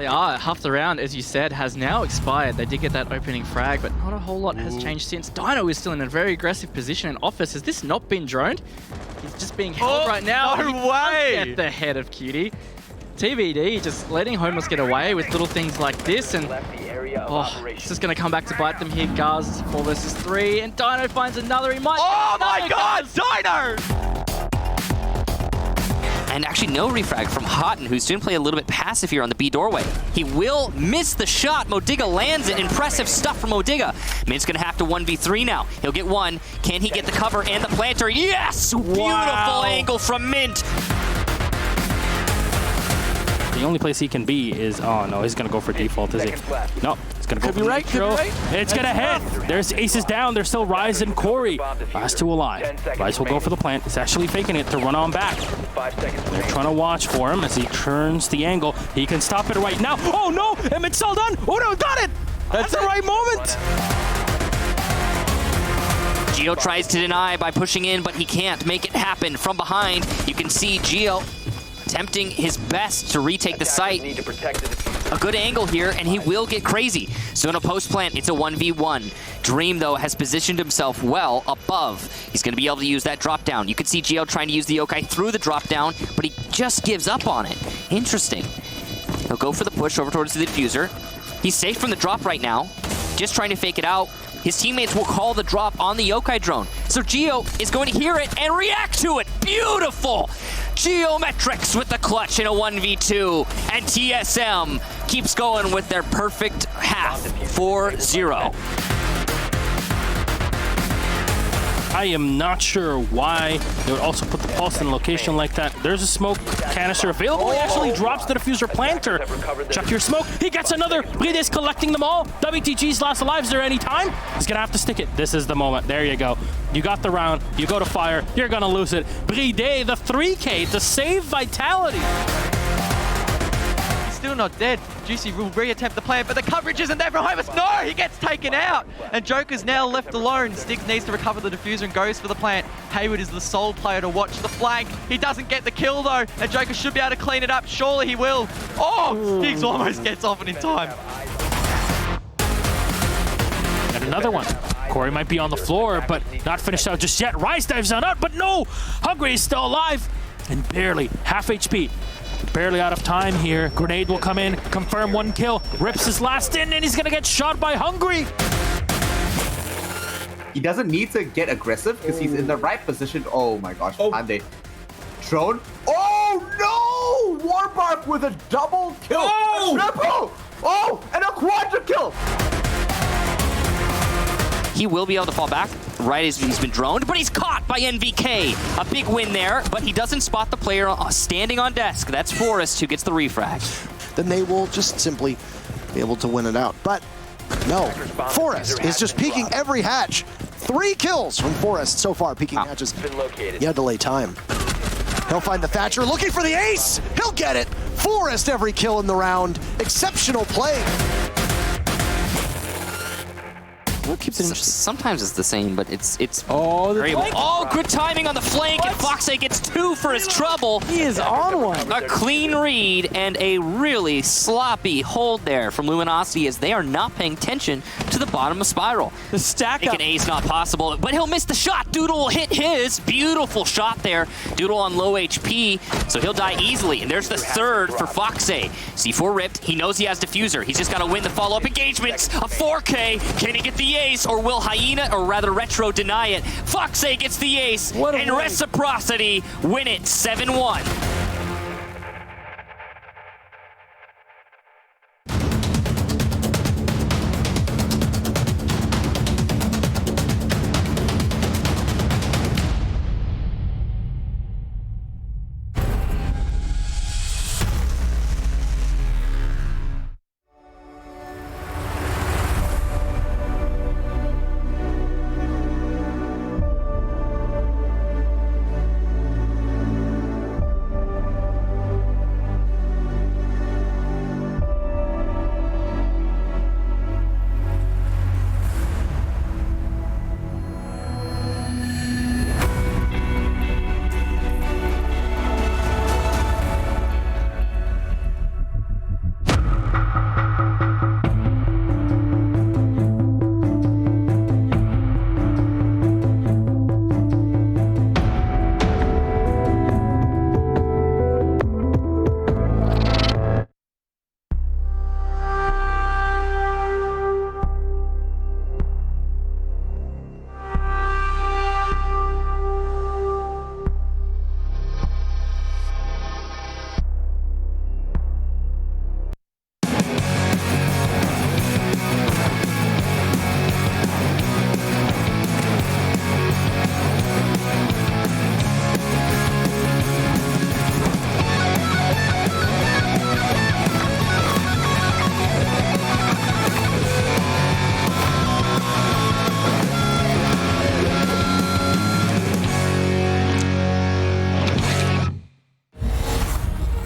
They are. Half the round, as you said, has now expired. They did get that opening frag, but not a whole lot has changed since. Dino is still in a very aggressive position in Office. Has this not been droned? He's just being held right now. No way! At the head of Cutie. TBD just letting Homeless get away with little things like this, and it's just going to come back to bite them here. Guz, 4 versus 3, and Dino finds another. He might. Oh my God, Dino! And actually no refrag from Houghton, who's going to play a little bit passive here on the B doorway. He will miss the shot. Modiga lands it. Impressive stuff from Modiga. Mint's going to have to 1v3 now. He'll get one. Can he get the cover and the planter? Yes! Beautiful angle from Mint. The only place he can be is, oh no, he's gonna go for default, is he? No, he's gonna go for neutral. It's gonna hit. There's aces down. There's still Rise and Corey. Last two alive. Rise will go for the plant. He's actually faking it to run on back. They're trying to watch for him as he turns the angle. He can stop it right now. Oh no, and it's all done. Oh no, got it. That's the right moment. Gio tries to deny by pushing in, but he can't make it happen. From behind, you can see Gio attempting his best to retake the site. A good angle here, and he will get crazy. So in a post plant, it's a 1v1. Dream, though, has positioned himself well above. He's going to be able to use that drop down. You can see Gio trying to use the yokai through the drop down, but he just gives up on it. Interesting. He'll go for the push over towards the diffuser. He's safe from the drop right now, just trying to fake it out. His teammates will call the drop on the yokai drone. So Gio is going to hear it and react to it. Beautiful! Geometrics with the clutch in a 1v2. And TSM keeps going with their perfect half, 4-0. I am not sure why they would also put the pulse in a location like that. There's a smoke canister available. He actually drops the diffuser planter. Chuck your smoke. He gets another. Playday is collecting them all. WTG's last alive. Is there any time? He's going to have to stick it. This is the moment. There you go. You got the round. You go to fire. You're going to lose it. Playday, the 3K to save Vitality. Still not dead. Juicy will re-attempt the plan, but the coverage isn't there from Homeless. No, he gets taken out. And Joker's now left alone. Stiggs needs to recover the diffuser and goes for the plant. Hayward is the sole player to watch the flank. He doesn't get the kill though, and Joker should be able to clean it up. Surely he will. Oh, Stiggs almost gets off it in time. And another one. Corey might be on the floor, but not finished out just yet. Rise dives on out, but no! Hungry is still alive, and barely half HP. Barely out of time here. Grenade will come in, confirm 1 kill. Rips his last in, and he's gonna get shot by Hungry. He doesn't need to get aggressive because he's in the right position. Oh my gosh, Pande. Drone. Oh no! Warbark with a double kill. Oh! A triple! Oh! And a quadra kill! He will be able to fall back right as he's been droned, but he's caught by NVK. A big win there, but he doesn't spot the player standing on desk. That's Forrest who gets the refrag. Then they will just simply be able to win it out. But no, Forrest is just peeking every hatch. 3 kills from Forrest so far, peeking hatches. He had to delay time. He'll find the Thatcher, looking for the ace. He'll get it. Forrest every kill in the round. Exceptional play. What keeps it interesting? Sometimes it's the same, but it's variable. Oh, good timing on the flank, and Foxay gets 2 for his trouble. He is on one. A clean read and a really sloppy hold there from Luminosity as they are not paying attention to the bottom of Spiral. The stack up. An ace not possible, but he'll miss the shot. Doodle will hit his. Beautiful shot there. Doodle on low HP, so he'll die easily. And there's the 3rd for Foxay. C4 ripped. He knows he has diffuser. He's just got to win the follow-up engagements. A 4K. Can he get the ace, or will Hyena, or rather Retro, deny it? Foxay gets the ace, and Reciprocity win it 7-1.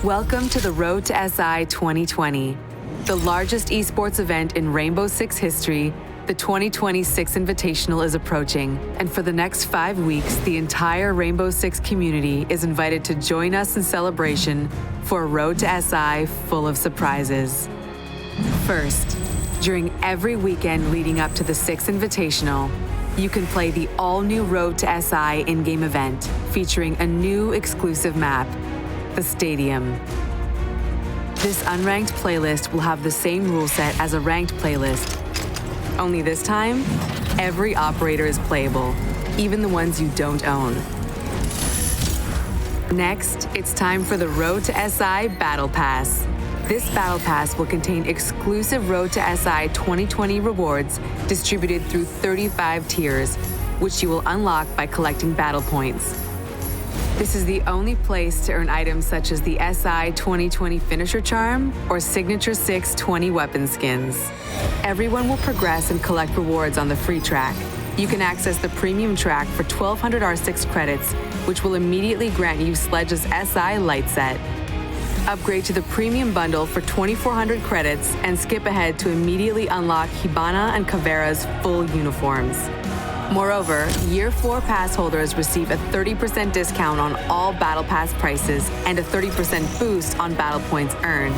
Welcome to the Road to SI 2020, the largest esports event in Rainbow Six history. The 2026 Invitational is approaching, and for the next 5 weeks, the entire Rainbow Six community is invited to join us in celebration for a Road to SI full of surprises. First, during every weekend leading up to the Six Invitational, you can play the all-new Road to SI in-game event, featuring a new exclusive map, the Stadium. This unranked playlist will have the same rule set as a ranked playlist. Only this time, every operator is playable, even the ones you don't own. Next, it's time for the Road to SI Battle Pass. This Battle Pass will contain exclusive Road to SI 2020 rewards distributed through 35 tiers, which you will unlock by collecting battle points. This is the only place to earn items such as the SI 2020 Finisher Charm or Signature 620 weapon skins. Everyone will progress and collect rewards on the free track. You can access the premium track for 1,200 R6 credits, which will immediately grant you Sledge's SI light set. Upgrade to the premium bundle for 2,400 credits and skip ahead to immediately unlock Hibana and Caveira's full uniforms. Moreover, Year 4 pass holders receive a 30% discount on all Battle Pass prices and a 30% boost on battle points earned.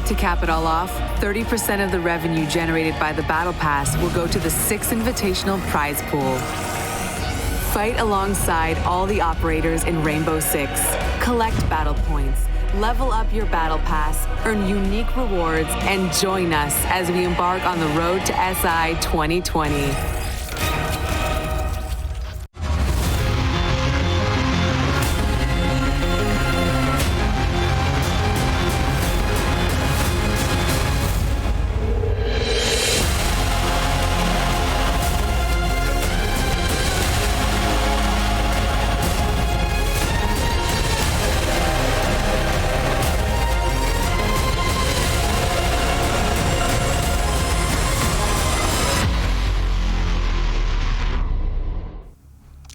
To cap it all off, 30% of the revenue generated by the Battle Pass will go to the Six Invitational prize pool. Fight alongside all the operators in Rainbow Six. Collect battle points, level up your Battle Pass, earn unique rewards, and join us as we embark on the Road to SI 2020.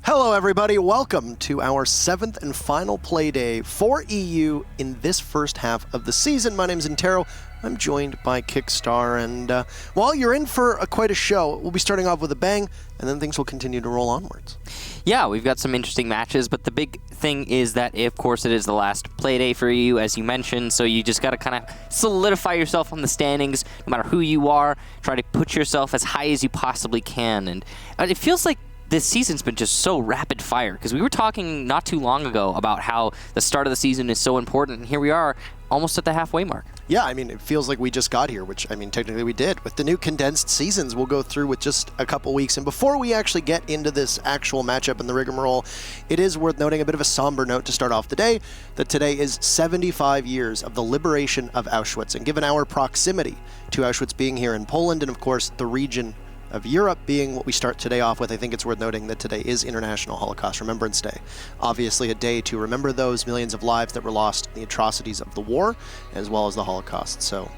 Hello everybody, welcome to our 7th and final Playday for EU in this first half of the season. My name's Intero, I'm joined by Kickstar, and well, you're in for quite a show. We'll be starting off with a bang, and then things will continue to roll onwards. Yeah, we've got some interesting matches, but the big thing is that, of course, it is the last Playday for you, as you mentioned, so you just got to kind of solidify yourself on the standings, no matter who you are, try to put yourself as high as you possibly can, and it feels like this season's been just so rapid fire, because we were talking not too long ago about how the start of the season is so important, and here we are almost at the halfway mark. Yeah, I mean, it feels like we just got here, which, I mean, technically we did. With the new condensed seasons, we'll go through with just a couple weeks. And before we actually get into this actual matchup and the rigmarole, it is worth noting a bit of a somber note to start off the day, that today is 75 years of the liberation of Auschwitz. And given our proximity to Auschwitz being here in Poland, and of course the region of Europe being what we start today off with, I think it's worth noting that today is International Holocaust Remembrance Day. Obviously a day to remember those millions of lives that were lost in the atrocities of the war, as well as the Holocaust. So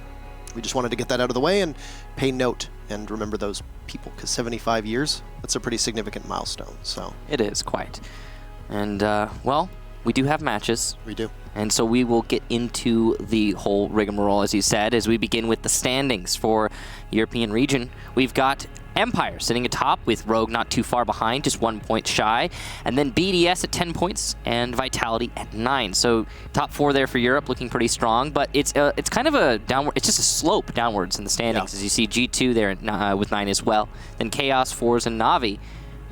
we just wanted to get that out of the way and pay note and remember those people, because 75 years, that's a pretty significant milestone. So it is quite. And, well, we do have matches. We do. And so we will get into the whole rigmarole, as you said, as we begin with the standings for European region. We've got Empire sitting atop with Rogue not too far behind, just 1 point shy, and then BDS at 10 points and Vitality at 9. So top 4 there for Europe, looking pretty strong, but it's kind of a downward, it's just a slope downwards in the standings, as you see G2 there with 9 as well. Then Chaos, Force, and Na'Vi.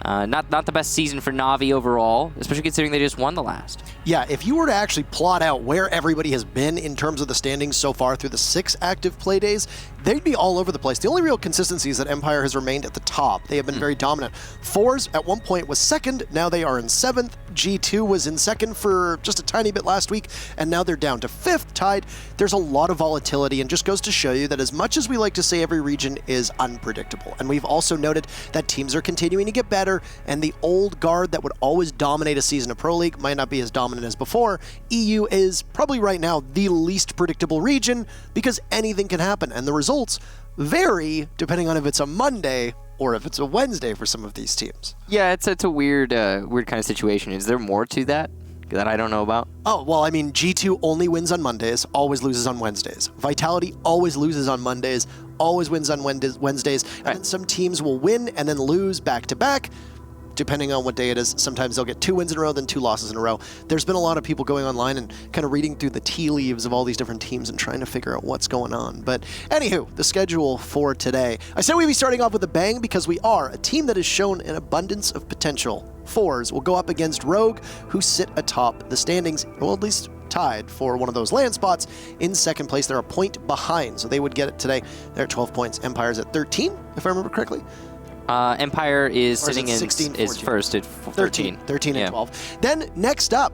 Not the best season for Na'Vi overall, especially considering they just won the last. Yeah, if you were to actually plot out where everybody has been in terms of the standings so far through the 6 active play days, they'd be all over the place. The only real consistency is that Empire has remained at the top. They have been very dominant. Fours at one point was 2nd, now they are in 7th. G2 was in 2nd for just a tiny bit last week, and now they're down to 5th, tied. There's a lot of volatility, and just goes to show you that as much as we like to say every region is unpredictable, and we've also noted that teams are continuing to get better, and the old guard that would always dominate a season of Pro League might not be as dominant as before. EU is probably right now the least predictable region, because anything can happen, and the results vary depending on if it's a Monday or if it's a Wednesday for some of these teams. Yeah, it's a weird kind of situation. Is there more to that? that I don't know about? Oh, well, I mean, G2 only wins on Mondays, always loses on Wednesdays. Vitality always loses on Mondays, always wins on Wednesdays. And then some teams will win and then lose back-to-back, depending on what day it is. Sometimes they'll get 2 wins in a row, then 2 losses in a row. There's been a lot of people going online and kind of reading through the tea leaves of all these different teams and trying to figure out what's going on. But anywho, the schedule for today. I said we'd be starting off with a bang because we are a team that has shown an abundance of potential. Fours will go up against Rogue, who sit atop the standings, well, at least tied for one of those land spots. In second place, they're a point behind, so they would get it today. They're at 12 points. Empire's at 13, if I remember correctly. Empire is Or is sitting it in 16, is 14? first at 13. 13 Yeah. and 12. Then next up,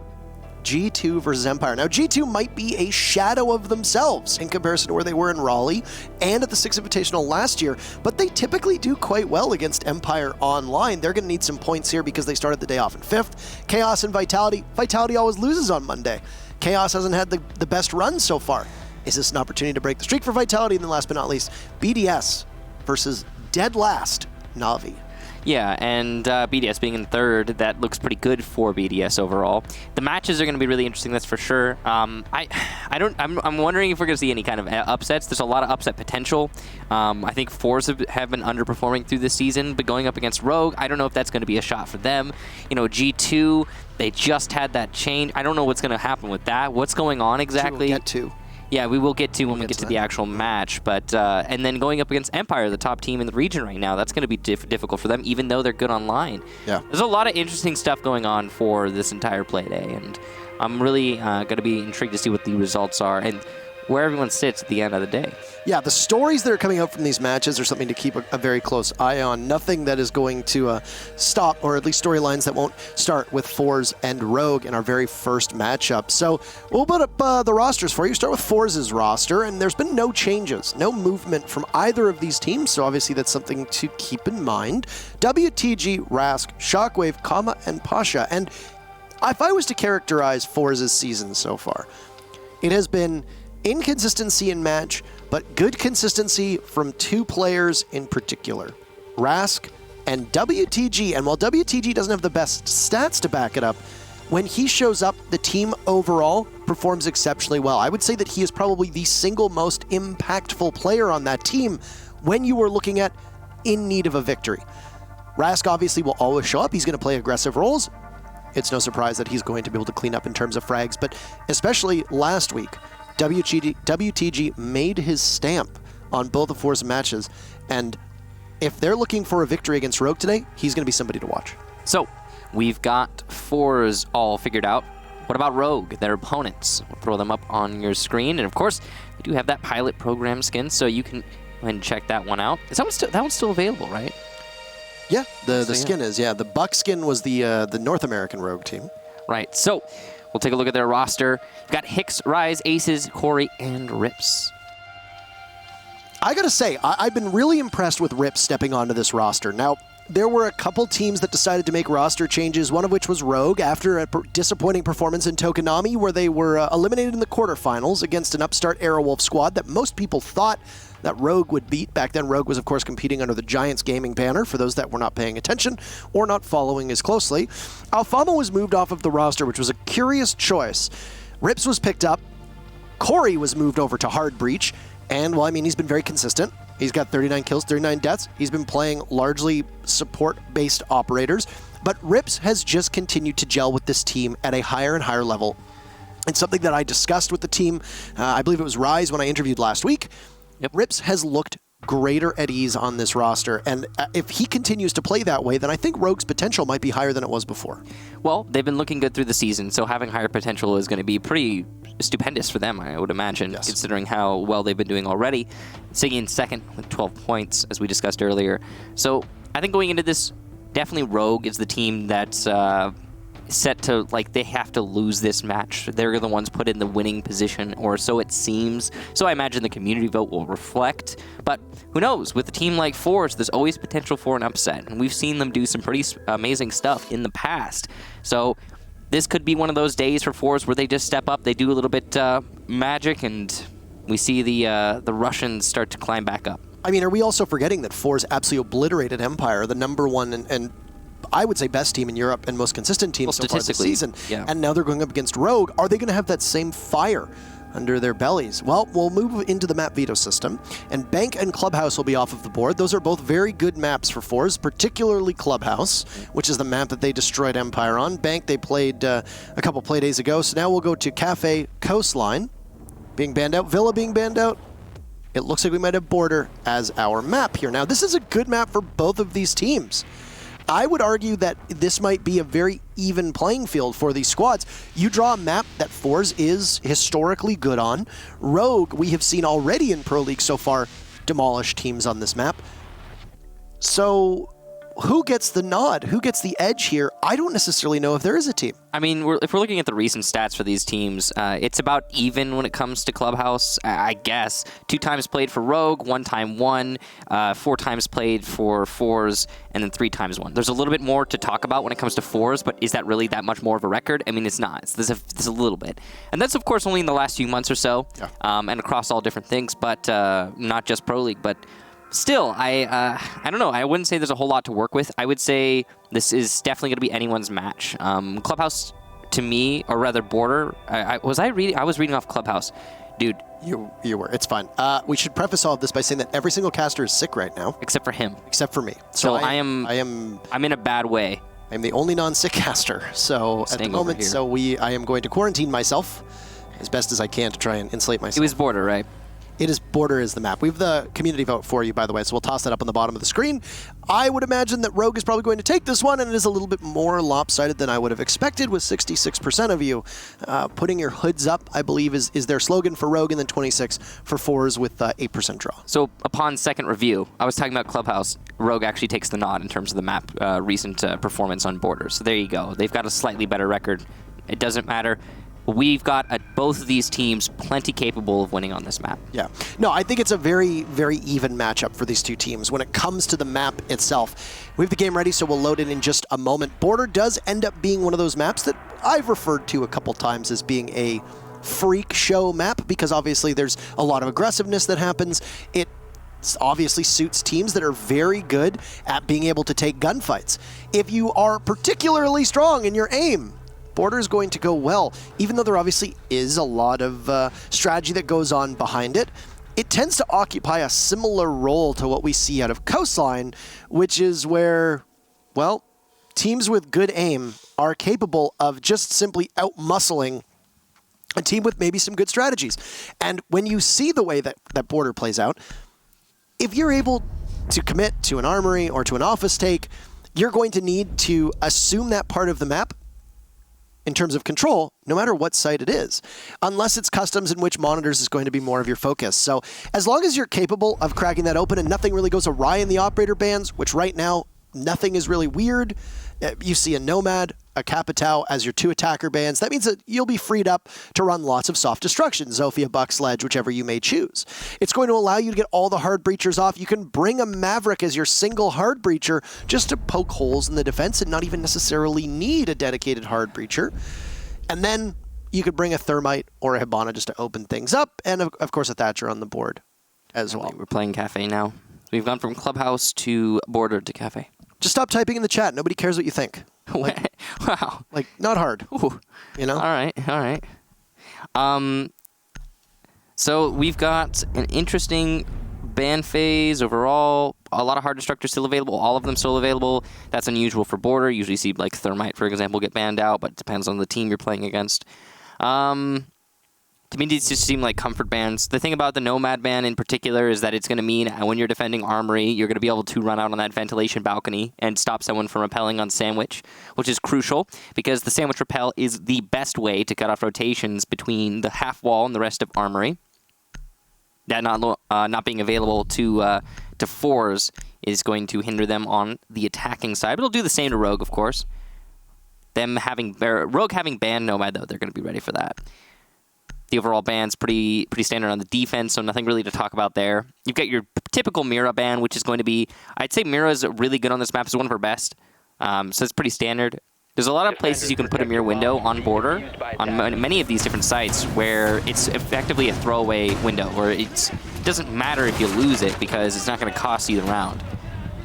G2 versus Empire. Now G2 might be a shadow of themselves in comparison to where they were in Raleigh and at the Six Invitational last year, but they typically do quite well against Empire online. They're going to need some points here because they started the day off in 5th. Chaos and Vitality. Vitality always loses on Monday. Chaos hasn't had the best run so far. Is this an opportunity to break the streak for Vitality? And then last but not least, BDS versus dead last Na'Vi. Yeah, and BDS being in third, that looks pretty good for BDS overall. The matches are going to be really interesting, that's for sure. I'm wondering if we're going to see any kind of upsets. There's a lot of upset potential. I think Fours have been underperforming through the season, but going up against Rogue, I don't know if that's going to be a shot for them. You know, G2, they just had that change. I don't know what's going to happen with that. What's going on exactly? We'll get to. Yeah, we will get to when we get to the actual match, but and then going up against Empire, the top team in the region right now, that's going to be difficult for them, even though they're good online. Yeah, there's a lot of interesting stuff going on for this entire Playday, and I'm really going to be intrigued to see what the results are and where everyone sits at the end of the day. Yeah, the stories that are coming out from these matches are something to keep a very close eye on. Nothing that is going to stop, or at least storylines that won't start with Fours and Rogue in our very first matchup. So we'll put up the rosters for you. Start with Fours' roster, and there's been no changes, no movement from either of these teams, so obviously that's something to keep in mind. WTG, Rask, Shockwave, Kama, and Pasha. And if I was to characterize Fours' season so far, it has been inconsistency in match, but good consistency from 2 players in particular, Rask and WTG. And while WTG doesn't have the best stats to back it up, when he shows up, the team overall performs exceptionally well. I would say that he is probably the single most impactful player on that team when you were looking at in need of a victory. Rask obviously will always show up. He's going to play aggressive roles. It's no surprise that he's going to be able to clean up in terms of frags, but especially last week, WTG made his stamp on both of Fours matches, and if they're looking for a victory against Rogue today, he's going to be somebody to watch. So, we've got Fours all figured out. What about Rogue, their opponents? We'll throw them up on your screen, and of course, they do have that pilot program skin, so you can go ahead and check that one out. Is that one's still available, right? Yeah, the skin is, yeah. The Buck skin was the North American Rogue team. Right, so we'll take a look at their roster. You've got Hicks, Rise, Aces, Corey, and Rips. I gotta say, I've been really impressed with Rips stepping onto this roster. Now, there were a couple teams that decided to make roster changes, one of which was Rogue, after a disappointing performance in Tokonami, where they were eliminated in the quarterfinals against an upstart Aerowolf squad that most people thought that Rogue would beat. Back then, Rogue was, of course, competing under the Giants Gaming banner, for those that were not paying attention or not following as closely. Alfama was moved off of the roster, which was a curious choice. Rips was picked up. Corey was moved over to Hard Breach, and, well, I mean, he's been very consistent. He's got 39 kills, 39 deaths. He's been playing largely support-based operators, but Rips has just continued to gel with this team at a higher and higher level. It's something that I discussed with the team. I believe it was Rise when I interviewed last week. Yep. Rips has looked greater at ease on this roster, and if he continues to play that way, then I think Rogue's potential might be higher than it was before. Well, they've been looking good through the season, so having higher potential is going to be pretty stupendous for them, I would imagine, yes, considering how well they've been doing already. Sitting in second with 12 points, as we discussed earlier. So I think going into this, definitely Rogue is the team that's set to, like, they have to lose this match. They're the ones put in the winning position, or so it seems. So I imagine the community vote will reflect. But who knows? With a team like Fours, there's always potential for an upset. And we've seen them do some pretty amazing stuff in the past. So this could be one of those days for Fours where they just step up, they do a little bit magic, and we see the Russians start to climb back up. I mean, are we also forgetting that Fours absolutely obliterated Empire, the #1 and I would say, best team in Europe and most consistent team so far this season. Yeah. And now they're going up against Rogue. Are they going to have that same fire under their bellies? Well, we'll move into the map veto system, and Bank and Clubhouse will be off of the board. Those are both very good maps for fours, particularly Clubhouse, which is the map that they destroyed Empire on. Bank, they played a couple play days ago, so now we'll go to Cafe Coastline being banned out, Villa being banned out. It looks like we might have Border as our map here. Now, this is a good map for both of these teams. I would argue that this might be a very even playing field for these squads. You draw a map that Fours is historically good on. Rogue, we have seen already in Pro League so far, demolish teams on this map. So who gets the nod? Who gets the edge here? I don't necessarily know if there is a team. I mean, if we're looking at the recent stats for these teams, it's about even when it comes to Clubhouse, I guess. 2 times played for Rogue, 1 time won, 4 times played for Fours, and then 3 times won. There's a little bit more to talk about when it comes to Fours, but is that really that much more of a record? I mean, it's not. There's a little bit. And that's, of course, only in the last few months or so, and across all different things, but not just Pro League, but still, I don't know. I wouldn't say there's a whole lot to work with. I would say this is definitely going to be anyone's match. Clubhouse, to me, or rather Border, I was reading off Clubhouse. Dude. You were. It's fine. We should preface all of this by saying that every single caster is sick right now. Except for him. Except for me. So I'm in a bad way. I'm the only non-sick caster. So at the moment, I am going to quarantine myself as best as I can to try and insulate myself. It was Border, right? It is Border is the map. We have the community vote for you, by the way, so we'll toss that up on the bottom of the screen. I would imagine that Rogue is probably going to take this one, and it is a little bit more lopsided than I would have expected, with 66% of you putting your hoods up, I believe, is their slogan for Rogue, and then 26 for Fours with 8% draw. So upon second review, I was talking about Clubhouse. Rogue actually takes the nod in terms of the map recent performance on Border. So there you go. They've got a slightly better record. It doesn't matter. We've got both of these teams plenty capable of winning on this map. Yeah. No, I think it's a very, very even matchup for these two teams. When it comes to the map itself, we have the game ready, so we'll load it in just a moment. Border does end up being one of those maps that I've referred to a couple times as being a freak show map, because obviously there's a lot of aggressiveness that happens. It obviously suits teams that are very good at being able to take gunfights. If you are particularly strong in your aim, Border is going to go well, even though there obviously is a lot of strategy that goes on behind it. It tends to occupy a similar role to what we see out of Coastline, which is where, well, teams with good aim are capable of just simply out-muscling a team with maybe some good strategies. And when you see the way that Border plays out, if you're able to commit to an armory or to an office take, you're going to need to assume that part of the map in terms of control, no matter what site it is, unless it's customs, in which monitors is going to be more of your focus. So as long as you're capable of cracking that open and nothing really goes awry in the operator bans, which right now, nothing is really weird. You see a Nomad, a Capitao as your 2 attacker bans. That means that you'll be freed up to run lots of soft destruction, Zofia, Buck, Sledge, whichever you may choose. It's going to allow you to get all the hard breachers off. You can bring a Maverick as your single hard breacher just to poke holes in the defense and not even necessarily need a dedicated hard breacher. And then you could bring a Thermite or a Hibana just to open things up, and of course a Thatcher on the board as well. We're playing Cafe now. We've gone from Clubhouse to Border to Cafe. Just stop typing in the chat. Nobody cares what you think. Like, wow. Like, not hard. Ooh. You know? All right. So we've got an interesting ban phase overall. A lot of hard destructors still available. All of them still available. That's unusual for Border. Usually see like Thermite, for example, get banned out, but it depends on the team you're playing against. To me, these just seem like comfort bans. The thing about the Nomad ban in particular is that it's going to mean when you're defending Armory, you're going to be able to run out on that ventilation balcony and stop someone from repelling on Sandwich, which is crucial because the Sandwich repel is the best way to cut off rotations between the half wall and the rest of Armory. That not being available to Fours is going to hinder them on the attacking side. But it'll do the same to Rogue, of course. Rogue having banned Nomad, though, they're going to be ready for that. The overall ban's pretty standard on the defense, so nothing really to talk about there. You've got your typical Mira ban, which is going to be... I'd say Mira is really good on this map. It's one of her best, so it's pretty standard. There's a lot of places you can put a Mira window on Border, on many of these different sites, where it's effectively a throwaway window, where it doesn't matter if you lose it, because it's not going to cost you the round.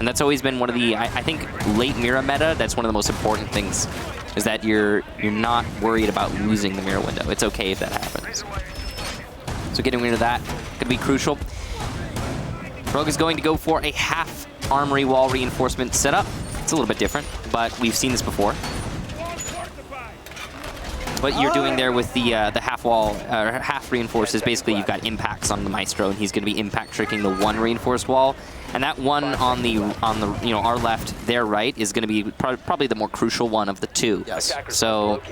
And that's always been one of the, I think, late Mira meta, that's one of the most important things, is that you're not worried about losing the Mira window. It's okay if that happens. So getting rid of that could be crucial. Rogue is going to go for a half armory wall reinforcement setup. It's a little bit different, but we've seen this before. What you're doing there with the half wall, or half reinforced, is basically you've got impacts on the Maestro, and he's going to be impact tricking the one reinforced wall, and that one on the our left, their right, is going to be probably the more crucial one of the two. Yes. So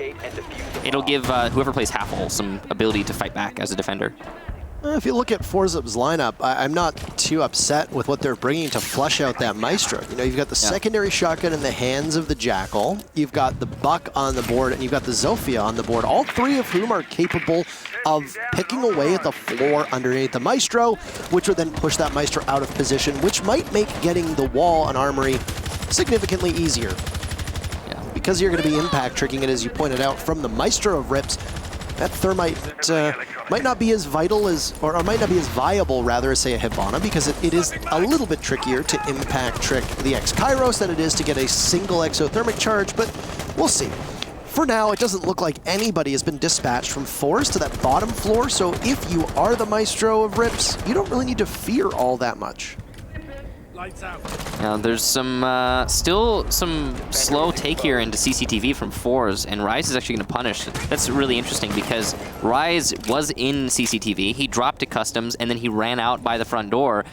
it'll give whoever plays half wall some ability to fight back as a defender. If you look at Forzip's lineup, I'm not too upset with what they're bringing to flush out that Maestro. You know, you've got the secondary shotgun in the hands of the Jackal, you've got the Buck on the board, and you've got the Zofia on the board, all three of whom are capable of picking away at the floor underneath the Maestro, which would then push that Maestro out of position, which might make getting the wall and armory significantly easier. Yeah. Because you're going to be impact tricking it, as you pointed out, from the Maestro of Rips, that Thermite might not be as vital as, or might not be as viable, rather, as, say, a Hibana, because it is a little bit trickier to impact trick the X-Kairos than it is to get a single exothermic charge, but we'll see. For now, it doesn't look like anybody has been dispatched from Forest to that bottom floor, so if you are the Maestro of Rips, you don't really need to fear all that much. Now, there's some still some slow take here into CCTV from Fours, and Rise is actually going to punish. That's really interesting because Rise was in CCTV, he dropped to customs, and then he ran out by the front door,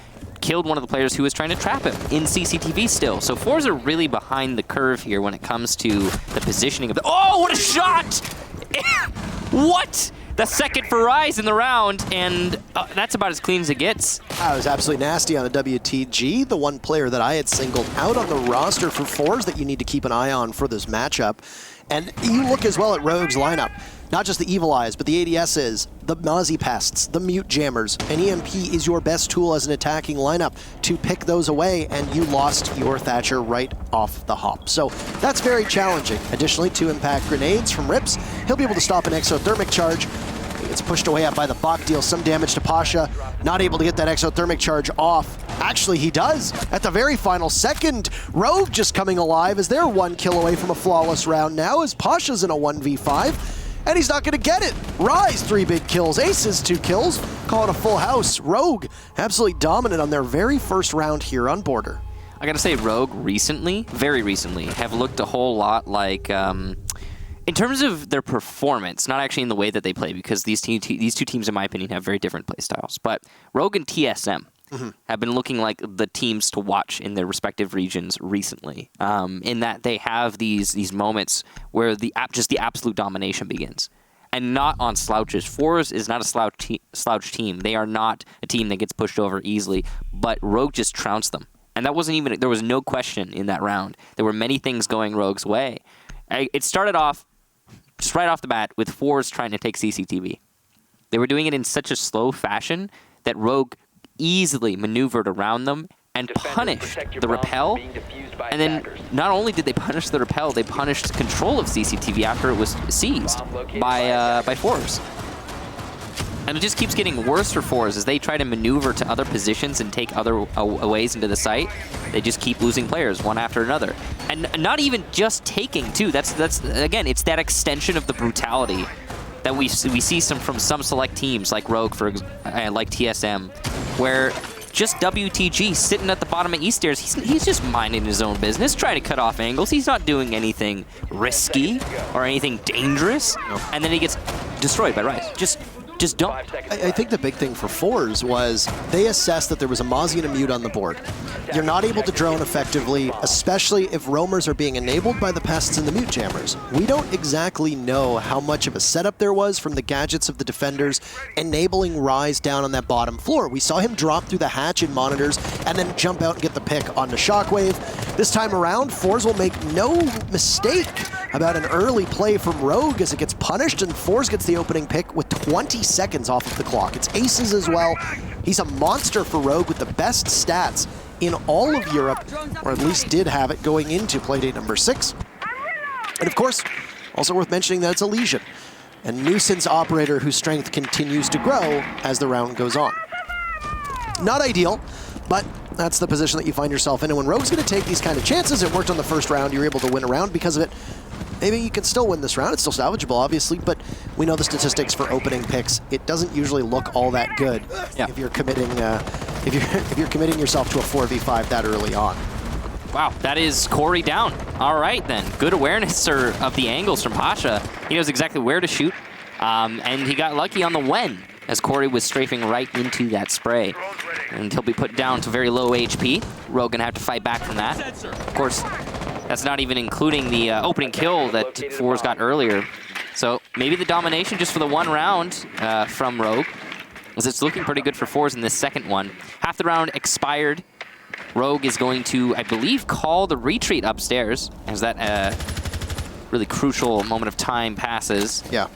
killed one of the players who was trying to trap him in CCTV still. So Fours are really behind the curve here when it comes to the positioning of the— oh, what a shot! What? The second for Rise in the round, and that's about as clean as it gets. That was absolutely nasty on a WTG, the one player that I had singled out on the roster for Fours that you need to keep an eye on for this matchup. And you look as well at Rogue's lineup. Not just the Evil Eyes, but the ADSs, the Mozzie Pests, the Mute Jammers. An EMP is your best tool as an attacking lineup to pick those away, and you lost your Thatcher right off the hop. So that's very challenging. Additionally, 2 impact grenades from Rips. He'll be able to stop an exothermic charge. He gets pushed away up by the Buck, deals some damage to Pasha. Not able to get that exothermic charge off. Actually, he does at the very final second. Rogue just coming alive as they're 1 kill away from a flawless round now, as Pasha's in a 1v5. And he's not going to get it. Rise, 3 big kills. Aces, 2 kills. Call it a full house. Rogue, absolutely dominant on their very first round here on Border. I gotta say, Rogue recently, very recently, have looked a whole lot like, in terms of their performance, not actually in the way that they play, because these two teams, in my opinion, have very different play styles. But Rogue and TSM have been looking like the teams to watch in their respective regions recently, in that they have these moments where just the absolute domination begins. And not on slouches. Fours is not a slouch team. They are not a team that gets pushed over easily, but Rogue just trounced them. And that wasn't even, there was no question in that round. There were many things going Rogue's way. It started off just right off the bat with Fours trying to take CCTV. They were doing it in such a slow fashion that Rogue easily maneuvered around them and punished the repel. And then not only did they punish the repel, they punished control of CCTV after it was seized by Fours. And it just keeps getting worse for Fours as they try to maneuver to other positions and take other ways into the site. They just keep losing players one after another. And not even just taking, too. That's again, it's that extension of the brutality that we see from some select teams like Rogue, like TSM, where just WTG sitting at the bottom of East Stairs, he's just minding his own business, trying to cut off angles. He's not doing anything risky or anything dangerous. And then he gets destroyed by Rise. Just don't. I think the big thing for Fours was they assessed that there was a Mozzie and a Mute on the board. You're not able to drone effectively, especially if roamers are being enabled by the Pests and the Mute Jammers. We don't exactly know how much of a setup there was from the gadgets of the defenders enabling Rise down on that bottom floor. We saw him drop through the hatch in monitors and then jump out and get the pick onto Shockwave. This time around, Fours will make no mistake about an early play from Rogue as it gets punished, and Fours gets the opening pick with 20 seconds off of the clock. It's aces as well. He's a monster for Rogue with the best stats in all of Europe, or at least did have it going into Playdate number 6. And of course, also worth mentioning that it's a Legion, a nuisance operator whose strength continues to grow as the round goes on. Not ideal, but That's the position that you find yourself in. And when Rogue's going to take these kind of chances, it worked on the first round. You're able to win a round because of it. Maybe you can still win this round. It's still salvageable, obviously, but we know the statistics for opening picks. It doesn't usually look all that good if you're committing if you're committing yourself to a 4v5 that early on. Wow, that is Corey down. All right, then. Good awareness of the angles from Pasha. He knows exactly where to shoot, and he got lucky on the when, as Corey was strafing right into that spray. And he'll be put down to very low HP. Rogue gonna have to fight back from that. Of course, that's not even including the opening kill that Fours got earlier. So maybe the domination just for the one round from Rogue, as it's looking pretty good for Fours in this second one. Half the round expired. Rogue is going to, I believe, call the retreat upstairs, as that really crucial moment of time passes. Yeah.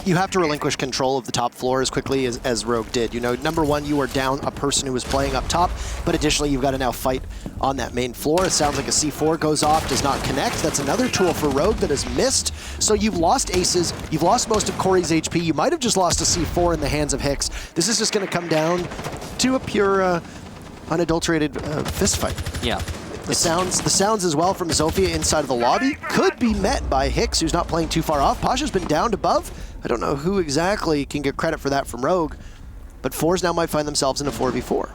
You have to relinquish control of the top floor as quickly as Rogue did. You know, number one, you are down a person who was playing up top, but additionally, you've got to now fight on that main floor. It sounds like a C4 goes off, does not connect. That's another tool for Rogue that is missed. So you've lost aces, you've lost most of Corey's HP. You might have just lost a C4 in the hands of Hicks. This is just going to come down to a pure, unadulterated fist fight. Yeah. The sounds as well from Zofia inside of the lobby could be met by Hicks, who's not playing too far off. Pasha's been downed above. I don't know who exactly can get credit for that from Rogue, but Fours now might find themselves in a 4v4.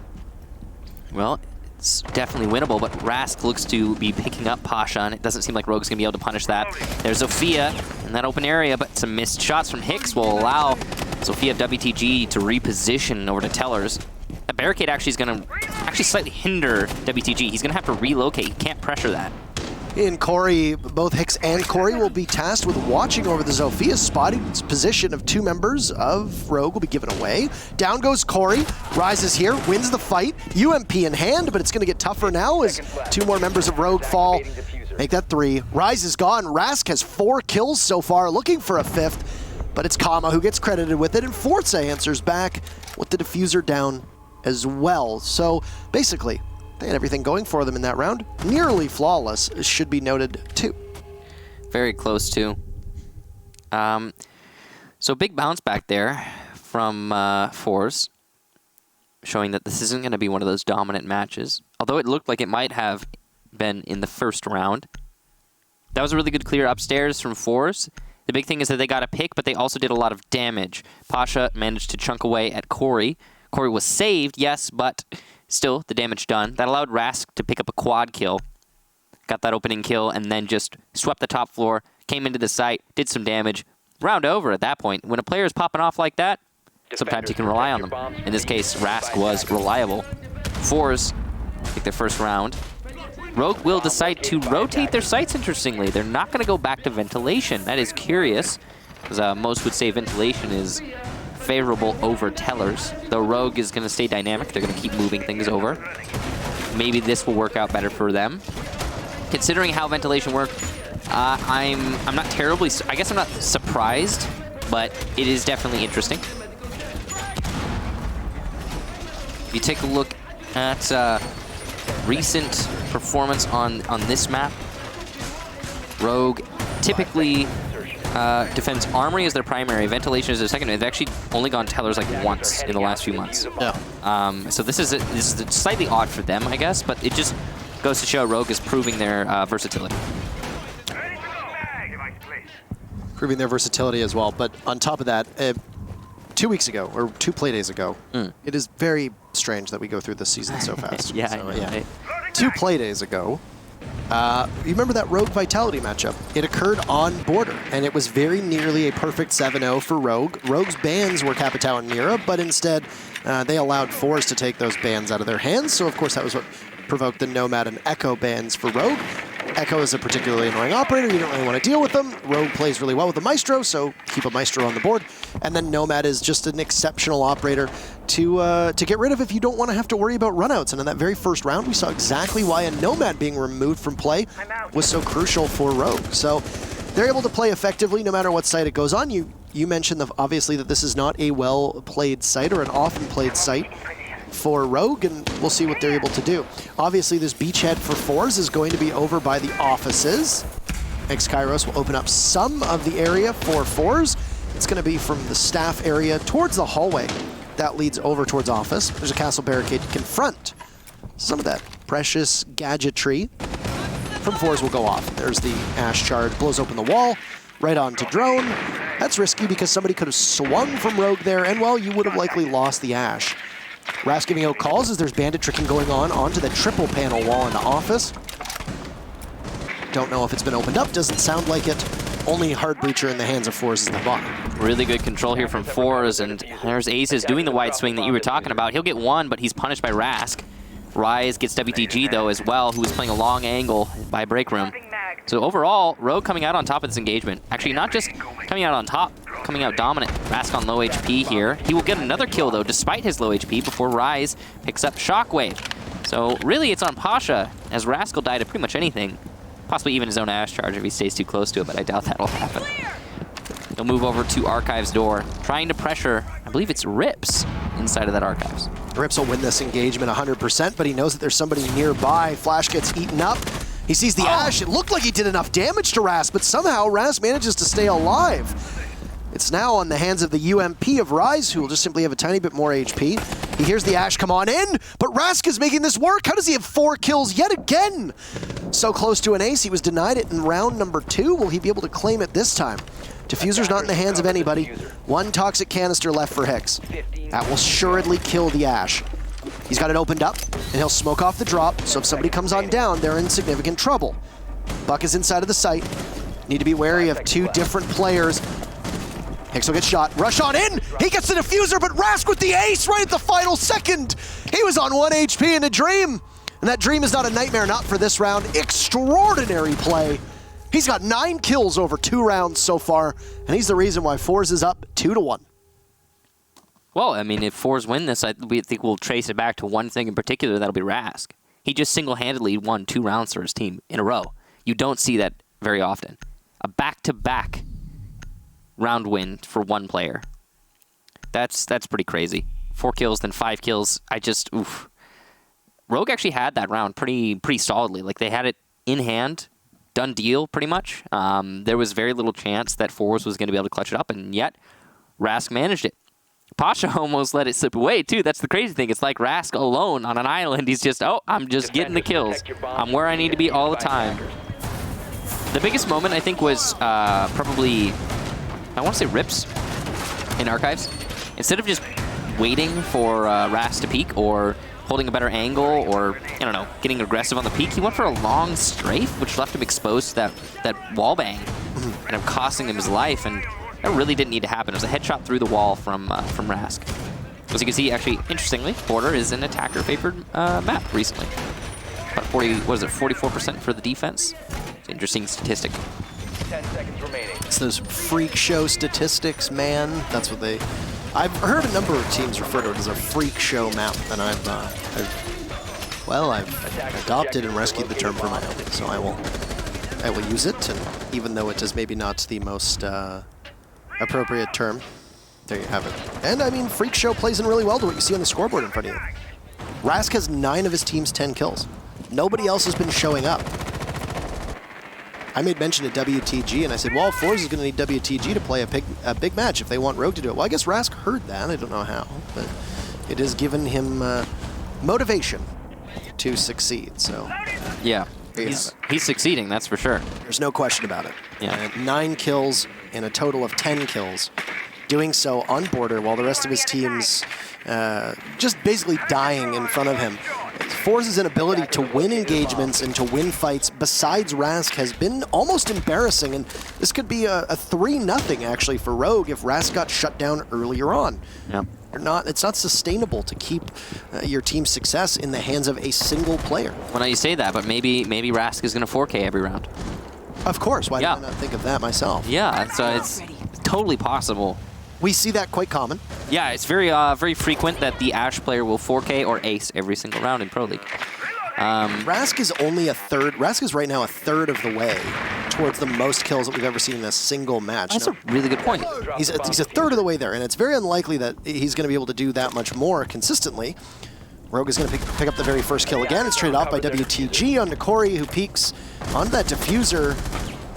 Well, it's definitely winnable, but Rask looks to be picking up Pasha, and it doesn't seem like Rogue's going to be able to punish that. There's Zofia in that open area, but some missed shots from Hicks will allow Zofia of WTG to reposition over to Tellers. That barricade actually is going to slightly hinder WTG. He's going to have to relocate. He can't pressure that. In Corey, both Hicks and Corey will be tasked with watching over the Zofia. Spotting position of two members of Rogue will be given away. Down goes Corey, rises here, wins the fight. UMP in hand, but it's going to get tougher now as two more members of Rogue fall. Make that 3. Rise is gone. Rask has 4 kills so far, looking for a 5th, but it's Kama who gets credited with it, and Forza answers back with the diffuser down as well. So basically, they had everything going for them in that round. Nearly flawless, should be noted too. Very close too. So big bounce back there from Fours, showing that this isn't going to be one of those dominant matches, although it looked like it might have been in the first round. That was a really good clear upstairs from Fours. The big thing is that they got a pick, but they also did a lot of damage. Pasha managed to chunk away at Corey. Corey was saved, yes, but still, the damage done. That allowed Rask to pick up a quad kill. Got that opening kill, and then just swept the top floor, came into the site, did some damage. Round over at that point. When a player is popping off like that, sometimes you can rely on them. In this case, Rask was reliable. Fours take their first round. Rogue will decide to rotate their sights, interestingly. They're not going to go back to ventilation. That is curious, because most would say ventilation is favorable over Tellers, though Rogue is going to stay dynamic. They're going to keep moving things over. Maybe this will work out better for them. Considering how ventilation worked, I'm not terribly, I guess I'm not surprised, but it is definitely interesting. If you take a look at recent performance on this map, Rogue typically defends Armory as their primary, ventilation is their secondary. They've actually only gone Tellers like once in the last few months. Yeah. So this is slightly odd for them, I guess, but it just goes to show Rogue is proving their versatility. Proving their versatility as well, but on top of that, 2 weeks ago, or 2 Playdays ago, it is very strange that we go through this season so fast. Yeah, so, I know, right? 2 Playdays ago, you remember that Rogue Vitality matchup? It occurred on Border, and it was very nearly a perfect 7-0 for Rogue. Rogue's bans were Capitao and Mira, but instead they allowed Fours to take those bans out of their hands, so of course that was what provoked the Nomad and Echo bans for Rogue. Echo is a particularly annoying operator, you don't really want to deal with them. Rogue plays really well with the Maestro, so keep a Maestro on the board. And then Nomad is just an exceptional operator to get rid of if you don't want to have to worry about runouts. And in that very first round, we saw exactly why a Nomad being removed from play was so crucial for Rogue. So they're able to play effectively no matter what site it goes on. You mentioned, obviously, that this is not a well-played site or an often-played site for Rogue, and we'll see what they're able to do. Obviously, this beachhead for Fours is going to be over by the offices. X-Kairos will open up some of the area for Fours. It's going to be from the staff area towards the hallway that leads over towards office. There's a castle barricade to confront some of that precious gadgetry from Fours will go off. There's the Ash charge, blows open the wall, right onto Drone. That's risky because somebody could have swung from Rogue there, and well, you would have likely lost the Ash. Rask giving out calls as there's bandit tricking going on onto the triple panel wall in the office. Don't know if it's been opened up, doesn't sound like it. Only hard breacher in the hands of Fours is the bottom. Really good control here from Fours, and there's Aces doing the wide swing that you were talking about. He'll get one, but he's punished by Rask. Rise gets WTG though as well, who is playing a long angle by Break Room. So overall, Rogue coming out on top of this engagement. Actually, not just coming out on top, coming out dominant. Rask on low HP here. He will get another kill though, despite his low HP, before Rise picks up Shockwave. So really, it's on Pasha, as Rask will die to pretty much anything. Possibly even his own Ash charge if he stays too close to it, but I doubt that'll happen. He'll move over to Archives door, trying to pressure, I believe it's Rips, inside of that Archives. Rips will win this engagement 100%, but he knows that there's somebody nearby. Flash gets eaten up. He sees the Ash. It looked like he did enough damage to Rask, but somehow Rask manages to stay alive. It's now on the hands of the UMP of Rise, who will just simply have a tiny bit more HP. He hears the Ash come on in, but Rask is making this work. How does he have 4 kills yet again? So close to an ace, he was denied it in round number 2. Will he be able to claim it this time? Diffuser's not in the hands of anybody. 1 toxic canister left for Hicks. That will assuredly kill the Ash. He's got it opened up, and he'll smoke off the drop, so if somebody comes on down, they're in significant trouble. Buck is inside of the site. Need to be wary of 2 different players. Hicks will get shot. Rush on in! He gets the diffuser, but Rask with the ace right at the final second! He was on 1 HP in a dream! And that dream is not a nightmare, not for this round. Extraordinary play. He's got 9 kills over 2 rounds so far, and he's the reason why Fours is up 2-1. Well, I mean, if Fours win this, we think we'll trace it back to one thing in particular, that'll be Rask. He just single-handedly won 2 rounds for his team in a row. You don't see that very often. A back-to-back round win for one player. That's pretty crazy. 4 kills, then 5 kills. Oof. Rogue actually had that round pretty solidly. Like, they had it in hand, done deal, pretty much. There was very little chance that Fours was going to be able to clutch it up, and yet Rask managed it. Pasha almost let it slip away, too. That's the crazy thing. It's like Rask alone on an island. He's just, I'm just getting the kills. I'm where I need to be all the time. The biggest moment, I think, was probably, I want to say Rips in Archives. Instead of just waiting for Rask to peek or holding a better angle or, I don't know, getting aggressive on the peak, he went for a long strafe, which left him exposed to that wall bang, and of costing him his life, and that really didn't need to happen. It was a headshot through the wall from Rask. As you can see, actually, interestingly, Border is an attacker-favored map recently. About 44% for the defense? It's an interesting statistic. 10 seconds remaining. It's those freak show statistics, man. That's what they... I've heard a number of teams refer to it as a freak show map, and I've adopted and rescued the term for my own, so I will use it, and even though it is maybe not the most appropriate term, there you have it. And I mean, freak show plays in really well to what you see on the scoreboard in front of you. Rask has 9 of his team's 10 kills. Nobody else has been showing up. I made mention to WTG, and I said, well, Fours is going to need WTG to play a big match if they want Rogue to do it. Well, I guess Rask heard that. I don't know how, but it has given him motivation to succeed. So yeah, he's succeeding, that's for sure. There's no question about it. Yeah. 9 kills in a total of 10 kills. Doing so on Border while the rest of his team's just basically dying in front of him. Fours' inability to win engagements and to win fights besides Rask has been almost embarrassing, and this could be a 3-0 actually for Rogue if Rask got shut down earlier on. Yeah. It's not sustainable to keep your team's success in the hands of a single player. Well, now you say that, but maybe Rask is going to 4K every round. Of course, why did I not think of that myself? Yeah, so it's totally possible. We see that quite common. Yeah, it's very frequent that the Ash player will 4K or ace every single round in Pro League. Rask is only a third. Rask is right now a third of the way towards the most kills that we've ever seen in a single match. That's a really good point. He's a third of the way there, and it's very unlikely that he's going to be able to do that much more consistently. Rogue is going to pick up the very first kill again. It's traded off by WTG onto Corey, who peeks onto that diffuser.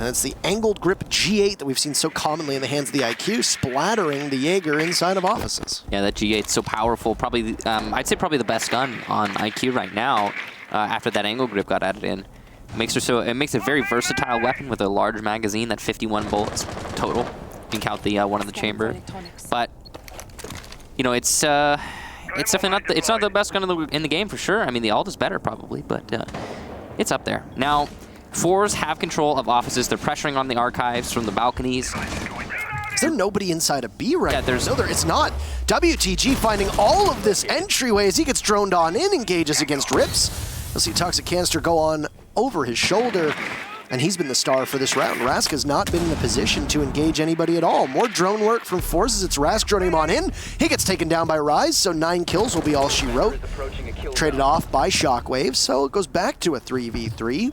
And it's the angled grip G8 that we've seen so commonly in the hands of the IQ, splattering the Jaeger inside of offices. Yeah, that G8's so powerful. Probably, I'd say probably the best gun on IQ right now after that angle grip got added in. It makes a very versatile weapon with a large magazine, that 51 bullets total. You can count the one in the chamber. But, you know, it's definitely not the best gun in the game for sure. I mean, the alt is better probably, but it's up there. Now, fours have control of offices. They're pressuring on the archives from the balconies. Is there nobody inside of B right now? there's... No, it's not. WTG finding all of this entryway as he gets droned on in, engages against Rips. You'll see Toxic Canister go on over his shoulder, and he's been the star for this round. Rask has not been in a position to engage anybody at all. More drone work from Forces. It's Rask droning him on in. He gets taken down by Rise, so 9 kills will be all she wrote. Traded off by Shockwave, so it goes back to a 3v3.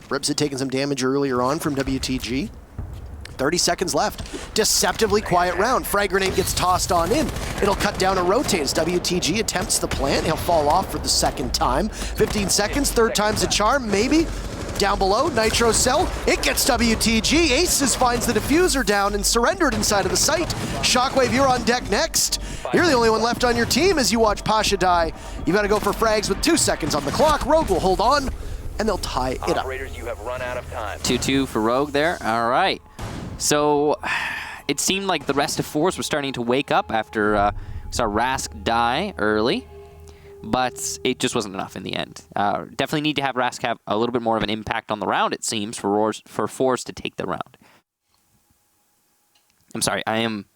Rips had taken some damage earlier on from WTG. 30 seconds left. Deceptively quiet round. Frag grenade gets tossed on in. It'll cut down a rotate as WTG attempts the plant. He'll fall off for the second time. 15 seconds, third time's a charm, maybe. Down below, Nitro Cell. It gets WTG. Aces finds the diffuser down and surrendered inside of the site. Shockwave, you're on deck next. You're the only one left on your team as you watch Pasha die. You've got to go for frags with 2 seconds on the clock. Rogue will hold on, and they'll tie it up. Operators, you have run out of time. 2-2 for Rogue there. All right. So it seemed like the rest of fours were starting to wake up after we saw Rask die early, but it just wasn't enough in the end. Definitely need to have Rask have a little bit more of an impact on the round, it seems, for fours to take the round. I'm sorry, I am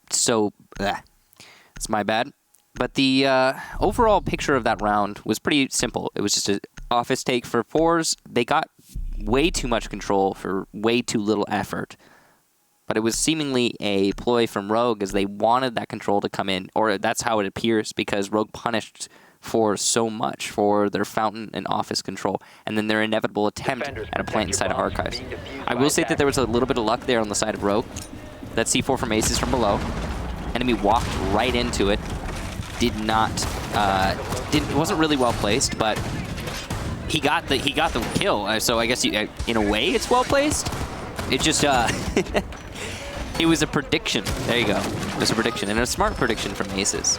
so... It's my bad. But the overall picture of that round was pretty simple. It was just an office take for fours. They got way too much control for way too little effort. But it was seemingly a ploy from Rogue as they wanted that control to come in, or that's how it appears, because Rogue punished fours so much for their fountain and office control, and then their inevitable attempt at a plant inside of archives. I will say that there was a little bit of luck there on the side of Rogue. That C4 from Aces from below. Enemy walked right into it. Wasn't really well placed, but he got the kill. So I guess in a way it's well placed. It just it was a prediction. There you go. It was a prediction, and a smart prediction from Aces.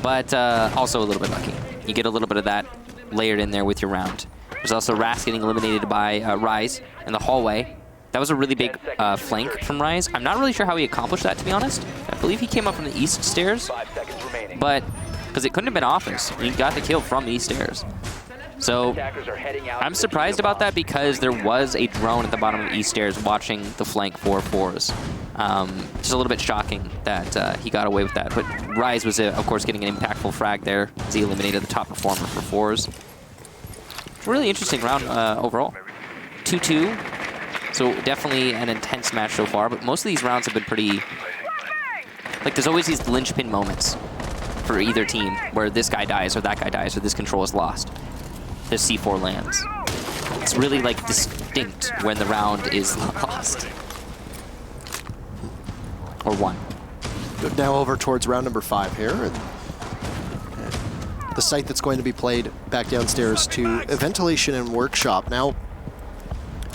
But also a little bit lucky. You get a little bit of that layered in there with your round. There's also Rask getting eliminated by Rise in the hallway. That was a really big flank from Rise. I'm not really sure how he accomplished that, to be honest. I believe he came up from the east stairs, but because it couldn't have been office. He got the kill from the east stairs. So I'm surprised about that because there was a drone at the bottom of the east stairs watching the flank for fours. Just a little bit shocking that he got away with that. But Rise was, of course, getting an impactful frag there as he eliminated the top performer for fours. Really interesting round overall. 2-2. So definitely an intense match so far, but most of these rounds have been pretty... Like, there's always these linchpin moments for either team where this guy dies or that guy dies or this control is lost. The C4 lands. It's really, like, distinct when the round is lost. Or won. Now over towards round number 5 here. The site that's going to be played back downstairs to Ventilation and Workshop. Now,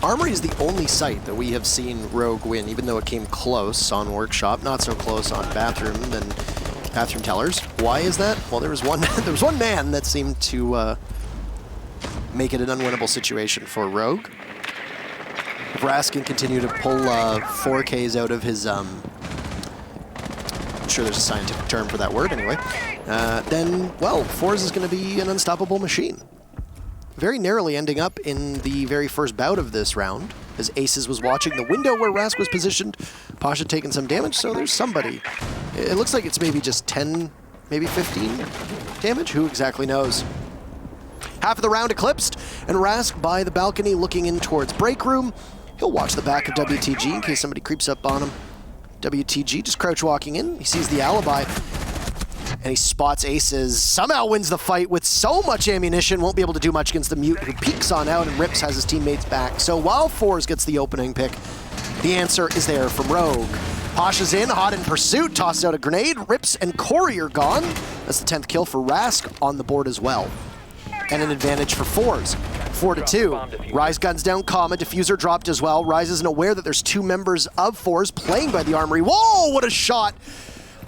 Armory is the only site that we have seen Rogue win, even though it came close on Workshop, not so close on Bathroom and Bathroom Tellers. Why is that? Well, there was one man that seemed to make it an unwinnable situation for Rogue. If Rask can continue to pull 4Ks out of his, I'm sure there's a scientific term for that word anyway, then, well, Forz is going to be an unstoppable machine. Very narrowly ending up in the very first bout of this round, as Aces was watching the window where Rask was positioned. Pasha taking some damage, so there's somebody. It looks like it's maybe just 10, maybe 15 damage. Who exactly knows? Half of the round eclipsed, and Rask by the balcony looking in towards break room. He'll watch the back of WTG in case somebody creeps up on him. WTG just crouch walking in. He sees the alibi. And he spots Aces, somehow wins the fight with so much ammunition, won't be able to do much against the Mute, who peeks on out and Rips has his teammates back. So while Fours gets the opening pick, the answer is there from Rogue. Pasha's in, hot in pursuit, tosses out a grenade. Rips and Corey are gone. That's the 10th kill for Rask on the board as well. And an advantage for Fours. 4-2. Rise guns down Comma, Diffuser dropped as well. Rise isn't aware that there's 2 members of Fours playing by the Armory. Whoa, what a shot!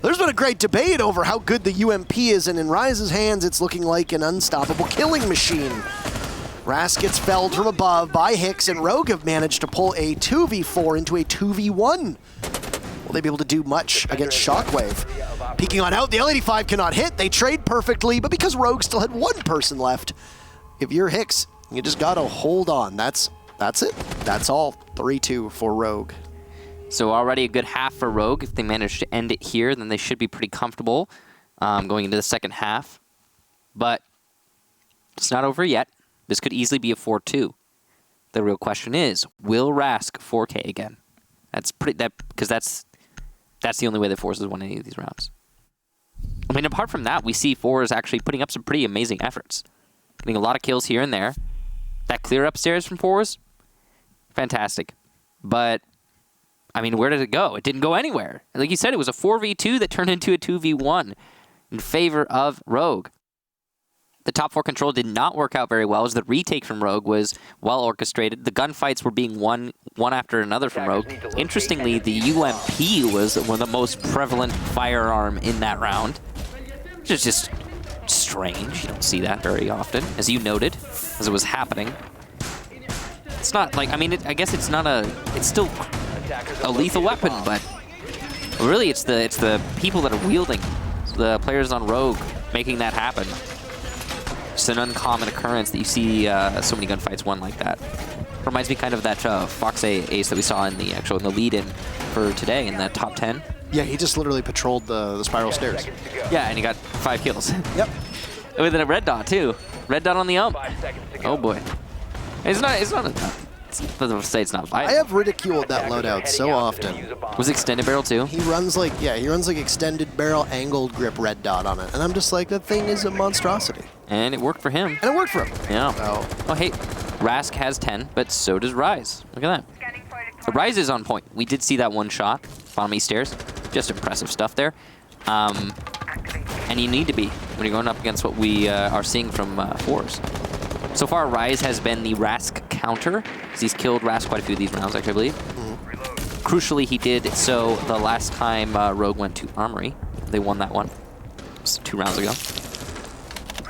There's been a great debate over how good the UMP is, and in Rise's hands, it's looking like an unstoppable killing machine. Rask gets felled from above by Hicks, and Rogue have managed to pull a 2v4 into a 2v1. Will they be able to do much against Shockwave? Peeking on out, the L85 cannot hit. They trade perfectly, but because Rogue still had 1 person left, if you're Hicks, you just gotta hold on. That's it. That's all. 3-2 for Rogue. So already a good half for Rogue. If they manage to end it here, then they should be pretty comfortable going into the second half. But it's not over yet. This could easily be a 4-2. The real question is, will Rask 4K again? Because that's the only way that Force has won any of these rounds. I mean, apart from that, we see Force actually putting up some pretty amazing efforts. Getting a lot of kills here and there. That clear upstairs from Force, fantastic. But, I mean, where did it go? It didn't go anywhere. Like you said, it was a 4v2 that turned into a 2v1 in favor of Rogue. The top 4 control did not work out very well, as the retake from Rogue was well orchestrated. The gunfights were being won one after another from Rogue. Interestingly, the UMP was one of the most prevalent firearm in that round, which is just strange. You don't see that very often, as you noted, as it was happening. It's not like, I mean, I guess it's not it's still a lethal weapon, but really it's the people that are wielding, the players on Rogue, making that happen. It's an uncommon occurrence that you see so many gunfights won like that. Reminds me kind of that Fox A ace that we saw in the lead-in for today in the top 10. Yeah, he just literally patrolled the spiral stairs. Yeah, and he got 5 kills. Yep. With a red dot too. Red dot on the ump. Oh boy. It's not doesn't say it's not vital. I have ridiculed that loadout so often. Was extended barrel too? He runs like extended barrel angled grip red dot on it. And I'm just like, that thing is a monstrosity. And it worked for him. And it worked for him. Yeah. So. Oh, hey, Rask has 10, but so does Rise. Look at that. The Rise is on point. We did see that one shot. Bottom east stairs. Just impressive stuff there. And you need to be when you're going up against what we are seeing from Fours. So far, Rise has been the Rask counter, because he's killed Rask quite a few of these rounds, actually, I believe. Crucially, he did so the last time Rogue went to Armory. They won that one. It was 2 rounds ago.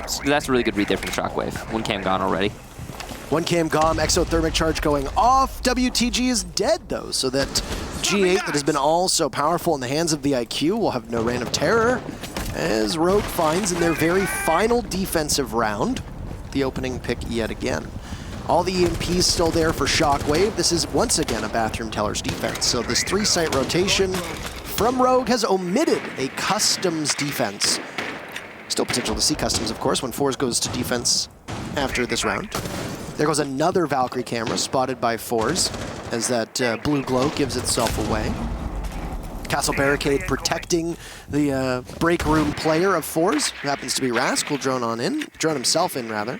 So that's a really good read there from Shockwave. 1 cam gone already. 1 cam gone, exothermic charge going off. WTG is dead, though, so that G8 that has been all so powerful in the hands of the IQ will have no reign of terror, as Rogue finds in their very final defensive round the opening pick yet again. All the EMPs still there for Shockwave. This is once again a bathroom teller's defense. So this 3-site rotation from Rogue has omitted a customs defense. Still potential to see customs, of course, when Fours goes to defense after this round. There goes another Valkyrie camera spotted by Fours as that blue glow gives itself away. Castle Barricade protecting the break room player of Fours, who happens to be Rask, will drone himself in rather.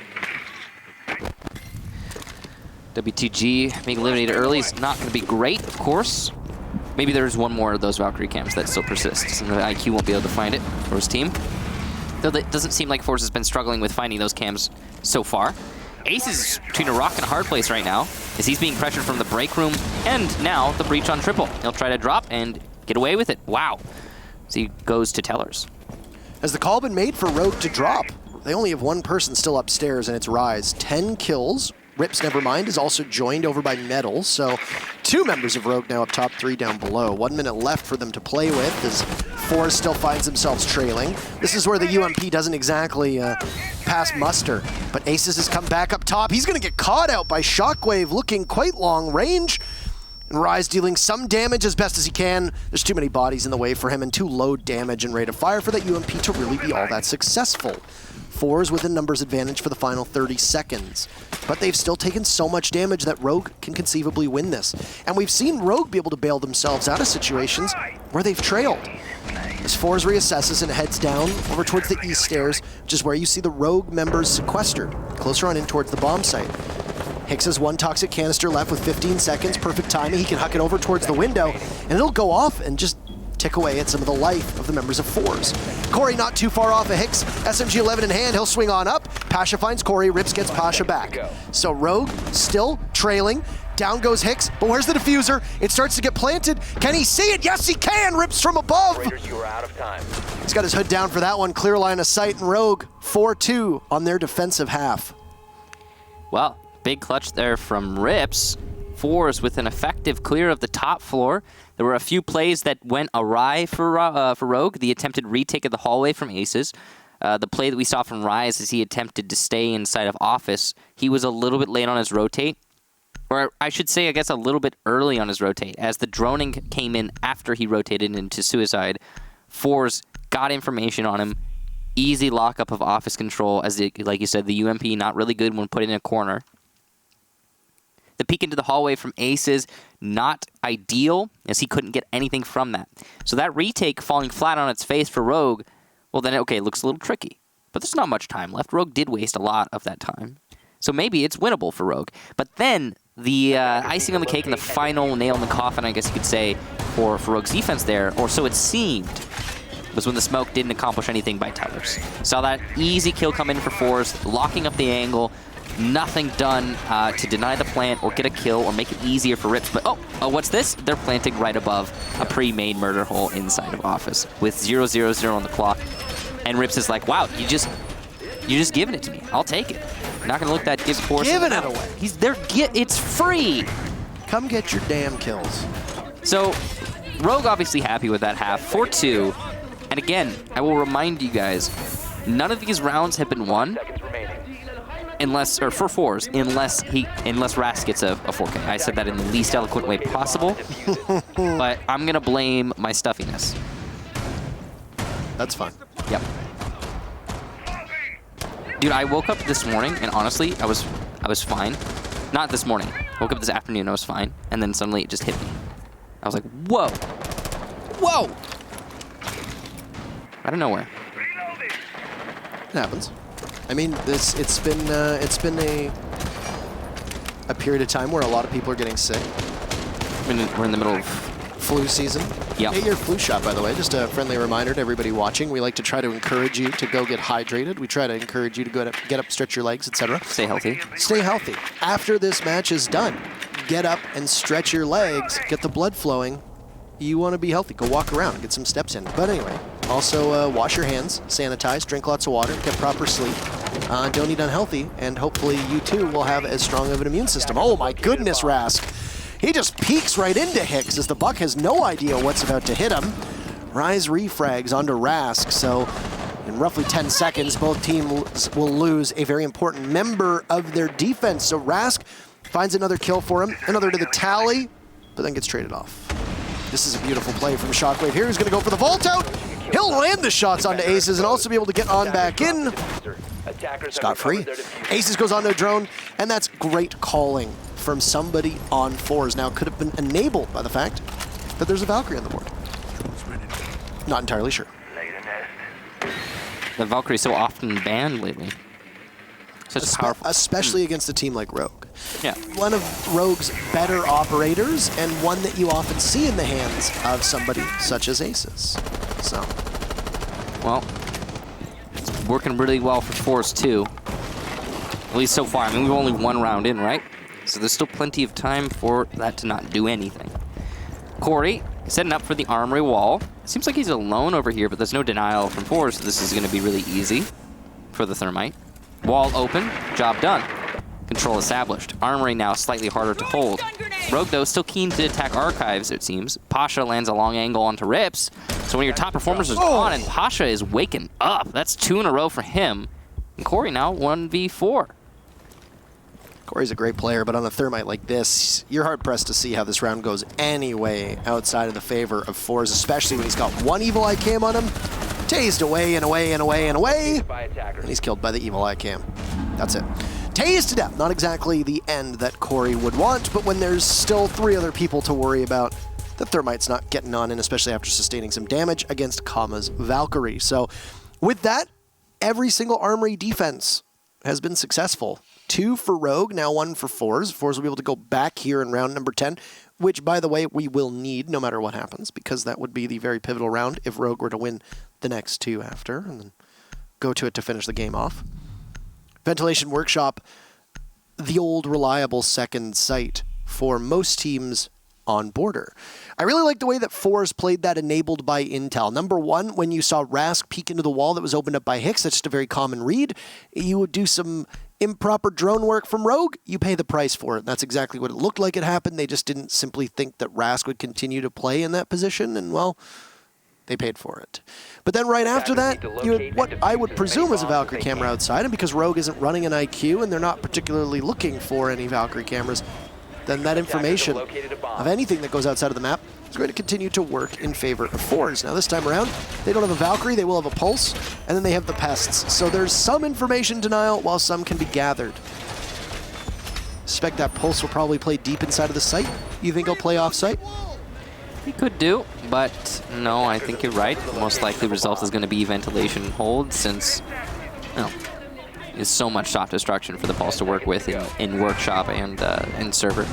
WTG being eliminated early is not going to be great, of course. Maybe there's one more of those Valkyrie cams that still persists, and the IQ won't be able to find it for his team. Though it doesn't seem like Force has been struggling with finding those cams so far. Ace is between a rock and a hard place right now, as he's being pressured from the break room, and now the breach on triple. He'll try to drop and get away with it. Wow. So he goes to Tellers. Has the call been made for Rogue to drop? They only have 1 person still upstairs, and it's Rise. 10 kills. Rips Nevermind is also joined over by Metal, so 2 members of Rogue now up top, 3 down below. 1 minute left for them to play with as Force still finds themselves trailing. This is where the UMP doesn't exactly pass muster, but Aces has come back up top. He's going to get caught out by Shockwave, looking quite long range. And Rise dealing some damage as best as he can. There's too many bodies in the way for him and too low damage and rate of fire for that UMP to really be all that successful. Fours with a numbers advantage for the final 30 seconds. But they've still taken so much damage that Rogue can conceivably win this. And we've seen Rogue be able to bail themselves out of situations where they've trailed. As Fours reassesses and heads down over towards the east stairs, which is where you see the Rogue members sequestered, closer on in towards the bomb site. Hicks has 1 toxic canister left with 15 seconds, perfect timing. He can huck it over towards the window, and it'll go off and just tick away at some of the life of the members of Fours. Corey not too far off of Hicks. SMG 11 in hand, he'll swing on up. Pasha finds Corey, Rips gets Pasha back. So Rogue still trailing. Down goes Hicks, but where's the diffuser? It starts to get planted. Can he see it? Yes, he can. Rips from above. You are out of time. He's got his hood down for that one. Clear line of sight, and Rogue 4-2 on their defensive half. Well, big clutch there from Rips. Fours with an effective clear of the top floor. There were a few plays that went awry for Rogue. The attempted retake of the hallway from Aces. The play that we saw from Rise as he attempted to stay inside of Office. He was a little bit late on his rotate. Or I should say, I guess, a little bit early on his rotate. As the droning came in after he rotated into Suicide, Fours got information on him. Easy lockup of Office control. As like you said, the UMP not really good when put in a corner. The peek into the hallway from Aces, not ideal, as he couldn't get anything from that. So that retake falling flat on its face for Rogue, well then, okay, it looks a little tricky. But there's not much time left. Rogue did waste a lot of that time. So maybe it's winnable for Rogue. But then, the icing on the cake and the final nail in the coffin, I guess you could say, for Rogue's defense there, or so it seemed, was when the smoke didn't accomplish anything by Tellers. Saw that easy kill come in for Fours, locking up the angle. Nothing done to deny the plant or get a kill or make it easier for Rips. But, oh, what's this? They're planting right above a pre-made murder hole inside of Office with 0-0-0 on the clock. And Rips is like, wow, you're just giving it to me. I'll take it. Not going to look that give Force. Giving it away. He's there. It's free. Come get your damn kills. So, Rogue obviously happy with that half. 4-2. And again, I will remind you guys, none of these rounds have been won. Unless, or for Fours, unless Rask gets a 4K. I said that in the least eloquent way possible, but I'm gonna blame my stuffiness. That's fine. Yep. Dude, I woke up this morning and honestly, I was fine. Not this morning. I woke up this afternoon, I was fine, and then suddenly it just hit me. I was like, whoa, whoa! Out of nowhere. It happens. I mean, it's been a period of time where a lot of people are getting sick. We're in the middle of flu season. Yep. Get your flu shot, by the way. Just a friendly reminder to everybody watching. We like to try to encourage you to go get hydrated. We try to encourage you to get up, stretch your legs, etc. Stay healthy. Stay healthy. After this match is done, get up and stretch your legs, get the blood flowing. You want to be healthy. Go walk around, get some steps in. But anyway, also wash your hands, sanitize, drink lots of water, get proper sleep. Don't eat unhealthy, and hopefully you too will have as strong of an immune system. Oh my goodness, Rask. He just peeks right into Hicks as the Buck has no idea what's about to hit him. Rise refrags onto Rask, so in roughly 10 seconds, both teams will lose a very important member of their defense. So Rask finds another kill for him, another to the tally, but then gets traded off. This is a beautiful play from Shockwave here. He's going to go for the vault out. He'll land the shots onto Aces and also be able to get on back in. Scot-free. Aces goes onto a drone, and that's great calling from somebody on Fours. Now, could have been enabled by the fact that there's a Valkyrie on the board. Not entirely sure. The Valkyrie so often banned lately. Such a powerful, especially against a team like Rogue. Yeah. One of Rogue's better operators, and one that you often see in the hands of somebody such as Aces. So, well, it's working really well for Force too. At least so far. I mean, we've only one round in, right? So there's still plenty of time for that to not do anything. Corey setting up for the armory wall. Seems like he's alone over here, but there's no denial from Force, so this is going to be really easy for the Thermite. Wall open, job done. Control established. Armory now slightly harder to hold. Rogue, though, still keen to attack Archives, it seems. Pasha lands a long angle onto Rips. So one of your top performers is gone, and Pasha is waking up. That's 2 in a row for him. And Corey now 1v4. Corey's a great player, but on a Thermite like this, you're hard-pressed to see how this round goes anyway outside of the favor of Fours, especially when he's got one Evil Eye Cam on him. Tased away and away and away and away, and he's killed by the Evil Eye Cam. That's it. Tased to death. Not exactly the end that Corey would want, but when there's still 3 other people to worry about, the Thermite's not getting on in, especially after sustaining some damage against Kama's Valkyrie. So with that, every single Armory defense has been successful. 2 for Rogue, now 1 for Fours. Fours will be able to go back here in round number 10, which, by the way, we will need no matter what happens, because that would be the very pivotal round if Rogue were to win the next 2 after, and then go to it to finish the game off. Ventilation Workshop, the old reliable second site for most teams on border. I really like the way that Fours played that enabled by intel. Number one, when you saw Rask peek into the wall that was opened up by Hicks, that's just a very common read. You would do some improper drone work from Rogue, you pay the price for it. That's exactly what it looked like it happened. They just didn't simply think that Rask would continue to play in that position, and well, they paid for it. But then right after that, you had what I would presume is a Valkyrie camera outside, and because Rogue isn't running an IQ and they're not particularly looking for any Valkyrie cameras, then that information of anything that goes outside of the map is going to continue to work in favor of Fours. Now this time around, they don't have a Valkyrie, they will have a Pulse, and then they have the Pests. So there's some information denial while some can be gathered. Suspect that Pulse will probably play deep inside of the site. You think he'll play off-site? He could do, but no, I think you're right. The most likely result is going to be ventilation hold, since, well, there's so much soft destruction for the Pulse to work with in Workshop and in Server.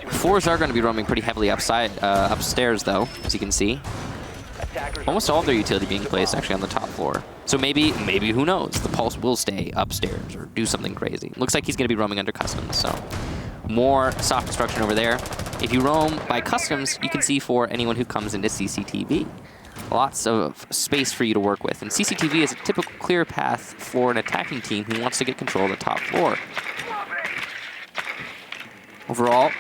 Fours are going to be roaming pretty heavily upstairs, though, as you can see. Almost all of their utility being placed actually on the top floor. So maybe, who knows, the Pulse will stay upstairs or do something crazy. Looks like he's going to be roaming under Customs, so more soft destruction over there. If you roam by Customs, you can see for anyone who comes into CCTV. Lots of space for you to work with. And CCTV is a typical clear path for an attacking team who wants to get control of the top floor. Overall,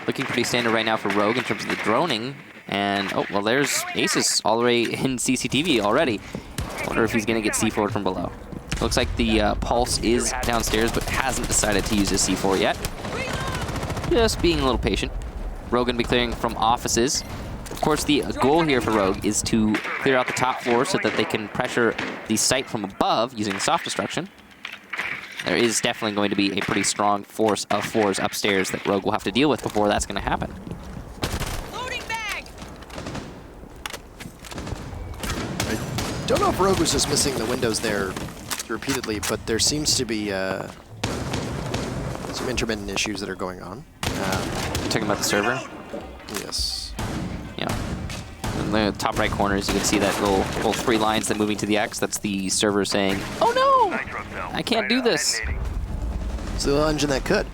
looking pretty standard right now for Rogue in terms of the droning. And, oh, well, there's Aces all the way in CCTV already. Wonder if he's going to get C4 from below. Looks like the Pulse is downstairs, but hasn't decided to use his C4 yet. Just being a little patient. Rogue going to be clearing from offices. Of course, the goal here for Rogue is to clear out the top floor so that they can pressure the site from above using soft destruction. There is definitely going to be a pretty strong force of Fours upstairs that Rogue will have to deal with before that's going to happen. I don't know if Rogue was just missing the windows there repeatedly, but there seems to be some intermittent issues that are going on. You're talking about the server? Yes. Yeah. In the top right corner, as you can see that little three lines that moving to the X. That's the server saying, "Oh no, I can't do this." So the engine that could.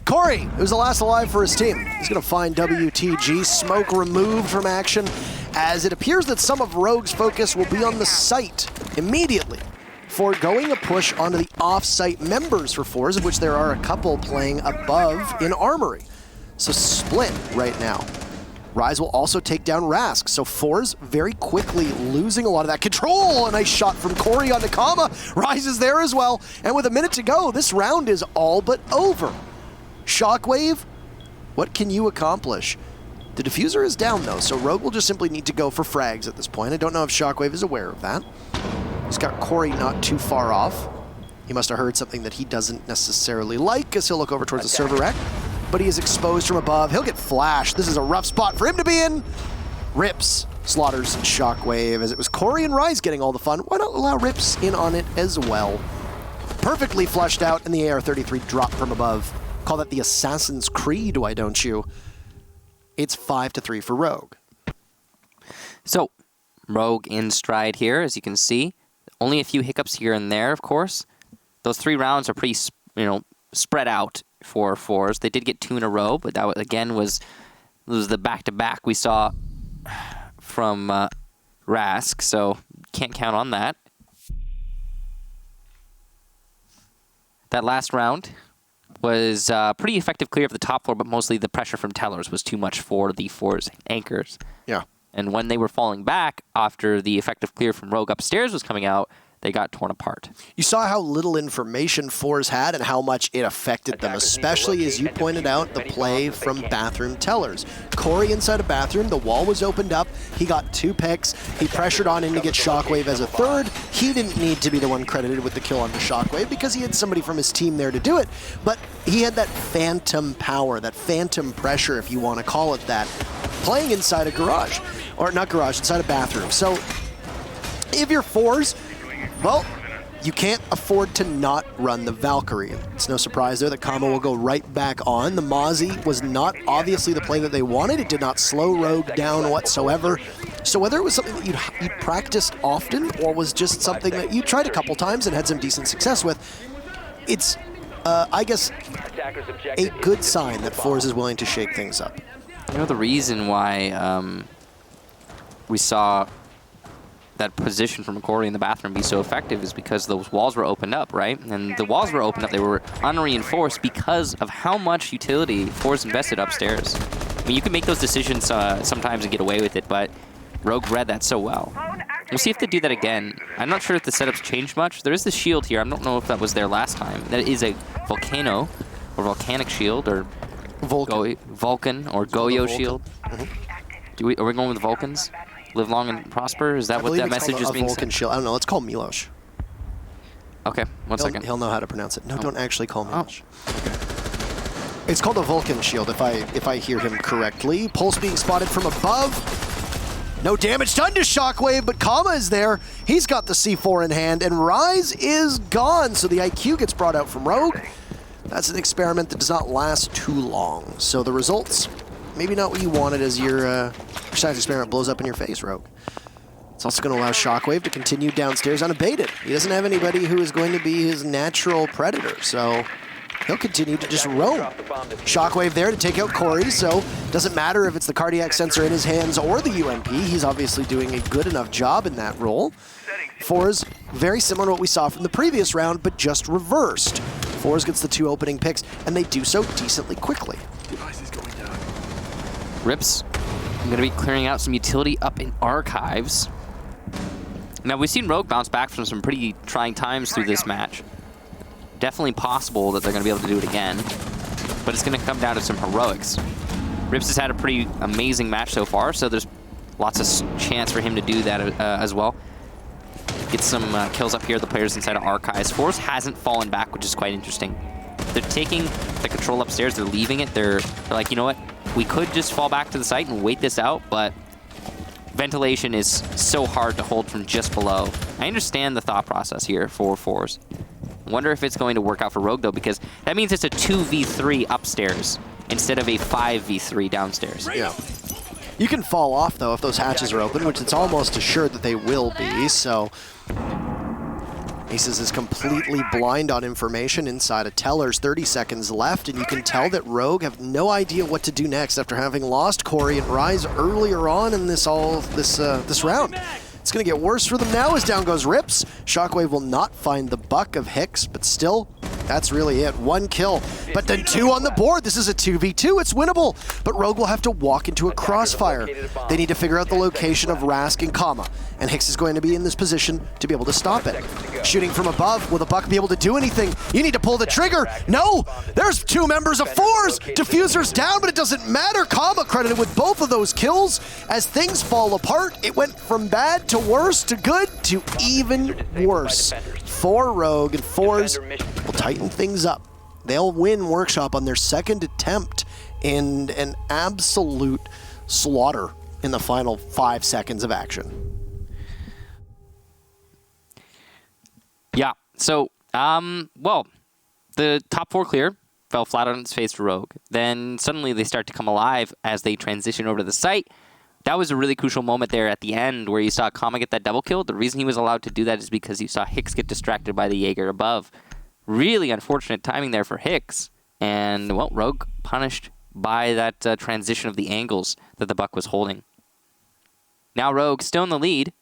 Corey, who's the last alive for his team, he's going to find WTG. Smoke removed from action, as it appears that some of Rogue's focus will be on the site immediately, foregoing a push onto the off-site members for Fours, of which there are a couple playing above in Armory. So split right now. Rise will also take down Rask, so Fours very quickly losing a lot of that control. A nice shot from Corey on Nakama. Rise is there as well, and with a minute to go, this round is all but over. Shockwave, what can you accomplish? The diffuser is down though, so Rogue will just simply need to go for frags at this point. I don't know if Shockwave is aware of that. He's got Corey not too far off. He must have heard something that he doesn't necessarily like, as he'll look over towards the server rack. But he is exposed from above. He'll get flashed. This is a rough spot for him to be in. Rips slaughters Shockwave, as it was Corey and Rise getting all the fun. Why not allow Rips in on it as well? Perfectly flushed out, and the AR-33 dropped from above. Call that the Assassin's Creed, why don't you? It's 5-3 for Rogue. So, Rogue in stride here, as you can see. Only a few hiccups here and there, of course. Those 3 rounds are pretty, spread out for Fours. They did get 2 in a row, but that again was the back-to-back we saw from Rask, so can't count on that. That last round was pretty effective clear of the top floor, but mostly the pressure from Tellers was too much for the Fours anchors. Yeah. And when they were falling back after the effective clear from Rogue upstairs was coming out, they got torn apart. You saw how little information Fours had and how much it affected them, especially as you pointed out, the play from Bathroom Tellers. Corey inside a bathroom, the wall was opened up, he got 2 picks, he pressured on in to get Shockwave as a 3rd. He didn't need to be the one credited with the kill onto Shockwave because he had somebody from his team there to do it, but he had that phantom power, that phantom pressure, if you want to call it that, playing inside a garage, or not garage, inside a bathroom. So if you're Fours, well, You can't afford to not run the Valkyrie. It's no surprise there that Kama will go right back on. The Mozzie was not obviously the play that they wanted. It did not slow Rogue down whatsoever. So whether it was something that you'd practiced often or was just something that you tried a couple times and had some decent success with, it's, I guess, a good sign that Force is willing to shake things up. You know, the reason why we saw that position from Corey in the bathroom be so effective is because those walls were opened up, right? And the walls were opened up, they were unreinforced because of how much utility Force invested upstairs. I mean, you can make those decisions sometimes and get away with it, but Rogue read that so well. We'll see if they do that again. I'm not sure if the setup's changed much. There is the shield here. I don't know if that was there last time. That is a volcano or volcanic shield or Vulcan or Goyo shield. Mm-hmm. Are we going with Vulcans? Live long and prosper? Is that what that message is being Vulcan said? shield. I don't know. Let's call Milosh. Okay, one second. He'll know how to pronounce it. No, don't actually call Milosh. Okay. It's called a Vulcan shield, if I hear him correctly. Pulse being spotted from above. No damage done to Shockwave, but Kama is there. He's got the C4 in hand, and Rise is gone. So the IQ gets brought out from Rogue. That's an experiment that does not last too long. So the results, maybe not what you wanted as your science experiment blows up in your face, Rogue. It's also going to allow Shockwave to continue downstairs unabated. He doesn't have anybody who is going to be his natural predator, so he'll continue to just roam. Shockwave there to take out Corey, so doesn't matter if it's the cardiac sensor in his hands or the UMP. He's obviously doing a good enough job in that role. Force, very similar to what we saw from the previous round, but just reversed. Force gets the 2 opening picks, and they do so decently quickly. Rips, I'm going to be clearing out some utility up in Archives. Now, we've seen Rogue bounce back from some pretty trying times through this match. Definitely possible that they're going to be able to do it again, but it's going to come down to some heroics. Rips has had a pretty amazing match so far, so there's lots of chance for him to do that as well. Get some kills up here, the players inside of Archives. Force hasn't fallen back, which is quite interesting. They're taking the control upstairs, they're leaving it. They're like, you know what? We could just fall back to the site and wait this out, but ventilation is so hard to hold from just below. I understand the thought process here for Force. Wonder if it's going to work out for Rogue, though, because that means it's a 2v3 upstairs instead of a 5v3 downstairs. Yeah. You can fall off, though, if those hatches are open, which it's almost assured that they will be, so Aces is completely blind on information inside of Teller's. 30 seconds left, and you can tell that Rogue have no idea what to do next after having lost Corey and Rise earlier on in this round. It's going to get worse for them now as down goes Rips. Shockwave will not find the buck of Hicks, but still, that's really it. 1 kill, but then 2 on the board. This is a 2v2. It's winnable, but Rogue will have to walk into a crossfire. They need to figure out the location of Rask and Kama, and Hicks is going to be in this position to be able to stop it. Shooting from above, will the buck be able to do anything? You need to pull the trigger. No, there's 2 members of Force. Diffuser's down, but it doesn't matter. Kama credited with both of those kills. As things fall apart, it went from bad to worse to good to even worse for Rogue, and Force will tighten things up. They'll win Workshop on their second attempt in an absolute slaughter in the final 5 seconds of action. Yeah, so, well, the top 4 clear fell flat on its face for Rogue. Then suddenly they start to come alive as they transition over to the site. That was a really crucial moment there at the end where you saw Kama get that double kill. The reason he was allowed to do that is because you saw Hicks get distracted by the Jaeger above. Really unfortunate timing there for Hicks. And, well, Rogue punished by that transition of the angles that the buck was holding. Now Rogue still in the lead.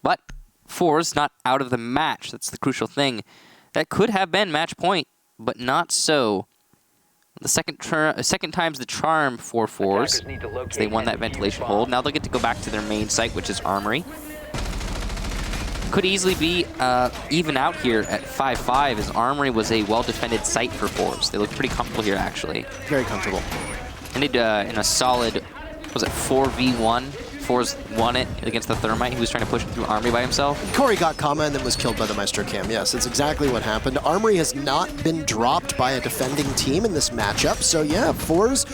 But Force not out of the match. That's the crucial thing. That could have been match point, but not so. The second time's the charm for Force. They won that ventilation hold. Now they'll get to go back to their main site, which is Armory. Could easily be even out here at 5-5, as Armory was a well-defended site for Force. They look pretty comfortable here, actually. Very comfortable. Ended in a solid, was it 4v1? Force won it against the Thermite. He was trying to push through Armory by himself. Corey got Kama and then was killed by the Maestro Cam. Yes, that's exactly what happened. Armory has not been dropped by a defending team in this matchup. So yeah, Force,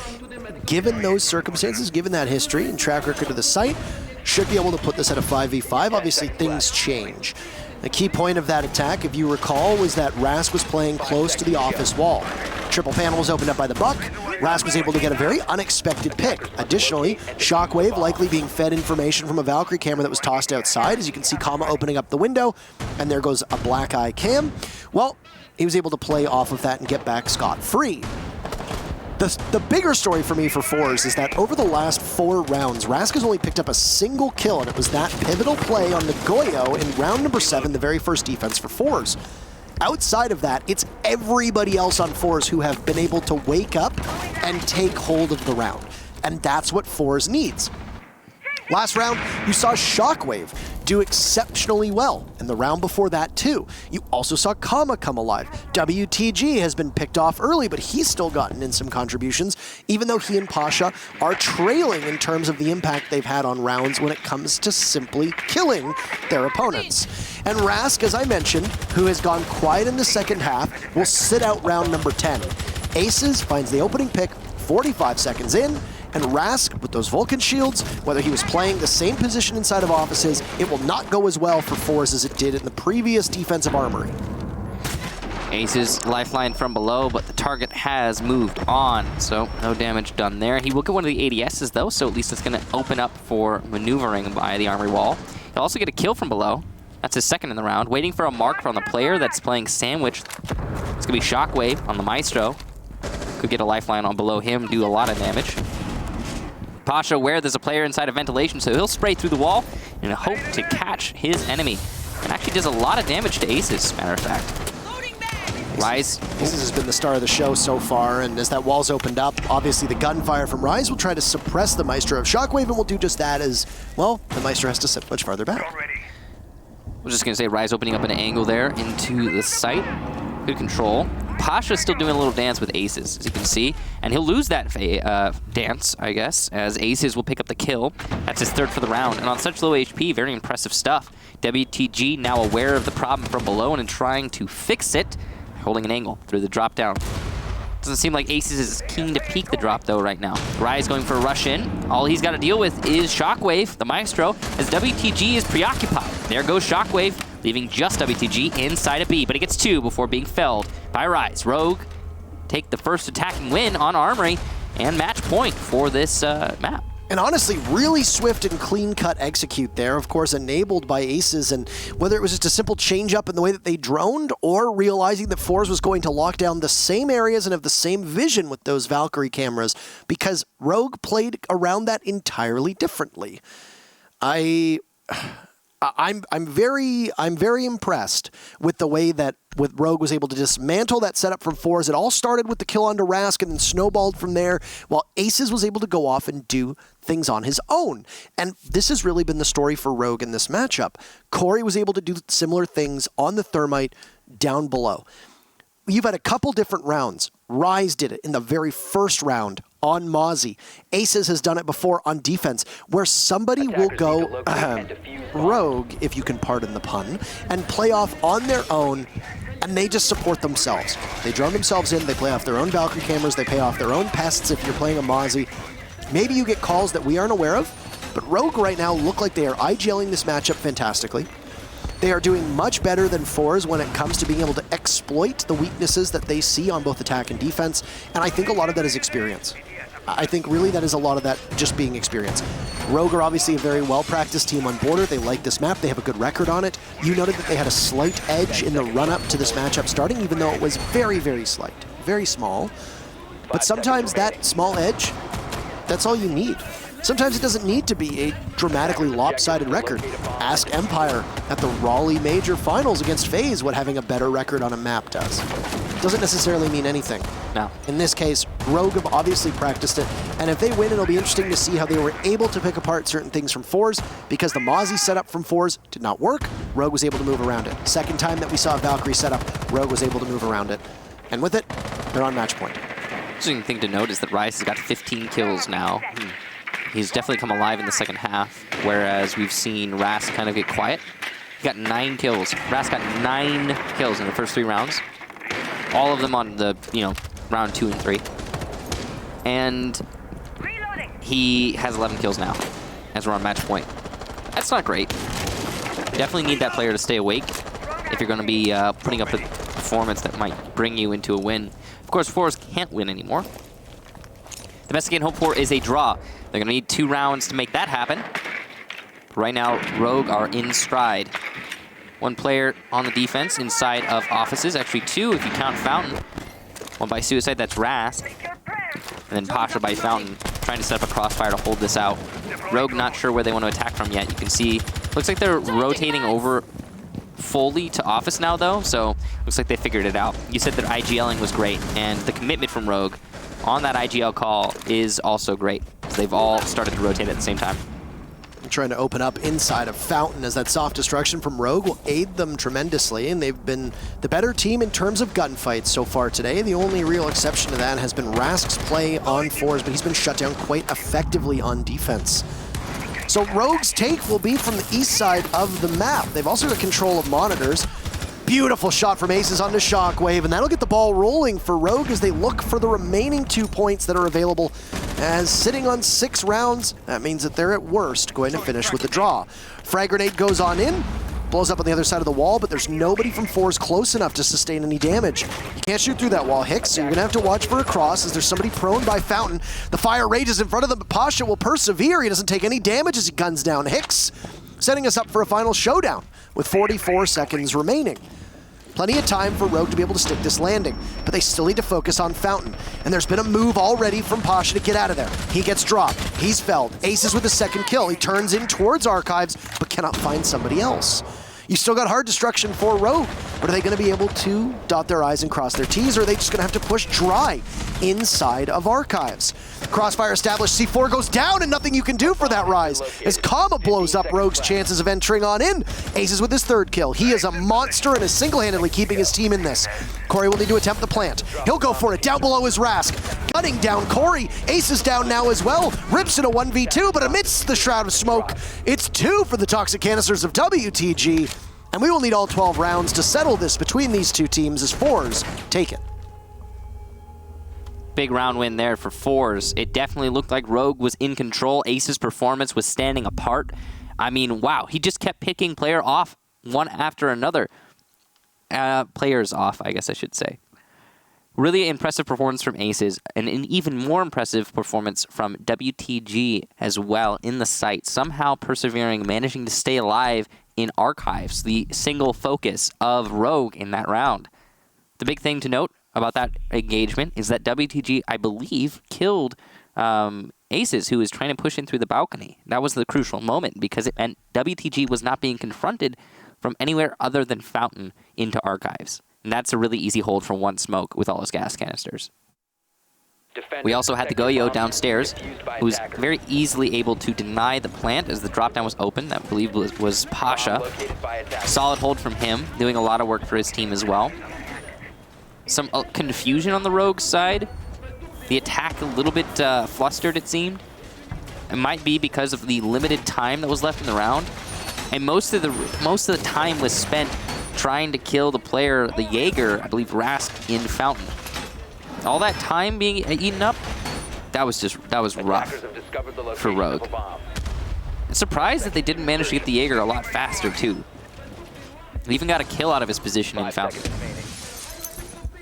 given those circumstances, given that history and track record of the site, should be able to put this at a 5v5. Obviously, things change. The key point of that attack, if you recall, was that Rask was playing close to the office wall. Triple panel was opened up by the Buck. Rask was able to get a very unexpected pick. Additionally, Shockwave likely being fed information from a Valkyrie camera that was tossed outside. As you can see, Kama opening up the window, and there goes a black eye cam. Well, he was able to play off of that and get back scot-free. The bigger story for me for Fours is that over the last 4 rounds, Rask has only picked up a single kill, and it was that pivotal play on the Goyo in round number 7, the very first defense for Fours. Outside of that, it's everybody else on Fours who have been able to wake up and take hold of the round. And that's what Fours needs. Last round, you saw Shockwave do exceptionally well, and the round before that too. You also saw Kama come alive. WTG has been picked off early, but he's still gotten in some contributions, even though he and Pasha are trailing in terms of the impact they've had on rounds when it comes to simply killing their opponents. And Rask, as I mentioned, who has gone quiet in the second half, will sit out round number 10. Aces finds the opening pick 45 seconds in, and Rask, with those Vulcan shields, whether he was playing the same position inside of offices, it will not go as well for Fours as it did in the previous defensive armory. Ace's lifeline from below, but the target has moved on, so no damage done there. He will get one of the ADSs though, so at least it's going to open up for maneuvering by the armory wall. He'll also get a kill from below. That's his second in the round. Waiting for a mark from the player that's playing Sandwich. It's going to be Shockwave on the Maestro. Could get a lifeline on below him, do a lot of damage. Pasha aware there's a player inside of ventilation, so he'll spray through the wall in a hope to catch his enemy. And actually does a lot of damage to Aces, matter of fact. Rise. Aces has been the star of the show so far, and as that wall's opened up, obviously the gunfire from Rise will try to suppress the Maestro of Shockwave, and will do just that as, well, the Maestro has to sit much farther back. I was just going to say, Rise opening up an angle there into the site. Good control. Pasha's still doing a little dance with Aces, as you can see, and he'll lose that dance, I guess, as Aces will pick up the kill. That's his third for the round, and on such low HP, very impressive stuff. WTG now aware of the problem from below and trying to fix it, holding an angle through the drop down. Doesn't seem like Aces is keen to peek the drop though right now. Rise going for a rush in. All he's got to deal with is Shockwave, the Maestro, as WTG is preoccupied. There goes Shockwave, leaving just WTG inside a B, but he gets 2 before being felled by Rise. Rogue take the first attacking win on Armory and match point for this map. And honestly, really swift and clean-cut execute there, of course, enabled by Aces, and whether it was just a simple change-up in the way that they droned, or realizing that Fours was going to lock down the same areas and have the same vision with those Valkyrie cameras, because Rogue played around that entirely differently. I'm very impressed with the way that Rogue was able to dismantle that setup from Fours. It all started with the kill onto Rask and then snowballed from there, while Aces was able to go off and do things on his own. And this has really been the story for Rogue in this matchup. Corey was able to do similar things on the Thermite down below. You've had a couple different rounds. Rise did it in the very first round on Mozzie. Aces has done it before on defense, where somebody will go rogue, if you can pardon the pun, and play off on their own, and they just support themselves. They drone themselves in, they play off their own Valkyrie cameras, they pay off their own pests if you're playing a Mozzie. Maybe you get calls that we aren't aware of, but Rogue right now look like they are IGLing this matchup fantastically. They are doing much better than Fours when it comes to being able to exploit the weaknesses that they see on both attack and defense, and I think a lot of that is experience. I think really that is a lot of that just being experience. Rogue are obviously a very well-practiced team on Border. They like this map. They have a good record on it. You noted that they had a slight edge in the run-up to this matchup starting, even though it was very, very slight, very small. But sometimes that small edge, that's all you need. Sometimes it doesn't need to be a dramatically lopsided record. Ask Empire at the Raleigh Major Finals against FaZe what having a better record on a map does. Doesn't necessarily mean anything. No. In this case, Rogue have obviously practiced it, and if they win, it'll be interesting to see how they were able to pick apart certain things from Fours, because the Mozzie setup from Fours did not work. Rogue was able to move around it. Second time that we saw a Valkyrie setup, Rogue was able to move around it. And with it, they're on match point. Interesting thing to note is that Rise has got 15 kills now. He's definitely come alive in the second half, whereas we've seen Rask kind of get quiet. He got 9 kills. Rask got 9 kills in the first 3 rounds. All of them on the, round 2 and 3. And he has 11 kills now, as we're on match point. That's not great. Definitely need that player to stay awake if you're going to be putting up a performance that might bring you into a win. Of course, Forest can't win anymore. The best they can hope for is a draw. They're going to need 2 rounds to make that happen. Right now, Rogue are in stride. 1 player on the defense inside of offices, actually 2 if you count Fountain. 1 by Suicide, that's Rask. And then Pasha by Fountain, trying to set up a crossfire to hold this out. Rogue not sure where they want to attack from yet. You can see, looks like they're rotating over fully to office now though, so looks like they figured it out. You said that IGLing was great, and the commitment from Rogue on that IGL call is also great. They've all started to rotate at the same time. Trying to open up inside of Fountain as that soft destruction from Rogue will aid them tremendously, and they've been the better team in terms of gunfights so far today. The only real exception to that has been Rask's play on 4s, but he's been shut down quite effectively on defense. So Rogue's take will be from the east side of the map. They've also got control of monitors. Beautiful shot from Aces onto Shockwave, and that'll get the ball rolling for Rogue as they look for the remaining 2 points that are available. As sitting on 6 rounds, that means that they're at worst going to finish with the draw. Frag grenade goes on in, blows up on the other side of the wall, but there's nobody from 4s close enough to sustain any damage. You can't shoot through that wall, Hicks, so you're gonna have to watch for a cross as there's somebody prone by Fountain. The fire rages in front of them, but Pasha will persevere. He doesn't take any damage as he guns down Hicks, setting us up for a final showdown with 44 seconds remaining. Plenty of time for Rogue to be able to stick this landing, but they still need to focus on Fountain. And there's been a move already from Pasha to get out of there. He gets dropped. He's felled. Aces with a 2nd kill. He turns in towards Archives, but cannot find somebody else. You still got hard destruction for Rogue, but are they going to be able to dot their I's and cross their T's, or are they just going to have to push dry inside of Archives? Crossfire established, C4 goes down, and nothing you can do for that rise as Kama blows up Rogue's chances of entering on in. Aces with his 3rd kill. He is a monster and is single-handedly keeping his team in this. Corey will need to attempt the plant. He'll go for it. Down below is Rask. Gunning down Corey. Ace is down now as well. Rips in a 1v2, but amidst the shroud of smoke, it's 2 for the toxic canisters of WTG. And we will need all 12 rounds to settle this between these 2 teams as 4s take it. Big round win there for 4s. It definitely looked like Rogue was in control. Ace's performance was standing apart. I mean, wow, he just kept picking player off one after another. Players off, I guess I should say. Really impressive performance from Aces, and an even more impressive performance from WTG as well in the site. Somehow persevering, managing to stay alive in Archives, the single focus of Rogue in that round. The big thing to note about that engagement is that WTG, I believe, killed Aces, who was trying to push in through the balcony. That was the crucial moment because it meant WTG was not being confronted from anywhere other than Fountain into Archives. And that's a really easy hold from 1 smoke with all his gas canisters. We also had the Goyo downstairs, who was very easily able to deny the plant as the drop-down was open. That I believe was Pasha. Solid hold from him, doing a lot of work for his team as well. Some confusion on the Rogue side. The attack a little bit flustered, it seemed. It might be because of the limited time that was left in the round. And most of the time was spent trying to kill the player, the Jaeger, I believe Rask, in Fountain. All that time being eaten up, that was rough for Rogue. I'm surprised that they didn't manage to get the Jaeger a lot faster too. They even got a kill out of his position in Fountain.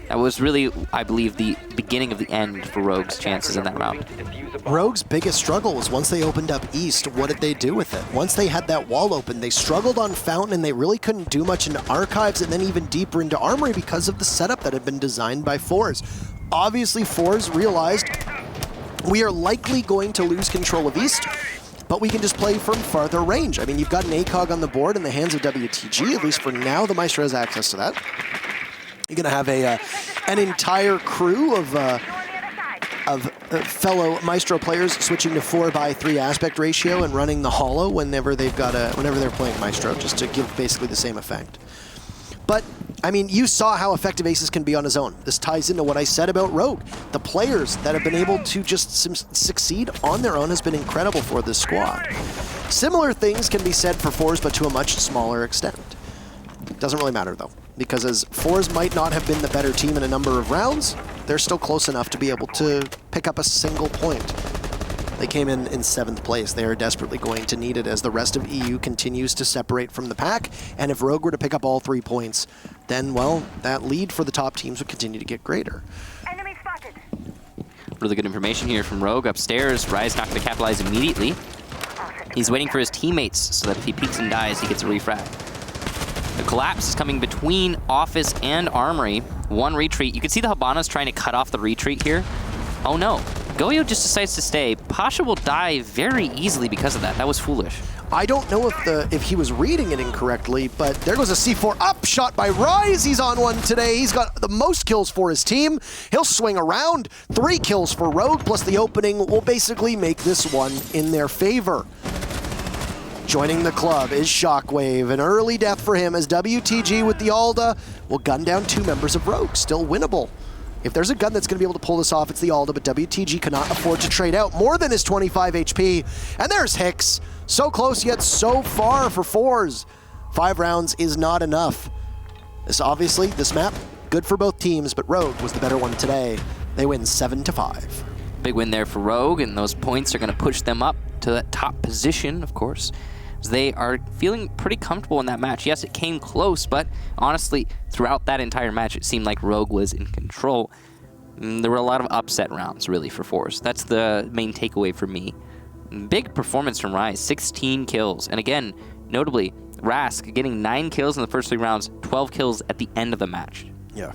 That was really, I believe, the beginning of the end for Rogue's chances in that round. Rogue's biggest struggle was once they opened up east, what did they do with it? Once they had that wall open, they struggled on Fountain and they really couldn't do much into Archives and then even deeper into Armory because of the setup that had been designed by 4s. Obviously, 4s realized we are likely going to lose control of east, but we can just play from farther range. I mean, you've got an ACOG on the board in the hands of WTG, at least for now the Maestro has access to that. You're going to have an entire crew of fellow Maestro players switching to 4:3 aspect ratio and running the Hollow whenever they're playing Maestro, just to give basically the same effect. But I mean, you saw how effective Aces can be on his own. This ties into what I said about Rogue. The players that have been able to just succeed on their own has been incredible for this squad. Similar things can be said for 4s, but to a much smaller extent. Doesn't really matter though, because as 4s might not have been the better team in a number of rounds, they're still close enough to be able to pick up a single point. They came in 7th place. They are desperately going to need it as the rest of EU continues to separate from the pack. And if Rogue were to pick up all 3 points, then, well, that lead for the top teams would continue to get greater. Enemy spotted. Really good information here from Rogue upstairs. Rise not going to capitalize immediately. He's waiting for his teammates so that if he peeks and dies, he gets a refrag. The collapse is coming between Office and Armory. One retreat. You can see the Habana's trying to cut off the retreat here. Oh no. Goyo just decides to stay. Pasha will die very easily because of that. That was foolish. I don't know if he was reading it incorrectly, but there goes a C4 up shot by Rise. He's on one today. He's got the most kills for his team. He'll swing around. 3 kills for Rogue, plus the opening will basically make this one in their favor. Joining the club is Shockwave. An early death for him as WTG with the Alda will gun down 2 members of Rogue. Still winnable. If there's a gun that's going to be able to pull this off, it's the Alda, but WTG cannot afford to trade out more than his 25 HP. And there's Hicks. So close yet so far for fours. 5 rounds is not enough. This map, good for both teams, but Rogue was the better one today. They win 7-5. Big win there for Rogue, and those points are going to push them up to that top position, of course. They are feeling pretty comfortable in that match. Yes, it came close, but honestly, throughout that entire match, it seemed like Rogue was in control. There were a lot of upset rounds, really, for Force. That's the main takeaway for me. Big performance from Rise, 16 kills. And again, notably, Rask getting 9 kills in the first 3 rounds, 12 kills at the end of the match. Yeah.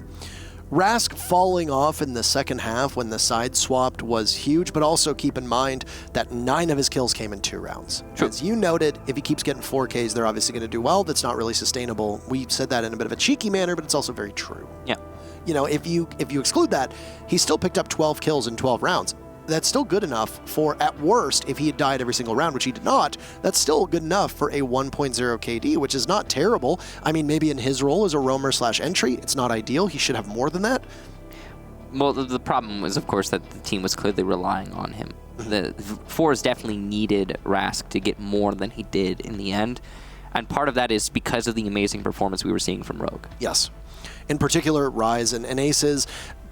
Rask falling off in the second half when the side swapped was huge, but also keep in mind that 9 of his kills came in 2 rounds. True. As you noted, if he keeps getting 4Ks, they're obviously going to do well. That's not really sustainable. We said that in a bit of a cheeky manner, but it's also very true. Yeah. You know, if you exclude that, he still picked up 12 kills in 12 rounds. That's still good enough for, at worst, if he had died every single round, which he did not, that's still good enough for a 1.0 KD, which is not terrible. I mean, maybe in his role as a roamer/entry, it's not ideal. He should have more than that. Well, the problem was, of course, that the team was clearly relying on him. The Fours definitely needed Rask to get more than he did in the end. And part of that is because of the amazing performance we were seeing from Rogue. Yes. In particular, Rise and Aces.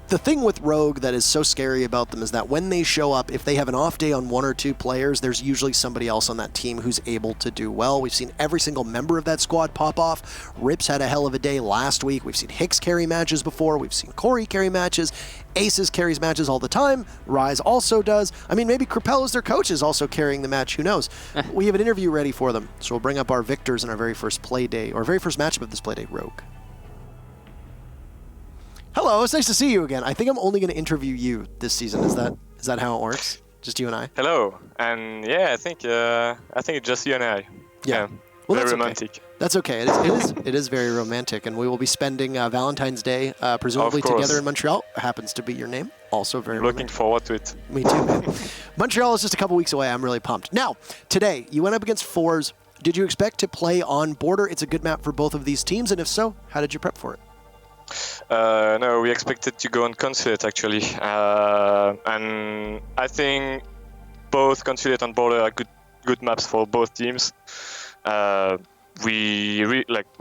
The thing with Rogue that is so scary about them is that when they show up, if they have an off day on 1 or 2 players, there's usually somebody else on that team who's able to do well. We've seen every single member of that squad pop off. Rips had a hell of a day last week. We've seen Hicks carry matches before. We've seen Corey carry matches. Aces carries matches all the time. Rise also does. I mean, maybe Krapel as their coach is also carrying the match. Who knows? We have an interview ready for them, so we'll bring up our victors in our very first play day, or very first matchup of this play day, Rogue. Hello, it's nice to see you again. I think I'm only going to interview you this season. Is that how it works? Just you and I? Hello, and yeah, I think it's just you and I. Yeah. Well, very romantic. Okay. That's okay. It is very romantic, and we will be spending Valentine's Day presumably together in Montreal. Happens to be your name. Also very looking forward to it. Me too, man. Montreal is just a couple weeks away. I'm really pumped. Now, today, you went up against Fours. Did you expect to play on Border? It's a good map for both of these teams, and if so, how did you prep for it? No, we expected to go on Consulate actually, and I think both Consulate and Border are good maps for both teams. We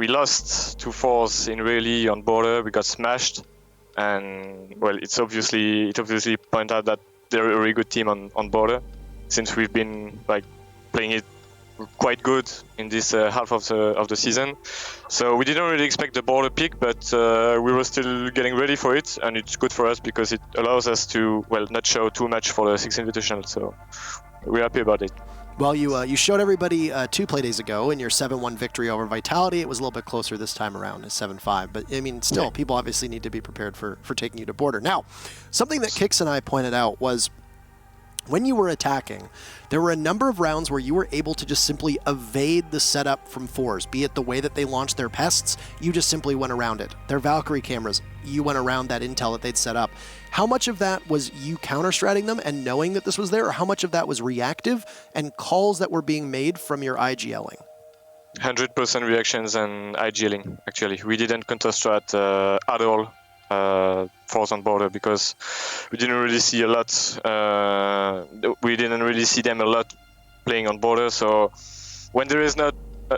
lost to Force in Rally on Border. We got smashed, and well, it obviously point out that they're a really good team on Border, since we've been playing it quite good in this half of the season. So we didn't really expect the Border pick, but we were still getting ready for it, and it's good for us because it allows us to, well, not show too much for the 6th Invitational, so we're happy about it. Well, you showed everybody 2 play days ago in your 7-1 victory over Vitality. It was a little bit closer this time around at 7-5, but I mean, still, people obviously need to be prepared for taking you to Border. Now, something that Kix and I pointed out was when you were attacking, there were a number of rounds where you were able to just simply evade the setup from Fours, be it the way that they launched their pests, you just simply went around it. Their Valkyrie cameras, you went around that intel that they'd set up. How much of that was you counter-stratting them and knowing that this was there, or how much of that was reactive and calls that were being made from your IGLing? 100% reactions and IGLing, actually. We didn't counter-strat at all. Force on Border, because we didn't really see a lot. We didn't really see them a lot playing on Border. So when there is not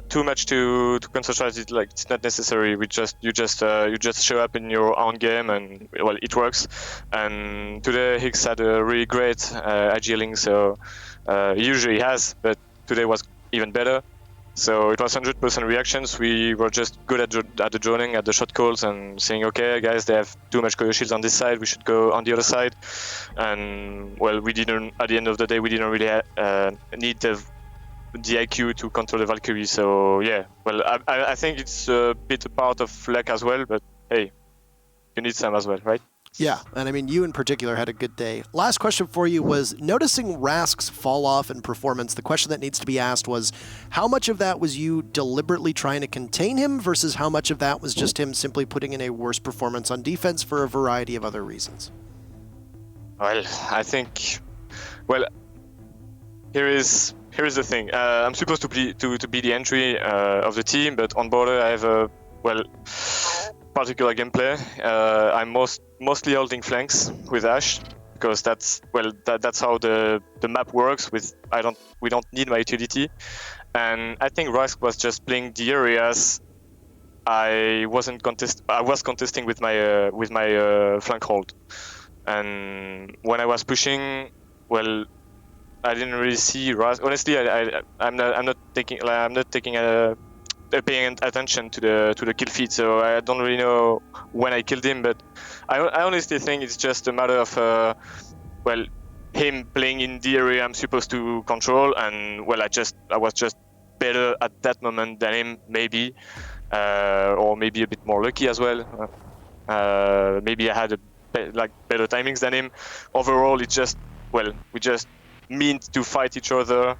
too much to concentrate. It like it's not necessary. You just show up in your own game, and well, it works. And today Higgs had a really great agiling, so he usually has, but today was even better. So it was 100% reactions. We were just good at the droning, at the shot calls, and saying, okay, guys, they have too much coil shields on this side. We should go on the other side. And well, we didn't. At the end of the day, we didn't really need the IQ to control the Valkyrie. So yeah, well, I think it's a bit a part of luck as well. But hey, you need some as well, right? Yeah, and I mean, you in particular had a good day. Last question for you was, noticing Rask's fall off in performance, the question that needs to be asked was, how much of that was you deliberately trying to contain him versus how much of that was just him simply putting in a worse performance on defense for a variety of other reasons? Well, I think, well, here is the thing. I'm supposed to be the entry of the team, but on border I have a, well, particular gameplay. I'm mostly holding flanks with Ash because that's how the map works. We don't need my utility, and I think Rask was just playing the areas I was contesting with my flank hold, and when I was pushing, well, I didn't really see Rask. Honestly, I'm not paying attention to the kill feed, so I don't really know when I killed him, but I honestly think it's just a matter of well, him playing in the area I'm supposed to control, and well, I was just better at that moment than him, maybe, or maybe a bit more lucky as well. Maybe I had better timings than him. Overall, it's just, well, we just meant to fight each other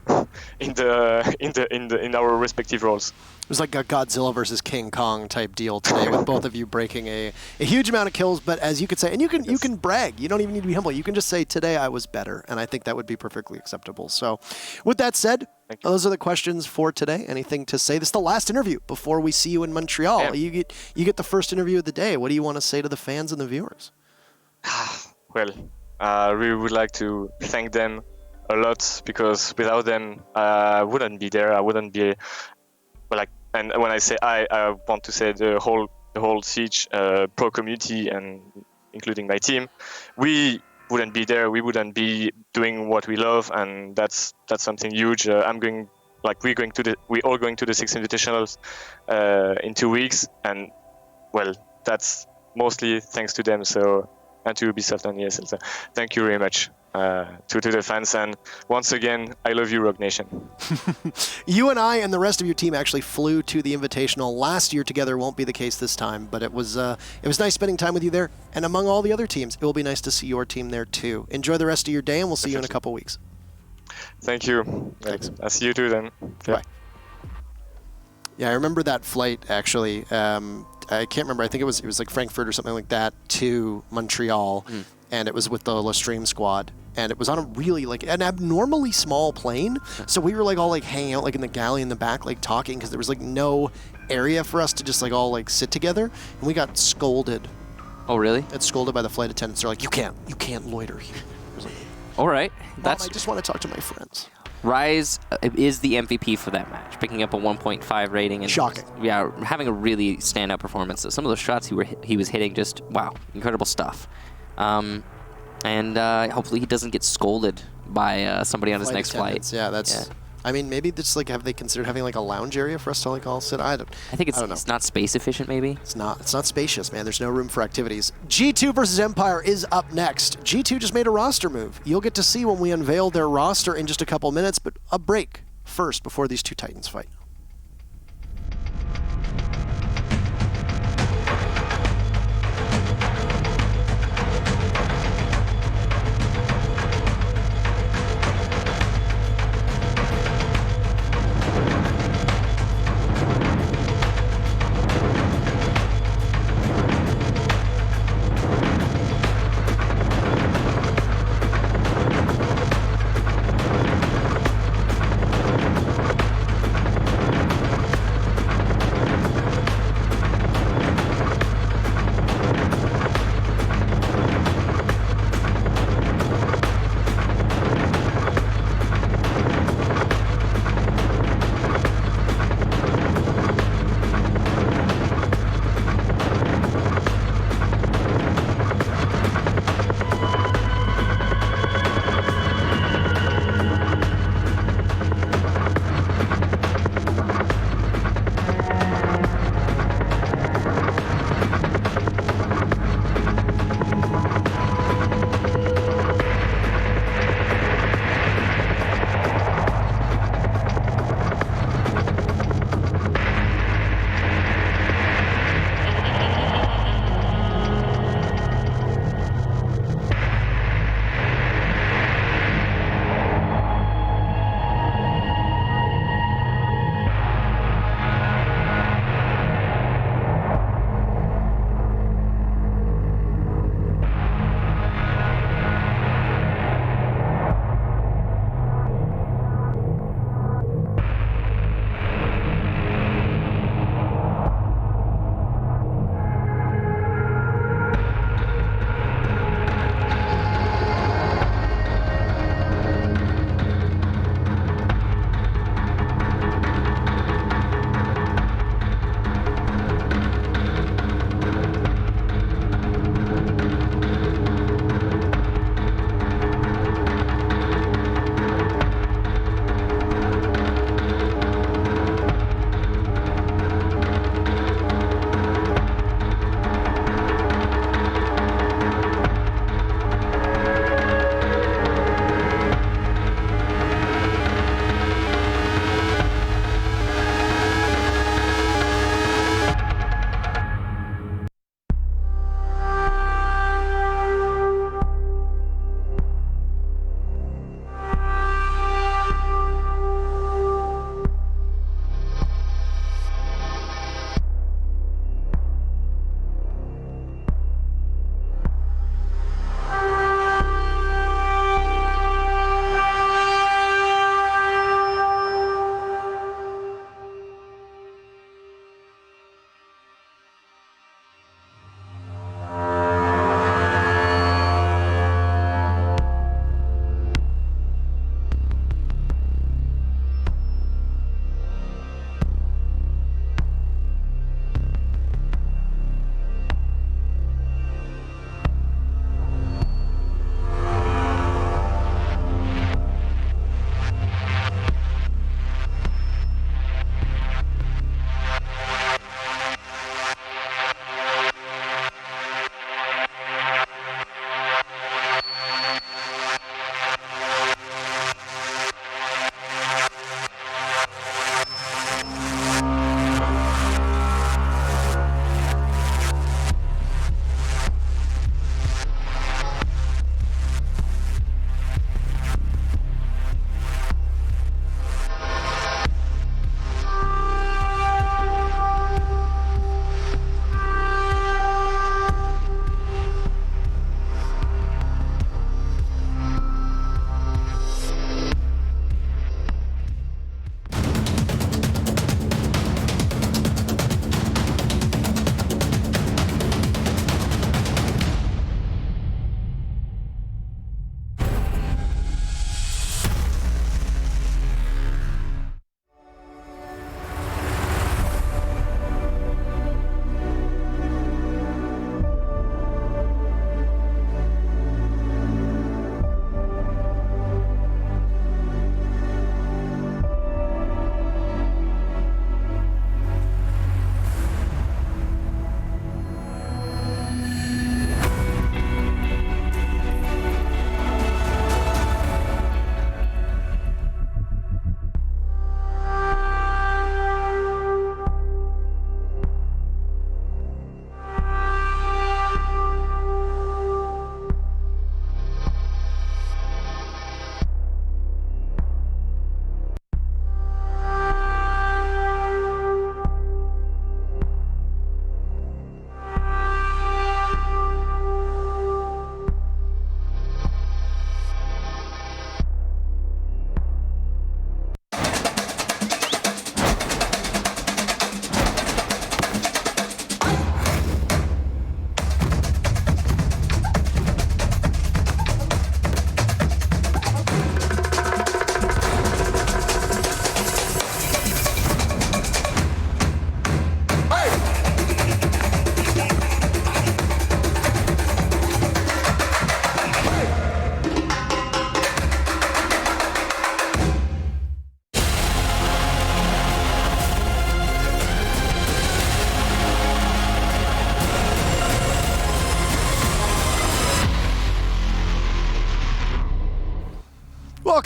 in our respective roles. It was like a Godzilla versus King Kong type deal today, with both of you breaking a huge amount of kills. But as you could say, and you can brag. You don't even need to be humble. You can just say, today I was better, and I think that would be perfectly acceptable. So, with that said, those are the questions for today. Anything to say? This is the last interview before we see you in Montreal. Yeah. You get the first interview of the day. What do you want to say to the fans and the viewers? Well, I really would like to thank them a lot, because without them, I wouldn't be there. I wouldn't be, like, and when I say I want to say the whole Siege pro community, and including my team. We wouldn't be there. We wouldn't be doing what we love, and that's something huge. We're all going to the Six Invitationals in 2 weeks, and well, that's mostly thanks to them. So, and to Ubisoft and ESL. So thank you very much to the fans, and once again, I love you, Rogue Nation. You and I and the rest of your team actually flew to the Invitational last year together. Won't be the case this time, but it was nice spending time with you there, and among all the other teams, it will be nice to see your team there too. Enjoy the rest of your day, and we'll see you in a couple weeks. Thank you. Thanks. I'll see you too then. Yeah. Bye. Yeah, I remember that flight actually. I can't remember. I think it was like Frankfurt or something like that to Montreal, and it was with the La Stream squad. And it was on a really, an abnormally small plane. So we were all hanging out in the galley in the back, talking, because there was no area for us to just all sit together. And we got scolded. Oh, really? Got scolded by the flight attendants. They're like, you can't loiter here. All right. I just want to talk to my friends. Rise is the MVP for that match, picking up a 1.5 rating. And shocking. Yeah, having a really standout performance. So some of those shots he was hitting, just, wow, incredible stuff. And hopefully he doesn't get scolded by somebody on his next flight. Yeah, that's... Yeah. I mean, maybe just have they considered having a lounge area for us to all sit? I think it's not space efficient, maybe. It's not spacious, man. There's no room for activities. G2 versus Empire is up next. G2 just made a roster move. You'll get to see when we unveil their roster in just a couple minutes, but a break first before these two Titans fight.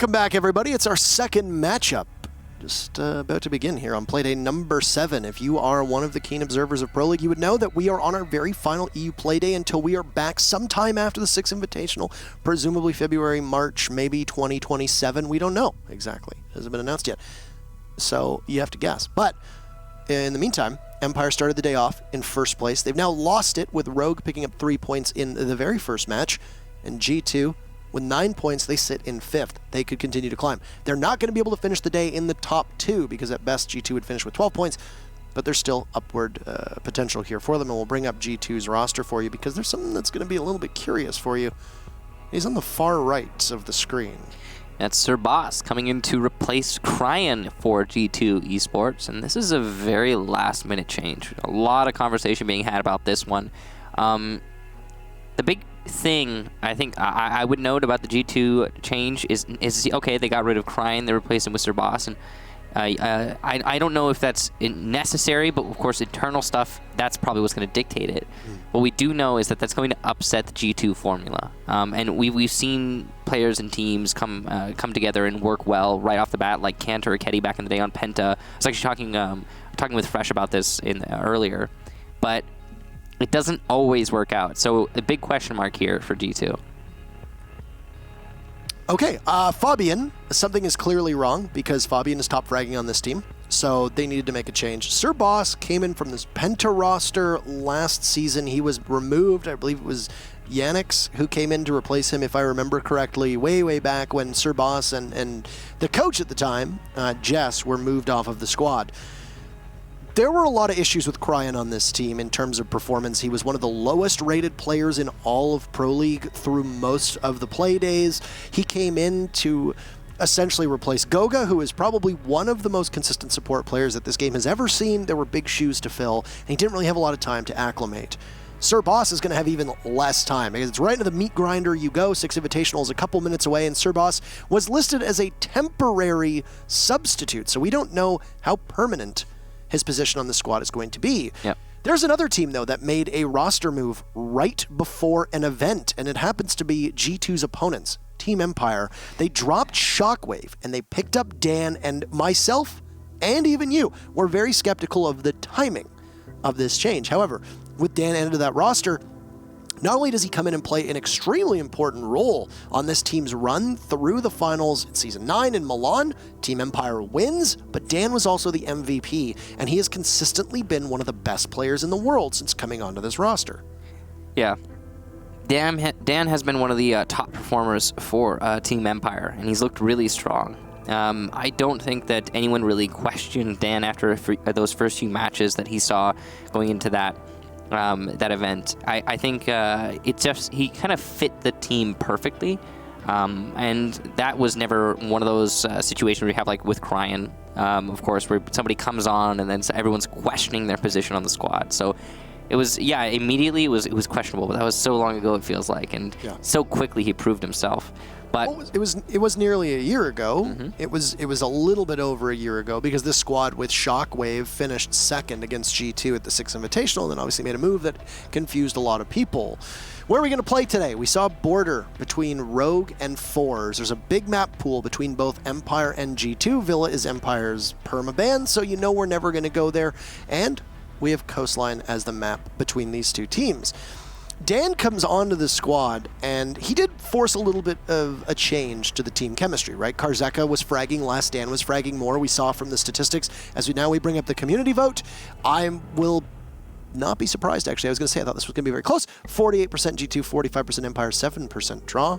Welcome back, everybody. It's our second matchup. Just about to begin here on Playday number 7. If you are one of the keen observers of Pro League, you would know that we are on our very final EU Playday until we are back sometime after the 6th Invitational, presumably February, March, maybe 2027. We don't know exactly. It hasn't been announced yet. So you have to guess. But in the meantime, Empire started the day off in first place. They've now lost it with Rogue picking up 3 points in the very first match, and G2 with 9 points, they sit in 5th. They could continue to climb. They're not going to be able to finish the day in the top 2 because at best G2 would finish with 12 points, but there's still upward potential here for them, and we'll bring up G2's roster for you because there's something that's going to be a little bit curious for you. He's on the far right of the screen. That's Sir Boss coming in to replace Cryan for G2 Esports, and this is a very last-minute change. A lot of conversation being had about this one. The big thing I think I would note about the G2 change is okay, they got rid of Cryan, they replaced him with Sir Boss, and I don't know if that's necessary, but of course internal stuff, that's probably what's going to dictate it. What we do know is that that's going to upset the G2 formula, and we've seen players and teams come together and work well right off the bat, like Cantor or Ketty back in the day on Penta. I was actually talking with Fresh about this earlier, but it doesn't always work out. So a big question mark here for G2. Okay, Fabian, something is clearly wrong because Fabian is top fragging on this team, so they needed to make a change. Sir Boss came in from this Penta roster last season. He was removed. I believe it was Yannick's who came in to replace him, if I remember correctly, way back when Sir Boss and the coach at the time, Jess, were moved off of the squad. There were a lot of issues with Cryan on this team in terms of performance. He was one of the lowest rated players in all of Pro League through most of the play days. He came in to essentially replace Goga, who is probably one of the most consistent support players that this game has ever seen. There were big shoes to fill, and he didn't really have a lot of time to acclimate. Sir Boss is going to have even less time because it's right into the meat grinder you go. 6 Invitationals a couple minutes away, and Sir Boss was listed as a temporary substitute, so we don't know how permanent his position on the squad is going to be. Yep. There's another team, though, that made a roster move right before an event, and it happens to be G2's opponents, Team Empire. They dropped Shockwave, and they picked up Dan, and myself, and even you, were very skeptical of the timing of this change. However, with Dan added to that roster, not only does he come in and play an extremely important role on this team's run through the finals in Season 9 in Milan, Team Empire wins, but Dan was also the MVP, and he has consistently been one of the best players in the world since coming onto this roster. Yeah. Dan has been one of the top performers for Team Empire, and he's looked really strong. I don't think that anyone really questioned Dan after those first few matches that he saw going into that event. I think he kind of fit the team perfectly, and that was never one of those situations where you have like with Cryan, of course, where somebody comes on and then everyone's questioning their position on the squad. So it was, yeah, immediately it was questionable, but that was so long ago it feels like, and so quickly he proved himself. But it was nearly a year ago. Mm-hmm. It was a little bit over a year ago because this squad with Shockwave finished second against G2 at the 6th Invitational, and then obviously made a move that confused a lot of people. Where are we going to play today? We saw a border between Rogue and Fours. There's a big map pool between both Empire and G2. Villa is Empire's permaban, so you know we're never going to go there. And we have Coastline as the map between these two teams. Dan comes onto the squad, and he did force a little bit of a change to the team chemistry, right? Karzeka was fragging less, Dan was fragging more. We saw from the statistics. As we bring up the community vote, I will not be surprised, actually. I was going to say I thought this was going to be very close. 48% G2, 45% Empire, 7% draw.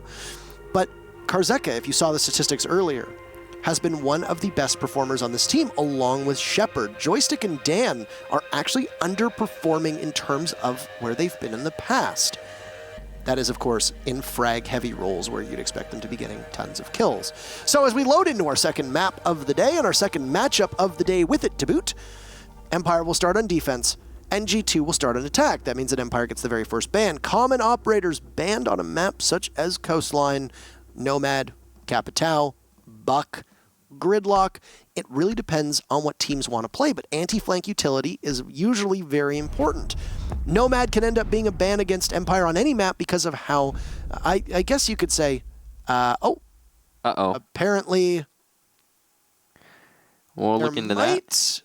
But Karzeka, if you saw the statistics earlier, has been one of the best performers on this team, along with Shepard. Joystick and Dan are actually underperforming in terms of where they've been in the past. That is, of course, in frag-heavy roles where you'd expect them to be getting tons of kills. So as we load into our second map of the day and our second matchup of the day with it to boot, Empire will start on defense, and G2 will start on attack. That means that Empire gets the very first ban. Common operators banned on a map such as Coastline, Nomad, Capitao, Buck, Gridlock. It really depends on what teams want to play, but anti-flank utility is usually very important. Nomad can end up being a ban against Empire on any map because of how, I guess you could say, Uh-oh. Apparently, We'll look into that. might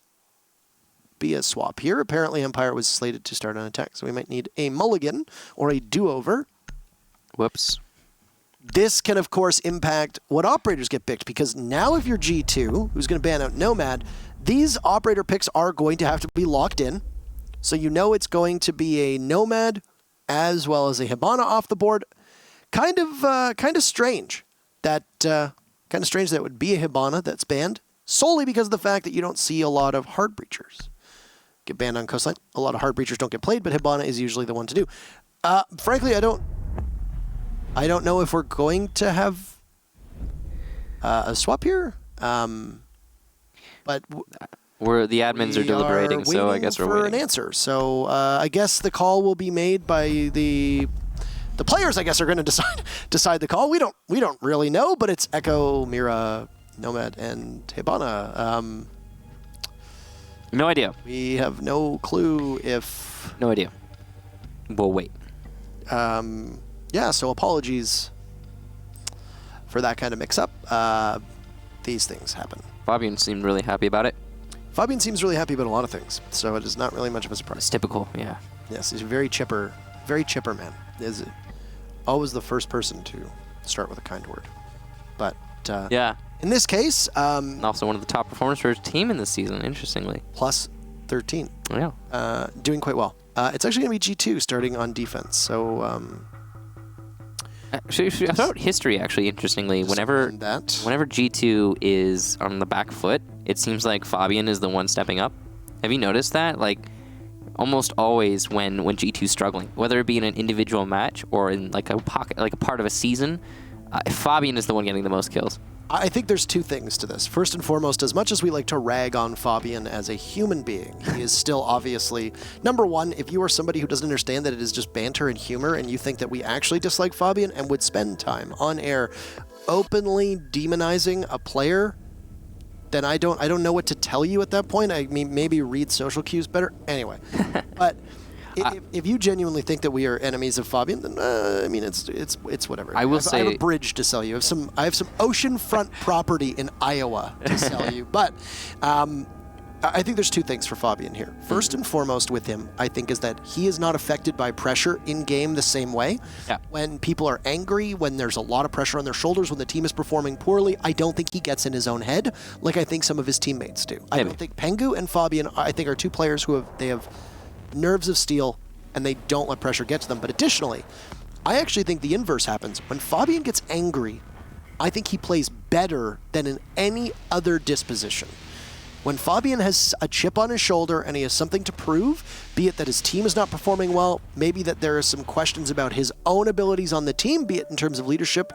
be a swap here. Apparently, Empire was slated to start an attack, so we might need a mulligan or a do-over. Whoops. This can, of course, impact what operators get picked, because now if you're G2, who's going to ban out Nomad, these operator picks are going to have to be locked in. So you know it's going to be a Nomad as well as a Hibana off the board. Kind of strange that it would be a Hibana that's banned, solely because of the fact that you don't see a lot of hard breachers get banned on Coastline. A lot of hard breachers don't get played, but Hibana is usually the one to do. Frankly, I don't know if we're going to have a swap here, but The admins are deliberating, so I guess we're for waiting. an answer. So I guess the call will be made by the players. I guess are going to decide the call. We don't really know, but it's Echo, Mira, Nomad, and Hibana. No idea. We have no clue if. No idea. We'll wait. Yeah, so apologies for that kind of mix-up. These things happen. Fabian seemed really happy about it. Fabian seems really happy about a lot of things, so it is not really much of a surprise. It's typical, yeah. Yes, he's a very chipper man. Is always the first person to start with a kind word. But Yeah. in this case, And also one of the top performers for his team in this season, interestingly. plus 13, Yeah. doing quite well. It's actually going to be G2 starting on defense, so Actually, I thought history, actually, interestingly, whenever G2 is on the back foot, it seems like Fabian is the one stepping up. Have you noticed that? Like, almost always when G2's struggling, whether it be in an individual match or in like a pocket, like a part of a season, Fabian is the one getting the most kills. I think there's two things to this. First and foremost, as much as we like to rag on Fabian as a human being, he is still obviously, number one, if you are somebody who doesn't understand that it is just banter and humor and you think that we actually dislike Fabian and would spend time on air openly demonizing a player, then I don't know what to tell you at that point. I mean, maybe read social cues better. Anyway, but if you genuinely think that we are enemies of Fabian, then I mean it's whatever. I will say I have a bridge to sell you. I have some oceanfront property in Iowa to sell you. But I think there's two things for Fabian here. First and foremost with him, I think, is that he is not affected by pressure in game the same way. Yeah. When people are angry, when there's a lot of pressure on their shoulders, when the team is performing poorly, I don't think he gets in his own head like I think some of his teammates do. I don't think Pengu and Fabian, I think, are two players who have nerves of steel and they don't let pressure get to them. But additionally, I actually think the inverse happens. When Fabian gets angry, I think he plays better than in any other disposition. When Fabian has a chip on his shoulder and he has something to prove, be it that his team is not performing well, maybe that there are some questions about his own abilities on the team, be it in terms of leadership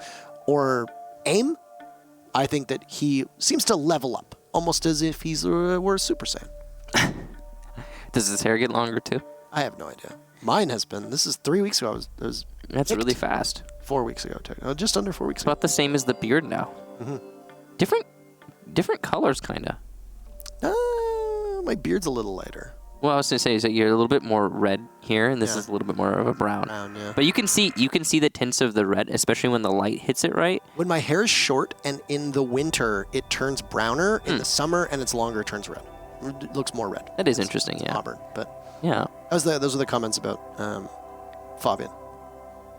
or aim, I think that he seems to level up, almost as if he were a Super Saiyan. Does his hair get longer too? I have no idea. Mine has been. This is 3 weeks ago. That's really fast. 4 weeks ago. Just under 4 weeks It's ago. about the same as the beard now. Different colors, kind of. My beard's a little lighter. Well, I was gonna say is that you're a little bit more red here, and this is a little bit more of a brown. Yeah. But you can see the tints of the red, especially when the light hits it right. When my hair is short and in the winter it turns browner, in the summer and it's longer it turns red. It looks more red. That is interesting, yeah. Auburn, but Yeah. those are the comments about Fabian.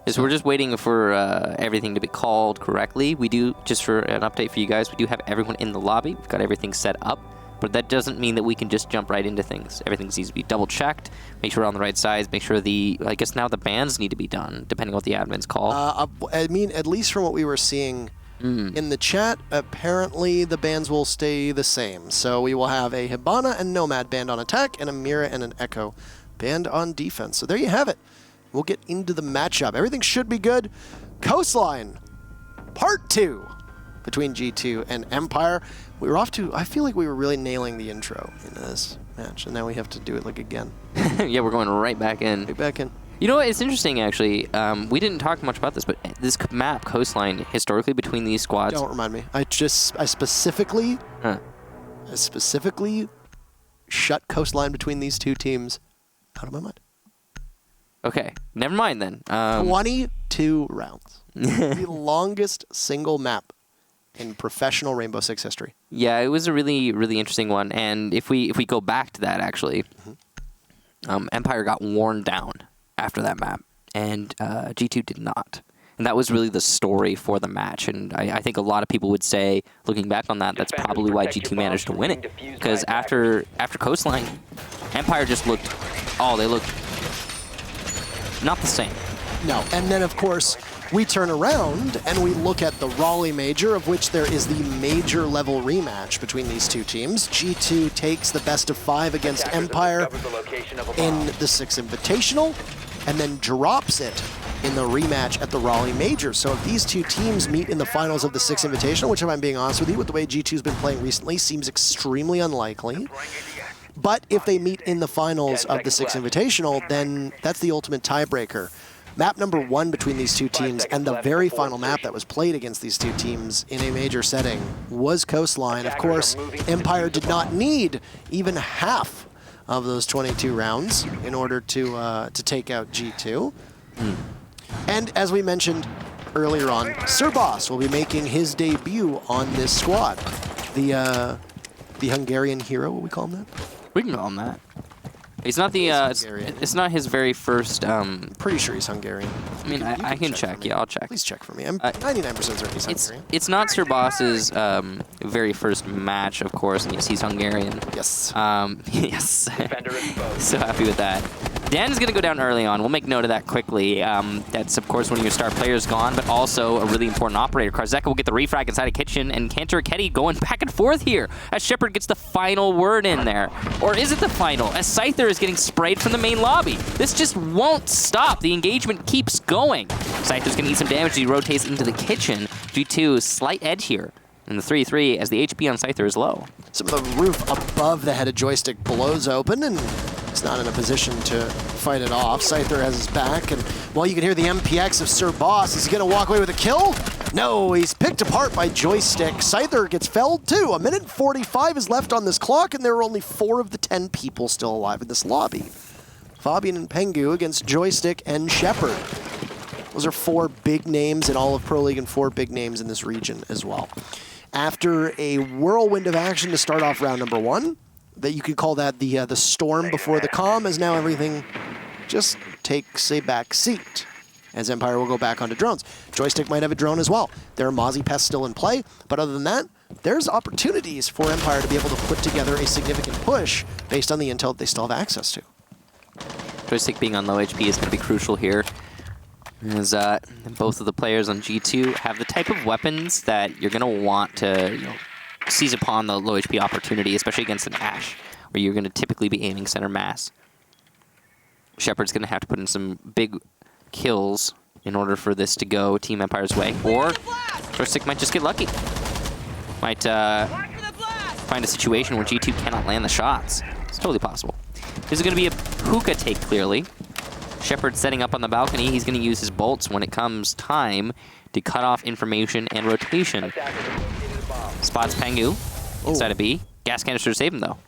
So we're just waiting for everything to be called correctly. We do, just for an update for you guys, we do have everyone in the lobby. We've got everything set up. But that doesn't mean that we can just jump right into things. Everything needs to be double checked, make sure we're on the right sides, make sure I guess now the bans need to be done, depending on what the admins call. I mean, at least from what we were seeing in the chat, apparently the bans will stay the same. So we will have a Hibana and Nomad banned on attack, and a Mira and an Echo banned on defense. So there you have it. We'll get into the matchup. Everything should be good. Coastline, Part 2 between G2 and Empire. We were off to, I feel like we were really nailing the intro in this match, and now we have to do it like again. Yeah, we're going right back in. Right back in. You know what? It's interesting, actually. We didn't talk much about this, but this map, Coastline, historically between these squads... Don't remind me. I specifically shut Coastline between these two teams out of my mind. Okay, never mind then. 22 rounds. The longest single map in professional Rainbow Six history. Yeah, it was a really, really interesting one. And if we go back to that, actually, Empire got worn down after that map, and G2 did not. And that was really the story for the match. And I think a lot of people would say, looking back on that, that's probably why G2 managed to win it. Because after Coastline, Empire just looked, they looked not the same. No, and then of course, we turn around and we look at the Raleigh Major, of which there is the major level rematch between these two teams. G2 takes the best of 5 against Empire in the 6 Invitational, and then drops it in the rematch at the Raleigh Major. So if these two teams meet in the finals of the 6 Invitational, which if I'm being honest with you, with the way G2's been playing recently, seems extremely unlikely. But if they meet in the finals of the 6 Invitational, then that's the ultimate tiebreaker. Map number 1 between these two teams and the very final map that was played against these two teams in a major setting was Coastline. Of course, Empire did not need even half of those 22 rounds in order to take out G2. And as we mentioned earlier on, Sir Boss will be making his debut on this squad. The Hungarian hero, will we call him that? We can call him that. He's not the. It's not his very first. Pretty sure he's Hungarian. I mean, I can check. Yeah, I'll check. Please check for me. I'm 99% certain he's Hungarian. It's not Sir Boss's very first match, of course, and yes, he's Hungarian. Yes. Yes. So happy with that. Dan's going to go down early on. We'll make note of that quickly. That's, of course, one of your star players gone, but also a really important operator. Karzeka will get the refrag inside of Kitchen, and Cantor Ketty going back and forth here as Shepard gets the final word in there. Or is it the final? As Scyther is getting sprayed from the main lobby. This just won't stop. The engagement keeps going. Scyther's going to eat some damage as he rotates into the Kitchen. G2, slight edge here in the 3-3 as the HP on Scyther is low. Some of the roof above the head of Joystick blows open, and he's not in a position to fight it off. Scyther has his back, and while you can hear the MPX of Sir Boss, is he going to walk away with a kill? No, he's picked apart by Joystick. Scyther gets felled too. 1:45 is left on this clock, and there are only 4 of the 10 people still alive in this lobby. Fabian and Pengu against Joystick and Shepard. Those are 4 big names in all of Pro League and 4 big names in this region as well. After a whirlwind of action to start off round number 1, that you could call that the storm before the calm, as now everything just takes a back seat, as Empire will go back onto drones. Joystick might have a drone as well. There are Mozzie pests still in play, but other than that, there's opportunities for Empire to be able to put together a significant push based on the intel that they still have access to. Joystick being on low HP is going to be crucial here, as both of the players on G2 have the type of weapons that you're going to want to seize upon the low HP opportunity, especially against an Ashe, where you're going to typically be aiming center mass. Shepard's going to have to put in some big kills in order for this to go Team Empire's way, or Joystick might just get lucky. Might find a situation where G2 cannot land the shots. It's totally possible. This is going to be a hookah take, clearly. Shepard setting up on the balcony. He's going to use his bolts when it comes time to cut off information and rotation. Spots Pengu inside of B. Gas canister to save him, though.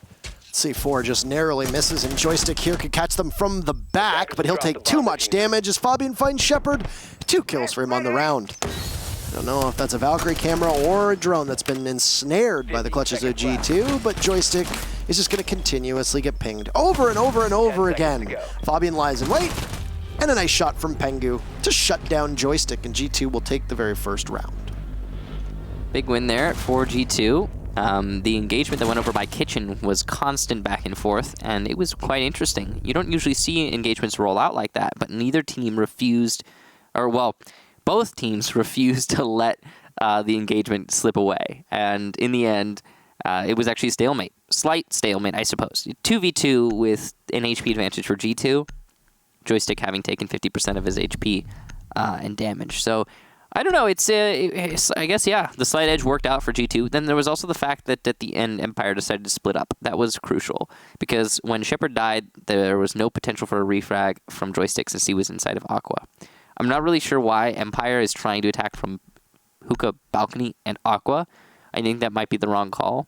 C4 just narrowly misses, and Joystick here could catch them from the back, but he'll take too much damage as Fabian finds Shepard. 2 kills for him on the round. I don't know if that's a Valkyrie camera or a drone that's been ensnared by the clutches of G2, but Joystick is just going to continuously get pinged over and over and over again. Fabian lies in wait, and a nice shot from Pengu to shut down Joystick, and G2 will take the very first round. Big win there for G2. The engagement that went over by Kitchen was constant back and forth, and it was quite interesting. You don't usually see engagements roll out like that, but neither team refused, or well, both teams refused to let the engagement slip away. And in the end, it was actually a stalemate. Slight stalemate, I suppose. 2v2 with an HP advantage for G2. Joystick having taken 50% of his HP and damage. So, I don't know. It's I guess, yeah, the slight edge worked out for G2. Then there was also the fact that at the end, Empire decided to split up. That was crucial, because when Shepard died, there was no potential for a refrag from Joystick since he was inside of Aqua. I'm not really sure why Empire is trying to attack from Hookah, Balcony, and Aqua. I think that might be the wrong call.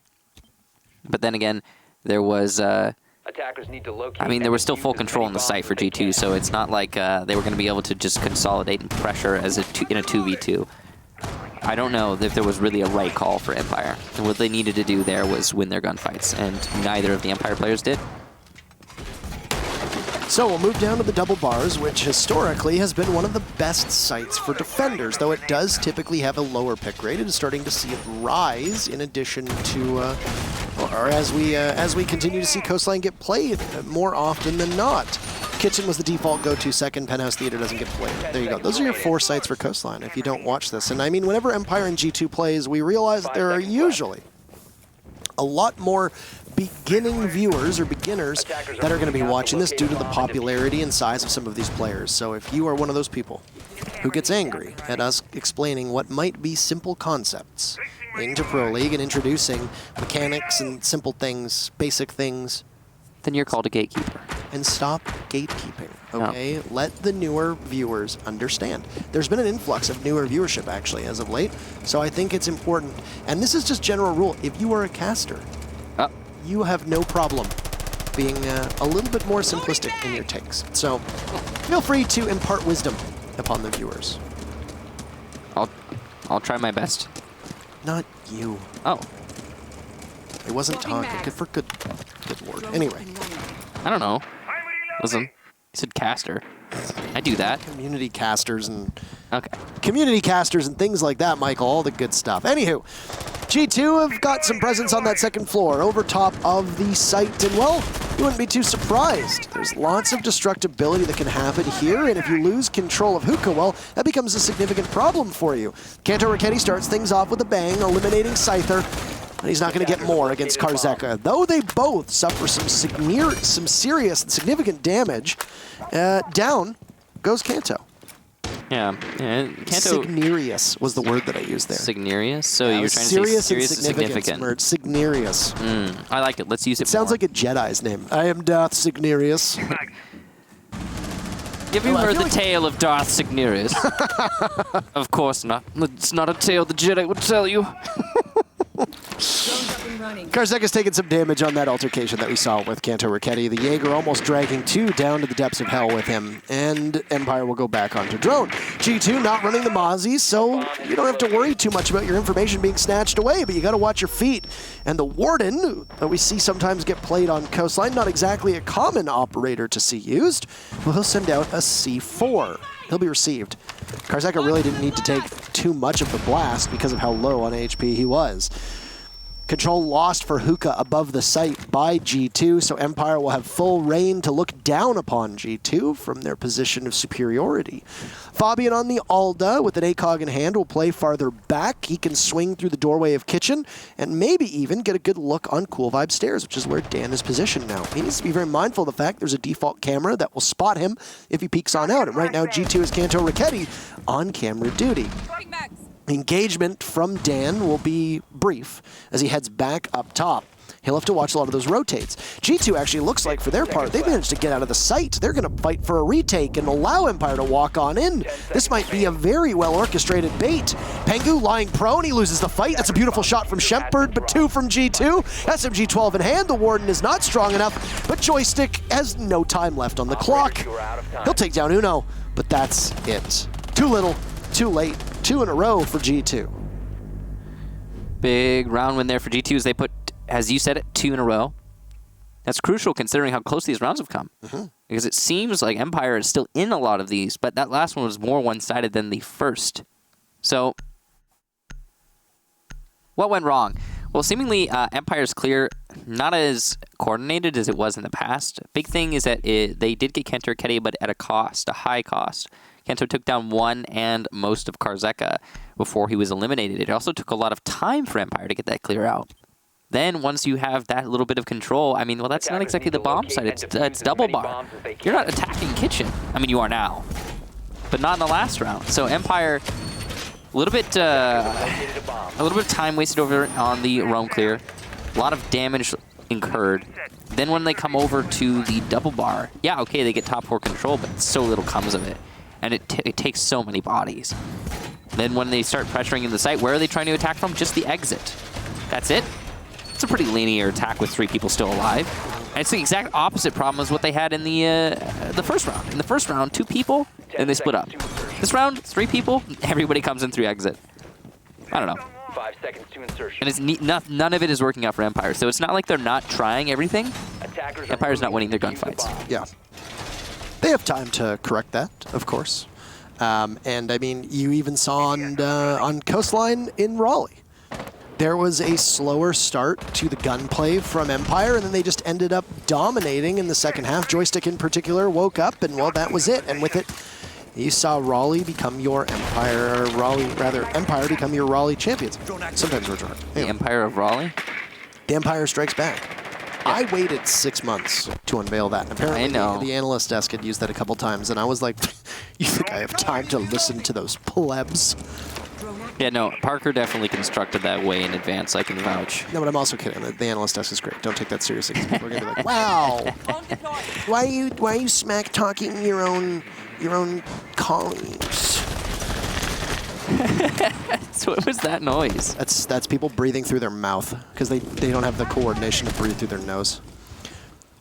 But then again, there was... Attackers need to locate. I mean, there was still full control on the site for G2, so it's not like they were going to be able to just consolidate and pressure as in a 2v2. I don't know if there was really a right call for Empire. And what they needed to do there was win their gunfights, and neither of the Empire players did. So we'll move down to the double bars, which historically has been one of the best sites for defenders, though it does typically have a lower pick rate. It is starting to see it rise in addition to, or as we continue to see Coastline get played more often than not. Kitchen was the default go-to second, Penthouse Theater doesn't get played. There you go. Those are your 4 sites for Coastline if you don't watch this. And I mean, whenever Empire and G2 plays, we realize that there are usually a lot more beginning viewers or beginners that are going to be watching this due to the popularity and size of some of these players. So if you are one of those people who gets angry at us explaining what might be simple concepts into Pro League and introducing mechanics and simple things, basic things, then you're called a gatekeeper. And stop gatekeeping, okay? No. Let the newer viewers understand. There's been an influx of newer viewership, actually, as of late, so I think it's important. And this is just general rule. If you are a caster, you have no problem being a little bit more simplistic in your takes. So feel free to impart wisdom upon the viewers. I'll try my best. Not you. Oh. It wasn't talking. Good word. Anyway. I don't know. Listen, you said caster. I do that. Community casters and... Okay. Community casters and things like that, Michael. All the good stuff. Anywho, G2 have got some presence on that second floor over top of the site. And, well, you wouldn't be too surprised. There's lots of destructibility that can happen here. And if you lose control of Hookah, well, that becomes a significant problem for you. Kanto Raketti starts things off with a bang, eliminating Scyther. And he's not going to get more against Karzeka, though they both suffer some serious and significant damage. Down goes Kanto. Yeah, Kanto... Signerius was the word that I used there. Signerius? So you're trying to say serious and significant. Signerius. I like it. Let's use it sounds like a Jedi's name. I am Darth Signerius. Have you heard the tale of Darth Signerius? Of course not. It's not a tale the Jedi would tell you. Karzeka's taking some damage on that altercation that we saw with Kanto Raketti. The Jaeger almost dragging 2 down to the depths of hell with him. And Empire will go back onto drone. G2 not running the Mozzies, so you don't have to worry too much about your information being snatched away, but you got to watch your feet. And the Warden, that we see sometimes get played on Coastline, not exactly a common operator to see used, well, he'll send out a C4. He'll be received. Karzeka really didn't need to take too much of the blast because of how low on HP he was. Control lost for Hookah above the site by G2, so Empire will have full reign to look down upon G2 from their position of superiority. Fabian on the Alda with an ACOG in hand will play farther back. He can swing through the doorway of Kitchen and maybe even get a good look on Cool Vibe Stairs, which is where Dan is positioned now. He needs to be very mindful of the fact there's a default camera that will spot him if he peeks on out. And right now G2 is Kanto Raketti on camera duty. Engagement from Dan will be brief as he heads back up top. He'll have to watch a lot of those rotates. G2 actually looks like, for their part, they've managed to get out of the site. They're going to fight for a retake and allow Empire to walk on in. This might be a very well-orchestrated bait. Pengu lying prone, he loses the fight. That's a beautiful shot from Shepard, but 2 from G2. SMG-12 in hand, the Warden is not strong enough, but Joystick has no time left on the clock. He'll take down Uno, but that's it. Too little, too late. 2 in a row for G2. Big round win there for G2 as they put, as you said it, 2 in a row. That's crucial considering how close these rounds have come. Because it seems like Empire is still in a lot of these, but that last one was more one-sided than the first. So, what went wrong? Well, seemingly Empire's clear, not as coordinated as it was in the past. Big thing is that they did get Kanto Raketti, but at a cost, a high cost. Kanto took down 1 and most of Karzeka before he was eliminated. It also took a lot of time for Empire to get that clear out. Then once you have that little bit of control, I mean, well, that's not exactly the bomb site. It's double bar. You're not attacking Kitchen. I mean, you are now, but not in the last round. So Empire, a little bit of time wasted over on the roam clear. A lot of damage incurred. Then when they come over to the double bar, yeah, okay, they get top 4 control, but so little comes of it. And it takes so many bodies. Then when they start pressuring in the site, where are they trying to attack from? Just the exit. That's it. It's a pretty linear attack with 3 people still alive. And it's the exact opposite problem as what they had in the first round. In the first round, 2 people, and they split up. This round, 3 people, everybody comes in through exit. I don't know. 5 seconds to insertion. And it's none of it is working out for Empire, so it's not like they're not trying everything. Attackers Empire's not winning their defuse the gunfights. bomb. Yeah. They have time to correct that, of course. And I mean, you even saw on Coastline in Raleigh. There was a slower start to the gunplay from Empire, and then they just ended up dominating in the second half. Joystick in particular woke up, and well, that was it. And with it, you saw Raleigh become your Empire, Empire become your Raleigh champions. Sometimes we're drunk. The Empire of Raleigh? The Empire Strikes Back. I waited 6 months to unveil that. And apparently, I know. the analyst desk had used that a couple times, and I was like, you think I have time to listen to those plebs? Yeah, no, Parker definitely constructed that way in advance, I can vouch. No, but I'm also kidding. The analyst desk is great. Don't take that seriously. People are gonna be like, "Wow, why are you smack talking your own colleagues?" So what was that noise? That's people breathing through their mouth because they don't have the coordination to breathe through their nose.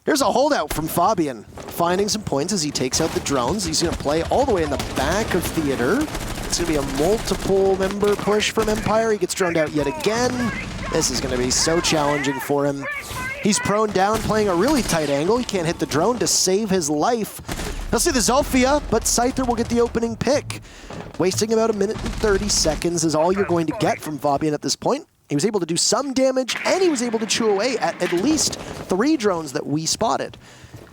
Here's a holdout from Fabian, finding some points as he takes out the drones. He's gonna play all the way in the back of Theater. It's going to be a multiple-member push from Empire. He gets droned out yet again. This is going to be so challenging for him. He's prone down, playing a really tight angle. He can't hit the drone to save his life. He'll see the Zolfia, but Scyther will get the opening pick. Wasting about 1 minute and 30 seconds is all you're going to get from Fabian at this point. He was able to do some damage, and he was able to chew away at least 3 drones that we spotted.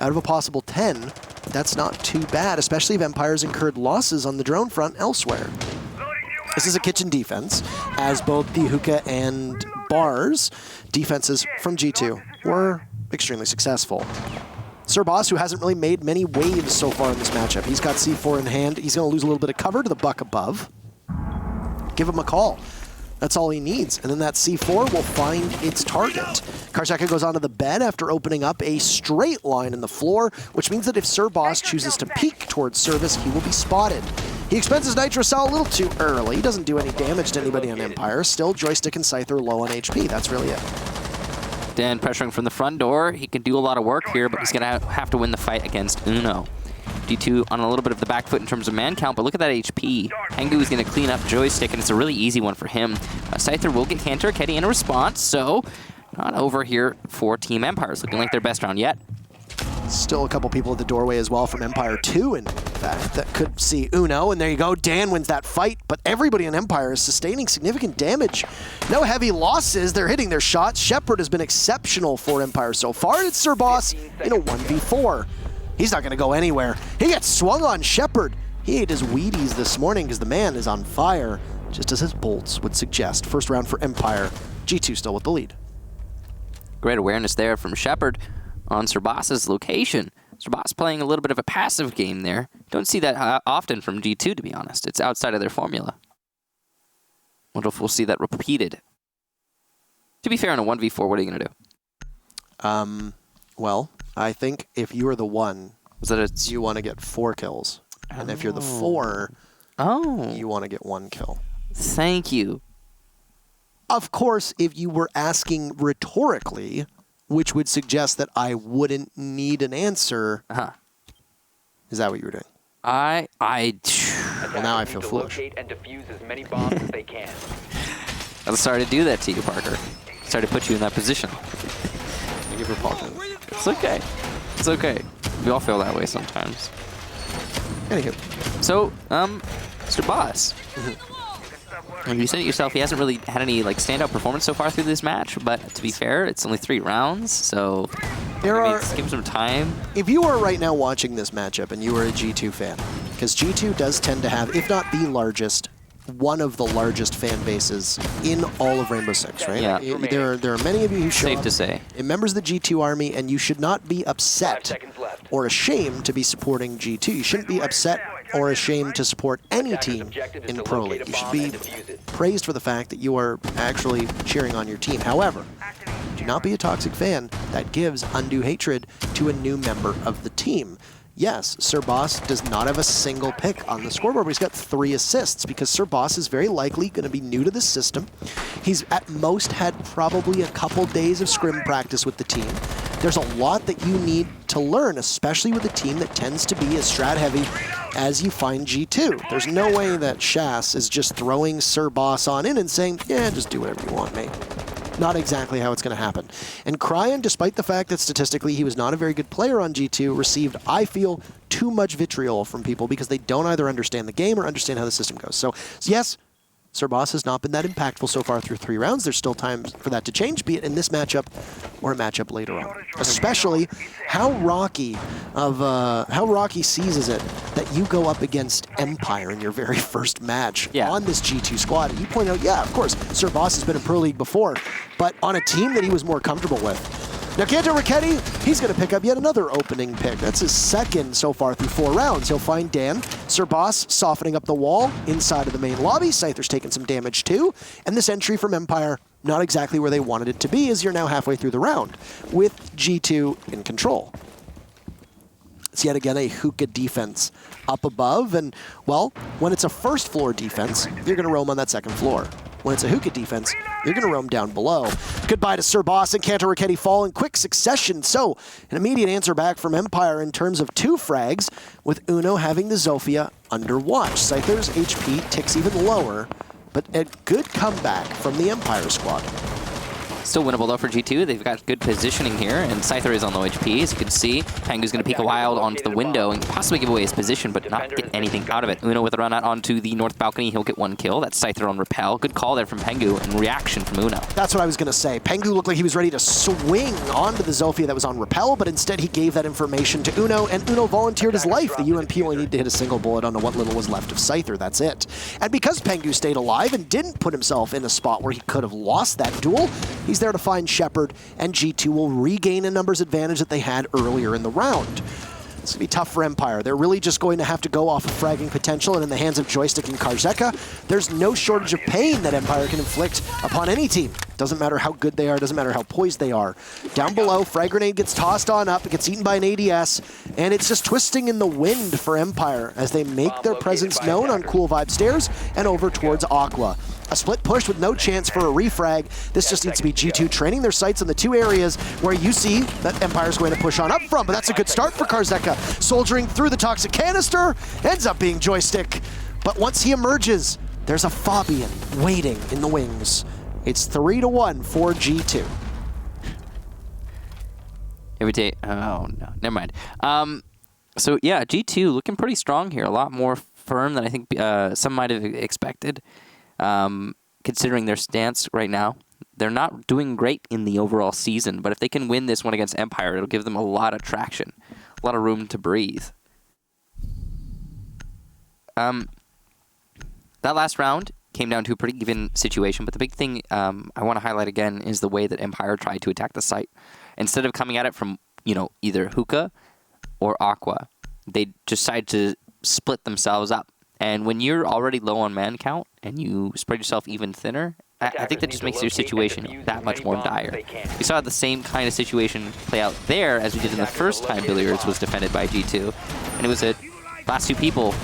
Out of a possible 10, that's not too bad, especially if Empire's incurred losses on the drone front elsewhere. This is a kitchen defense, as both the Hookah and Bars defenses from G2 were extremely successful. Sir Boss, who hasn't really made many waves so far in this matchup, he's got C4 in hand. He's going to lose a little bit of cover to the buck above. Give him a call. That's all he needs. And then that C4 will find its target. Karchaka goes onto the bed after opening up a straight line in the floor, which means that if Sir Boss chooses to peek towards service, he will be spotted. He expends his Nitro Cell a little too early. He doesn't do any damage to anybody on Empire. Still, Joystick and Scyther low on HP. That's really it. Dan pressuring from the front door. He can do a lot of work here, but he's going to have to win the fight against Uno. D2 on a little bit of the back foot in terms of man count, but look at that HP. Hengu is going to clean up Joystick, and it's a really easy one for him. Scyther will get Cantor Ketty in a response, so not over here for Team Empire. It's looking like their best round yet. Still a couple people at the doorway as well from Empire 2, in fact, that could see Uno, and there you go. Dan wins that fight, but everybody on Empire is sustaining significant damage. No heavy losses. They're hitting their shots. Shepard has been exceptional for Empire so far. It's Sir Boss in a 1v4. He's not going to go anywhere. He gets swung on. Shepard. He ate his Wheaties this morning because the man is on fire, just as his bolts would suggest. First round for Empire. G2 still with the lead. Great awareness there from Shepard on Sir Boss's location. Sir Boss playing a little bit of a passive game there. Don't see that often from G2, to be honest. It's outside of their formula. Wonder if we'll see that repeated. To be fair, in a 1v4, what are you going to do? Well, I think if you are the 1, you want to get 4 kills. And if you're the 4, you want to get 1 kill. Thank you. Of course, if you were asking rhetorically, which would suggest that I wouldn't need an answer, is that what you were doing? Well, now I feel foolish. And defuse as many bombs as they can. I'm sorry to do that to you, Parker. Sorry to put you in that position. I give your apology. It's okay. It's okay. We all feel that way sometimes. Anywho. So, Mr. Boss. You said it yourself, he hasn't really had any standout performance so far through this match, but to be fair, it's only 3 rounds, so give him some time. If you are right now watching this matchup and you are a G2 fan, because G2 does tend to have, if not the largest, one of the largest fan bases in all of Rainbow Six, right? Yeah. There are many of you who show Safe up to say. members of the G2 army, and you should not be upset or ashamed to be supporting G2. You shouldn't be upset or ashamed to support any team in Pro League. You should be praised for the fact that you are actually cheering on your team. However, do not be a toxic fan that gives undue hatred to a new member of the team. Yes, Sir Boss does not have a single pick on the scoreboard, but he's got 3 assists because Sir Boss is very likely going to be new to the system. He's at most had probably a couple days of scrim practice with the team. There's a lot that you need to learn, especially with a team that tends to be as strat heavy as you find G2. There's no way that Shas is just throwing Sir Boss on in and saying, yeah, just do whatever you want, mate. Not exactly how it's going to happen. And Cryan, despite the fact that statistically he was not a very good player on G2, received, I feel, too much vitriol from people because they don't either understand the game or understand how the system goes. So yes, Sir Boss has not been that impactful so far through 3 rounds. There's still time for that to change, be it in this matchup or a matchup later on. Especially how Rocky seizes it that you go up against Empire in your very first match on this G2 squad. And you point out, yeah, of course, Sir Boss has been in Pro League before, but on a team that he was more comfortable with. Now, Kanto Raketti, he's going to pick up yet another opening pick. That's his second so far through 4 rounds. He'll find Dan. Sir Boss softening up the wall inside of the main lobby. Scyther's taking some damage too. And this entry from Empire, not exactly where they wanted it to be, as you're now halfway through the round with G2 in control. It's yet again a hookah defense up above. And, well, when it's a first floor defense, you're going to roam on that second floor. When it's a hookah defense, you're going to roam down below. Goodbye to Sir Boss and Kanto Raketti fall in quick succession. So, an immediate answer back from Empire in terms of 2 frags, with Uno having the Zofia under watch. Scyther's HP ticks even lower, but a good comeback from the Empire squad. Still winnable though for G2. They've got good positioning here, and Scyther is on low HP, as you can see. Pengu's going to peek a while onto the window and possibly give away his position, but not get anything out of it. Uno with a run out onto the north balcony. He'll get 1 kill. That's Scyther on Repel. Good call there from Pengu, and reaction from Uno. That's what I was going to say. Pengu looked like he was ready to swing onto the Zofia that was on Repel, but instead he gave that information to Uno, and Uno volunteered his life. The UMP only needed to hit a single bullet onto what little was left of Scyther. That's it. And because Pengu stayed alive and didn't put himself in a spot where he could have lost that duel, he's there to find Shepard, and G2 will regain a numbers advantage that they had earlier in the round. It's going to be tough for Empire. They're really just going to have to go off of fragging potential, and in the hands of Joystick and Karzeka, there's no shortage of pain that Empire can inflict upon any team. Doesn't matter how good they are, doesn't matter how poised they are. Down below, frag grenade gets tossed on up, it gets eaten by an ADS, and it's just twisting in the wind for Empire as they make their presence known on Cool Vibe stairs and over towards Aqua. A split push with no chance for a refrag. This just needs to be G2 training their sights in the 2 areas where you see that Empire's going to push on up from, but that's a good start for Karzeka. Soldiering through the toxic canister, ends up being Joystick. But once he emerges, there's a Fabian waiting in the wings. It's 3-1 for G2. Every day, oh no, never mind. So yeah, G2 looking pretty strong here. A lot more firm than I think some might have expected. Considering their stance right now. They're not doing great in the overall season, but if they can win this one against Empire, it'll give them a lot of traction, a lot of room to breathe. That last round came down to a pretty even situation, but the big thing I want to highlight again is the way that Empire tried to attack the site. Instead of coming at it from, either Hookah or Aqua, they decided to split themselves up. And when you're already low on man count and you spread yourself even thinner, I think that just makes your situation that much more dire. We saw the same kind of situation play out there as we did in the first time Billiards was defended by G2. And it was the last 2 people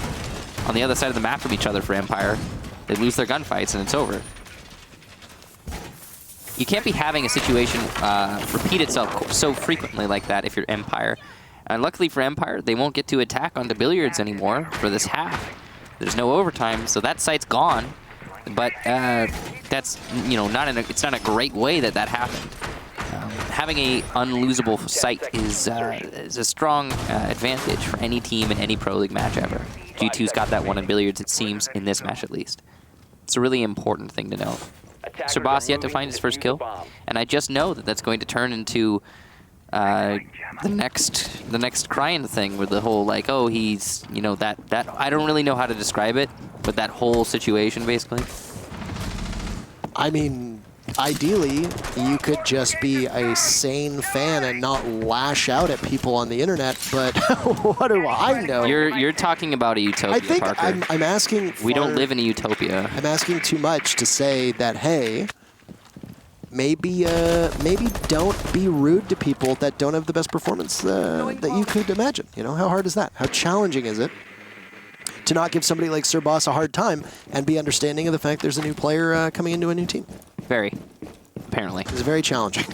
on the other side of the map from each other for Empire. They lose their gunfights and it's over. You can't be having a situation repeat itself so frequently like that if you're Empire. And luckily for Empire, they won't get to attack onto Billiards anymore for this half. There's no overtime, so that site's gone. But that's, it's not a great way that happened. Having a unlosable site is a strong advantage for any team in any Pro League match ever. G2's got that one in Billiards, it seems, in this match at least. It's a really important thing to know. Sir Boss yet to find his first kill, and I just know that that's going to turn into the next Cryan thing with the whole he's that I don't really know how to describe it, but that whole situation basically. I mean, ideally, you could just be a sane fan and not lash out at people on the internet, but what do I know? You're talking about a utopia, I think Parker. I'm asking for, we don't live in a utopia. I'm asking too much to say that, hey, maybe don't be rude to people that don't have the best performance that you could imagine. How hard is that? How challenging is it to not give somebody like Sir Boss a hard time and be understanding of the fact there's a new player coming into a new team? Very, apparently. It's very challenging.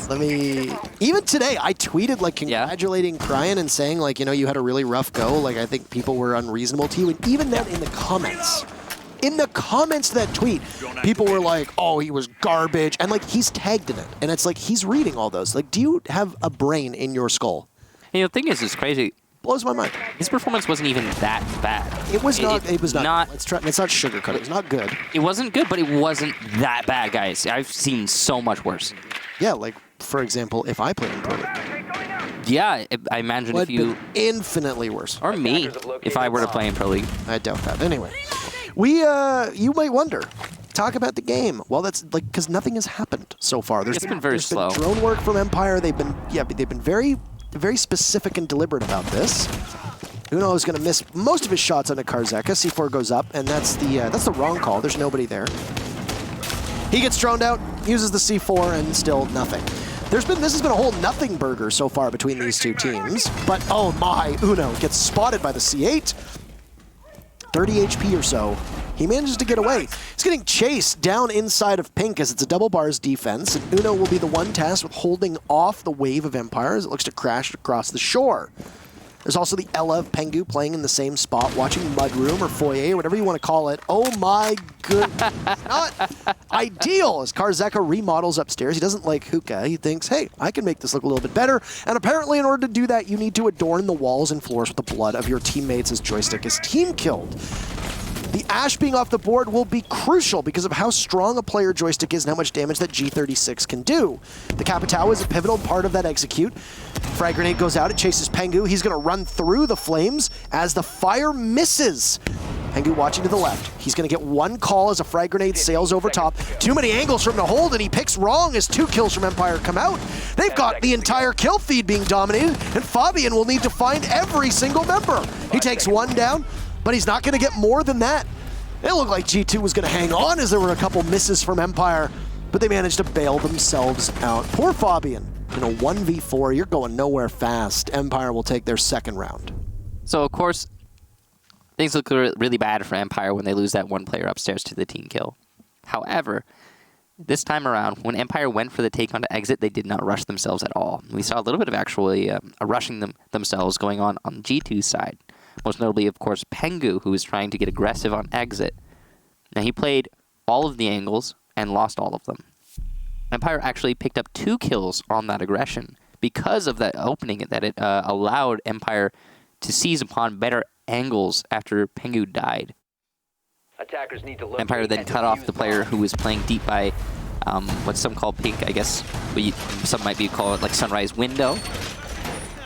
Let me... Even today, I tweeted, like, congratulating Cryan and saying, like, you know, you had a really rough go. Like, I think people were unreasonable to you. And even then, in the comments to that tweet, people were like, oh, he was garbage. And, like, he's tagged in it. And it's like, he's reading all those. Like, do you have a brain in your skull? You know, the thing is, it's crazy. Blows my mind. His performance wasn't even that bad. It was not. It was not. Let's not sugarcoat it. It was not good. It wasn't good, but it wasn't that bad, guys. I've seen so much worse. Yeah, like, for example, if I played in Pro League. Yeah, I imagine if you... infinitely worse. Or me, if I were to play in Pro League. I doubt that. Anyway, you might wonder, talk about the game. Well, that's like, because nothing has happened so far. It's been very slow. Been drone work from Empire. They've been very specific and deliberate about this. Uno is going to miss most of his shots onto Karzeka. C4 goes up, and that's the wrong call. There's nobody there. He gets droned out, uses the C4, and still nothing. This has been a whole nothing burger so far between these two teams. But oh my, Uno gets spotted by the C8. 30 HP or so. He manages to get away. He's getting chased down inside of Pink as it's a double bars defense, and Uno will be the one tasked with holding off the wave of Empire as it looks to crash across the shore. There's also the Ella of Pengu playing in the same spot, watching Mudroom or Foyer, or whatever you want to call it. Oh my goodness. Not ideal as Karzeka remodels upstairs. He doesn't like hookah. He thinks, hey, I can make this look a little bit better. And apparently in order to do that, you need to adorn the walls and floors with the blood of your teammates as Joystick is team killed. The Ash being off the board will be crucial because of how strong a player Joystick is and how much damage that G36 can do. The Capitao is a pivotal part of that execute. Frag grenade goes out, it chases Pengu. He's going to run through the flames as the fire misses. Pengu watching to the left. He's going to get one call as a frag grenade sails over top. Too many angles for him to hold, and he picks wrong as 2 kills from Empire come out. They've got the entire kill feed being dominated, and Fabian will need to find every single member. He takes one down, but he's not going to get more than that. It looked like G2 was going to hang on as there were a couple misses from Empire, but they managed to bail themselves out. Poor Fabian. In a 1v4, you're going nowhere fast. Empire will take their second round. So, of course, things look really bad for Empire when they lose that one player upstairs to the team kill. However, this time around, when Empire went for the take on to exit, they did not rush themselves at all. We saw a little bit of actually a rushing themselves going on G2's side. Most notably, of course, Pengu, who was trying to get aggressive on exit. Now, he played all of the angles and lost all of them. Empire actually picked up 2 kills on that aggression because of that opening that it allowed Empire to seize upon better angles after Pengu died. Attackers need to Empire then cut off the player who was playing deep by what some call Pink, I guess some might be call it like Sunrise Window.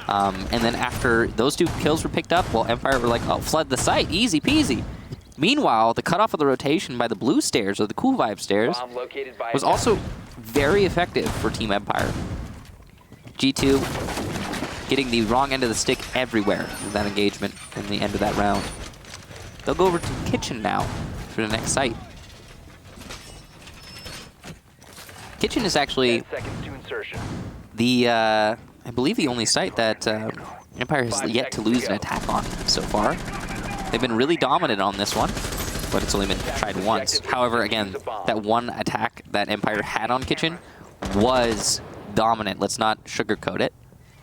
And then after those 2 kills were picked up, well, Empire were like, oh, flood the site, easy peasy. Meanwhile, the cutoff of the rotation by the blue stairs, or the cool vibe stairs, was also very effective for Team Empire. G2 getting the wrong end of the stick everywhere in that engagement in the end of that round. They'll go over to Kitchen now for the next site. Kitchen is actually the, I believe, the only site that Empire has yet to lose an attack on so far. They've been really dominant on this one, but it's only been tried once. However, again, that one attack that Empire had on Kitchen was dominant. Let's not sugarcoat it.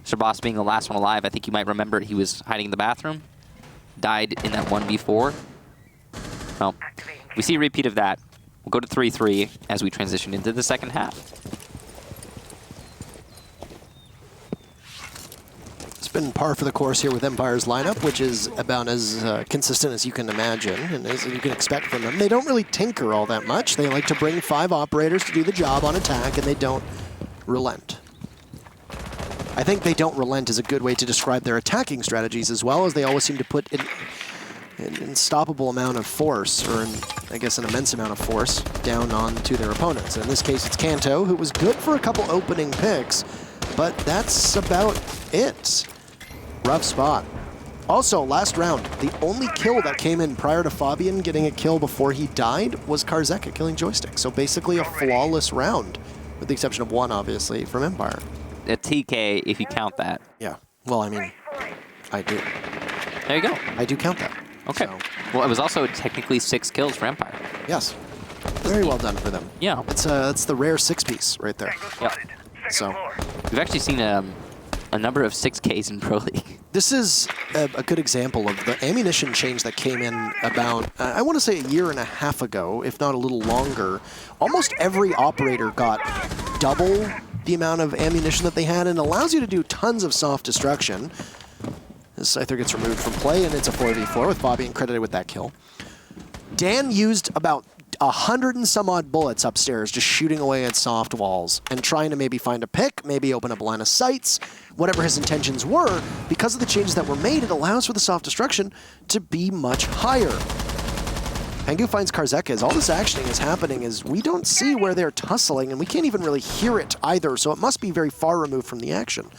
Shabazz being the last one alive, I think you might remember he was hiding in the bathroom. Died in that 1v4. Well, we see a repeat of that. We'll go to 3-3 as we transition into the second half. Been par for the course here with Empire's lineup, which is about as consistent as you can imagine and as you can expect from them. They don't really tinker all that much. They like to bring 5 operators to do the job on attack, and they don't relent. I think they don't relent is a good way to describe their attacking strategies, as well as they always seem to put an unstoppable amount of force, or I guess an immense amount of force, down onto their opponents. In this case, it's Kanto, who was good for a couple opening picks, but that's about it. Rough spot. Also, last round, the only kill that came in prior to Fabian getting a kill before he died was Karzeka killing Joystick. So basically a flawless round, with the exception of one, obviously, from Empire. A TK, if you count that. Yeah. Well, I mean, I do. There you go. I do count that. Okay. So. Well, it was also technically 6 kills for Empire. Yes. Very well done for them. Yeah. It's the rare 6-piece right there. Yeah. So We've actually seen a number of 6Ks in Pro League. this is a good example of the ammunition change that came in about, I want to say, a year and a half ago, if not a little longer. Almost every operator got double the amount of ammunition that they had, and allows you to do tons of soft destruction. This Scyther gets removed from play, and it's a 4v4 with Bobby credited with that kill. Dan used about 100 and some odd bullets upstairs, just shooting away at soft walls and trying to maybe find a pick, maybe open up a line of sights, whatever his intentions were. Because of the changes that were made, it allows for the soft destruction to be much higher. Pengu finds Karzeka as all this actioning is happening is we don't see where they're tussling, and we can't even really hear it either, so it must be very far removed from the action.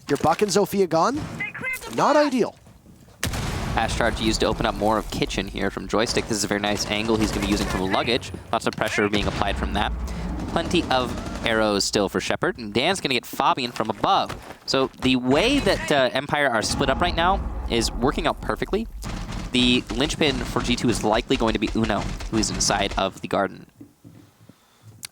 Your Buck and Zofia gone? Not ideal. Hash charge used to open up more of kitchen here from Joystick. This is a very nice angle he's going to be using from luggage. Lots of pressure being applied from that. Plenty of arrows still for Shepard, and Dan's going to get Fabian from above. So the way that Empire are split up right now is working out perfectly. The linchpin for G2 is likely going to be Uno, who is inside of the garden.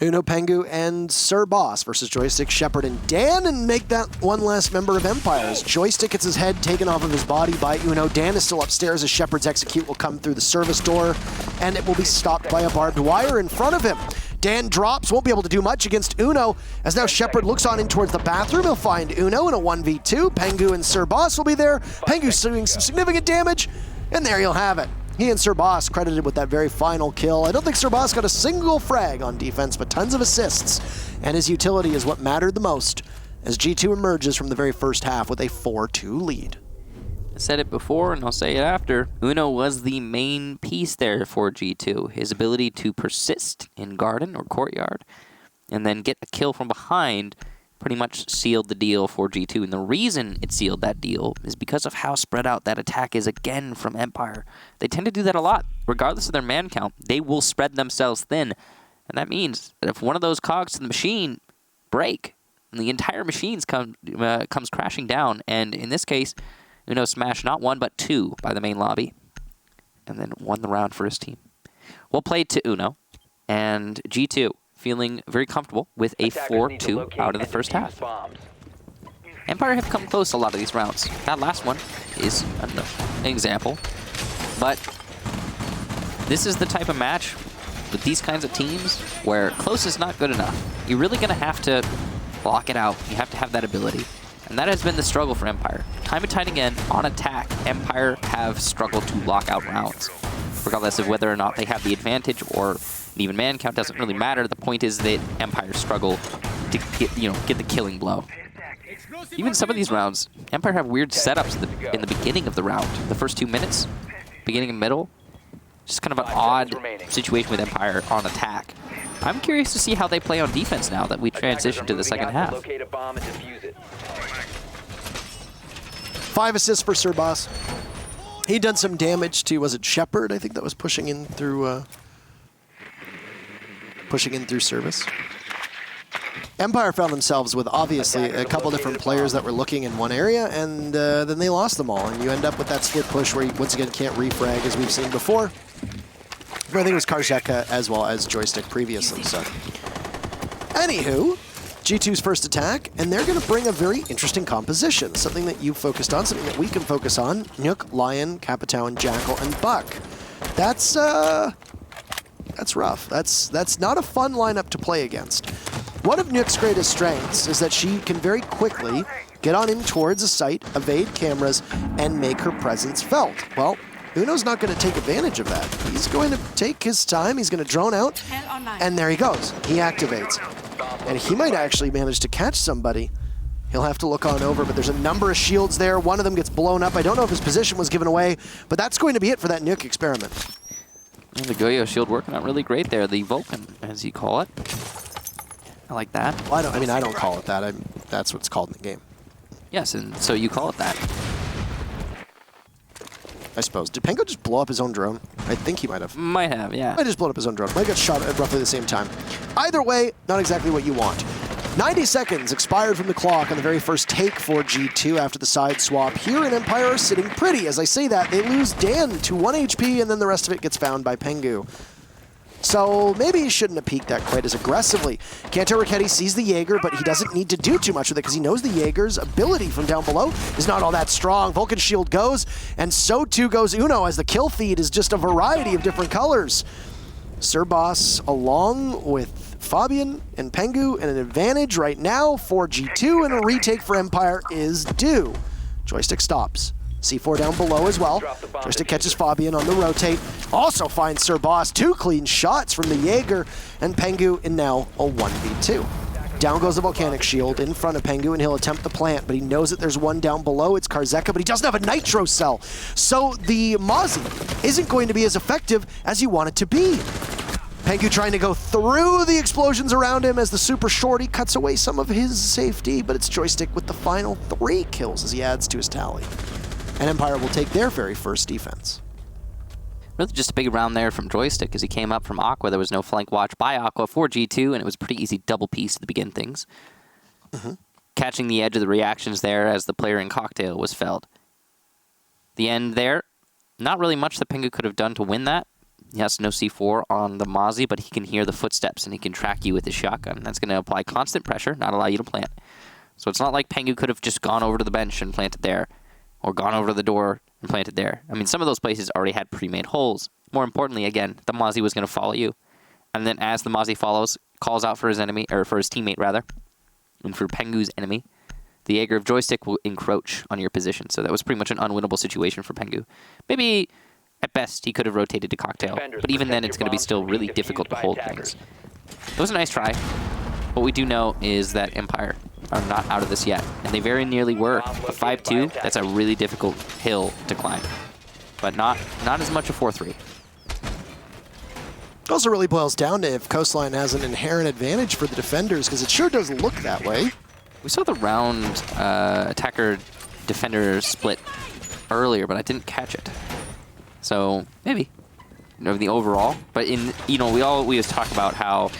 Uno, Pengu, and Sir Boss versus Joystick, Shepard, and Dan, and make that one last member of Empire. As Joystick gets his head taken off of his body by Uno, Dan is still upstairs as Shepard's execute will come through the service door, and it will be stopped by a barbed wire in front of him. Dan drops, won't be able to do much against Uno, as now Shepard looks on in towards the bathroom. He'll find Uno in a 1v2. Pengu and Sir Boss will be there. Pengu's doing some significant damage, and there you'll have it. He and Sir Boss credited with that very final kill. I don't think Sir Boss got a single frag on defense, but tons of assists. And his utility is what mattered the most as G2 emerges from the very first half with a 4-2 lead. I said it before, and I'll say it after. Uno was the main piece there for G2. His ability to persist in garden or courtyard and then get a kill from behind pretty much sealed the deal for G2. And the reason it sealed that deal is because of how spread out that attack is again from Empire. They tend to do that a lot. Regardless of their man count, they will spread themselves thin. And that means that if one of those cogs to the machine break, the entire machine comes crashing down. And in this case, Uno smashed not one but two by the main lobby and then won the round for his team. Well played to Uno, and G2 feeling very comfortable with a 4-2 out of the first half. Empire have come close a lot of these rounds. That last one is an example. But this is the type of match with these kinds of teams where close is not good enough. You're really going to have to block it out. You have to have that ability. And that has been the struggle for Empire. Time and time again, on attack, Empire have struggled to lock out rounds. Regardless of whether or not they have the advantage or an even man count doesn't really matter. The point is that Empire struggle to get the killing blow. Even some of these rounds, Empire have weird setups in the beginning of the round. The first 2 minutes, beginning and middle, just kind of an odd situation with Empire on attack. I'm curious to see how they play on defense now that we transition to the second half. 5 assists for Sir Boss. He'd done some damage to, was it Shepard? I think that was pushing in through service. Empire found themselves with obviously a couple different players that were looking in one area, and then they lost them all, and you end up with that split push where you once again can't refrag as we've seen before. I think it was Karzeka as well as Joystick previously. So, anywho, G2's first attack, and they're going to bring a very interesting composition, something that you focused on, something that we can focus on. Nook, Lion, Capitao, and Jackal, and Buck. That's rough. That's not a fun lineup to play against. One of Nook's greatest strengths is that she can very quickly get on in towards a site, evade cameras, and make her presence felt. Well, Uno's not going to take advantage of that. He's going to take his time, he's going to drone out, and there he goes. He activates. And he might actually manage to catch somebody. He'll have to look on over, but there's a number of shields there. One of them gets blown up. I don't know if his position was given away, but that's going to be it for that Nook experiment. And the Goyo shield working out really great there. The Vulcan, as you call it. I like that. Well, I don't call it that. That's what's called in the game. Yes, and so you call it that. I suppose. Did Pengu just blow up his own drone? I think he might have. Might have, yeah. Might just blow up his own drone. Might get shot at roughly the same time. Either way, not exactly what you want. 90 seconds expired from the clock on the very first take for G2 after the side swap. Here in Empire are sitting pretty. As I say that, they lose Dan to 1 HP, and then the rest of it gets found by Pengu. So maybe he shouldn't have peeked that quite as aggressively. Kanto Raketti sees the Jaeger, but he doesn't need to do too much with it because he knows the Jaeger's ability from down below is not all that strong. Vulcan Shield goes, and so too goes Uno, as the kill feed is just a variety of different colors. Sir Boss, along with Fabian and Pengu, and an advantage right now for G2, and a retake for Empire is due. Joystick stops. C4 down below as well. Joystick catches Fabian on the rotate. Also finds Sir Boss. 2 clean shots from the Jaeger, and Pengu in now a 1v2. Down goes the Volcanic Shield in front of Pengu, and he'll attempt the plant, but he knows that there's one down below. It's Karzeka, but he doesn't have a Nitro Cell. So the Mozzie isn't going to be as effective as you want it to be. Pengu trying to go through the explosions around him as the super shorty cuts away some of his safety, but it's Joystick with the final 3 kills as he adds to his tally. And Empire will take their very first defense. Really just a big round there from Joystick as he came up from Aqua. There was no flank watch by Aqua for G2, and it was a pretty easy double piece to begin things. Catching the edge of the reactions there as the player in Cocktail was felled. The end there, not really much that Pengu could have done to win that. He has no C4 on the Mozzie, but he can hear the footsteps and he can track you with his shotgun. That's going to apply constant pressure, not allow you to plant. So it's not like Pengu could have just gone over to the bench and planted there, or gone over to the door and planted there. I mean, some of those places already had pre-made holes. More importantly, again, the Mozzie was going to follow you. And then as the Mozzie follows, calls out for his enemy, or for his teammate rather, and for Pengu's enemy, the Jaeger of Joystick will encroach on your position. So that was pretty much an unwinnable situation for Pengu. Maybe at best he could have rotated to Cocktail, but even then it's going to be still really difficult to hold things. It was a nice try. What we do know is that Empire are not out of this yet, and they very nearly were. A 5-2, that's a really difficult hill to climb, but not as much a 4-3. It also really boils down to if Coastline has an inherent advantage for the defenders, because it sure does look that way. We saw the round attacker-defender split earlier, but I didn't catch it. So maybe, the overall. But we always talk about how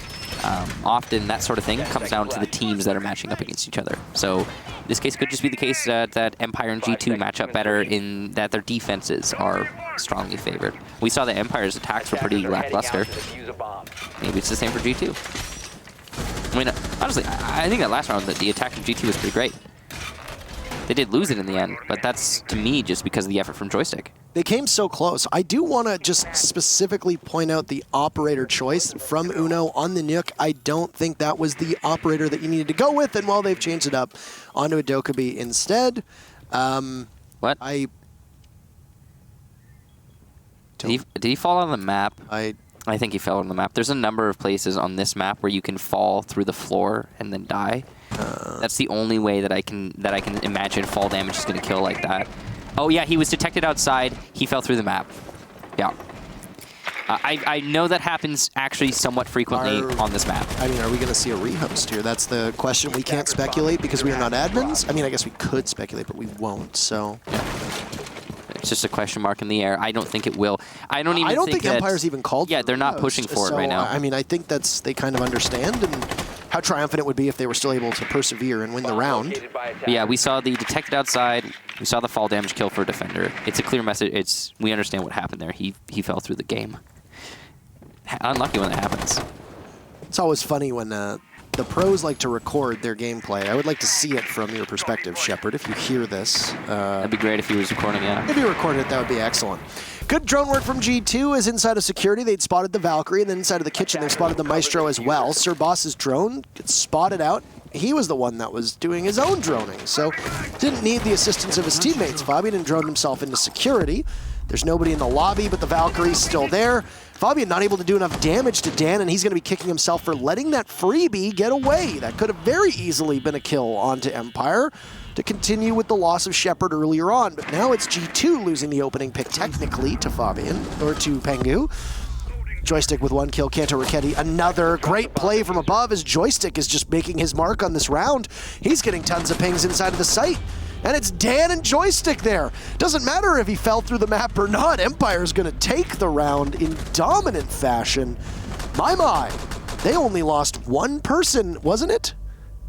often that sort of thing comes down to the teams that are matching up against each other. So this case could just be the case that Empire and G2 match up better in that their defenses are strongly favored. We saw that Empire's attacks were pretty lackluster. Maybe it's the same for G2. I mean, honestly, I think that last round the attack of G2 was pretty great. They did lose it in the end, but that's, to me, just because of the effort from Joystick. They came so close. I do want to just specifically point out the operator choice from Uno on the Nuke. I don't think that was the operator that you needed to go with, and while they've changed it up onto a Dokkaebi instead. What? Did he fall on the map? I think he fell on the map. There's a number of places on this map where you can fall through the floor and then die. That's the only way that I can imagine fall damage is going to kill like that. Oh yeah, he was detected outside. He fell through the map. Yeah. I know that happens actually somewhat frequently on this map. I mean, are we going to see a rehost here? That's the question. We can't speculate because we are not admins. I mean, I guess we could speculate, but we won't, so... Yeah. It's just a question mark in the air. I don't think it will. I don't think Empire's even called for they're not pushing for it right now. I mean, I think they kind of understand and how triumphant it would be if they were still able to persevere and win the round. But yeah, we saw the detected outside. We saw the fall damage kill for a defender. It's a clear message. We understand what happened there. He fell through the game. Unlucky when that happens. It's always funny when the pros like to record their gameplay. I would like to see it from your perspective, Shepard, if you hear this. That'd be great if he was recording it. If he recorded it, that would be excellent. Good drone work from G2 as inside of security, they'd spotted the Valkyrie, and then inside of the kitchen, they spotted the Maestro as well. Sir Boss's drone gets spotted out. He was the one that was doing his own droning, so didn't need the assistance of his teammates. Fabian droned himself into security. There's nobody in the lobby, but the Valkyrie's still there. Fabian not able to do enough damage to Dan, and he's going to be kicking himself for letting that freebie get away. That could have very easily been a kill onto Empire to continue with the loss of Shepard earlier on. But now it's G2 losing the opening pick technically to Fabian, or to Pengu. Joystick with 1 kill, Kanto Raketti another great play from above as Joystick is just making his mark on this round. He's getting tons of pings inside of the site. And it's Dan and Joystick there. Doesn't matter if he fell through the map or not. Empire's going to take the round in dominant fashion. My. They only lost 1 person, wasn't it?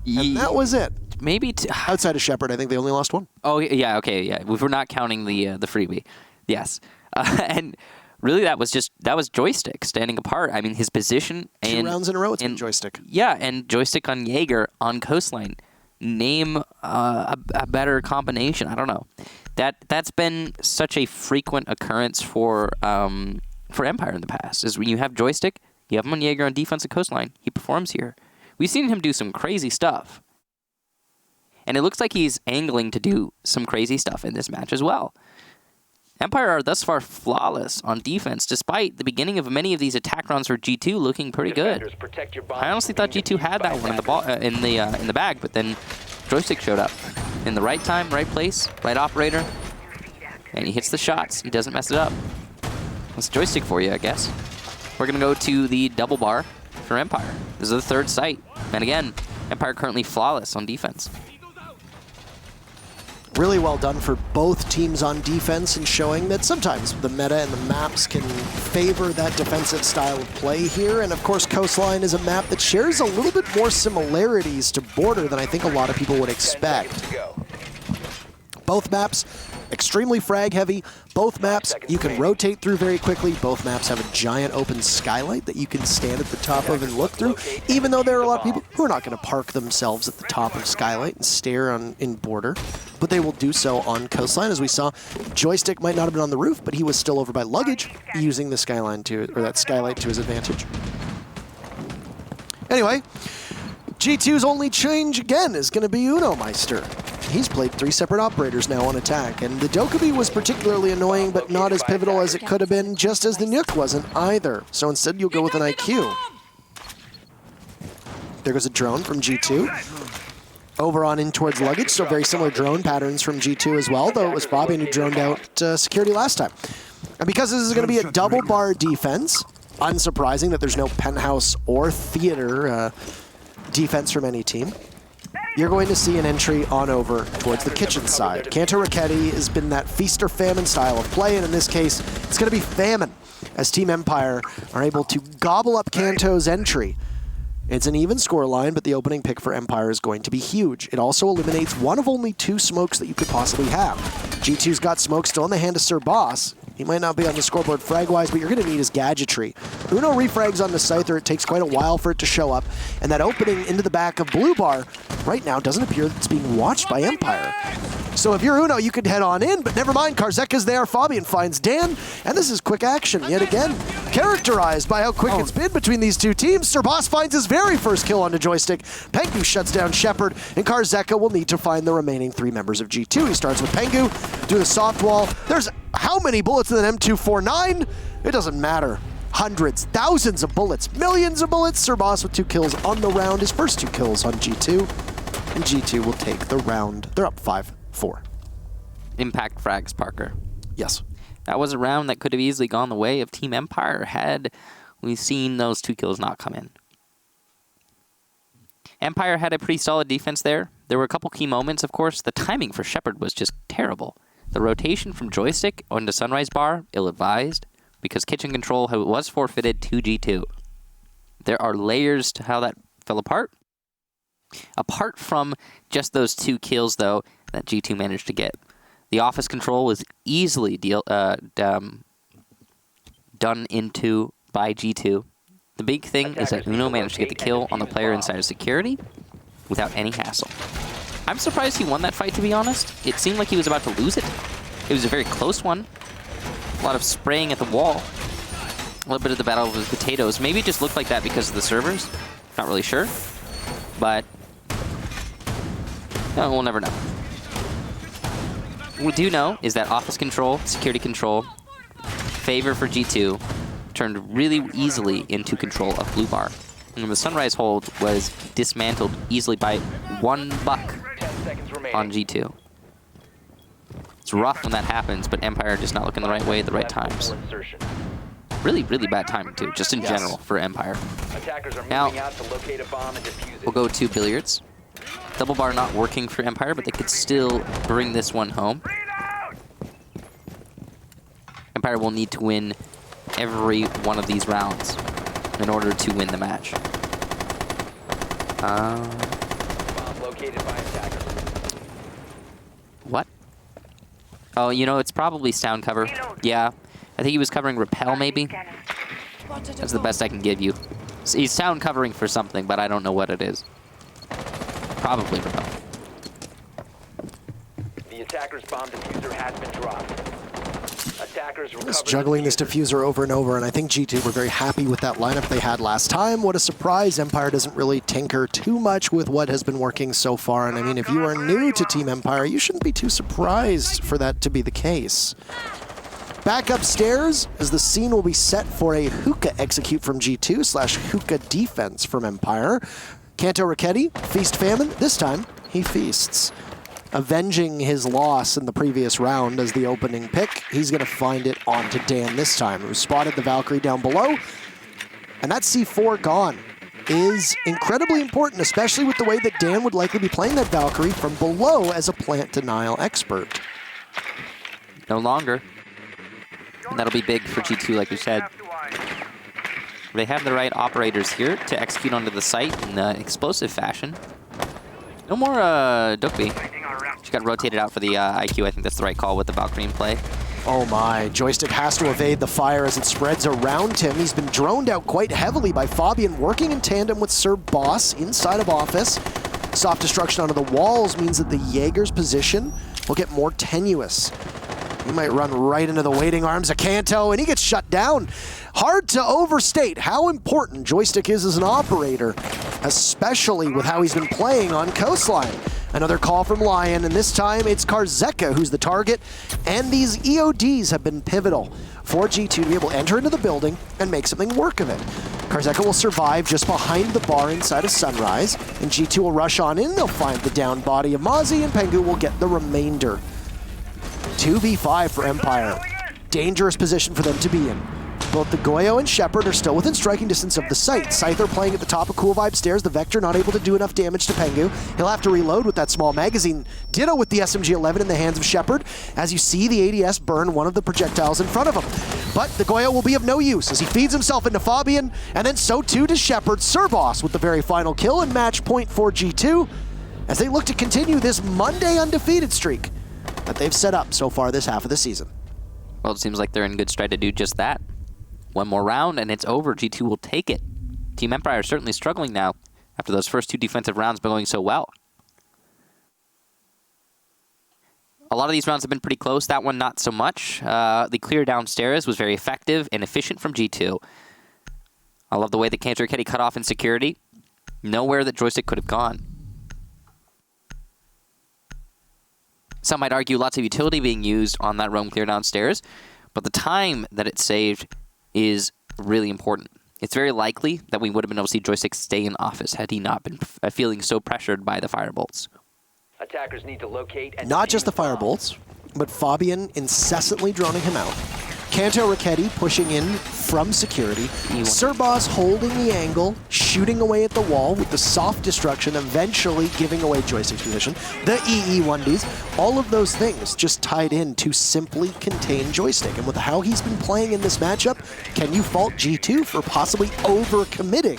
And that was it. Maybe outside of Shepard, I think they only lost 1. Oh yeah, okay, yeah. If we're not counting the freebie, yes. And really that was Joystick standing apart. I mean, his position and 2 rounds in a row, it's been Joystick. Yeah, and Joystick on Jaeger on Coastline. Name a better combination. I don't know. That's been such a frequent occurrence for Empire in the past. Is when you have Joystick, you have him on Jaeger on defense and Coastline. He performs here. We've seen him do some crazy stuff. And it looks like he's angling to do some crazy stuff in this match as well. Empire are thus far flawless on defense, despite the beginning of many of these attack runs for G2 looking pretty good. I honestly thought G2 had that one in the bag, but then Joystick showed up in the right time, right place, right operator, and he hits the shots. He doesn't mess it up. That's Joystick for you, I guess. We're gonna go to the double bar for Empire. This is the third site, and again, Empire currently flawless on defense. Really well done for both teams on defense and showing that sometimes the meta and the maps can favor that defensive style of play here. And of course, Coastline is a map that shares a little bit more similarities to Border than I think a lot of people would expect. Both maps, extremely frag heavy. Both maps, you can rotate through very quickly. Both maps have a giant open skylight that you can stand at the top of and look through, even though there are a lot of people who are not going to park themselves at the top of Skylight and stare in Border, but they will do so on Coastline. As we saw, Joystick might not have been on the roof, but he was still over by luggage, using the skyline that skylight to his advantage. Anyway, G2's only change again is going to be Uno Meister. He's played 3 separate operators now on attack, and the Dokkaebi was particularly annoying, but not as pivotal as it could have been, just as the Nuke wasn't either. So instead, you'll go with an IQ. There goes a drone from G2. Over on in towards luggage, so very similar drone patterns from G2 as well, though it was Fabian who droned out security last time. And because this is going to be a double bar defense, unsurprising that there's no penthouse or theater defense from any team. You're going to see an entry on over towards the kitchen side. Kanto Raketti has been that feast or famine style of play, and in this case, it's going to be famine, as Team Empire are able to gobble up Kanto's entry. It's an even score line, but the opening pick for Empire is going to be huge. It also eliminates one of only 2 smokes that you could possibly have. G2's got smoke still in the hand of Sir Boss. He might not be on the scoreboard frag-wise, but you're going to need his gadgetry. Uno refrags on the Scyther. It takes quite a while for it to show up, and that opening into the back of Blue Bar right now doesn't appear that it's being watched by Empire. So if you're Uno, you could head on in, but never mind, Karzeka's there, Fabian finds Dan, and this is quick action yet again, characterized by how quick it's been between these 2 teams. Sir Boss finds his very first kill onto Joystick, Pengu shuts down Shepard, and Karzeka will need to find the remaining 3 members of G2. He starts with Pengu, do the soft wall. There's how many bullets in an M249? It doesn't matter. Hundreds, thousands of bullets, millions of bullets. Sir Boss with 2 kills on the round, his first 2 kills on G2, and G2 will take the round. They're up 5-4. Impact frags, Parker. Yes. That was a round that could have easily gone the way of Team Empire had we seen those 2 kills not come in. Empire had a pretty solid defense there. There were a couple key moments, of course. The timing for Shepard was just terrible. The rotation from Joystick onto Sunrise Bar, ill-advised, because kitchen control was forfeited to G2. There are layers to how that fell apart. Apart from just those 2 kills, though, that G2 managed to get, the office control was easily done into by G2. The big thing is that Uno managed to get the kill on the player inside of security without any hassle. I'm surprised he won that fight, to be honest. It seemed like he was about to lose it. It was a very close one. A lot of spraying at the wall. A little bit of the battle with potatoes. Maybe it just looked like that because of the servers. Not really sure. But no, we'll never know. What we do know is that office control, security control, favor for G2 turned really easily into control of Blue Bar. And the Sunrise hold was dismantled easily by $1 on G2. It's rough when that happens, but Empire just not looking the right way at the right times. Really, really bad timing too, just in general for Empire. Now, we'll go to Billiards. Double bar not working for Empire, but they could still bring this one home. Empire will need to win every one of these rounds in order to win the match. What? Oh, you know, it's probably sound cover. Yeah, I think he was covering Repel, maybe? That's the best I can give you. He's sound covering for something, but I don't know what it is. Probably Repel. The attacker's bomb diffuser has been dropped. Attackers Just juggling this diffuser over and over, and I think G2 were very happy with that lineup they had last time. What a surprise. Empire doesn't really tinker too much with what has been working so far, and I mean, if you are new to Team Empire, you shouldn't be too surprised for that to be the case. Back upstairs, as the scene will be set for a hookah execute from G2 / hookah defense from Empire. Kanto Raketti, feast famine. This time, he feasts. Avenging his loss in the previous round as the opening pick, he's going to find it onto Dan this time, who spotted the Valkyrie down below. And that C4 gone is incredibly important, especially with the way that Dan would likely be playing that Valkyrie from below as a plant denial expert. No longer. And that'll be big for G2, like you said. They have the right operators here to execute onto the site in explosive fashion. No more Dukbi. She got rotated out for the IQ. I think that's the right call with the Valkyrie in play. Oh my, Joystick has to evade the fire as it spreads around him. He's been droned out quite heavily by Fabian, working in tandem with Sir Boss inside of office. Soft destruction onto the walls means that the Jaeger's position will get more tenuous. He might run right into the waiting arms of Kanto, and he gets shut down. Hard to overstate how important Joystick is as an operator, especially with how he's been playing on Coastline. Another call from Lion, and this time it's Karzeka who's the target, and these EODs have been pivotal for G2 to be able to enter into the building and make something work of it. Karzeka will survive just behind the bar inside of Sunrise, and G2 will rush on in. They'll find the down body of Mozzie, and Pengu will get the remainder. 2v5 for Empire. Dangerous position for them to be in. Both the Goyo and Shepard are still within striking distance of the site. Scyther playing at the top of Cool Vibe Stairs. The Vector not able to do enough damage to Pengu. He'll have to reload with that small magazine. Ditto with the SMG-11 in the hands of Shepard, as you see the ADS burn one of the projectiles in front of him. But the Goyo will be of no use as he feeds himself into Fabian, and then so too does Shepard. Serboss with the very final kill and match point for G2 as they look to continue this Monday undefeated streak that they've set up so far this half of the season. Well, it seems like they're in good stride to do just that. One more round and it's over. G2 will take it. Team Empire is certainly struggling now after those first two defensive rounds going so well. A lot of these rounds have been pretty close. That one not so much. The clear downstairs was very effective and efficient from G2. I love the way that Kanto Raketti cut off in security. Nowhere that Joystick could have gone. Some might argue lots of utility being used on that roam clear downstairs, but the time that it saved is really important. It's very likely that we would have been able to see Joystick stay in office had he not been feeling so pressured by the firebolts. Attackers need to locate and not just the firebolts, but Fabian incessantly droning him out. Kanto Raketti pushing in from security. Serboss holding the angle, shooting away at the wall with the soft destruction, eventually giving away Joystick's position. The EE1Ds, all of those things just tied in to simply contain Joystick. And with how he's been playing in this matchup, can you fault G2 for possibly overcommitting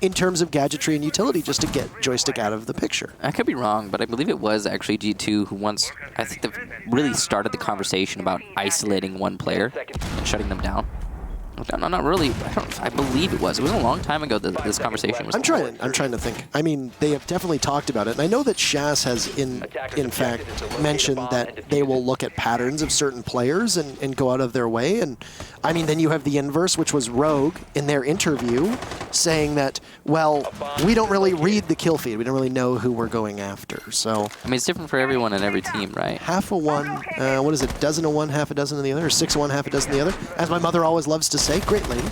in terms of gadgetry and utility just to get Joystick out of the picture? I could be wrong, but I believe it was actually G2 who once, I think, really started the conversation about isolating one player and shutting them down. No, not really. I believe it was. It was a long time ago that this conversation was. I'm trying to think. I mean, they have definitely talked about it, and I know that Shaz has in fact mentioned that they will look at patterns of certain players and go out of their way. And I mean, then you have the inverse, which was Rogue in their interview saying that, well, we don't really read the kill feed. We don't really know who we're going after. So I mean, it's different for everyone and every team, right? Half of one, what is it? Dozen of one, half a dozen of the other, or 6 of one, half a dozen of the other. As my mother always loves to say, great lady.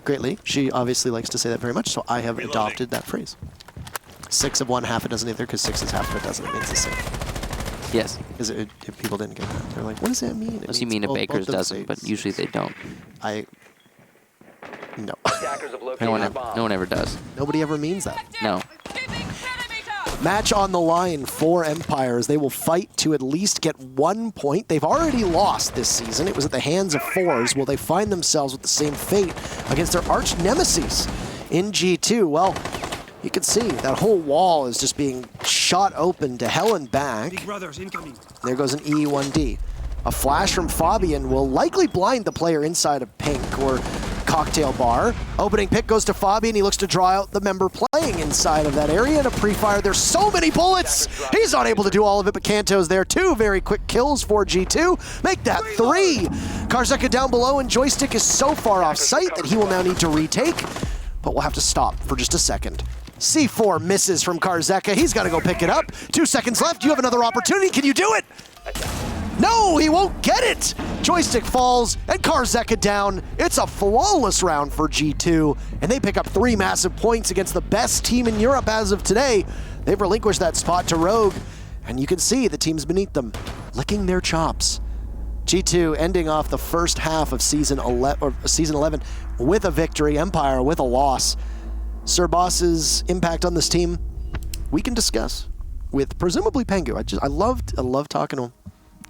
Great lady. She obviously likes to say that very much, so I have adopted that phrase. 6 of one, half a dozen of the other, because 6 is half of a dozen. It means the same. Yes. Because if people didn't get that, they're like, what does that mean? Unless you mean a baker's dozen, but usually they don't. No. No one ever does. Nobody ever means that. No. Match on the line for Empire as they will fight to at least get 1 point. They've already lost this season. It was at the hands of Fours. Will they find themselves with the same fate against their arch nemesis in G2? Well, you can see that whole wall is just being shot open to hell and back. There goes an E1D. A flash from Fabian will likely blind the player inside of Pink or Cocktail Bar. Opening pick goes to Fabian. He looks to draw out the member playing inside of that area. And a pre-fire. There's so many bullets. He's not able to do all of it, but Kanto's there too. Very quick kills for G2. Make that 3. Karzeka down below, and Joystick is so far off site that he will now need to retake. But we'll have to stop for just a second. C4 misses from Karzeka. He's got to go pick it up. 2 seconds left. You have another opportunity. Can you do it? No, he won't get it. Joystick falls, and Karzeka down. It's a flawless round for G2, and they pick up 3 massive points against the best team in Europe as of today. They've relinquished that spot to Rogue, and you can see the teams beneath them licking their chops. G2 ending off the first half of season 11 with a victory, Empire with a loss. Sir Boss's impact on this team, we can discuss with presumably Pengu. I love talking to him.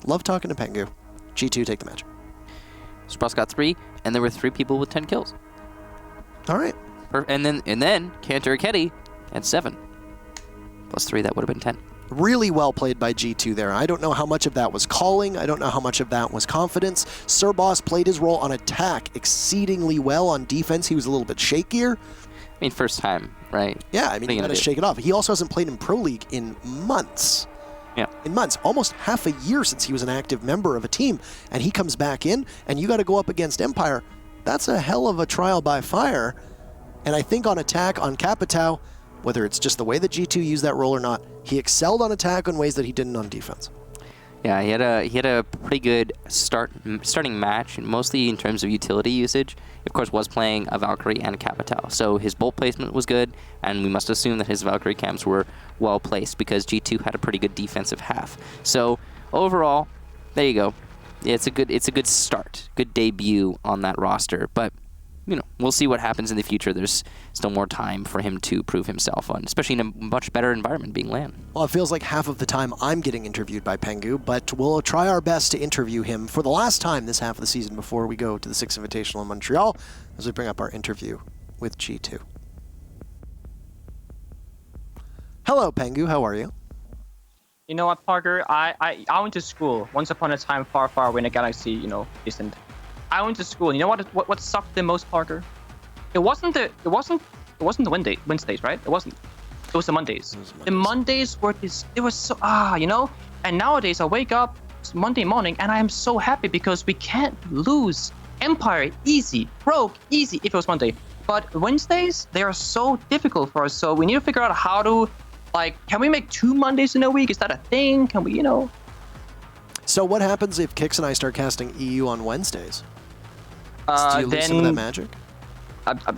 Love talking to Pengu. G2 take the match. Sir Boss got 3, and there were 3 people with 10 kills. All right. And then Cantor Ketty had 7. Plus 3, that would have been 10. Really well played by G2 there. I don't know how much of that was calling. I don't know how much of that was confidence. Sir Boss played his role on attack exceedingly well. On defense, he was a little bit shakier. I mean, first time, right? Yeah, I mean, he got to shake it off. He also hasn't played in Pro League in months. Yeah. In months, almost half a year since he was an active member of a team, and he comes back in, and you got to go up against Empire. That's a hell of a trial by fire. And I think on attack, on Capitao, whether it's just the way that G2 used that role or not, he excelled on attack in ways that he didn't on defense. Yeah, he had a pretty good starting match, mostly in terms of utility usage. He, of course, was playing a Valkyrie and a Capitao, so his bolt placement was good, and we must assume that his Valkyrie camps were well placed because G2 had a pretty good defensive half. So overall, there you go. It's a good start, good debut on that roster, but you know, we'll see what happens in the future. There's still more time for him to prove himself on, especially in a much better environment being LAN. Well, it feels like half of the time I'm getting interviewed by Pengu, but we'll try our best to interview him for the last time this half of the season before we go to the 6th Invitational in Montreal as we bring up our interview with G2. Hello, Pengu. How are you? You know what, Parker? I went to school once upon a time far, far away in a galaxy, distant. I went to school. And you know what sucked the most, Parker? It wasn't the Wednesdays, right? It wasn't. It was the Mondays. The Mondays were it was so And nowadays I wake up Monday morning and I am so happy because we can't lose. Empire easy, Rogue easy if it was Monday. But Wednesdays, they are so difficult for us. So we need to figure out how to, can we make 2 Mondays in a week? Is that a thing? Can we, So what happens if Kix and I start casting EU on Wednesdays? Do you lose some of that magic?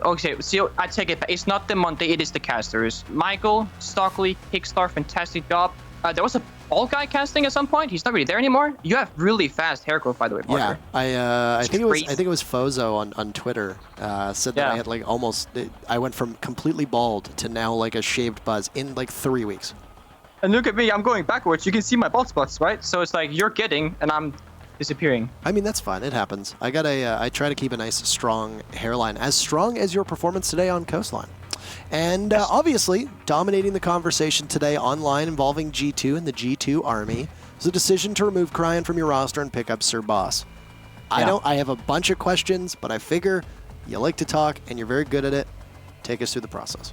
Okay, so I take it back. It's not the Monday, it is the casters. Michael, Stockley, Kickstar, fantastic job. There was a ball guy casting at some point. He's not really there anymore. You have really fast hair growth, by the way, Parker. Yeah, I think it was Fozo on Twitter said that I had I went from completely bald to now a shaved buzz in 3 weeks. And look at me, I'm going backwards. You can see my bald spots, right? So it's you're getting, and I'm disappearing. I mean, that's fine. It happens. I try to keep a nice, strong hairline, as strong as your performance today on Coastline. And obviously, dominating the conversation today online involving G2 and the G2 Army is a decision to remove Cryan from your roster and pick up Sir Boss. Yeah. I have a bunch of questions, but I figure you like to talk and you're very good at it. Take us through the process.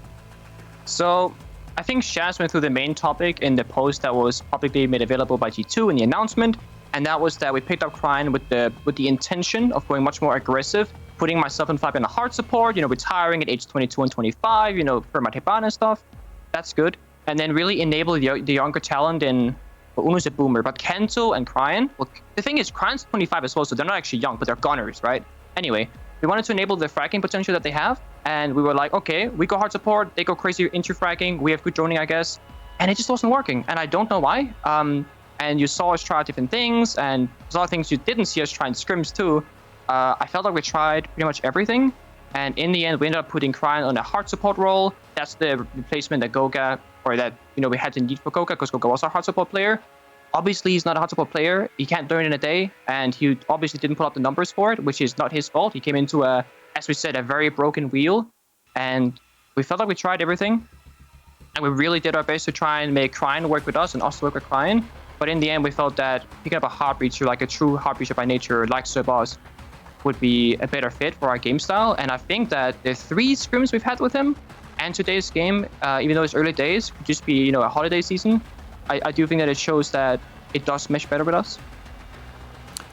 So, I think Shaz went through the main topic in the post that was publicly made available by G2 in the announcement. And that was that we picked up Cryan with the intention of going much more aggressive, putting myself and Fab in a hard support, retiring at age 22 and 25, for my Tebana and stuff. That's good. And then really enable the younger talent in, Uno's a boomer, but Kento and Cryan. Well, the thing is, Cryan's 25 as well, so they're not actually young, but they're gunners, right? Anyway, we wanted to enable the fragging potential that they have. And we were like, okay, we go hard support, they go crazy into fragging, we have good droning, I guess. And it just wasn't working. And I don't know why. And you saw us try different things, and there's a lot of things you didn't see us try in scrims too. I felt like we tried pretty much everything, and in the end, we ended up putting Cryan on a hard support role. That's the replacement that Goga, or that we had to need for Goga, because Goga was our hard support player. Obviously, he's not a hard support player. He can't learn in a day, and he obviously didn't put up the numbers for it, which is not his fault. He came into as we said, a very broken wheel, and we felt like we tried everything, and we really did our best to try and make Cryan work with us and us work with Cryan. But in the end, we felt that picking up a hard breacher, like a true hard breacher by nature, like Sir Boss, would be a better fit for our game style. And I think that the 3 scrims we've had with him and today's game, even though it's early days, could just be, a holiday season. I do think that it shows that it does mesh better with us.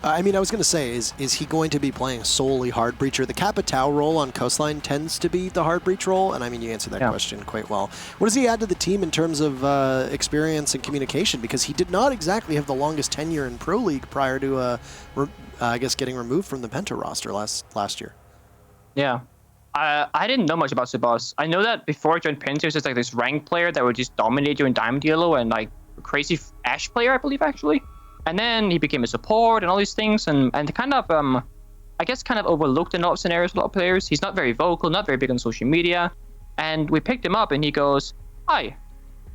I mean, I was going to say, is he going to be playing solely hard breacher? The Capitao role on Coastline tends to be the hard breach role, and I mean, you answered that question quite well. What does he add to the team in terms of experience and communication? Because he did not exactly have the longest tenure in Pro League prior to, I guess, getting removed from the Penta roster last year. Yeah. I didn't know much about Sebas. I know that before I joined Penta, he was just like this rank player that would just dominate you in Diamond Yellow and like a crazy Ash player, I believe, actually. And then he became a support and all these things, and kind of, I guess, kind of overlooked in a lot of scenarios, a lot of players. He's not very vocal, not very big on social media. And we picked him up, and he goes, "Hi." And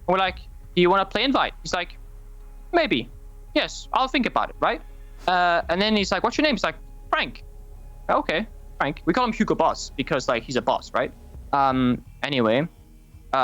we're like, "Do you want to play invite?" He's like, "Maybe. Yes, I'll think about it, right?" And then he's like, "What's your name?" He's like, "Frank." "Okay, Frank." We call him Hugo Boss because, like, he's a boss, right? Anyway.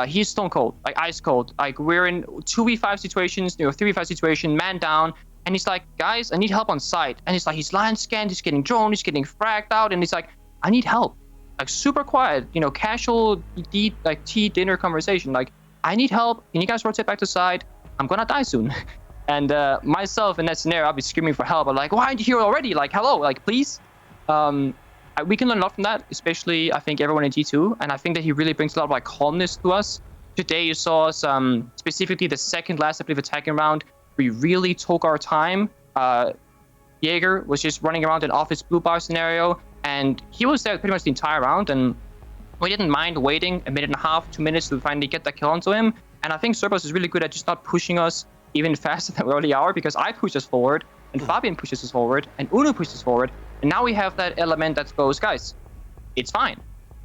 He's stone cold, like ice cold. Like we're in 2v5 situations, 3v5 situation, man down. And he's like, "Guys, I need help on site." And he's like, he's line scanned, he's getting droned, he's getting fragged out. And he's like, "I need help." Like super quiet, casual tea dinner conversation. Like, "I need help. Can you guys rotate back to side? I'm gonna die soon." And myself in that scenario, I'll be screaming for help. I'm like, "Why aren't you here already? Like, hello, like, please." We can learn a lot from that, especially I think everyone in G2, and I think that he really brings a lot of like calmness to us. Today you saw us, specifically the second last, I believe, attacking round. We really took our time. Jaeger was just running around in office blue bar scenario, and he was there pretty much the entire round, and we didn't mind waiting a minute and a half, 2 minutes to finally get that kill onto him. And I think Cerbos is really good at just not pushing us even faster than we already are, because I push us forward, and Fabian pushes us forward, and Uno pushes us forward. And now we have that element that goes, "Guys, it's fine."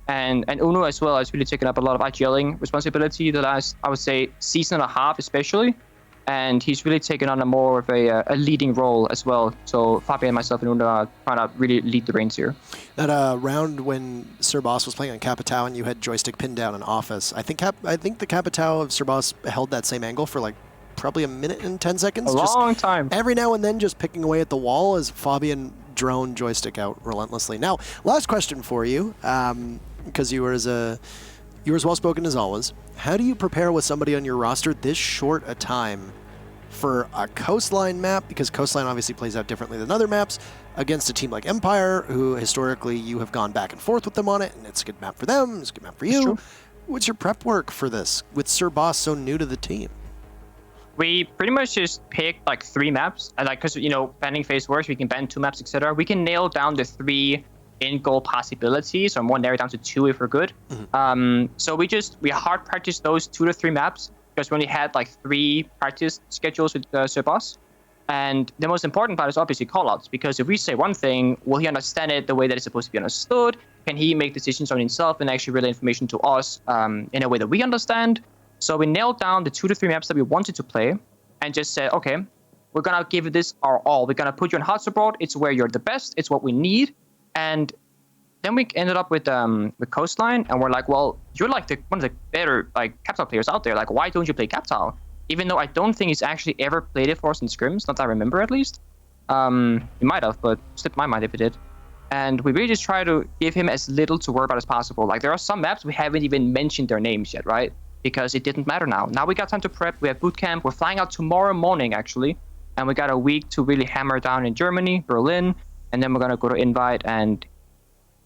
And Uno as well has really taken up a lot of IGLing responsibility the last, I would say, season and a half especially. And he's really taken on a more of a leading role as well. So Fabian, myself, and Uno are trying to really lead the reins here. That round when Sir Boss was playing on Capitao and you had joystick pinned down in office, I think the Capitao of Sir Boss held that same angle for like probably a minute and 10 seconds. A long time. Every now and then just picking away at the wall as Fabian drone joystick out relentlessly. Now, last question for you, because you were as well spoken as always. How do you prepare with somebody on your roster this short a time for a Coastline map? Because Coastline obviously plays out differently than other maps, against a team like Empire, who historically you have gone back and forth with them on it, and it's a good map for them, it's a good map for you. What's your prep work for this with Sir Boss so new to the team? We pretty much just picked like 3 maps, and like, because banning phase works, we can ban 2 maps, etc. We can nail down the 3 in-goal possibilities, or more narrow down to 2 if we're good. So we hard practice those 2 to 3 maps, because we only had like 3 practice schedules with Sir Boss. And the most important part is obviously callouts, because if we say one thing, will he understand it the way that it's supposed to be understood? Can he make decisions on himself and actually relay information to us in a way that we understand? So we nailed down the 2 to 3 maps that we wanted to play and just said, okay, we're going to give this our all. We're going to put you on hot support. It's where you're the best. It's what we need. And then we ended up with Coastline, and we're like, well, you're like one of the better like Capitao players out there. Like, why don't you play Capitao? Even though I don't think he's actually ever played it for us in scrims, not that I remember at least. He might have, but slipped my mind if he did. And we really just try to give him as little to worry about as possible. Like, there are some maps we haven't even mentioned their names yet, right? Because it didn't matter now. Now we got time to prep. We have boot camp. We're flying out tomorrow morning, actually. And we got a week to really hammer down in Germany, Berlin. And then we're going to go to Invite. And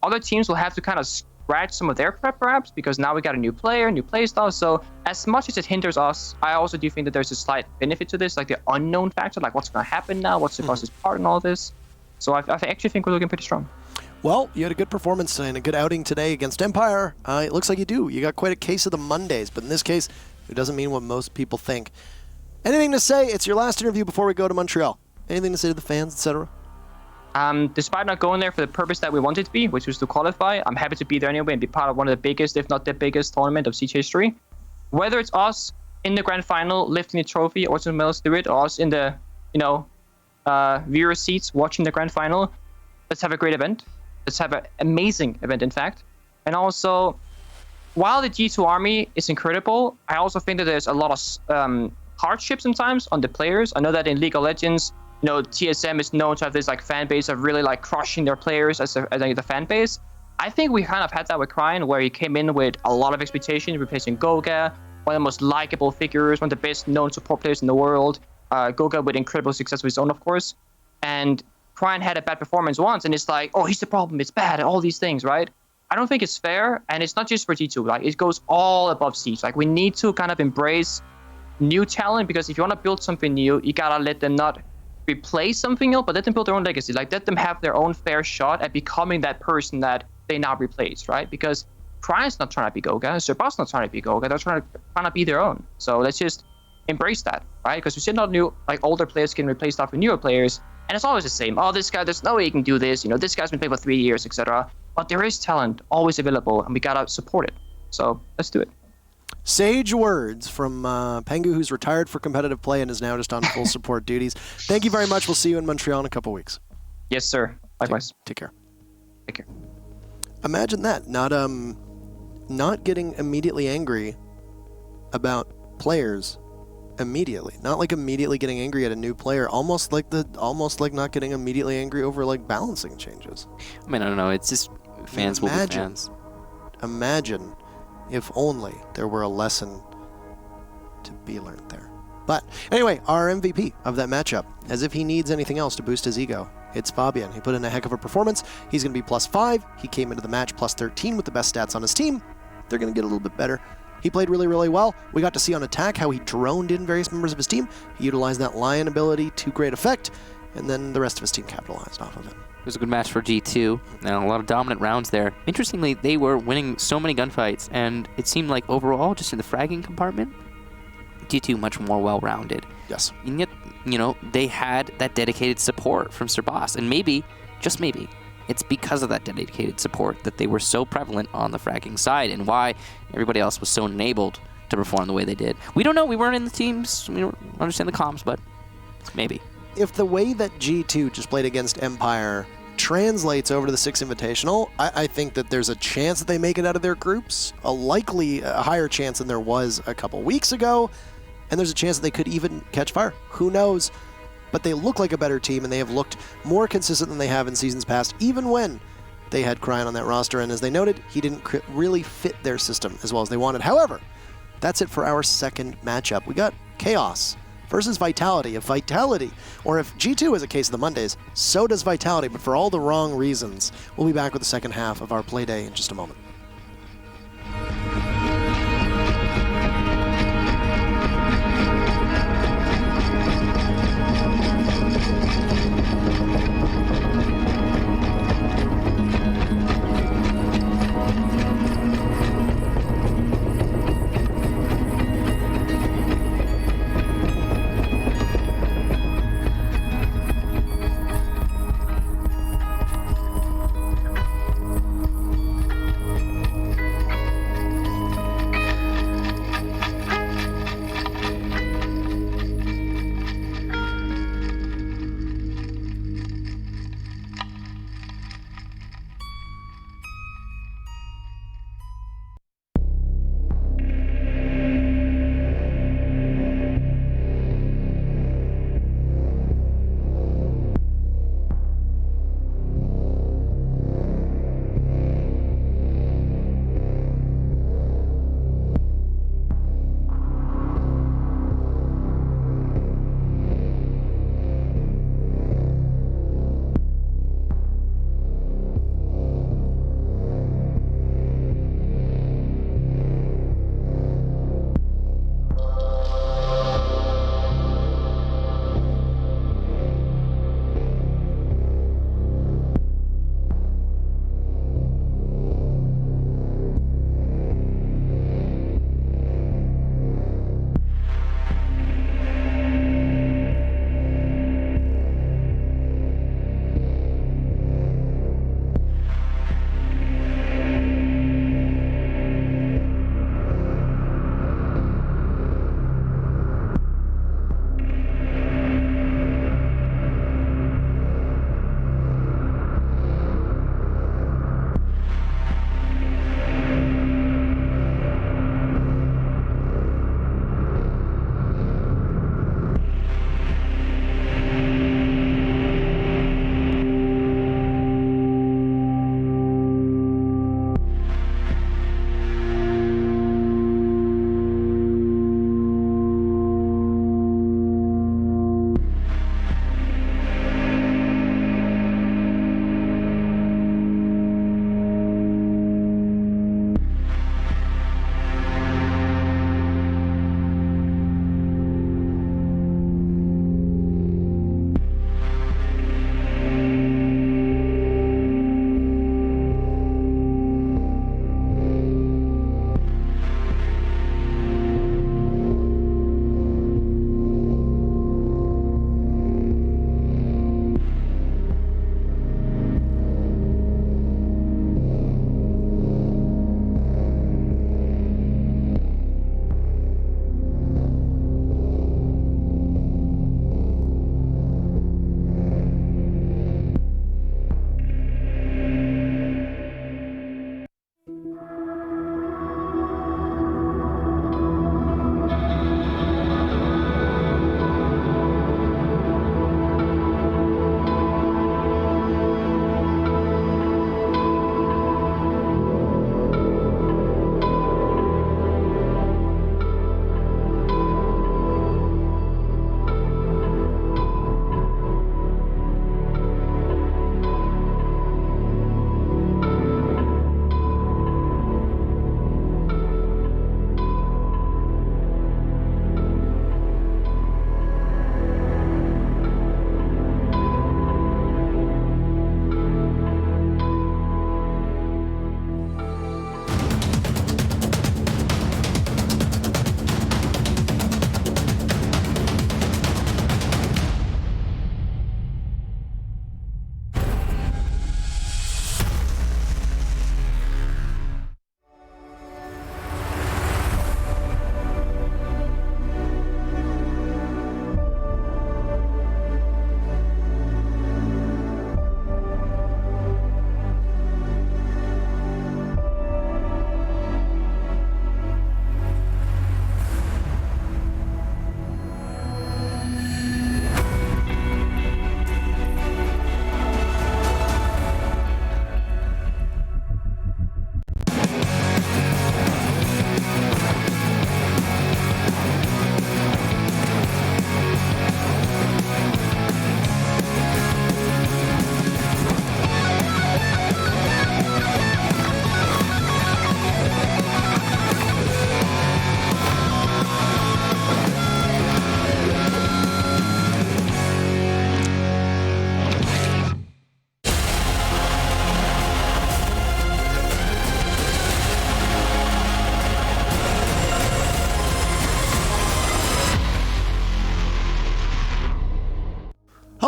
other teams will have to kind of scratch some of their prep perhaps, because now we got a new player, new playstyle. So as much as it hinders us, I also do think that there's a slight benefit to this, like the unknown factor, like what's going to happen now, what's the boss's part in all this. So I actually think we're looking pretty strong. Well, you had a good performance and a good outing today against Empire. It looks like you do. You got quite a case of the Mondays, but in this case, it doesn't mean what most people think. Anything to say? It's your last interview before we go to Montreal. Anything to say to the fans, etc.? Despite not going there for the purpose that we wanted to be, which was to qualify, I'm happy to be there anyway and be part of one of the biggest, if not the biggest, tournament of Siege history. Whether it's us in the grand final lifting the trophy, or someone else do it, or us in the, viewer seats watching the grand final, let's have a great event. Let's have an amazing event, in fact. And also, while the G2 army is incredible, I also think that there's a lot of hardship sometimes on the players. I know that in League of Legends, you know, TSM is known to have this like fan base of really like crushing their players as the fan base. I think we kind of had that with Cryan, where he came in with a lot of expectations, replacing Goga, one of the most likable figures, one of the best known support players in the world. Goga with incredible success of his own, of course. And Cryan had a bad performance once, and it's like, oh, he's the problem, it's bad, and all these things, right? I don't think it's fair, and it's not just for G2. Like, it goes all above Siege. Like, we need to kind of embrace new talent, because if you want to build something new, you gotta let them not replace something else, but let them build their own legacy. Like, let them have their own fair shot at becoming that person that they now replace, right? Because Cryan's not trying to be Goga, Serpat's not trying to be Goga, they're trying to be their own. So let's just embrace that, right? Because we see not new, like older players can replace stuff with newer players, and it's always the same. Oh, this guy, there's no way he can do this. You know, this guy's been playing for 3 years, etc. But there is talent always available, and we gotta support it. So let's do it. Sage words from Pengu, who's retired for competitive play and is now just on full support duties. Thank you very much. We'll see you in Montreal in a couple weeks. Yes, sir. Likewise. Take care. Take care. Imagine that, not getting immediately angry about players immediately. Not like immediately getting angry at a new player, almost like not getting immediately angry over like balancing changes. I mean, I don't know, it's just fans will be fans. Imagine if only there were a lesson to be learned there. But anyway, our MVP of that matchup, as if he needs anything else to boost his ego, it's Fabian. He put in a heck of a performance. He's going to be +5. He came into the match +13 with the best stats on his team. They're going to get a little bit better. He played really, really well. We got to see on attack how he droned in various members of his team. He utilized that Lion ability to great effect, and then the rest of his team capitalized off of it. It was a good match for G2, and a lot of dominant rounds there. Interestingly, they were winning so many gunfights, and it seemed like overall, just in the fragging compartment, G2 much more well-rounded. Yes. And yet, you know, they had that dedicated support from Sir Boss, and maybe, just maybe, it's because of that dedicated support that they were so prevalent on the fragging side, and why everybody else was so enabled to perform the way they did. We don't know. We weren't in the teams. We don't understand the comms, but maybe. If the way that G2 just played against Empire translates over to the 6 Invitational, I think that there's a chance that they make it out of their groups, a higher chance than there was a couple weeks ago, and there's a chance that they could even catch fire. Who knows? But they look like a better team, and they have looked more consistent than they have in seasons past, even when they had Cryan on that roster. And as they noted, he didn't really fit their system as well as they wanted. However, that's it for our second matchup. We got Chaos versus Vitality. If G2 is a case of the Mondays, so does Vitality, but for all the wrong reasons. We'll be back with the second half of our Playday in just a moment.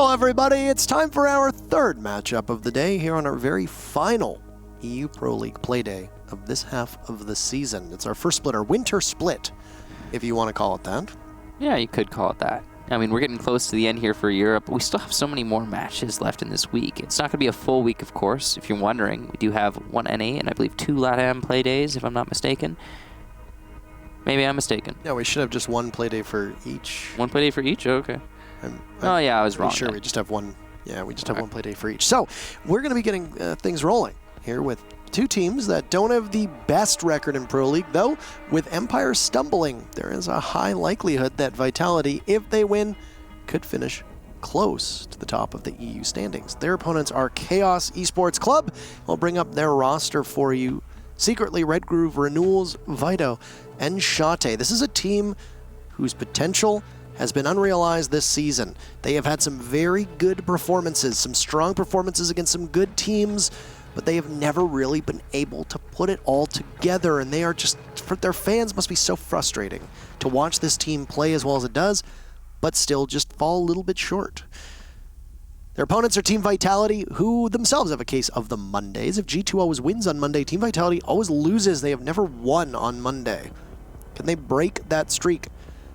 Hello everybody, it's time for our third matchup of the day here on our very final EU Pro League Playday of this half of the season. It's our first split, our winter split, if you want to call it that. Yeah, you could call it that. I mean, we're getting close to the end here for Europe, but we still have so many more matches left in this week. It's not going to be a full week, of course, if you're wondering. We do have 1 NA and I believe 2 LATAM play days, if I'm not mistaken. Maybe I'm mistaken. Yeah, we should have just 1 play day for each. 1 play day for each? Okay. Oh yeah, I was wrong. Sure, we just have 1. Yeah, we just have 1 play day for each. So we're going to be getting things rolling here with 2 teams that don't have the best record in Pro League, though. With Empire stumbling, there is a high likelihood that Vitality, if they win, could finish close to the top of the EU standings. Their opponents are Chaos Esports Club. We'll bring up their roster for you. Secretly, Red Groove, Renewals, Vito, and Shate. This is a team whose potential has been unrealized this season. They have had some very good performances, some strong performances against some good teams, but they have never really been able to put it all together, and they are just, for their fans, must be so frustrating to watch this team play as well as it does, but still just fall a little bit short. Their opponents are Team Vitality, who themselves have a case of the Mondays. If G2 always wins on Monday, Team Vitality always loses. They have never won on Monday. Can they break that streak?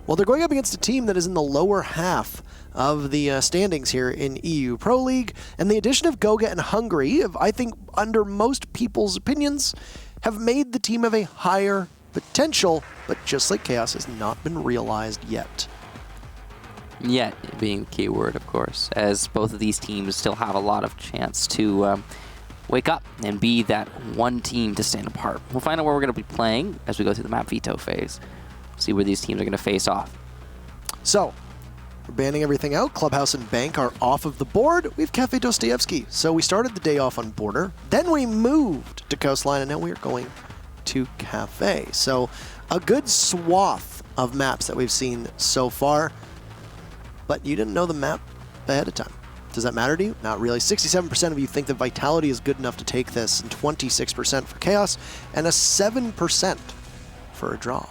Well, they're going up against a team that is in the lower half of the standings here in EU Pro League, and the addition of Goga and Hungary, I think under most people's opinions, have made the team have a higher potential, but just like Chaos has not been realized yet. Yet being the key word, of course, as both of these teams still have a lot of chance to wake up and be that one team to stand apart. We'll find out where we're going to be playing as we go through the map veto phase. See where these teams are going to face off. So, we're banning everything out. Clubhouse and Bank are off of the board. We have Cafe Dostoevsky. So we started the day off on Border. Then we moved to Coastline, and now we are going to Cafe. So a good swath of maps that we've seen so far. But you didn't know the map ahead of time. Does that matter to you? Not really. 67% of you think that Vitality is good enough to take this, and 26% for Chaos, and a 7% for a draw.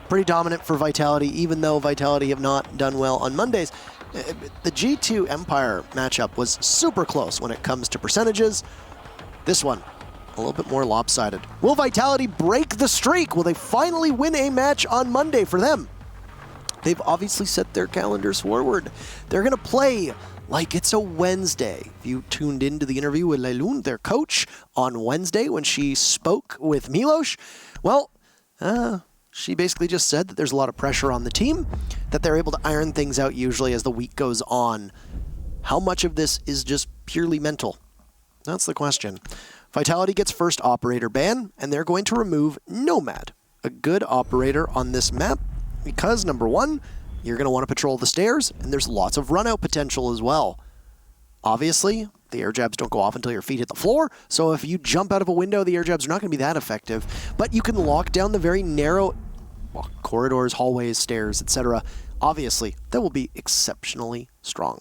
Pretty dominant for Vitality, even though Vitality have not done well on Mondays. The G2 Empire matchup was super close when it comes to percentages. This one, a little bit more lopsided. Will Vitality break the streak? Will they finally win a match on Monday for them? They've obviously set their calendars forward. They're going to play like it's a Wednesday. If you tuned into the interview with Leilun, their coach, on Wednesday when she spoke with Milos, well, she basically just said that there's a lot of pressure on the team, that they're able to iron things out usually as the week goes on. How much of this is just purely mental? That's the question. Vitality gets first operator ban, and they're going to remove Nomad, a good operator on this map, because number one, you're going to want to patrol the stairs, and there's lots of run-out potential as well. Obviously, the air jabs don't go off until your feet hit the floor, so if you jump out of a window, the air jabs are not going to be that effective, but you can lock down the very narrow corridors, hallways, stairs, etc. Obviously, that will be exceptionally strong.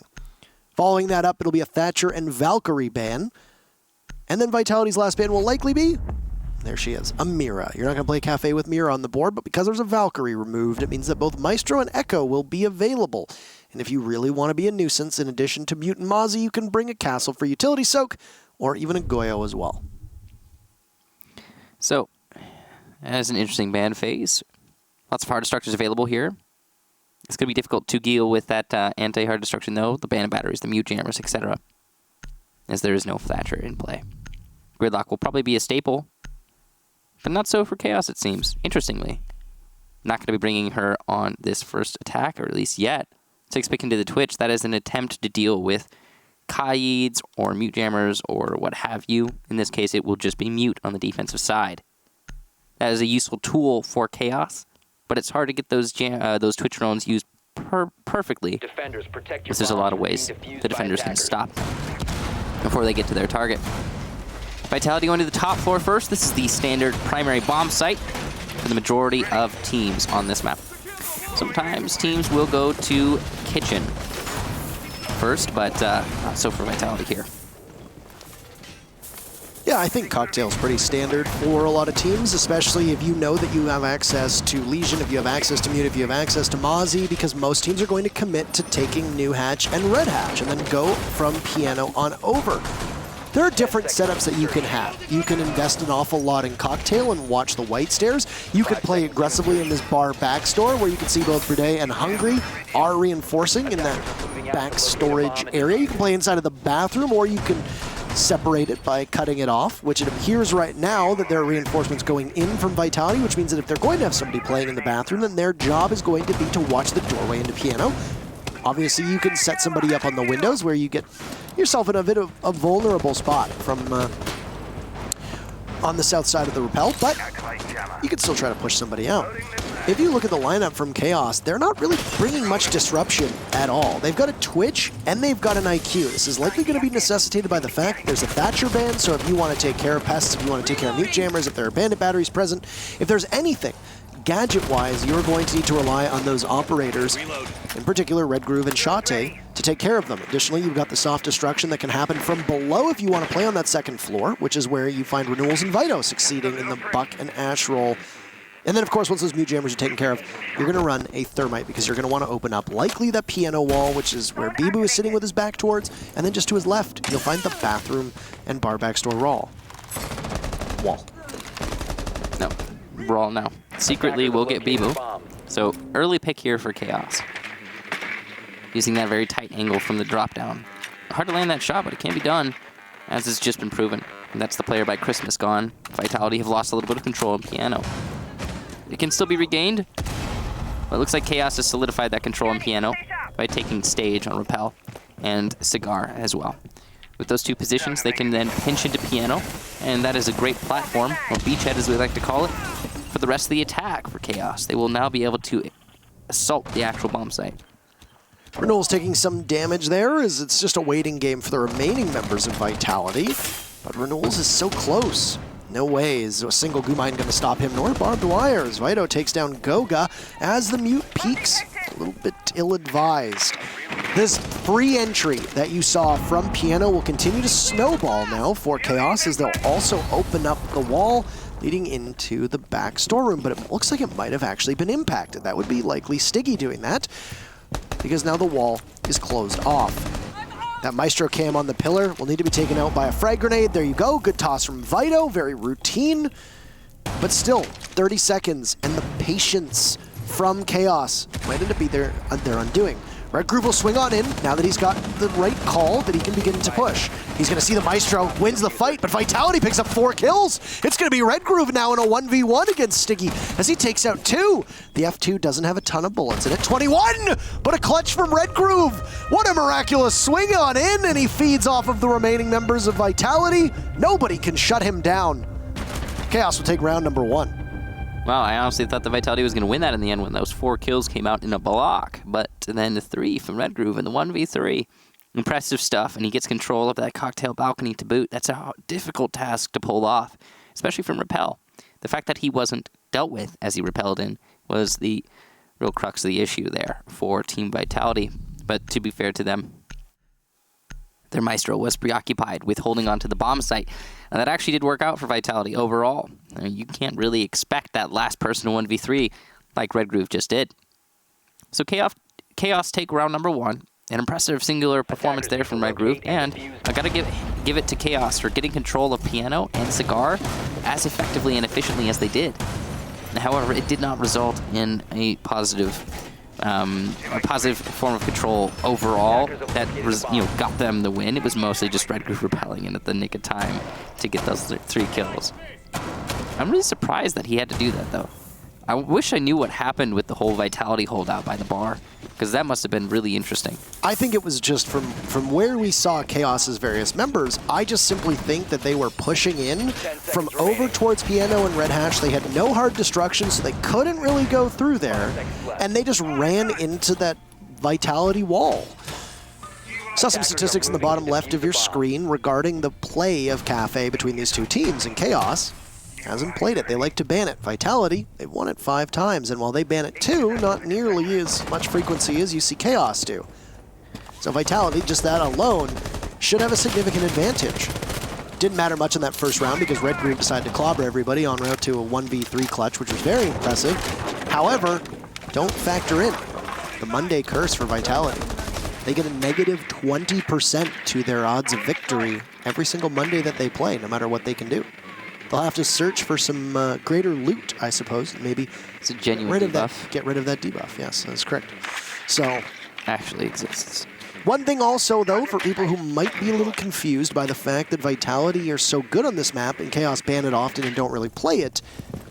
Following that up, it'll be a Thatcher and Valkyrie ban, and then Vitality's last ban will likely be, there she is, a Mira. You're not going to play Cafe with Mira on the board, but because there's a Valkyrie removed, it means that both Maestro and Echo will be available. And if you really want to be a nuisance, in addition to Mutant Mozzie, you can bring a Castle for utility soak, or even a Goyo as well. So, as an interesting ban phase, lots of hard destructors available here. It's going to be difficult to deal with that anti-hard destruction, though, the ban of batteries, the mute jammers, etc., as there is no Thatcher in play. Gridlock will probably be a staple, but not so for Chaos, it seems, interestingly. Not going to be bringing her on this first attack, or at least yet. Six pick into the Twitch, that is an attempt to deal with Kaids or mute jammers or what have you. In this case, it will just be mute on the defensive side. That is a useful tool for Chaos, but it's hard to get those Twitch drones used perfectly. Defenders, protect your because there's a lot of bombs ways from being the defused by defenders can attackers. stop before they get to their target. Vitality going to the top floor first. This is the standard primary bomb site for the majority of teams on this map. Sometimes teams will go to kitchen first, but not so for Vitality here. Yeah, I think Cocktail's pretty standard for a lot of teams, especially if you know that you have access to Legion, if you have access to Mute, if you have access to Mozzie, because most teams are going to commit to taking New Hatch and Red Hatch and then go from Piano on over. There are different setups that you can have. You can invest an awful lot in Cocktail and watch the white stairs. You could play aggressively in this bar backstore where you can see both Playday and Hungry are reinforcing in that back storage area. You can play inside of the bathroom, or you can separate it by cutting it off, which it appears right now that there are reinforcements going in from Vitality, which means that if they're going to have somebody playing in the bathroom, then their job is going to be to watch the doorway into Piano. Obviously, you can set somebody up on the windows where you get yourself in a bit of a vulnerable spot from on the south side of the rappel, but you can still try to push somebody out. If you look at the lineup from Chaos, they're not really bringing much disruption at all. They've got a Twitch, and they've got an IQ. This is likely going to be necessitated by the fact there's a Thatcher ban, so if you want to take care of pests, if you want to take care of mute jammers, if there are bandit batteries present, if there's anything gadget-wise, you're going to need to rely on those operators, in particular Red Groove and Shate, to take care of them. Additionally, you've got the soft destruction that can happen from below if you want to play on that second floor, which is where you find Renewals and Vito succeeding in the Buck and Ash role. And then, of course, once those mute jammers are taken care of, you're going to run a Thermite because you're going to want to open up likely that Piano wall, which is where Bibu is sitting with his back towards, and then just to his left, you'll find the bathroom and bar backstore wall. No. Brawl now. Secretly, we'll get Bibu. So, early pick here for Chaos. Using that very tight angle from the drop down. Hard to land that shot, but it can be done, as it's just been proven. And that's the player by Christmas gone. Vitality have lost a little bit of control in Piano. It can still be regained, but it looks like Chaos has solidified that control in Piano by taking stage on Rappel and Cigar as well. With those two positions, they can then pinch into Piano, and that is a great platform, or beachhead as we like to call it, for the rest of the attack for Chaos. They will now be able to assault the actual bomb site. Renewal's taking some damage there, as it's just a waiting game for the remaining members of Vitality, but Renewals is so close. No way is a single Goo Mine going to stop him, nor barbed wire, as Vito takes down Goga as the mute peaks. A little bit ill-advised. This free entry that you saw from Piano will continue to snowball now for Chaos, as they'll also open up the wall leading into the back storeroom, but it looks like it might have actually been impacted. That would be likely Stiggy doing that, because now the wall is closed off. That Maestro cam on the pillar will need to be taken out by a frag grenade. There you go. Good toss from Vito. Very routine. But still, 30 seconds, and the patience from Chaos might end up be their undoing. Red Groove will swing on in now that he's got the right call that he can begin to push. He's going to see the Maestro, wins the fight, but Vitality picks up 4 kills. It's going to be Red Groove now in a 1v1 against Stiggy as he takes out 2. The F2 doesn't have a ton of bullets in it. 21, but a clutch from Red Groove. What a miraculous swing on in, and he feeds off of the remaining members of Vitality. Nobody can shut him down. Chaos will take round number 1. Wow, I honestly thought the Vitality was going to win that in the end when those 4 kills came out in a block. But then the 3 from Red Groove in the 1v3. Impressive stuff, and he gets control of that cocktail balcony to boot. That's a difficult task to pull off, especially from Rappel. The fact that he wasn't dealt with as he rappelled in was the real crux of the issue there for Team Vitality. But to be fair to them, their Maestro was preoccupied with holding on to the bomb site. And that actually did work out for Vitality overall. I mean, you can't really expect that last person to 1v3 like Red Groove just did. So Chaos take round number 1. An impressive singular performance there from Red Groove. And I gotta give it to Chaos for getting control of Piano and Cigar as effectively and efficiently as they did. However, it did not result in a positive form of control overall that got them the win. It was mostly just Red Groove repelling in at the nick of time to get those 3 kills. I'm really surprised that he had to do that, though. I wish I knew what happened with the whole Vitality holdout by the bar, because that must have been really interesting. I think it was just from where we saw Chaos's various members, I just simply think that they were pushing in from over towards Piano and Red Hatch. They had no hard destruction, so they couldn't really go through there, and they just ran into that Vitality wall. Saw some statistics in the bottom left of your screen regarding the play of Cafe between these two teams, and Chaos hasn't played it. They like to ban it. Vitality, they've won it 5 times, and while they ban it 2, not nearly as much frequency as you see Chaos do. So Vitality, just that alone, should have a significant advantage. Didn't matter much in that first round because Red Group decided to clobber everybody en route to a 1v3 clutch, which was very impressive. However, don't factor in the Monday curse for Vitality. They get a negative 20% to their odds of victory every single Monday that they play, no matter what they can do. They'll have to search for some greater loot, I suppose. Maybe it's a genuine debuff. Get rid of that debuff. Yes, that's correct. So, actually exists. One thing also, though, for people who might be a little confused by the fact that Vitality are so good on this map and Chaos ban it often and don't really play it,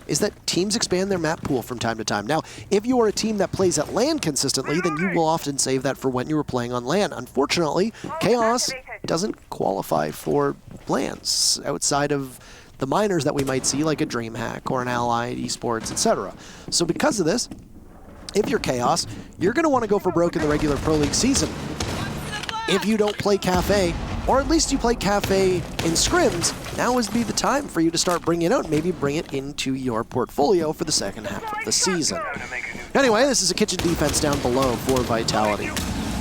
is that teams expand their map pool from time to time. Now, if you are a team that plays at LAN consistently, then you will often save that for when you were playing on LAN. Unfortunately, Chaos doesn't qualify for LANs outside of the minors that we might see, like a DreamHack or an Allied Esports, etc. So because of this, if you're Chaos, you're going to want to go for broke in the regular Pro League season. If you don't play Cafe, or at least you play Cafe in scrims, now would be the time for you to start bringing it out and maybe bring it into your portfolio for the second half of the season. Anyway, this is a kitchen defense down below for Vitality.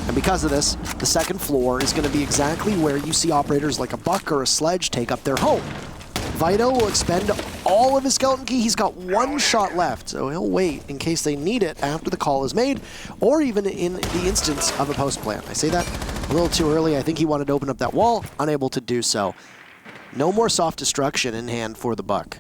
And because of this, the second floor is going to be exactly where you see operators like a Buck or a Sledge take up their home. Vito will expend all of his skeleton key. He's got one shot left, so he'll wait in case they need it after the call is made, or even in the instance of a post plant. I say that a little too early. I think he wanted to open up that wall, unable to do so. No more soft destruction in hand for the Buck.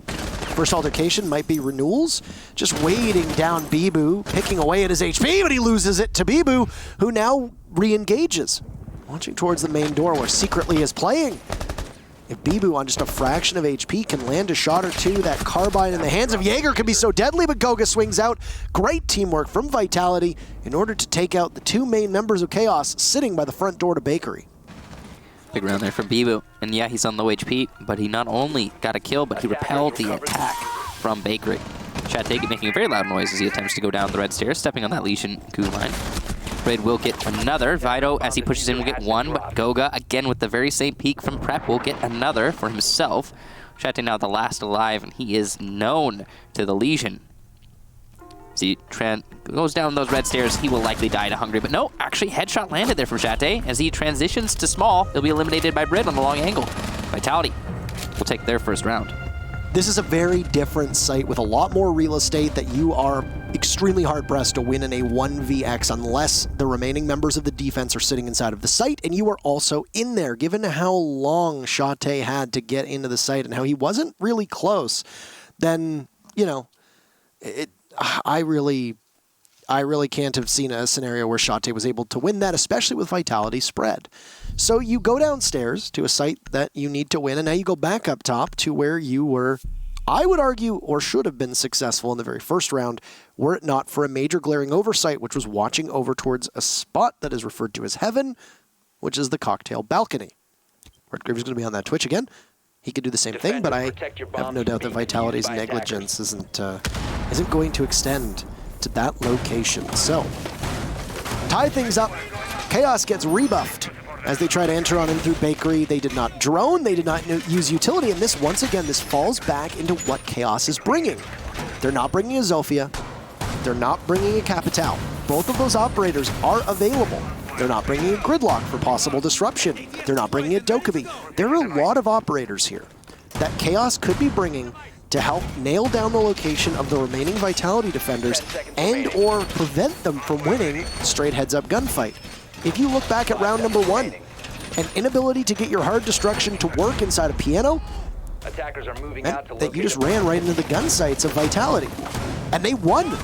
First altercation might be Renewals, just waiting down Bibu, picking away at his HP, but he loses it to Bibu, who now re-engages, watching towards the main door where Secretly is playing. If Bibu on just a fraction of HP can land a shot or two, that carbine in the hands of Jaeger can be so deadly, but Goga swings out. Great teamwork from Vitality in order to take out the two main members of Chaos sitting by the front door to Bakery. Big round there from Bibu. And yeah, he's on low HP, but he not only got a kill, but he repelled the attack from Bakery. Chatay making a very loud noise as he attempts to go down the red stairs, stepping on that Legion coup line. Raid will get another. Vito, as he pushes in, will get one, but Goga, again with the very same peak from Prep, will get another for himself. Chatay now the last alive, and he is known to the Legion. As he goes down those red stairs, he will likely die to Hungry, but no, actually headshot landed there from Chatay. As he transitions to small, he'll be eliminated by Brid on the long angle. Vitality will take their first round. This is a very different site with a lot more real estate that you are extremely hard-pressed to win in a 1vx unless the remaining members of the defense are sitting inside of the site and you are also in there. Given how long Chatay had to get into the site and how he wasn't really close, then, you know, I really can't have seen a scenario where Chatay was able to win that, especially with Vitality spread. So you go downstairs to a site that you need to win, and now you go back up top to where you were, I would argue, or should have been successful in the very first round, were it not for a major glaring oversight, which was watching over towards a spot that is referred to as Heaven, which is the cocktail balcony. Redgrave is going to be on that Twitch again. He could do the same thing, but I have no doubt that Vitality's negligence isn't going to extend to that location. So, tie things up. Chaos gets rebuffed as they try to enter on in through Bakery. They did not drone, they did not use utility, and this, once again, this falls back into what Chaos is bringing. They're not bringing a Zofia. They're not bringing a Capital. Both of those operators are available. They're not bringing a Gridlock for possible disruption. They're not bringing a Dokkaebi. There are a lot of operators here that Chaos could be bringing to help nail down the location of the remaining Vitality defenders and or prevent them from winning straight heads-up gunfight. If you look back at round number 1, an inability to get your hard destruction to work inside a piano, that you just ran right into the gun sights of Vitality. And they won.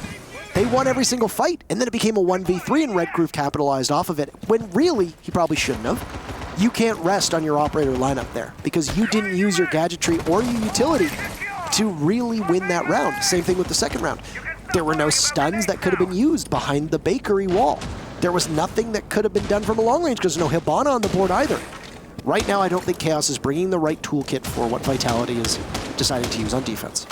They won every single fight, and then it became a 1v3 and Red Groove capitalized off of it, when really, he probably shouldn't have. You can't rest on your operator lineup there, because you didn't use your gadgetry or your utility to really win that round. Same thing with the second round. There were no stuns that could have been used behind the Bakery wall. There was nothing that could have been done from a long range because there's no Hibana on the board either. Right now, I don't think Chaos is bringing the right toolkit for what Vitality is deciding to use on defense.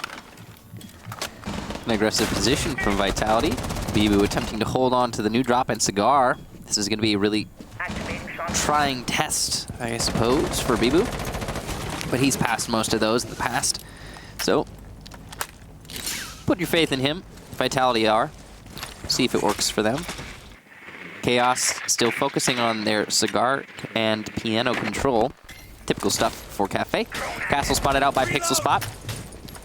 An aggressive position from Vitality. Bibu attempting to hold on to the new drop and Cigar. This is going to be a really trying test, I suppose, for Bibu. But he's passed most of those in the past. So, put your faith in him. Vitality are. See if it works for them. Chaos still focusing on their Cigar and Piano control. Typical stuff for Cafe. Castle spotted out by Pixel Spot.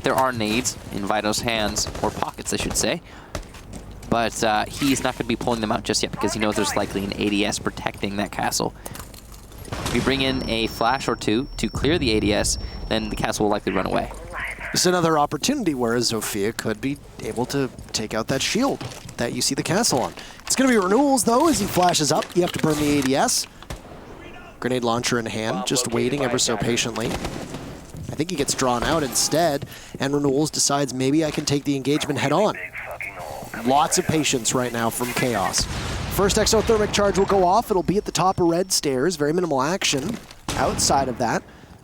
There are nades in Vito's hands, or pockets, I should say. But he's not going to be pulling them out just yet because he knows there's likely an ADS protecting that castle. If you bring in a flash or two to clear the ADS, then the castle will likely run away. It's another opportunity where Zofia could be able to take out that shield that you see the castle on. It's going to be Renewals, though, as he flashes up. You have to burn the ADS. Grenade launcher in hand, just waiting ever so patiently. I think he gets drawn out instead, and Renewals decides maybe I can take the engagement head on. Lots of patience right now from Chaos. First exothermic charge will go off. It'll be at the top of red stairs. Very minimal action. Outside of that,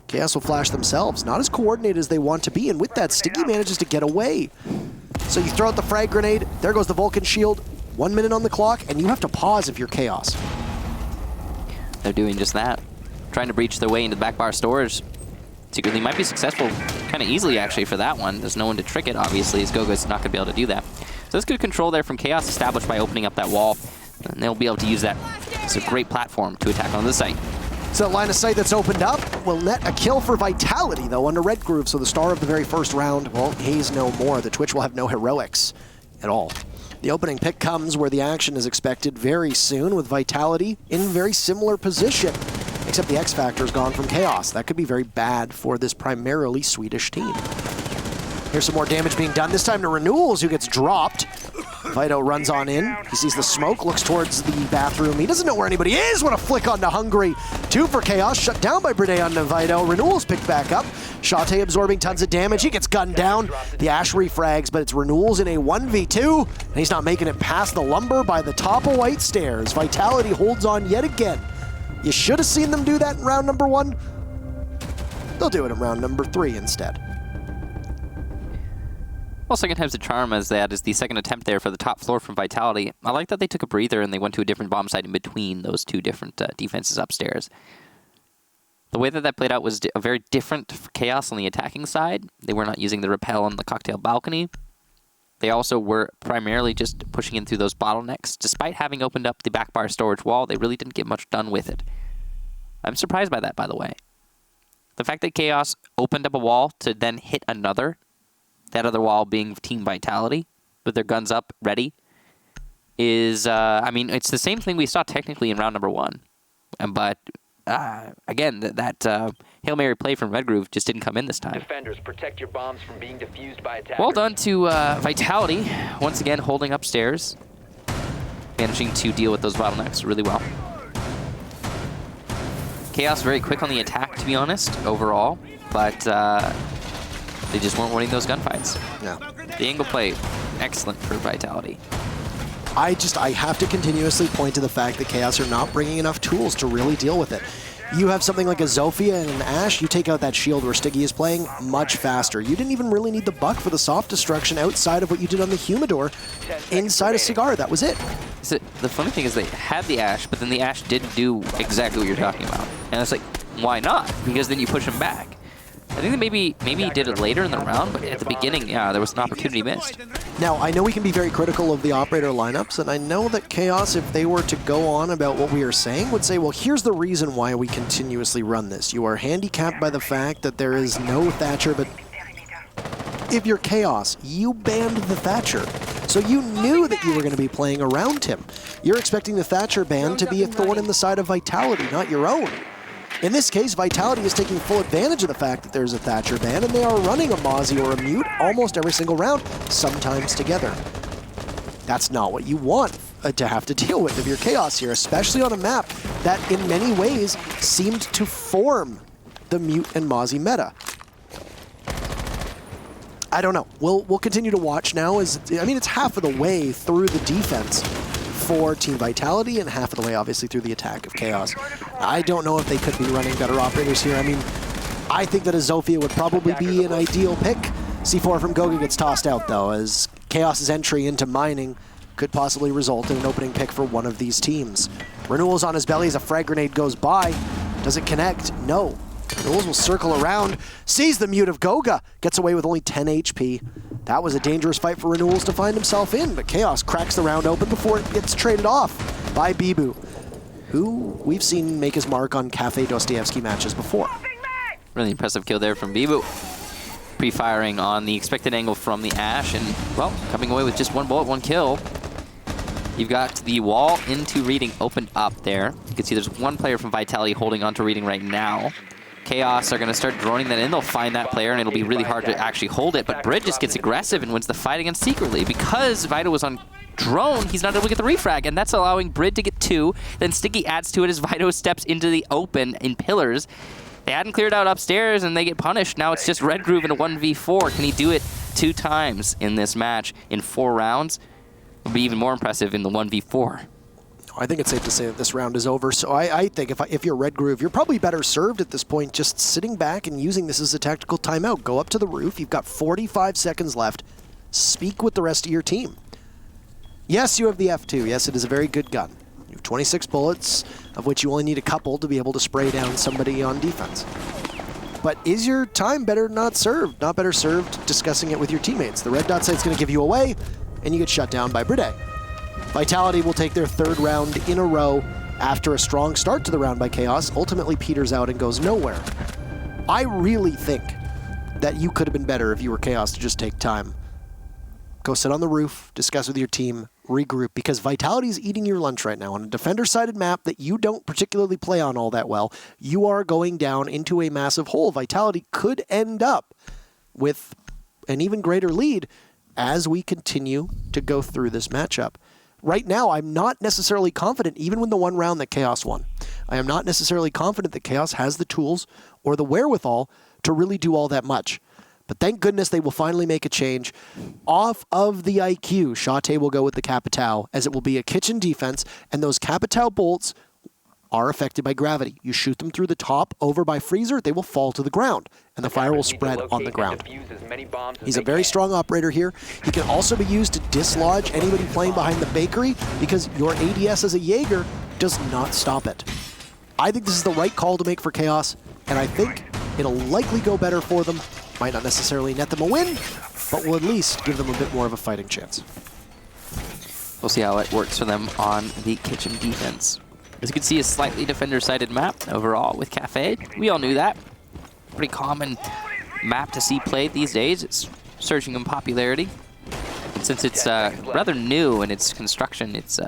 Chaos will flash themselves. Not as coordinated as they want to be, and with that, Sticky manages to get away. So you throw out the frag grenade. There goes the Vulcan shield. 1 minute on the clock, and you have to pause if you're Chaos. They're doing just that. Trying to breach their way into the back bar storage. Secretly might be successful kind of easily, actually, for that one. There's no one to trick it, obviously, as Goga's not going to be able to do that. So that's good control there from Chaos, established by opening up that wall. And they'll be able to use that as a great platform to attack on the site. So that line of sight that's opened up will net a kill for Vitality, though, under Red Groove. So the star of the very first round, well, he's no more. The Twitch will have no heroics at all. The opening pick comes where the action is expected very soon, with Vitality in very similar position, except the X Factor is gone from Chaos. That could be very bad for this primarily Swedish team. Here's some more damage being done, this time to Renewals, who gets dropped. Vito runs on in. He sees the smoke, looks towards the bathroom. He doesn't know where anybody is. What a flick onto Hungry. 2 for Chaos, shut down by Brede onto Vito. Renewals picked back up. Shate absorbing tons of damage. He gets gunned down. The Ash refrags, but it's Renewals in a 1v2. And he's not making it past the lumber by the top of White Stairs. Vitality holds on yet again. You should have seen them do that in round number 1. They'll do it in round number 3 instead. Well, second time's the charm, as that is the second attempt there for the top floor from Vitality. I like that they took a breather and they went to a different bomb site in between those two different defenses upstairs. The way that that played out was very different for Chaos on the attacking side. They were not using the rappel on the cocktail balcony. They also were primarily just pushing in through those bottlenecks. Despite having opened up the back bar storage wall, they really didn't get much done with it. I'm surprised by that, by the way. The fact that Chaos opened up a wall to then hit another, that other wall being Team Vitality, with their guns up, ready, is, I mean, it's the same thing we saw technically in round number 1. But, again, that Hail Mary play from Red Groove just didn't come in this time. Defenders, protect your bombs from being defused by attackers. Well done to Vitality, once again holding upstairs, managing to deal with those bottlenecks really well. Chaos very quick on the attack, to be honest, overall, but they just weren't winning those gunfights. Yeah. The angle play, excellent for Vitality. I have to continuously point to the fact that Chaos are not bringing enough tools to really deal with it. You have something like a Zofia and an Ash, you take out that shield where Stiggy is playing much faster. You didn't even really need the buck for the soft destruction outside of what you did on the Humidor inside a Cigar. That was it. So the funny thing is they had the Ash, but then the Ash didn't do exactly what you're talking about. And it's like, why not? Because then you push him back. I think that maybe he did it later in the round, but at the beginning, yeah, there was an opportunity missed. Now, I know we can be very critical of the operator lineups, and I know that Chaos, if they were to go on about what we are saying, would say, well, here's the reason why we continuously run this. You are handicapped by the fact that there is no Thatcher, but if you're Chaos, you banned the Thatcher. So you knew that you were going to be playing around him. You're expecting the Thatcher ban to be a thorn in the side of Vitality, not your own. In this case, Vitality is taking full advantage of the fact that there's a Thatcher ban, and they are running a Mozzie or a Mute almost every single round, sometimes together. That's not what you want to have to deal with if you're Chaos here, especially on a map that in many ways seemed to form the Mute and Mozzie meta. I don't know. We'll continue to watch now. I mean, it's half of the way through the defense for Team Vitality and half of the way, obviously, through the attack of Chaos. I don't know if they could be running better operators here. I mean, I think that a Zofia would probably be an ideal pick. C4 from Goga gets tossed out, though, as Chaos's entry into mining could possibly result in an opening pick for one of these teams. Renewals on his belly as a frag grenade goes by. Does it connect? No. Renewals will circle around, sees the Mute of Goga, gets away with only 10 HP. That was a dangerous fight for Renewals to find himself in, but Chaos cracks the round open before it gets traded off by Bibu, who we've seen make his mark on Cafe Dostoevsky matches before. Really impressive kill there from Bibu. Pre-firing on the expected angle from the Ash, and, well, coming away with just 1 bullet, 1 kill. You've got the wall into Reading opened up there. You can see there's 1 player from Vitality holding on to Reading right now. Chaos are going to start droning that in. They'll find that player, and it'll be really hard to actually hold it. But Brid just gets aggressive and wins the fight against Secretly. Because Vito was on drone, he's not able to get the refrag, and that's allowing Brid to get 2. Then Sticky adds to it as Vito steps into the open in pillars. They hadn't cleared out upstairs, and they get punished. Now it's just Red Groove in a 1v4. Can he do it 2 times in this match in 4 rounds? It'll be even more impressive in the 1v4. I think it's safe to say that this round is over. So I think if you're Red Groove, you're probably better served at this point just sitting back and using this as a tactical timeout. Go up to the roof. You've got 45 seconds left. Speak with the rest of your team. Yes, you have the F2. Yes, it is a very good gun. You have 26 bullets, of which you only need a couple to be able to spray down somebody on defense. But is your time better not served? Not better served discussing it with your teammates. The red dot site's going to give you away, and you get shut down by Bride. Vitality will take their 3rd round in a row after a strong start to the round by Chaos, ultimately peters out and goes nowhere. I really think that you could have been better if you were Chaos to just take time. Go sit on the roof, discuss with your team, regroup, because Vitality is eating your lunch right now. On a defender-sided map that you don't particularly play on all that well, you are going down into a massive hole. Vitality could end up with an even greater lead as we continue to go through this matchup. Right now, I'm not necessarily confident, even with the 1 round that Chaos won. I am not necessarily confident that Chaos has the tools or the wherewithal to really do all that much. But thank goodness they will finally make a change. Off of the IQ, Shate will go with the Capitao, as it will be a kitchen defense, and those Capitao bolts are affected by gravity. You shoot them through the top, over by Freezer, they will fall to the ground, and the fire will spread on the ground. He's a very strong operator here. He can also be used to dislodge anybody playing behind the bakery, because your ADS as a Jaeger does not stop it. I think this is the right call to make for Chaos, and I think it'll likely go better for them. Might not necessarily net them a win, but will at least give them a bit more of a fighting chance. We'll see how it works for them on the kitchen defense. As you can see, a slightly defender-sided map overall with Cafe. We all knew that. Pretty common map to see played these days. It's surging in popularity. Since it's rather new in its construction, it's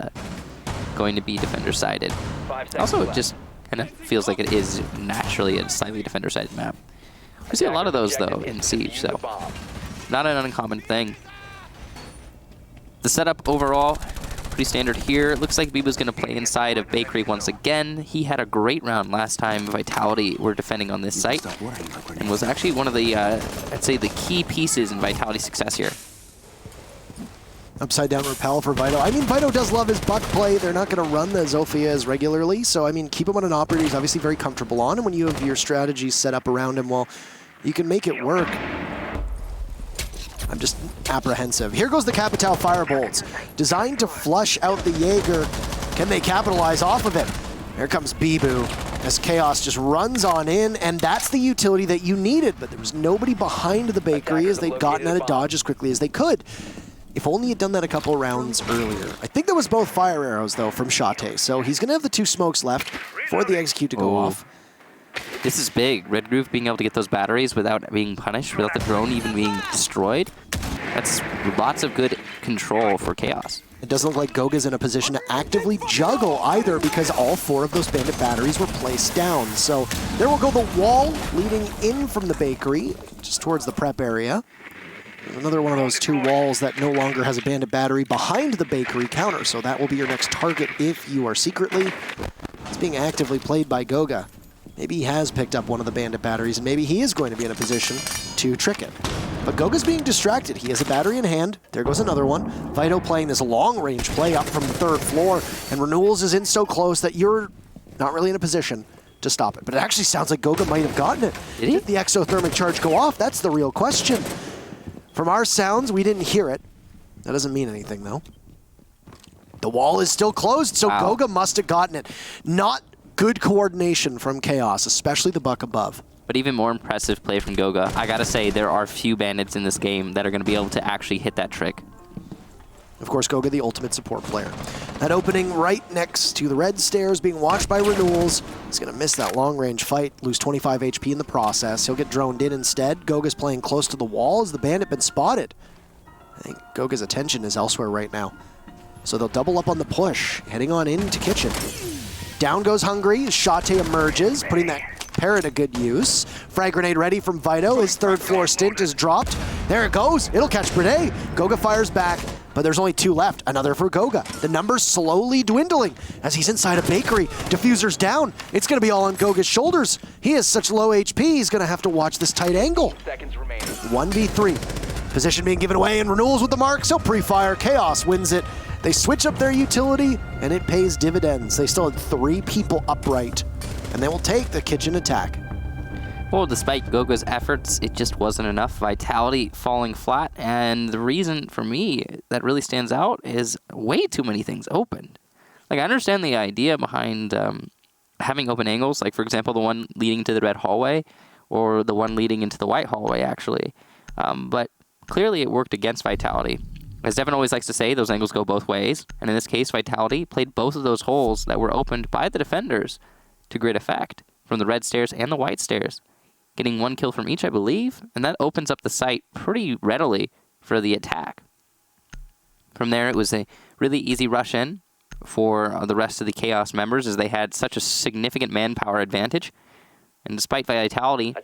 going to be defender-sided. Also, it just kind of feels like it is naturally a slightly defender-sided map. We see a lot of those, though, in Siege, so not an uncommon thing. The setup overall, pretty standard here. It looks like Biba's going to play inside of Bakery once again. He had a great round last time Vitality were defending on this site, and was actually one of the, I'd say, the key pieces in Vitality's success here. Upside down rappel for Vito. I mean, Vito does love his buck play. They're not going to run the Zofia as regularly, so I mean, keep him on an operator he's obviously very comfortable on, and when you have your strategies set up around him, well, you can make it work. I'm just apprehensive. Here goes the Capitao Firebolts. Designed to flush out the Jaeger. Can they capitalize off of it? Here comes Bibu as Chaos just runs on in, and that's the utility that you needed, but there was nobody behind the bakery as they'd gotten out of dodge as quickly as they could. If only he'd done that a couple rounds earlier. I think that was both fire arrows, though, from Shate, so he's going to have the 2 smokes left for the execute to go off. This is big. Red Groove being able to get those batteries without being punished, without the drone even being destroyed. That's lots of good control for Chaos. It doesn't look like Goga's in a position to actively juggle either, because all 4 of those bandit batteries were placed down. So there will go the wall leading in from the bakery, just towards the prep area. Another one of those 2 walls that no longer has a bandit battery behind the bakery counter, so that will be your next target if you are secretly. It's being actively played by Goga. Maybe he has picked up one of the bandit batteries, and maybe he is going to be in a position to trick it. But Goga's being distracted. He has a battery in hand. There goes another one. Vito playing this long-range play up from the 3rd floor, and Renewals is in so close that you're not really in a position to stop it. But it actually sounds like Goga might have gotten it. Did he? Did the exothermic charge go off? That's the real question. From our sounds, we didn't hear it. That doesn't mean anything, though. The wall is still closed, so Goga must have gotten it. Not good coordination from Chaos, especially the buck above. But even more impressive play from Goga. I gotta say, there are few bandits in this game that are going to be able to actually hit that trick. Of course, Goga, the ultimate support player. That opening right next to the red stairs being watched by Renewals. He's going to miss that long-range fight, lose 25 HP in the process. He'll get droned in instead. Goga's playing close to the wall. Has the bandit been spotted? I think Goga's attention is elsewhere right now. So they'll double up on the push, heading on into kitchen. Down goes Hungry. Shate emerges, putting that Parrot to good use. Frag grenade ready from Vito. His third floor stint is dropped. There it goes. It'll catch Playday. Goga fires back, but there's only 2 left. Another for Goga. The numbers slowly dwindling as he's inside a bakery. Diffuser's down. It's going to be all on Goga's shoulders. He has such low HP, he's going to have to watch this tight angle. 1v3. Position being given away, and Renewals with the marks. He'll pre-fire. Chaos wins it. They switch up their utility, and it pays dividends. They still had 3 people upright, and they will take the kitchen attack. Well, despite Goga's efforts, it just wasn't enough. Vitality falling flat, and the reason for me that really stands out is way too many things opened. Like, I understand the idea behind having open angles, like, for example, the one leading to the red hallway, or the one leading into the white hallway, actually. But clearly it worked against Vitality. As Devin always likes to say, those angles go both ways, and in this case, Vitality played both of those holes that were opened by the defenders to great effect, from the red stairs and the white stairs, getting 1 kill from each, I believe, and that opens up the site pretty readily for the attack. From there, it was a really easy rush in for the rest of the Chaos members, as they had such a significant manpower advantage. And despite Vitality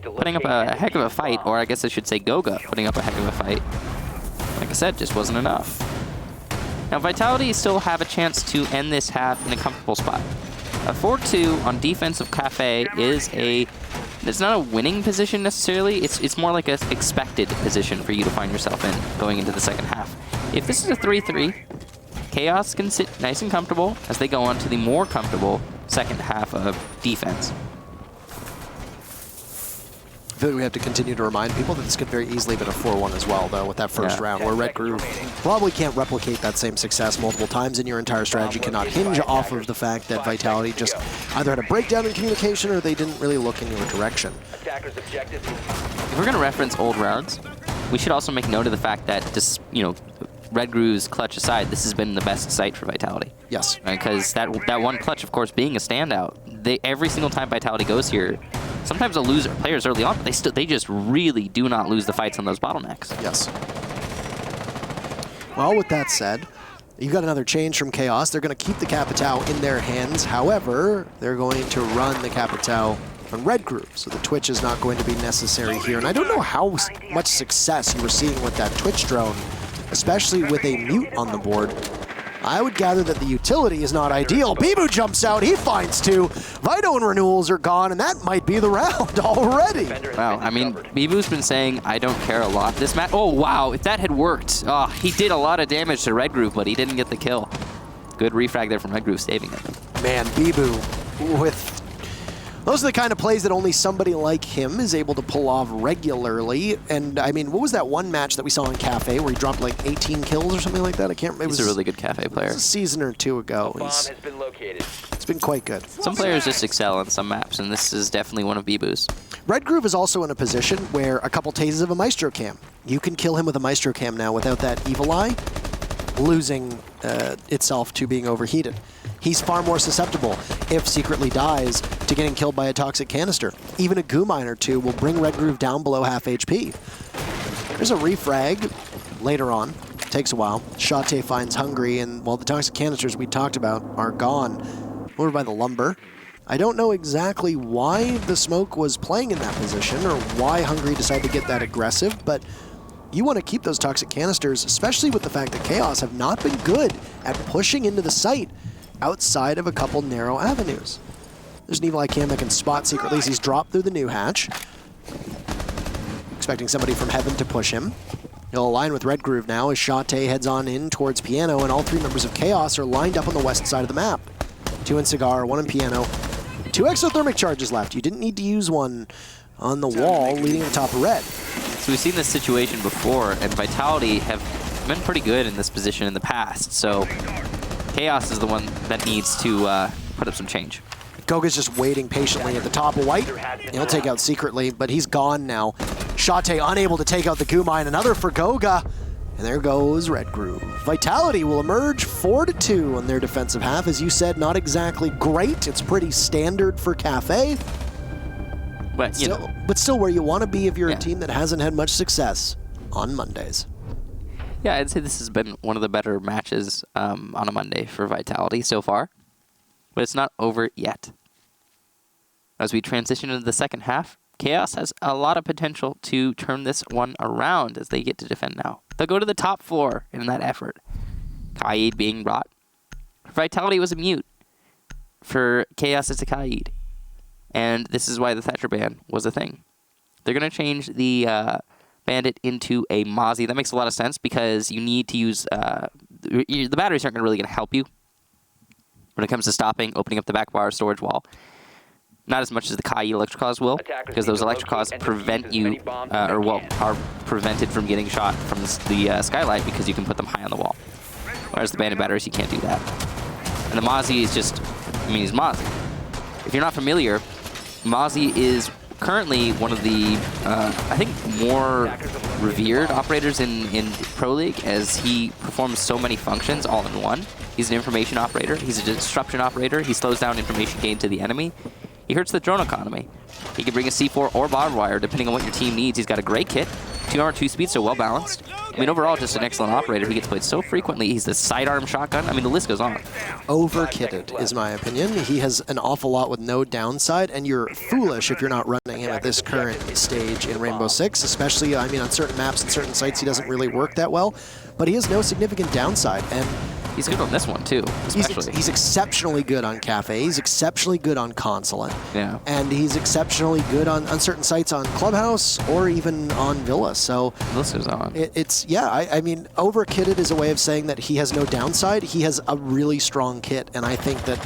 putting up a heck of a fight, or I guess I should say Goga putting up a heck of a fight, like I said, just wasn't enough. Now, Vitality still have a chance to end this half in a comfortable spot. A 4-2 on defensive Cafe is it's not a winning position necessarily, it's more like an expected position for you to find yourself in going into the second half. If this is a 3-3, Chaos can sit nice and comfortable as they go on to the more comfortable second half of defense. I feel like we have to continue to remind people that this could very easily have been a 4-1 as well, though, with that first round, where Red Groove probably can't replicate that same success multiple times, and your entire strategy cannot hinge off of the fact that Vitality just either had a breakdown in communication or they didn't really look in your direction. If we're going to reference old rounds, we should also make note of the fact that, just, Red Groove's clutch aside, this has been the best site for Vitality. Yes. Because that one clutch, of course, being a standout, every single time Vitality goes here, sometimes they'll lose players early on, but they just really do not lose the fights on those bottlenecks. Yes. Well, with that said, you've got another change from Chaos. They're going to keep the Capitao in their hands. However, they're going to run the Capitao on Red Groove, so the Twitch is not going to be necessary here. And I don't know how much success you were seeing with that Twitch drone, especially with a mute on the board. I would gather that the utility is not ideal. Bibu jumps out, he finds 2. Vito and Renewals are gone, and that might be the round already. Wow, I mean, Bibu's been saying, I don't care a lot. This match, oh wow, if that had worked. Oh, he did a lot of damage to Red Groove, but he didn't get the kill. Good refrag there from Red Groove, saving it. Man, Bibu with... Those are the kind of plays that only somebody like him is able to pull off regularly. And, I mean, what was that one match that we saw in Cafe where he dropped like 18 kills or something like that? I can't remember. He's a really good Cafe player. It was a season or 2 ago. It's been quite good. Some players just excel on some maps, and this is definitely one of Bibu's. Red Groove is also in a position where a couple tastes of a Maestro Cam. You can kill him with a Maestro Cam now without that Evil Eye losing itself to being overheated. He's far more susceptible, if secretly dies, to getting killed by a toxic canister. Even a goo mine or 2 will bring Red Groove down below half HP. There's a refrag later on. Takes a while. Shate finds Hungry, and while the toxic canisters we talked about are gone, over by the lumber. I don't know exactly why the smoke was playing in that position or why Hungry decided to get that aggressive, but you want to keep those toxic canisters, especially with the fact that Chaos have not been good at pushing into the site outside of a couple narrow avenues. There's an Evil Eye Cam that can spot secretly as he's dropped through the new hatch. Expecting somebody from Heaven to push him. He'll align with Red Groove now as Shate heads on in towards Piano, and all 3 members of Chaos are lined up on the west side of the map. 2 in Cigar, 1 in Piano. 2 exothermic charges left. You didn't need to use one on the wall leading to the top of Red. So we've seen this situation before, and Vitality have been pretty good in this position in the past, so Chaos is the one that needs to put up some change. Goga's just waiting patiently at the top of White. He'll take out secretly, but he's gone now. Shate unable to take out the goo mine. Another for Goga. And there goes Red Groove. Vitality will emerge 4-2 on their defensive half. As you said, not exactly great. It's pretty standard for Cafe. But, But still where you want to be if you're a team that hasn't had much success on Mondays. Yeah, I'd say this has been one of the better matches on a Monday for Vitality so far. But it's not over yet. As we transition into the second half, Chaos has a lot of potential to turn this one around as they get to defend now. They'll go to the top floor in that effort. Kaid being brought. For Vitality was a mute. For Chaos, it's a Kaid. And this is why the Thatcher ban was a thing. They're going to change the Bandit into a Mozzie. That makes a lot of sense because you need to use... the batteries aren't really going to help you when it comes to stopping, opening up the back bar storage wall. Not as much as the Kai Electroclaws will, because those Electroclaws prevent you, are prevented from getting shot from the skylight because you can put them high on the wall. Whereas the Bandit batteries, you can't do that. And the Mozzie is just, he's Mozzie. If you're not familiar, Mozzie is currently one of the, I think, more revered operators in Pro League, as he performs so many functions all in one. He's an information operator. He's a disruption operator. He slows down information gain to the enemy. He hurts the drone economy. He can bring a C4 or barbed wire, depending on what your team needs. He's got a great kit. 2 armor, 2 speed, so well balanced. I mean, overall, just an excellent operator. He gets played so frequently. He's the sidearm shotgun. I mean, the list goes on. Over-kitted, is my opinion. He has an awful lot with no downside, and you're foolish if you're not running him at this current stage in Rainbow Six, especially, I mean, on certain maps and certain sites, he doesn't really work that well, but he has no significant downside, and he's good on this one, too, especially. He's exceptionally good on Cafe. He's exceptionally good on Consulate. Yeah. And he's exceptionally good on certain sites on Clubhouse or even on Villa. So this goes on. I mean, over-kitted is a way of saying that he has no downside. He has a really strong kit, and I think that,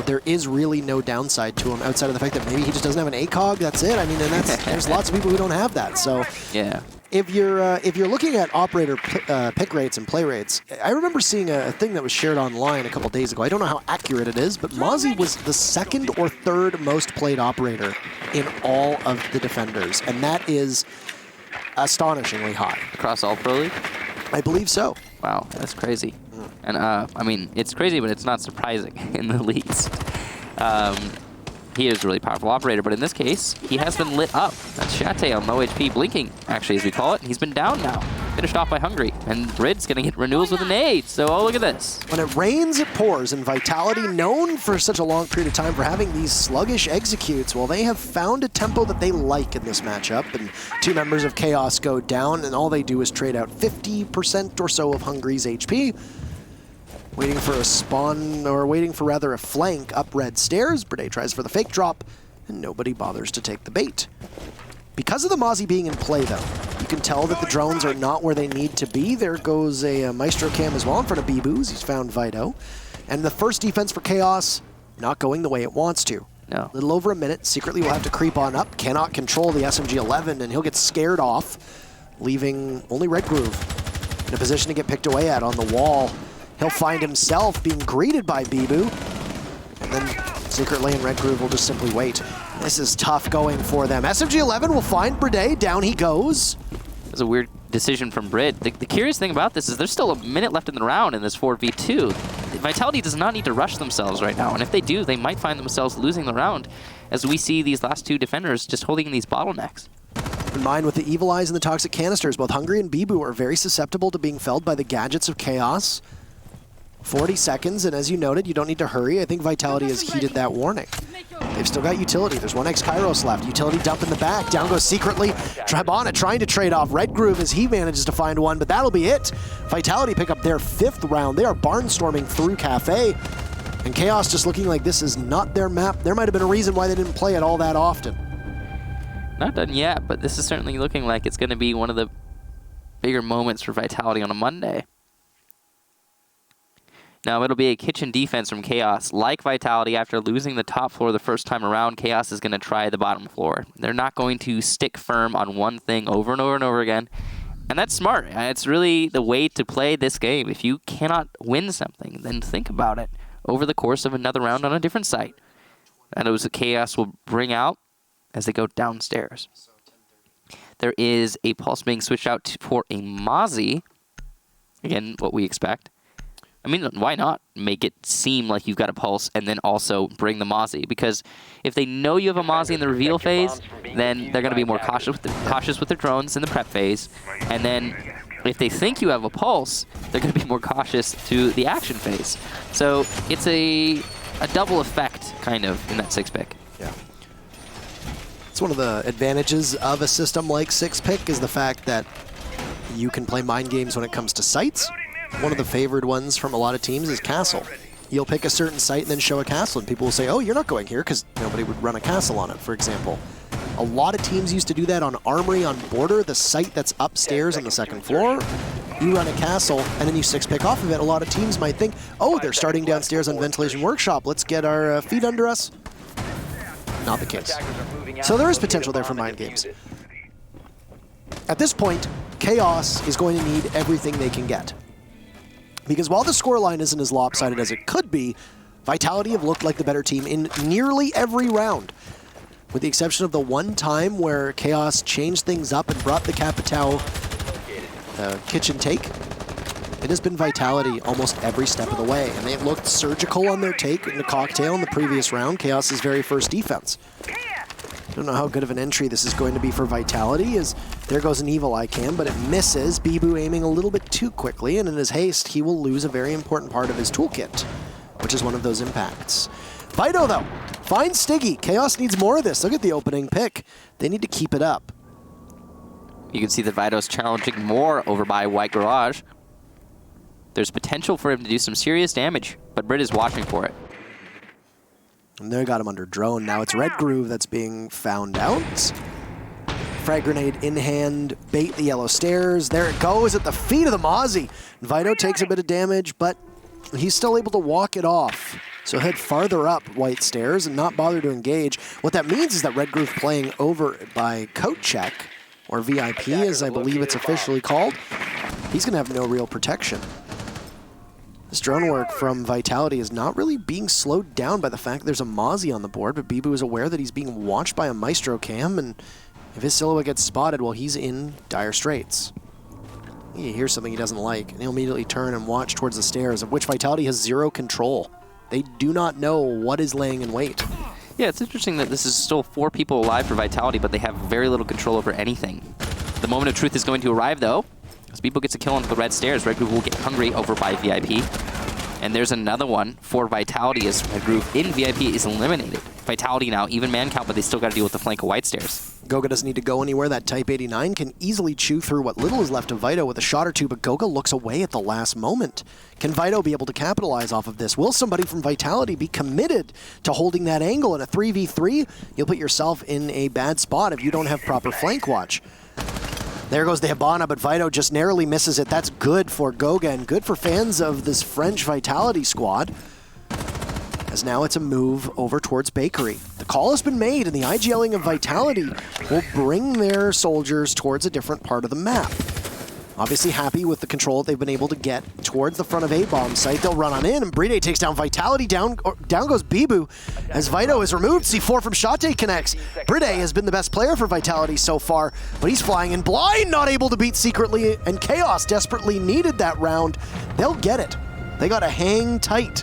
there is really no downside to him outside of the fact that maybe he just doesn't have an ACOG. That's it. I mean, and there's lots of people who don't have that. So yeah. If you're looking at operator pick rates and play rates, I remember seeing a thing that was shared online a couple days ago. I don't know how accurate it is, but Mozzie was the 2nd or 3rd most played operator in all of the defenders, and that is astonishingly high. Across all Pro League? I believe so. Wow, that's crazy. And I mean, it's crazy, but it's not surprising in the least. He is a really powerful operator, but in this case, he has been lit up. That's Shate on low HP, blinking, actually, as we call it. He's been down now. Finished off by Hungry. And Brid's going to get renewals with a nade. So, oh, look at this. When it rains, it pours. And Vitality, known for such a long period of time for having these sluggish executes, well, they have found a tempo that they like in this matchup. And 2 members of Chaos go down, and all they do is trade out 50% or so of Hungry's HP. Waiting for a spawn, or waiting for rather a flank up red stairs. Brede tries for the fake drop, and nobody bothers to take the bait. Because of the Mozzie being in play, though, you can tell that the drones are not where they need to be. There goes a Maestro Cam as well in front of Biboo's. He's found Vito. And the first defense for Chaos, not going the way it wants to. No. A little over a minute. Secretly will have to creep on up. Cannot control the SMG-11, and he'll get scared off, leaving only Red Groove in a position to get picked away at on the wall. He'll find himself being greeted by Biboo, and then secretly in Red Groove will just simply wait. This is tough going for them. SMG-11 will find Brede. Down he goes. It's a weird decision from Brid. The curious thing about this is there's still a minute left in the round in this 4v2. Vitality does not need to rush themselves right now, and if they do, they might find themselves losing the round as we see these last 2 defenders just holding these bottlenecks. In mind with the Evil Eyes and the Toxic Canisters, both Hungry and Biboo are very susceptible to being felled by the gadgets of Chaos. 40 seconds, and as you noted, you don't need to hurry. I think Vitality has heeded that warning. They've still got utility. There's 1x Kairos left. Utility dump in the back. Down goes Secretly. Tribana trying to trade off Red Groove as he manages to find one, but that'll be it. Vitality pick up their 5th round. They are barnstorming through Cafe, and Chaos just looking like this is not their map. There might have been a reason why they didn't play it all that often. Not done yet, but this is certainly looking like it's going to be one of the bigger moments for Vitality on a Monday. Now, it'll be a kitchen defense from Chaos. Like Vitality, after losing the top floor the first time around, Chaos is going to try the bottom floor. They're not going to stick firm on one thing over and over and over again. And that's smart. It's really the way to play this game. If you cannot win something, then think about it over the course of another round on a different site. And those Chaos will bring out as they go downstairs. There is a pulse being switched out for a Mozzie. Again, what we expect. I mean, why not make it seem like you've got a pulse and then also bring the Mozzie? Because if they know you have a Mozzie in the reveal phase, then they're going to be more cautious with their drones in the prep phase. And then if they think you have a pulse, they're going to be more cautious to the action phase. So it's a double effect, kind of, in that 6-pick. Yeah. It's one of the advantages of a system like 6-pick is the fact that you can play mind games when it comes to sites. One of the favored ones from a lot of teams is castle. You'll pick a certain site and then show a castle, and people will say, oh, you're not going here, because nobody would run a castle on it, for example. A lot of teams used to do that on Armory on Border, the site that's upstairs on the 2nd floor. You run a castle, and then you 6-pick off of it. A lot of teams might think, oh, they're starting downstairs on Ventilation Workshop. Let's get our feet under us. Not the case. So there is potential there for mind games. At this point, Chaos is going to need everything they can get. Because while the scoreline isn't as lopsided as it could be, Vitality have looked like the better team in nearly every round. With the exception of the one time where Chaos changed things up and brought the Capitao kitchen take, it has been Vitality almost every step of the way. And they've looked surgical on their take in the cocktail in the previous round, Chaos's very first defense. I don't know how good of an entry this is going to be for Vitality, as there goes an Evil Eye Cam, but it misses. Bibu aiming a little bit too quickly, and in his haste, he will lose a very important part of his toolkit, which is one of those impacts. Vito, though, finds Stiggy. Chaos needs more of this. Look at the opening pick. They need to keep it up. You can see that Vito's challenging more over by White Garage. There's potential for him to do some serious damage, but Brit is watching for it. And they got him under drone. Now it's Red Groove that's being found out. Frag grenade in hand, bait the yellow stairs. There it goes at the feet of the Mozzie. Vito takes a bit of damage, but he's still able to walk it off. So head farther up White Stairs and not bother to engage. What that means is that Red Groove playing over by Coat Check, or VIP as I believe it's officially called, he's going to have no real protection. This drone work from Vitality is not really being slowed down by the fact that there's a Mozzie on the board, but Bibu is aware that he's being watched by a Maestro Cam, and if his silhouette gets spotted, well, he's in dire straits. He hears something he doesn't like, and he'll immediately turn and watch towards the stairs, of which Vitality has zero control. They do not know what is laying in wait. Yeah, it's interesting that this is still 4 people alive for Vitality, but they have very little control over anything. The moment of truth is going to arrive, though. As Bibo gets a kill onto the red stairs, Red Groove will get hungry over by VIP. And there's another one for Vitality as Red Groove in VIP is eliminated. Vitality now, even man count, but they still got to deal with the flank of White Stairs. Goga doesn't need to go anywhere. That Type 89 can easily chew through what little is left of Vito with a shot or two, but Goga looks away at the last moment. Can Vito be able to capitalize off of this? Will somebody from Vitality be committed to holding that angle? In a 3v3, you'll put yourself in a bad spot if you don't have proper flank watch. There goes the Hibana, but Vito just narrowly misses it. That's good for Goga and good for fans of this French Vitality squad, as now it's a move over towards Bakery. The call has been made, and the IGLing of Vitality will bring their soldiers towards a different part of the map. Obviously happy with the control they've been able to get towards the front of A-bomb site. They'll run on in, and Bride takes down Vitality. Down goes Bibu as Vito is removed. C4 from Shate connects. Bride has been the best player for Vitality so far, but he's flying in blind, not able to beat Secretly, and Chaos desperately needed that round. They'll get it. They got to hang tight.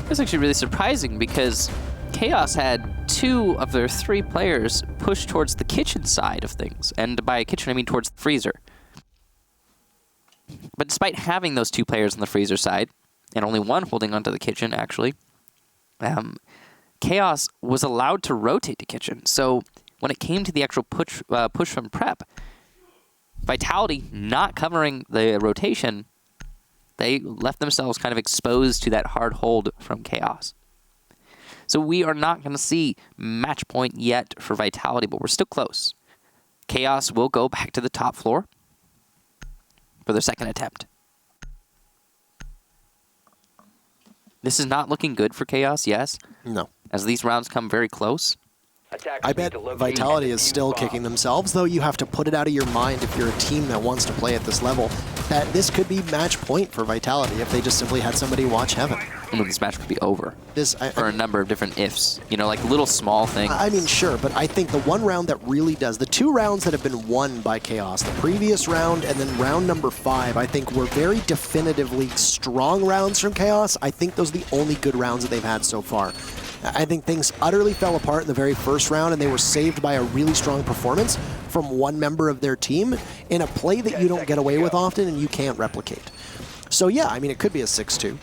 That's actually really surprising because Chaos had 2 of their 3 players push towards the kitchen side of things. And by kitchen, I mean towards the freezer. But despite having those 2 players on the freezer side, and only one holding onto the kitchen, actually, Chaos was allowed to rotate to kitchen. So when it came to the actual push from prep, Vitality not covering the rotation, they left themselves kind of exposed to that hard hold from Chaos. So we are not going to see match point yet for Vitality, but we're still close. Chaos will go back to the top floor for their second attempt. This is not looking good for Chaos, yes? No. As these rounds come very close. I bet Vitality is still kicking themselves, though you have to put it out of your mind if you're a team that wants to play at this level, that this could be match point for Vitality if they just simply had somebody watch Heaven. this match could be over. For a number of different ifs. You know, like little small things. I mean, sure, but I think the one round that really does, the 2 rounds that have been won by Chaos, the previous round and then round number 5, I think were very definitively strong rounds from Chaos. I think those are the only good rounds that they've had so far. I think things utterly fell apart in the very first round, and they were saved by a really strong performance from one member of their team in a play that you don't get away with often and you can't replicate. So yeah, I mean, it could be a 6-2.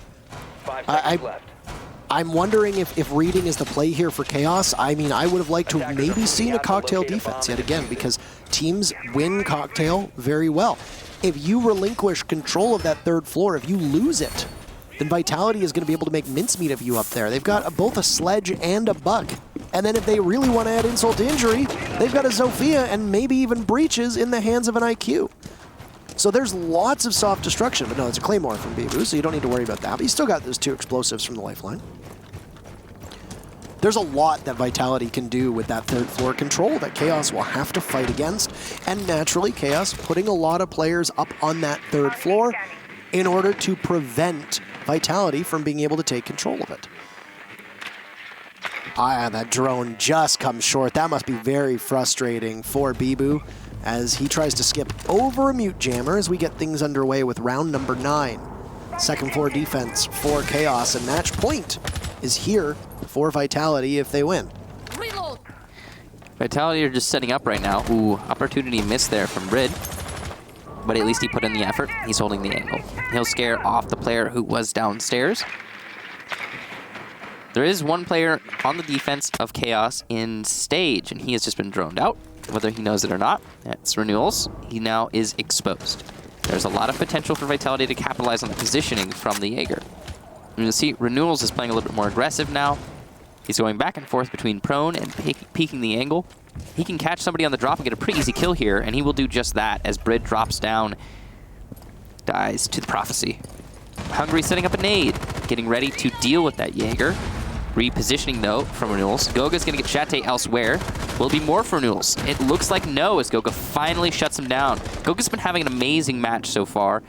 I'm wondering if reading is the play here for Chaos. I mean, I would have liked to have maybe seen a cocktail defense yet again, because teams win cocktail very well. If you relinquish control of that 3rd floor, if you lose it, then Vitality is going to be able to make mincemeat of you up there. They've got both a sledge and a bug. And then if they really want to add insult to injury, they've got a Zofia and maybe even breaches in the hands of an IQ. So there's lots of soft destruction, but no, it's a Claymore from Bibu, so you don't need to worry about that. But you still got those 2 explosives from the lifeline. There's a lot that Vitality can do with that 3rd floor control that Chaos will have to fight against. And naturally, Chaos putting a lot of players up on that 3rd floor in order to prevent Vitality from being able to take control of it. That drone just comes short. That must be very frustrating for Bibu as he tries to skip over a mute jammer as we get things underway with round number 9. 2nd floor defense for Chaos, and match point is here for Vitality if they win. Reload. Vitality are just setting up right now. Ooh, opportunity missed there from Brid. But at least he put in the effort. He's holding the angle. He'll scare off the player who was downstairs. There is one player on the defense of Chaos in stage, and he has just been droned out. Whether he knows it or not, that's Renewals. He now is exposed. There's a lot of potential for Vitality to capitalize on the positioning from the Jaeger. And you'll see Renewals is playing a little bit more aggressive now. He's going back and forth between prone and peeking the angle. He can catch somebody on the drop and get a pretty easy kill here, and he will do just that as Brid drops down, dies to the Prophecy. Hungry setting up a nade, getting ready to deal with that Jaeger. Repositioning, though, from Renewals. Goga's going to get Shate elsewhere. Will be more for Renewals. It looks like no, as Goga finally shuts him down. Goga's been having an amazing match so far,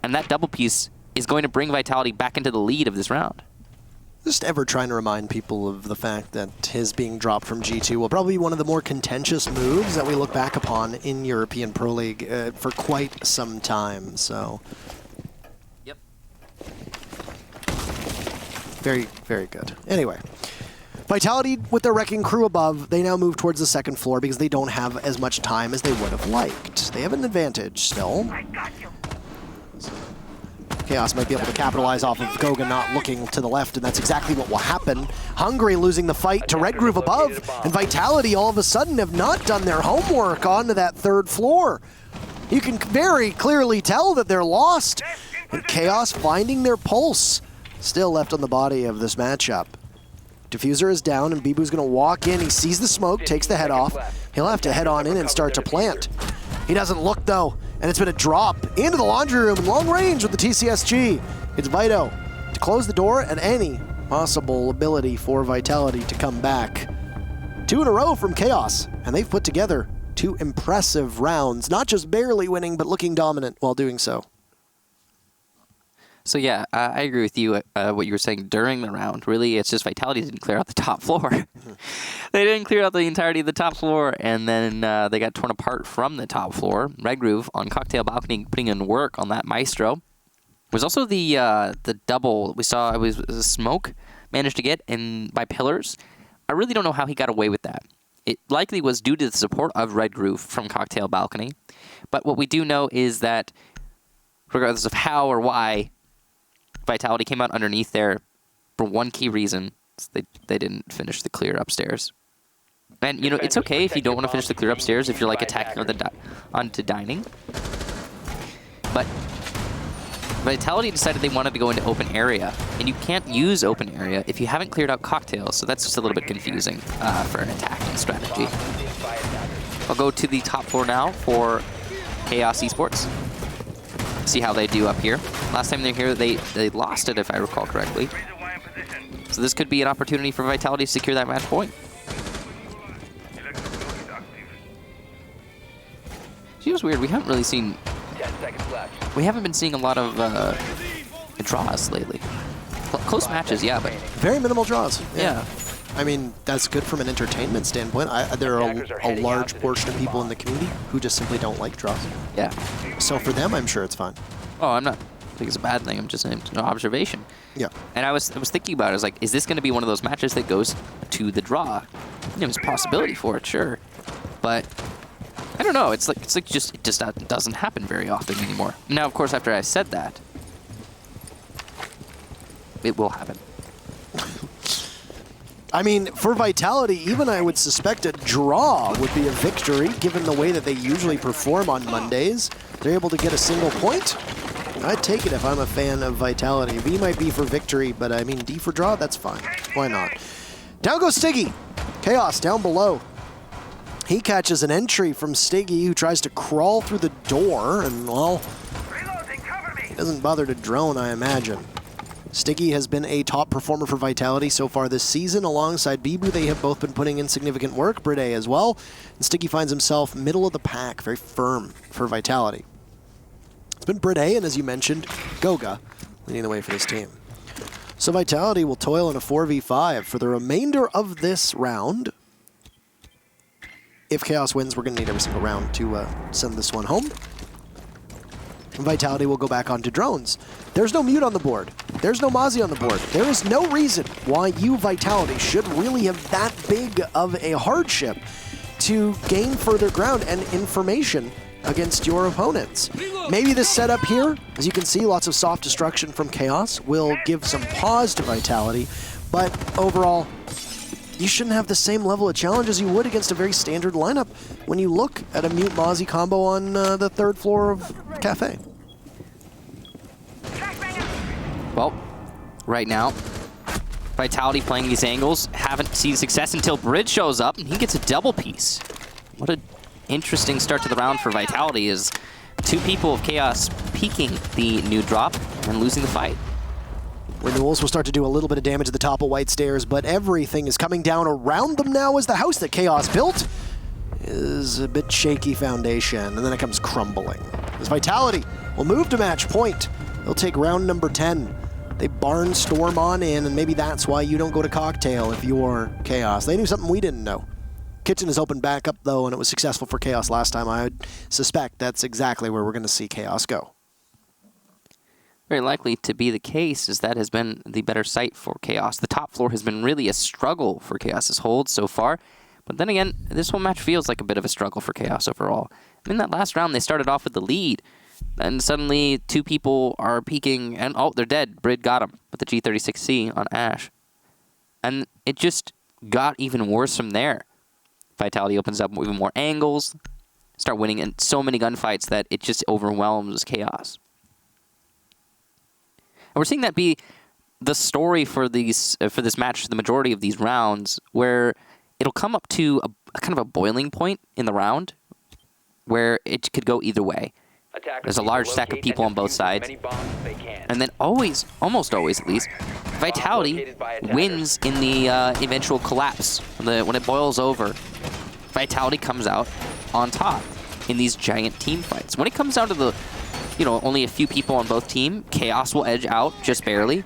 and that double piece is going to bring Vitality back into the lead of this round. Just ever trying to remind people of the fact that his being dropped from G2 will probably be one of the more contentious moves that we look back upon in European Pro League for quite some time, so. Yep. Very, very good. Anyway, Vitality with their Wrecking Crew above, they now move towards the 2nd floor because they don't have as much time as they would have liked. They have an advantage still. Chaos might be able to capitalize off of Goga not looking to the left, and that's exactly what will happen. Hungry losing the fight to Red Groove above, and Vitality all of a sudden have not done their homework onto that 3rd floor. You can very clearly tell that they're lost, and Chaos finding their pulse. Still left on the body of this matchup. Diffuser is down, and Bibu's going to walk in. He sees the smoke, takes the head off. He'll have to head on in and start to plant. He doesn't look, though, and it's been a drop into the laundry room in long range with the TCSG. It's Vito to close the door and any possible ability for Vitality to come back. 2 in a row from Chaos, and they've put together 2 impressive rounds, not just barely winning, but looking dominant while doing so. So yeah, I agree with you, what you were saying during the round. Really, it's just Vitality didn't clear out the top floor. They didn't clear out the entirety of the top floor, and then they got torn apart from the top floor. Red Groove on Cocktail Balcony putting in work on that Maestro. There's also the double we saw. It was a smoke managed to get in by Pillars. I really don't know how he got away with that. It likely was due to the support of Red Groove from Cocktail Balcony. But what we do know is that regardless of how or why, Vitality came out underneath there for one key reason. They didn't finish the clear upstairs. And, you know, it's okay if you don't want to finish the clear upstairs if you're, like, attacking onto dining. But Vitality decided they wanted to go into open area. And you can't use open area if you haven't cleared out cocktails. So that's just a little bit confusing for an attacking strategy. I'll go to the top floor now for Chaos Esports. See how they do up here. Last time they were here, they lost it, if I recall correctly. So this could be an opportunity for Vitality to secure that match point. Seems weird. We haven't really seen. 10 seconds left. We haven't been seeing a lot of draws lately. Close matches, yeah, but Very minimal draws. yeah. I mean, that's good from an entertainment standpoint. There are a large portion of people in the community who just simply don't like draws. Yeah. So for them, I'm sure it's fine. Oh, I'm not think it's a bad thing. I'm just saying an observation. Yeah. And I was thinking about it. I was like, is this going to be one of those matches that goes to the draw? There's a possibility for it, sure, but I don't know. It's like it just doesn't happen very often anymore. Now, of course, after I said that, it will happen. I mean, for Vitality, even I would suspect a draw would be a victory, given the way that they usually perform on Mondays. They're able to get a single point. I'd take it if I'm a fan of Vitality. V might be for victory, but I mean, D for draw, that's fine. Why not? Down goes Stiggy. Chaos down below. He catches an entry from Stiggy, who tries to crawl through the door, and, well, he doesn't bother to drone, I imagine. Stiggy has been a top performer for Vitality so far this season. Alongside Bibu, they have both been putting in significant work. Playday as well. And Stiggy finds himself middle of the pack, very firm for Vitality. It's been Playday and, as you mentioned, Goga leading the way for this team. So Vitality will toil in a 4v5 for the remainder of this round. If Chaos wins, we're going to need every single round to send this one home. Vitality will go back onto drones. There's no Mute on the board. There's no Mozzie on the board. There is no reason why you, Vitality, should really have that big of a hardship to gain further ground and information against your opponents. Maybe this setup here, as you can see, lots of soft destruction from Chaos, will give some pause to Vitality, but overall, you shouldn't have the same level of challenge as you would against a very standard lineup when you look at a Mute Mozzie combo on the third floor of Cafe. Well, right now, Vitality playing these angles, haven't seen success until Bridge shows up, and he gets a double piece. What an interesting start to the round for Vitality, is two people of Chaos peeking the new drop and losing the fight. Renewals will start to do a little bit of damage at the top of White Stairs, but everything is coming down around them now as the house that Chaos built is a bit shaky foundation, and then it comes crumbling. As Vitality will move to match point, they'll take round number 10. They barnstorm on in, and maybe that's why you don't go to Cocktail if you're Chaos. They knew something we didn't know. Kitchen has opened back up, though, and it was successful for Chaos last time. I would suspect that's exactly where we're going to see Chaos go. Very likely to be the case, as that has been the better site for Chaos. The top floor has been really a struggle for Chaos's hold so far, but then again, this whole match feels like a bit of a struggle for Chaos overall. In that last round, they started off with the lead, and suddenly two people are peeking, and oh, they're dead. Brid got him with the G36C on Ash. And it just got even worse from there. Vitality opens up even more angles, start winning in so many gunfights that it just overwhelms Chaos. And we're seeing that be the story for these for this match, the majority of these rounds, where it'll come up to a kind of a boiling point in the round, where it could go either way. There's a large stack of people on both sides, and then almost always at least, Vitality wins in the eventual collapse. When it boils over, Vitality comes out on top in these giant team fights. When it comes down to the only a few people on both team, Chaos will edge out just barely.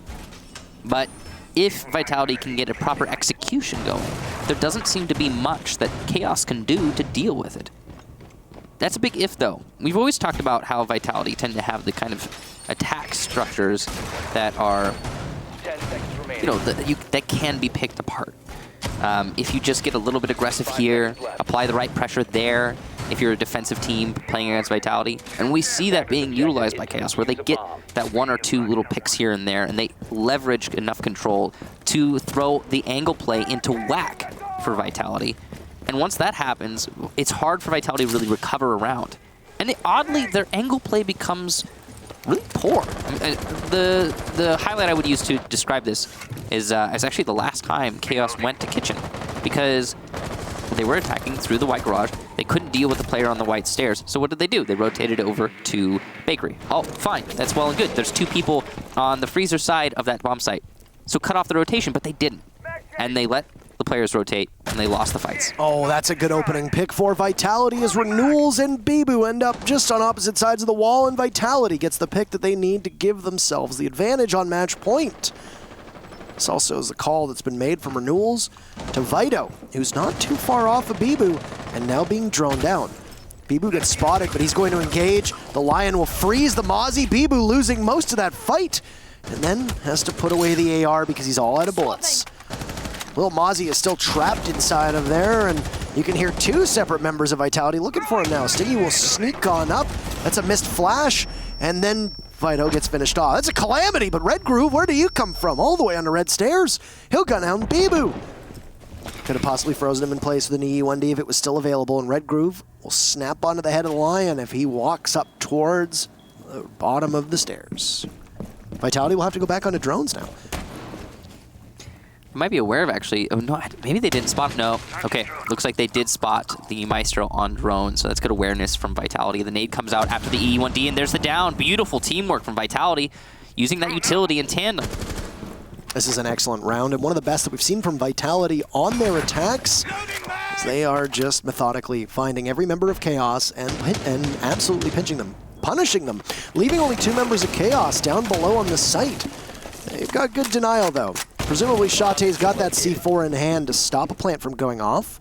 But if Vitality can get a proper execution going, there doesn't seem to be much that Chaos can do to deal with it. That's a big if, though. We've always talked about how Vitality tend to have the kind of attack structures that are, that can be picked apart. If you just get a little bit aggressive here, apply the right pressure there, if you're a defensive team playing against Vitality. And we see that being utilized by Chaos, where they get that one or two little picks here and there, and they leverage enough control to throw the angle play into whack for Vitality. And once that happens, it's hard for Vitality to really recover around. And oddly, their angle play becomes really poor. I mean, the highlight I would use to describe this is actually the last time Chaos went to Kitchen, because they were attacking through the white garage. They couldn't deal with the player on the white stairs. So what did they do? They rotated over to Bakery. Oh, fine. That's well and good. There's two people on the freezer side of that bomb site. So cut off the rotation, but they didn't. And they let the players rotate, and they lost the fights. Oh, that's a good opening pick for Vitality, as Renewals and Bibu end up just on opposite sides of the wall, and Vitality gets the pick that they need to give themselves the advantage on match point. This also is a call that's been made from renewals to Vito, who's not too far off of Bibu, and now being droned down. Bibu gets spotted, but he's going to engage. The Lion will freeze the Mozzie. Bibu losing most of that fight, and then has to put away the AR because he's all out of bullets. Little Mozzie is still trapped inside of there, and you can hear two separate members of Vitality looking for him now. Stiggy will sneak on up. That's a missed flash, and then Vito gets finished off. That's a calamity, but Red Groove, where do you come from? All the way on the red stairs. He'll gun down Bibu. Could have possibly frozen him in place with an E1D if it was still available, and Red Groove will snap onto the head of the Lion if he walks up towards the bottom of the stairs. Vitality will have to go back onto drones now. I might be aware of actually. Oh no, maybe they didn't spot. No. Okay, looks like they did spot the Maestro on drone, so that's good awareness from Vitality. The nade comes out after the E1D, and there's the down. Beautiful teamwork from Vitality, using that utility in tandem. This is an excellent round, and one of the best that we've seen from Vitality on their attacks. As they are just methodically finding every member of Chaos and absolutely pinching them, punishing them, leaving only 2 members of Chaos down below on the site. They've got good denial, though. Presumably, Shate's got that C4 in hand to stop a plant from going off.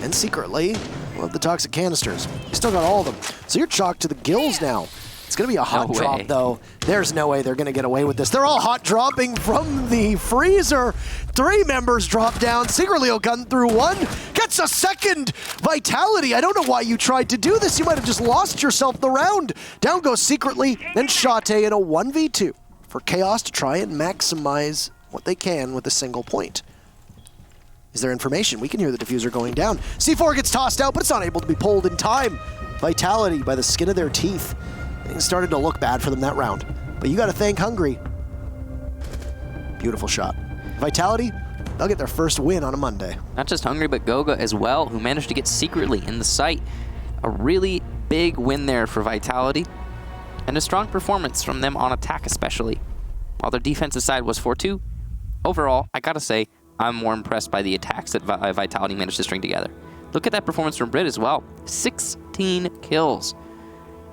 And secretly, well, the toxic canisters. You still got all of them. So you're chalked to the gills now. It's going to be a hot drop, though. There's no way they're going to get away with this. They're all hot dropping from the freezer. 3 members drop down. Secretly, will gun through 1. Gets a second. Vitality. I don't know why you tried to do this. You might have just lost yourself the round. Down goes Secretly, then Shate in a 1v2 for Chaos to try and maximize what they can with a single point. Is there information? We can hear the diffuser going down. C4 gets tossed out, but it's not able to be pulled in time. Vitality by the skin of their teeth. Things started to look bad for them that round. But you got to thank Hungry. Beautiful shot. Vitality, they'll get their first win on a Monday. Not just Hungry, but Goga as well, who managed to get Secretly in the site. A really big win there for Vitality. And a strong performance from them on attack especially. While their defensive side was 4-2, overall, I gotta say, I'm more impressed by the attacks that Vitality managed to string together. Look at that performance from Brit as well. 16 kills.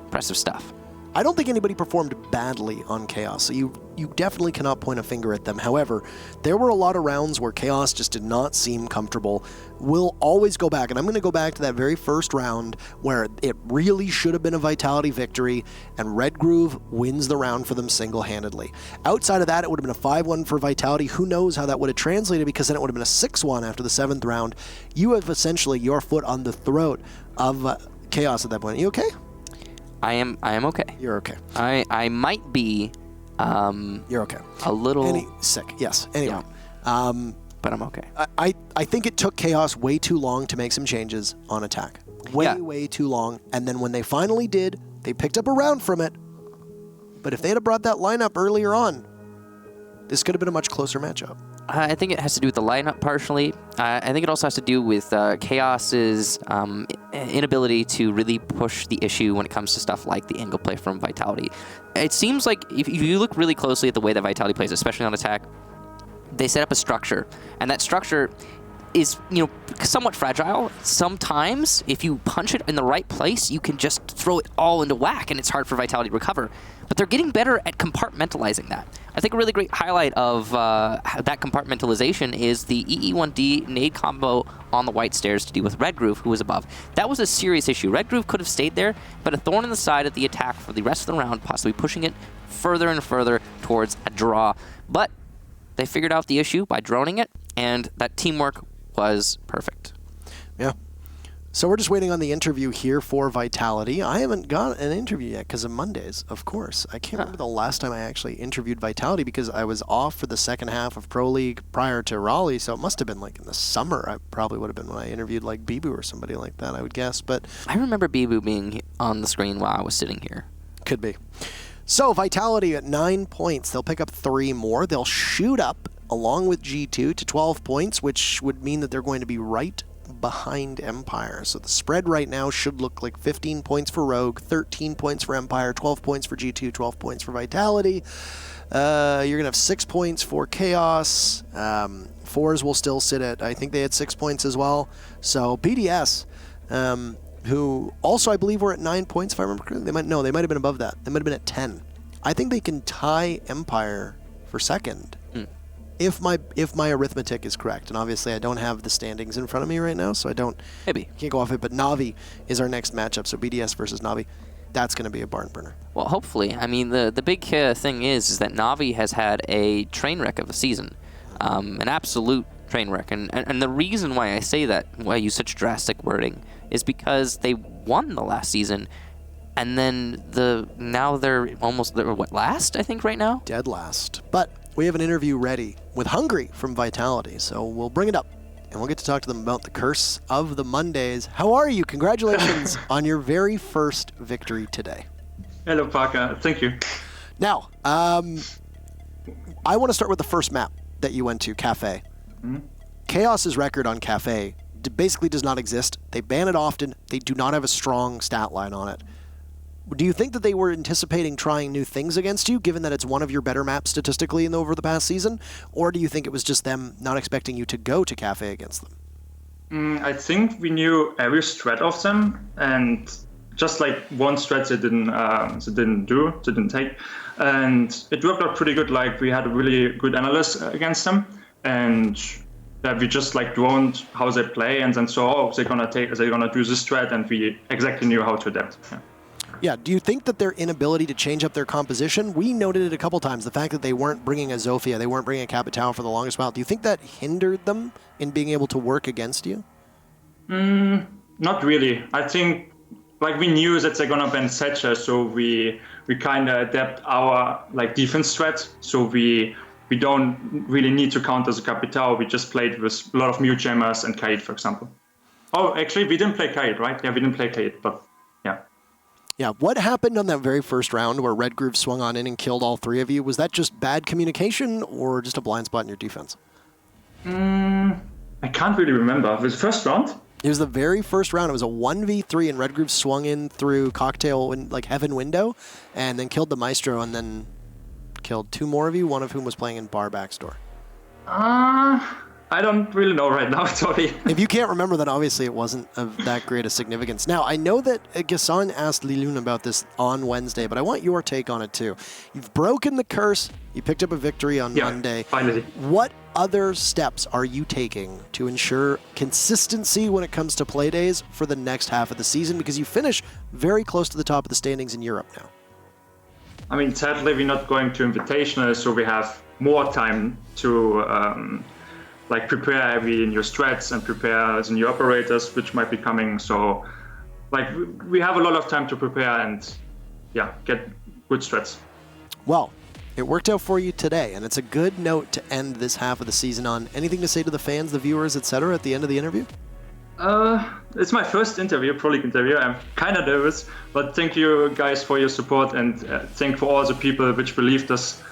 Impressive stuff. I don't think anybody performed badly on Chaos, so you definitely cannot point a finger at them. However, there were a lot of rounds where Chaos just did not seem comfortable. We'll always go back, and I'm going to go back to that very first round where it really should have been a Vitality victory, and Red Groove wins the round for them single-handedly. Outside of that, it would have been a 5-1 for Vitality. Who knows how that would have translated, because then it would have been a 6-1 after the 7th round. You have essentially your foot on the throat of Chaos at that point. Are you okay? I am okay. You're okay. I might be you're okay. A little sick. Yes. Anyway. Yeah. But I'm okay. I think it took Chaos way too long to make some changes on attack. Way too long. And then when they finally did, they picked up a round from it. But if they had brought that lineup earlier on, this could have been a much closer matchup. I think it has to do with the lineup partially. I think it also has to do with Chaos's inability to really push the issue when it comes to stuff like the angle play from Vitality. It seems like if you look really closely at the way that Vitality plays, especially on attack, they set up a structure, and that structure is, somewhat fragile. Sometimes, if you punch it in the right place, you can just throw it all into whack, and it's hard for Vitality to recover. But they're getting better at compartmentalizing that. I think a really great highlight of that compartmentalization is the EE1D nade combo on the white stairs to deal with Red Groove, who was above. That was a serious issue. Red Groove could have stayed there, but a thorn in the side of the attack for the rest of the round, possibly pushing it further and further towards a draw. But they figured out the issue by droning it, and that teamwork was perfect. Yeah. So we're just waiting on the interview here for Vitality. I haven't got an interview yet because of Mondays, of course. I can't remember the last time I actually interviewed Vitality because I was off for the second half of Pro League prior to Raleigh, so it must have been like in the summer. I probably would have been when I interviewed like Bibu or somebody like that, I would guess. But I remember Bibu being on the screen while I was sitting here. Could be. So Vitality at 9 points. They'll pick up 3 more. They'll shoot up along with G2 to 12 points, which would mean that they're going to be right behind Empire. So the spread right now should look like 15 points for Rogue, 13 points for Empire, 12 points for G2, 12 points for Vitality. You're going to have 6 points for Chaos. Fours will still sit at, I think they had 6 points as well. So BDS, who also I believe were at 9 points, if I remember correctly. They might have been above that. They might have been at 10. I think they can tie Empire for second. if my arithmetic is correct, and obviously I don't have the standings in front of me right now, so I can't go off it, but Na'Vi is our next matchup, so BDS versus Na'Vi. That's going to be a barn burner. Well, hopefully. I mean, the big thing is that Na'Vi has had a train wreck of a season, an absolute train wreck. And the reason why I say that, why I use such drastic wording, is because they won the last season, and then now they're last, I think, right now? Dead last. But we have an interview ready with Hungry from Vitality, so we'll bring it up. And we'll get to talk to them about the curse of the Mondays. How are you? Congratulations on your very first victory today. Hello, Parker. Thank you. Now, I want to start with the first map that you went to, Cafe. Mm-hmm. Chaos's record on Cafe basically does not exist. They ban it often. They do not have a strong stat line on it. Do you think that they were anticipating trying new things against you, given that it's one of your better maps statistically over the past season? Or do you think it was just them not expecting you to go to Cafe against them? I think we knew every strat of them, and just like one strat they didn't take. And it worked out pretty good. Like, we had a really good analyst against them, and we just like droned how they play, and then saw, they're gonna do this strat, and we exactly knew how to adapt. Yeah, do you think that their inability to change up their composition, we noted it a couple times, the fact that they weren't bringing a Zofia, they weren't bringing a Capitao for the longest while, do you think that hindered them in being able to work against you? Not really. I think, like, we knew that they're gonna ban Thatcher, so we kind of adapt our defense strat, so we don't really need to counter the Capitao, we just played with a lot of Mute Jammers and Kaid, for example. Oh, actually, we didn't play Kaid, right? Yeah, we didn't play Kaid, but yeah. Yeah, what happened on that very first round where Red Groove swung on in and killed all three of you? Was that just bad communication or just a blind spot in your defense? I can't really remember. Was it the first round? It was the very first round. It was a 1v3 and Red Groove swung in through Cocktail and Heaven Window and then killed the Maestro and then killed two more of you, one of whom was playing in Bar Backstore. I don't really know right now, sorry. If you can't remember, then obviously it wasn't of that great a significance. Now, I know that Gassan asked Lilun about this on Wednesday, but I want your take on it too. You've broken the curse. You picked up a victory on Monday. Finally. What other steps are you taking to ensure consistency when it comes to play days for the next half of the season? Because you finish very close to the top of the standings in Europe now. I mean, sadly, we're not going to Invitational, so we have more time to prepare every new strats and prepare the new operators, which might be coming. So, we have a lot of time to prepare and, get good strats. Well, it worked out for you today, and it's a good note to end this half of the season on. Anything to say to the fans, the viewers, etc. at the end of the interview? It's my first interview, Pro League interview. I'm kind of nervous, but thank you guys for your support, and thank for all the people which believed us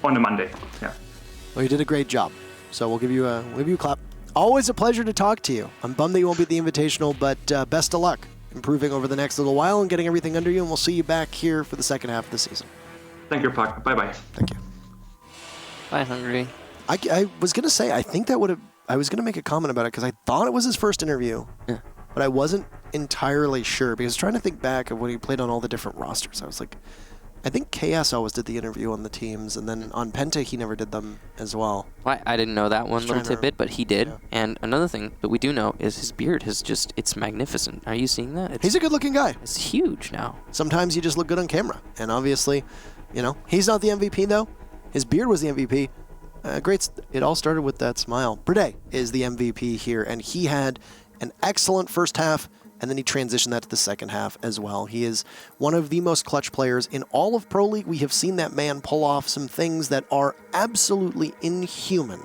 on a Monday. Yeah. Well, you did a great job. So we'll give you a clap. Always a pleasure to talk to you. I'm bummed that you won't be at the Invitational, but best of luck improving over the next little while and getting everything under you, and we'll see you back here for the second half of the season. Thank you, Parker. Bye-bye. Thank you. Bye, Hungry. I was going to say, I think that would have... I was going to make a comment about it because I thought it was his first interview, but I wasn't entirely sure because I was trying to think back of when he played on all the different rosters. I was like, I think KS always did the interview on the teams, and then on Penta he never did them as well. I didn't know that one little tidbit, but he did. Yeah. And another thing that we do know is his beard has just, it's magnificent. Are you seeing that? He's a good-looking guy. It's huge now. Sometimes you just look good on camera, and obviously, he's not the MVP, though. His beard was the MVP. Great. It all started with that smile. Playday is the MVP here, and he had an excellent first half, and then he transitioned that to the second half as well. He is one of the most clutch players in all of Pro League. We have seen that man pull off some things that are absolutely inhuman.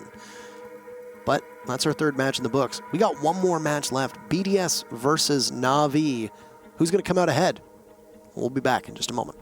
But that's our third match in the books. We got one more match left. BDS versus Na'Vi. Who's going to come out ahead? We'll be back in just a moment.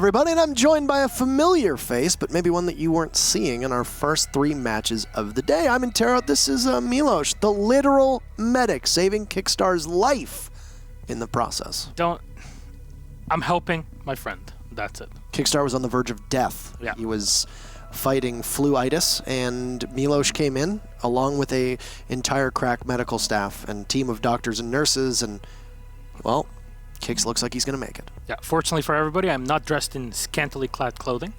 everybody, and I'm joined by a familiar face, but maybe one that you weren't seeing in our first 3 matches of the day. I'm in Tarot. This is Milos, the literal medic, saving Kickstar's life in the process. I'm helping my friend. That's it. Kickstar was on the verge of death. Yeah. He was fighting flu-itis, and Milos came in along with a entire crack medical staff and team of doctors and nurses, and, well, Kix looks like he's going to make it. Yeah, fortunately for everybody, I'm not dressed in scantily clad clothing.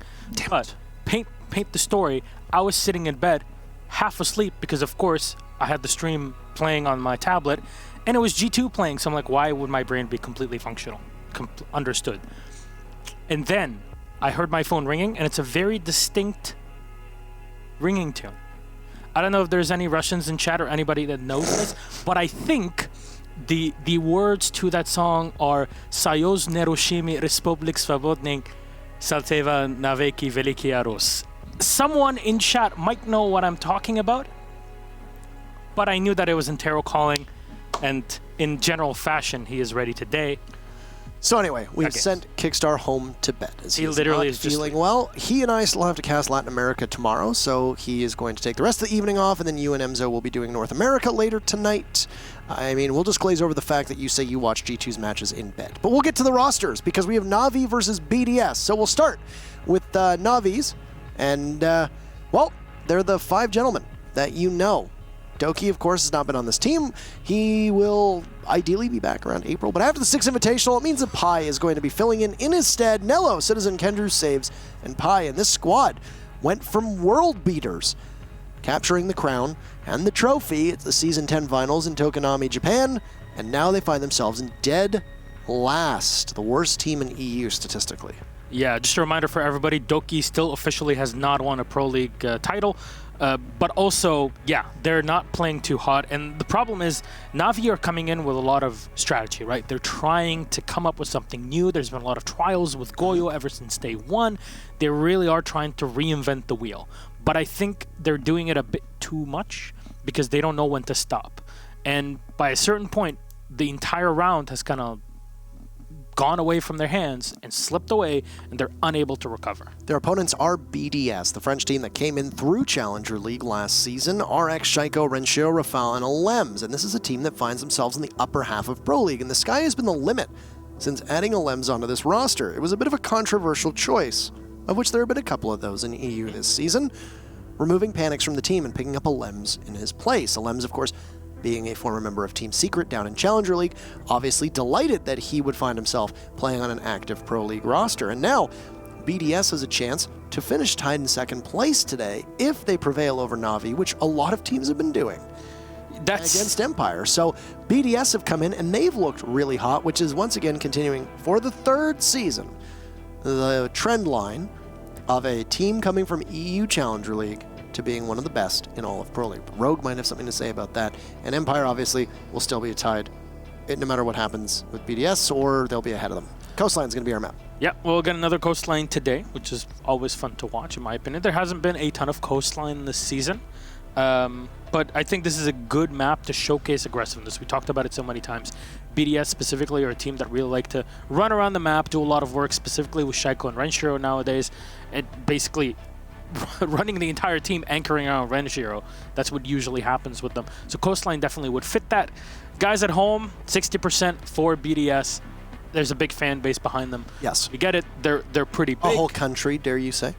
But paint the story. I was sitting in bed, half asleep, because of course I had the stream playing on my tablet, and it was G2 playing, so I'm like, why would my brain be completely functional? Understood. And then I heard my phone ringing, and it's a very distinct ringing tune. I don't know if there's any Russians in chat or anybody that knows this, but I think the words to that song are Soyuz Nerushimi Respublik Svobodnik Salteva Naveki Veliki Aros. Someone in chat might know what I'm talking about, but I knew that it was in Tarot calling, and in general fashion, he is ready today. So anyway, we've sent Kickstar home to bed. As he literally is just feeling well. He and I still have to cast Latin America tomorrow, so he is going to take the rest of the evening off, and then you and Emzo will be doing North America later tonight. I mean, we'll just glaze over the fact that you say you watch G2's matches in bed. But we'll get to the rosters, because we have Na'Vi versus BDS. So we'll start with Na'Vi's, and, well, they're the 5 gentlemen that you know. Doki, of course, has not been on this team. He will ideally be back around April, but after the 6th Invitational, it means that Pi is going to be filling in his stead. Nello, Citizen, Kendrew saves, and Pi. And this squad went from world beaters, capturing the crown and the trophy at the Season 10 Finals in Tokonami, Japan, and now they find themselves in dead last, the worst team in EU statistically. Yeah, just a reminder for everybody, Doki still officially has not won a Pro League title. But also, yeah, they're not playing too hot. And the problem is, Na'Vi are coming in with a lot of strategy, right? They're trying to come up with something new. There's been a lot of trials with Goyo ever since day 1. They really are trying to reinvent the wheel. But I think they're doing it a bit too much because they don't know when to stop. And by a certain point, the entire round has kind of gone away from their hands and slipped away, and they're unable to recover. Their opponents are BDS, the French team that came in through Challenger League last season. RX, Shaiko, Renshiro, Rafal, and Alems. And this is a team that finds themselves in the upper half of Pro League, and the sky has been the limit since adding Alems onto this roster. It was a bit of a controversial choice, of which there have been a couple of those in EU this season, removing Panics from the team and picking up Alems in his place. Alems, of course, being a former member of Team Secret down in Challenger League, obviously delighted that he would find himself playing on an active Pro League roster. And now, BDS has a chance to finish tied in 2nd place today if they prevail over Na'Vi, which a lot of teams have been doing against Empire. So BDS have come in and they've looked really hot, which is once again continuing for the 3rd season the trend line of a team coming from EU Challenger League to being one of the best in all of Pro League. Rogue might have something to say about that, and Empire obviously will still be tied no matter what happens with BDS, or they'll be ahead of them. Coastline's going to be our map. Yeah, we'll get another Coastline today, which is always fun to watch, in my opinion. There hasn't been a ton of Coastline this season, but I think this is a good map to showcase aggressiveness. We talked about it so many times. BDS specifically are a team that really like to run around the map, do a lot of work, specifically with Shaiko and Renshiro nowadays, and basically running the entire team anchoring around Renshiro. That's what usually happens with them. So Coastline definitely would fit that. Guys at home, 60% for BDS. There's a big fan base behind them. Yes. You get it. They're pretty big. A whole country, dare you say?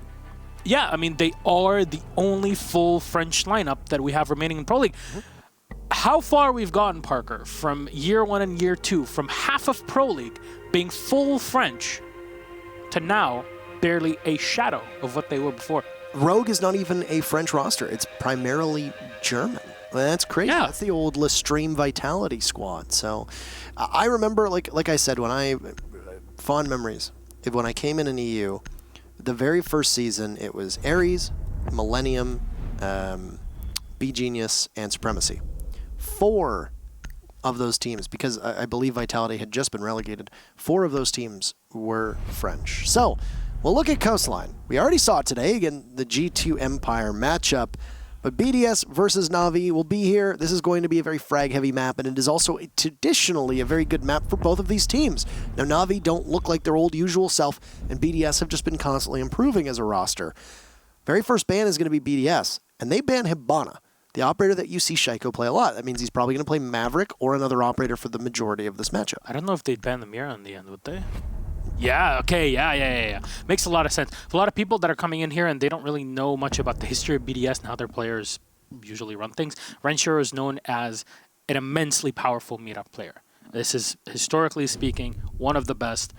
Yeah, I mean, they are the only full French lineup that we have remaining in Pro League. How far we've gotten, Parker, from year 1 and year 2, from half of Pro League being full French to now barely a shadow of what they were before. Rogue is not even a French roster. It's primarily German. That's crazy. Yeah. That's the old Lestream Vitality squad. So I remember, like I said, fond memories of when I came in EU, the very first season, it was Ares, Millennium, B-Genius, and Supremacy. 4 of those teams, because I believe Vitality had just been relegated, 4 of those teams were French. So we'll look at Coastline. We already saw it today, again, the G2 Empire matchup. But BDS versus Na'Vi will be here. This is going to be a very frag-heavy map, and it is also traditionally a very good map for both of these teams. Now, Na'Vi don't look like their old usual self, and BDS have just been constantly improving as a roster. Very first ban is going to be BDS, and they ban Hibana, the operator that you see Shaiko play a lot. That means he's probably going to play Maverick or another operator for the majority of this matchup. I don't know if they'd ban the Mira in the end, would they? Yeah, okay, yeah. Makes a lot of sense. For a lot of people that are coming in here and they don't really know much about the history of BDS and how their players usually run things, Renshiro is known as an immensely powerful Mira player. This is, historically speaking, one of the best.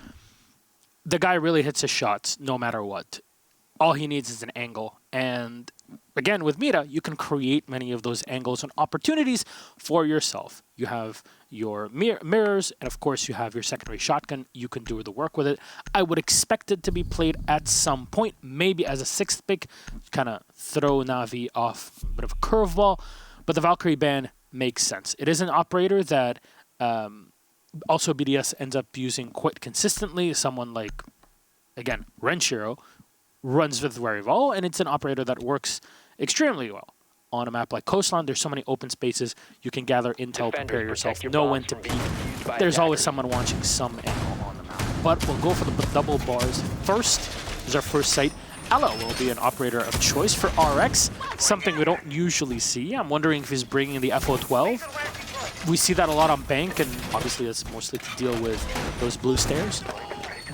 The guy really hits his shots no matter what. All he needs is an angle. And again, with Mira, you can create many of those angles and opportunities for yourself. You have your mirrors, and of course you have your secondary shotgun. You can do the work with it. I would expect it to be played at some point, maybe as a 6th pick, kind of throw Na'Vi off a bit of a curveball. But the Valkyrie ban makes sense. It is an operator that also BDS ends up using quite consistently. Someone like, again, Renshiro runs with very well, and it's an operator that works extremely well. On a map like Coastline, there's so many open spaces. You can gather intel, prepare yourself, know when to peek. There's always someone watching some angle on the map. But we'll go for the double bars first. This is our first sight. Elo will be an operator of choice for RX, something we don't usually see. I'm wondering if he's bringing the FO12. We see that a lot on Bank, and obviously that's mostly to deal with those blue stairs.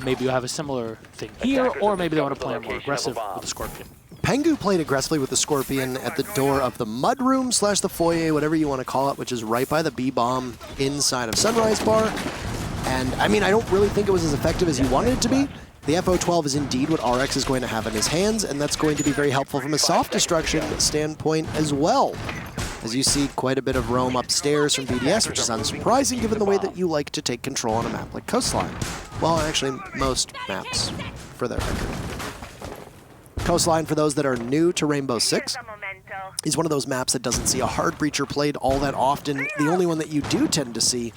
Maybe you have a similar thing here, or maybe they want to play more aggressive with the Scorpion. Pengu played aggressively with the Scorpion at the door of the mudroom / the foyer, whatever you want to call it, which is right by the B-bomb inside of Sunrise Bar. And, I mean, I don't really think it was as effective as you wanted it to be. The FO12 is indeed what RX is going to have in his hands, and that's going to be very helpful from a soft destruction standpoint as well. As you see quite a bit of roam upstairs from BDS, which is unsurprising given the way that you like to take control on a map like Coastline. Well, actually, most maps, for their record. Coastline, for those that are new to Rainbow Six, is one of those maps that doesn't see a hard breacher played all that often. The only one that you do tend to see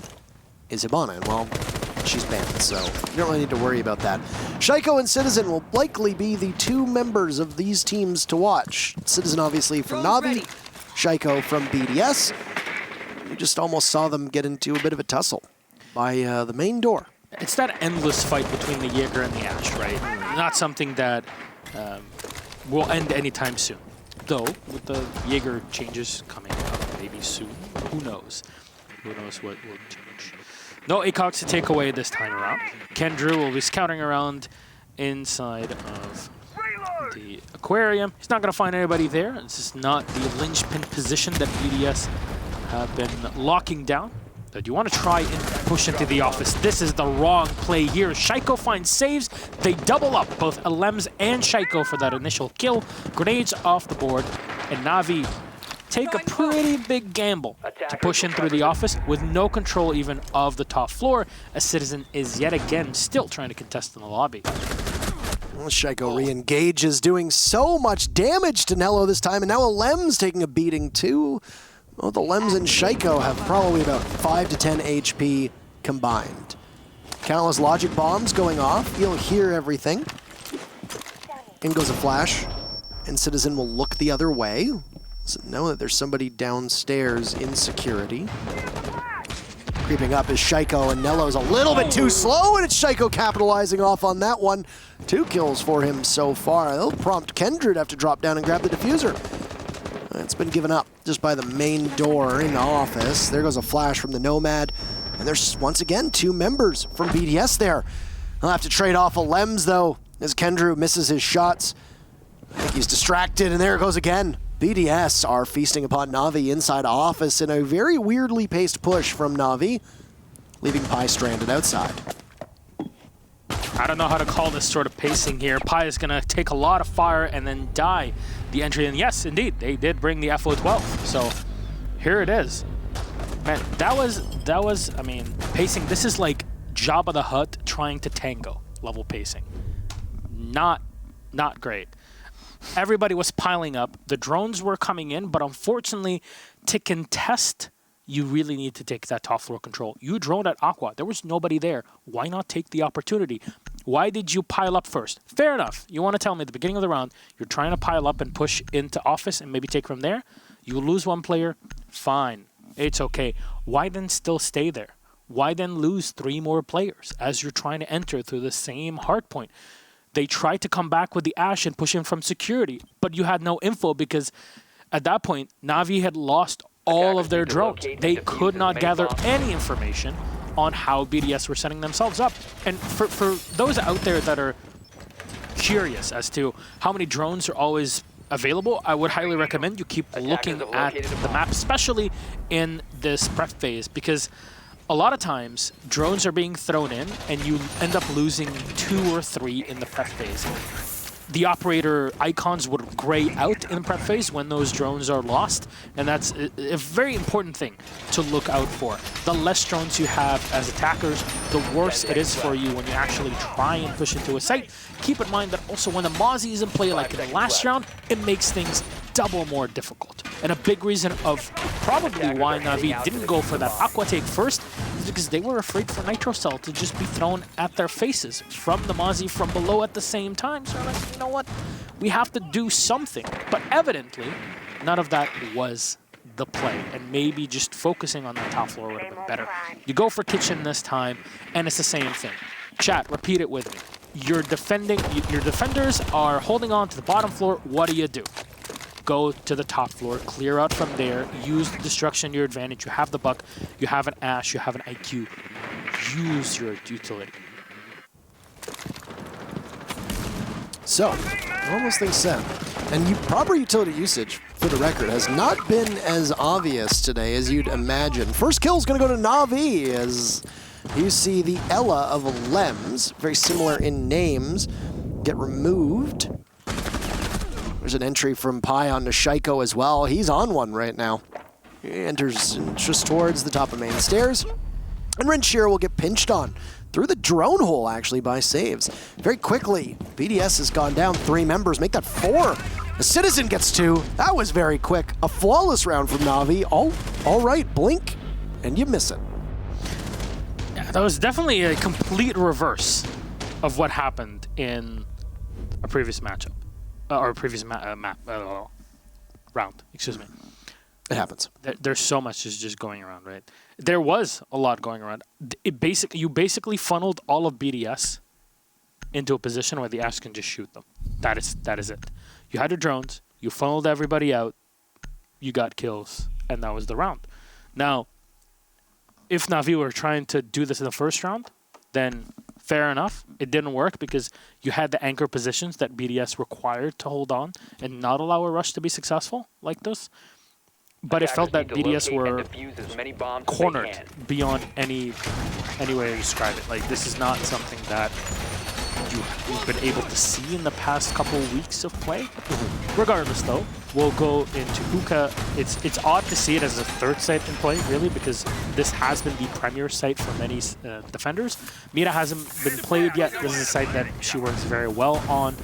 is Hibana, and well, she's banned, so you don't really need to worry about that. Shaiko and Citizen will likely be the 2 members of these teams to watch. Citizen, obviously, from Na'Vi, Shaiko from BDS. You just almost saw them get into a bit of a tussle by the main door. It's that endless fight between the Jaeger and the Ash, right? Not something that will end anytime soon. Though, with the Jaeger changes coming up maybe soon, who knows? Who knows what will change. No ACOGs to take away this time around. Kendrew will be scouting around inside of the aquarium. He's not going to find anybody there. This is not the linchpin position that BDS have been locking down. That you want to try and push into the office. This is the wrong play here. Shaiko finds saves. They double up, both Alems and Shaiko, for that initial kill. Grenades off the board, and Na'Vi take a pretty big gamble to push in through the office with no control even of the top floor, as Citizen is yet again still trying to contest in the lobby. Well, Shaiko re-engages, doing so much damage to Nello this time, and now Alem's taking a beating too. Well, the Lems and Shaiko have probably about 5 to 10 HP combined. Countless logic bombs going off. You'll hear everything. In goes a flash, and Citizen will look the other way. So know that there's somebody downstairs in security. Creeping up is Shaiko, and Nello's a little bit too slow, and it's Shaiko capitalizing off on that one. 2 kills for him so far. They'll prompt Kendra to have to drop down and grab the diffuser. It's been given up just by the main door in the office. There goes a flash from the Nomad. And there's, once again, 2 members from BDS there. He'll have to trade off a Lems, though, as Kendrew misses his shots. I think he's distracted, and there it goes again. BDS are feasting upon Na'Vi inside office in a very weirdly paced push from Na'Vi, leaving Pi stranded outside. I don't know how to call this sort of pacing here. Pi is going to take a lot of fire and then die the entry. And yes, indeed, they did bring the FO12. So here it is. Man, that was, I mean, pacing. This is like Jabba the Hutt trying to tango level pacing. Not great. Everybody was piling up. The drones were coming in, but unfortunately, to contest, you really need to take that top floor control. You droned at Aqua. There was nobody there. Why not take the opportunity? Why did you pile up first? Fair enough. You want to tell me at the beginning of the round, you're trying to pile up and push into office and maybe take from there? You lose one player? Fine. It's okay. Why then still stay there? Why then lose 3 more players as you're trying to enter through the same hard point? They tried to come back with the Ash and push in from security, but you had no info because at that point, Na'Vi had lost all of their drones. They could not gather any information on how BDS were setting themselves up. And for those out there that are curious as to how many drones are always available, I would highly recommend you keep looking at the map, especially in this prep phase, because a lot of times drones are being thrown in and you end up losing 2 or 3 in the prep phase. The operator icons would gray out in the prep phase when those drones are lost, and that's a very important thing to look out for. The less drones you have as attackers, the worse it is for you when you actually try and push into a site. Keep in mind that also when the Mozzie is in play, like in the last round, it makes things double more difficult. And a big reason of probably why Na'Vi didn't go for that Aqua take first is because they were afraid for Nitro Cell to just be thrown at their faces from the Mozzie from below at the same time. So they're like, you know what? We have to do something. But evidently, none of that was the play. And maybe just focusing on that top floor would have been better. You go for kitchen this time, and it's the same thing. Chat, repeat it with me. Your defenders are holding on to the bottom floor. What do? Go to the top floor, clear out from there, use the destruction to your advantage. You have the Buck, you have an Ash, you have an IQ. Use your utility. So, all those things said, and proper utility usage, for the record, has not been as obvious today as you'd imagine. First kill is going to go to Na'Vi as you see the Ella of Lems, very similar in names, get removed. There's an entry from Pi onto Shaiko as well. He's on one right now. He enters just towards the top of main stairs. And Renshiro will get pinched on through the drone hole, actually, by saves. Very quickly, BDS has gone down 3 members, make that 4. The Citizen gets 2. That was very quick. A flawless round from Na'Vi. All right, blink, and you miss it. Yeah, that was definitely a complete reverse of what happened in a previous matchup. Or previous round, excuse me. It happens. There's so much just going around, right? There was a lot going around. You basically funneled all of BDS into a position where the Ash can just shoot them. That is it. You had your drones, you funneled everybody out, you got kills, and that was the round. Now, if Na'Vi were trying to do this in the first round, then fair enough. It didn't work because you had the anchor positions that BDS required to hold on and not allow a rush to be successful like this. But it felt that BDS were cornered beyond any way to describe it. Like, this is not something that you've been able to see in the past couple weeks of play. Regardless, though, we'll go into Hookah. It's odd to see it as a 3rd site in play, really, because this has been the premier site for many defenders. Mira hasn't been played yet. This is a site that she works very well on.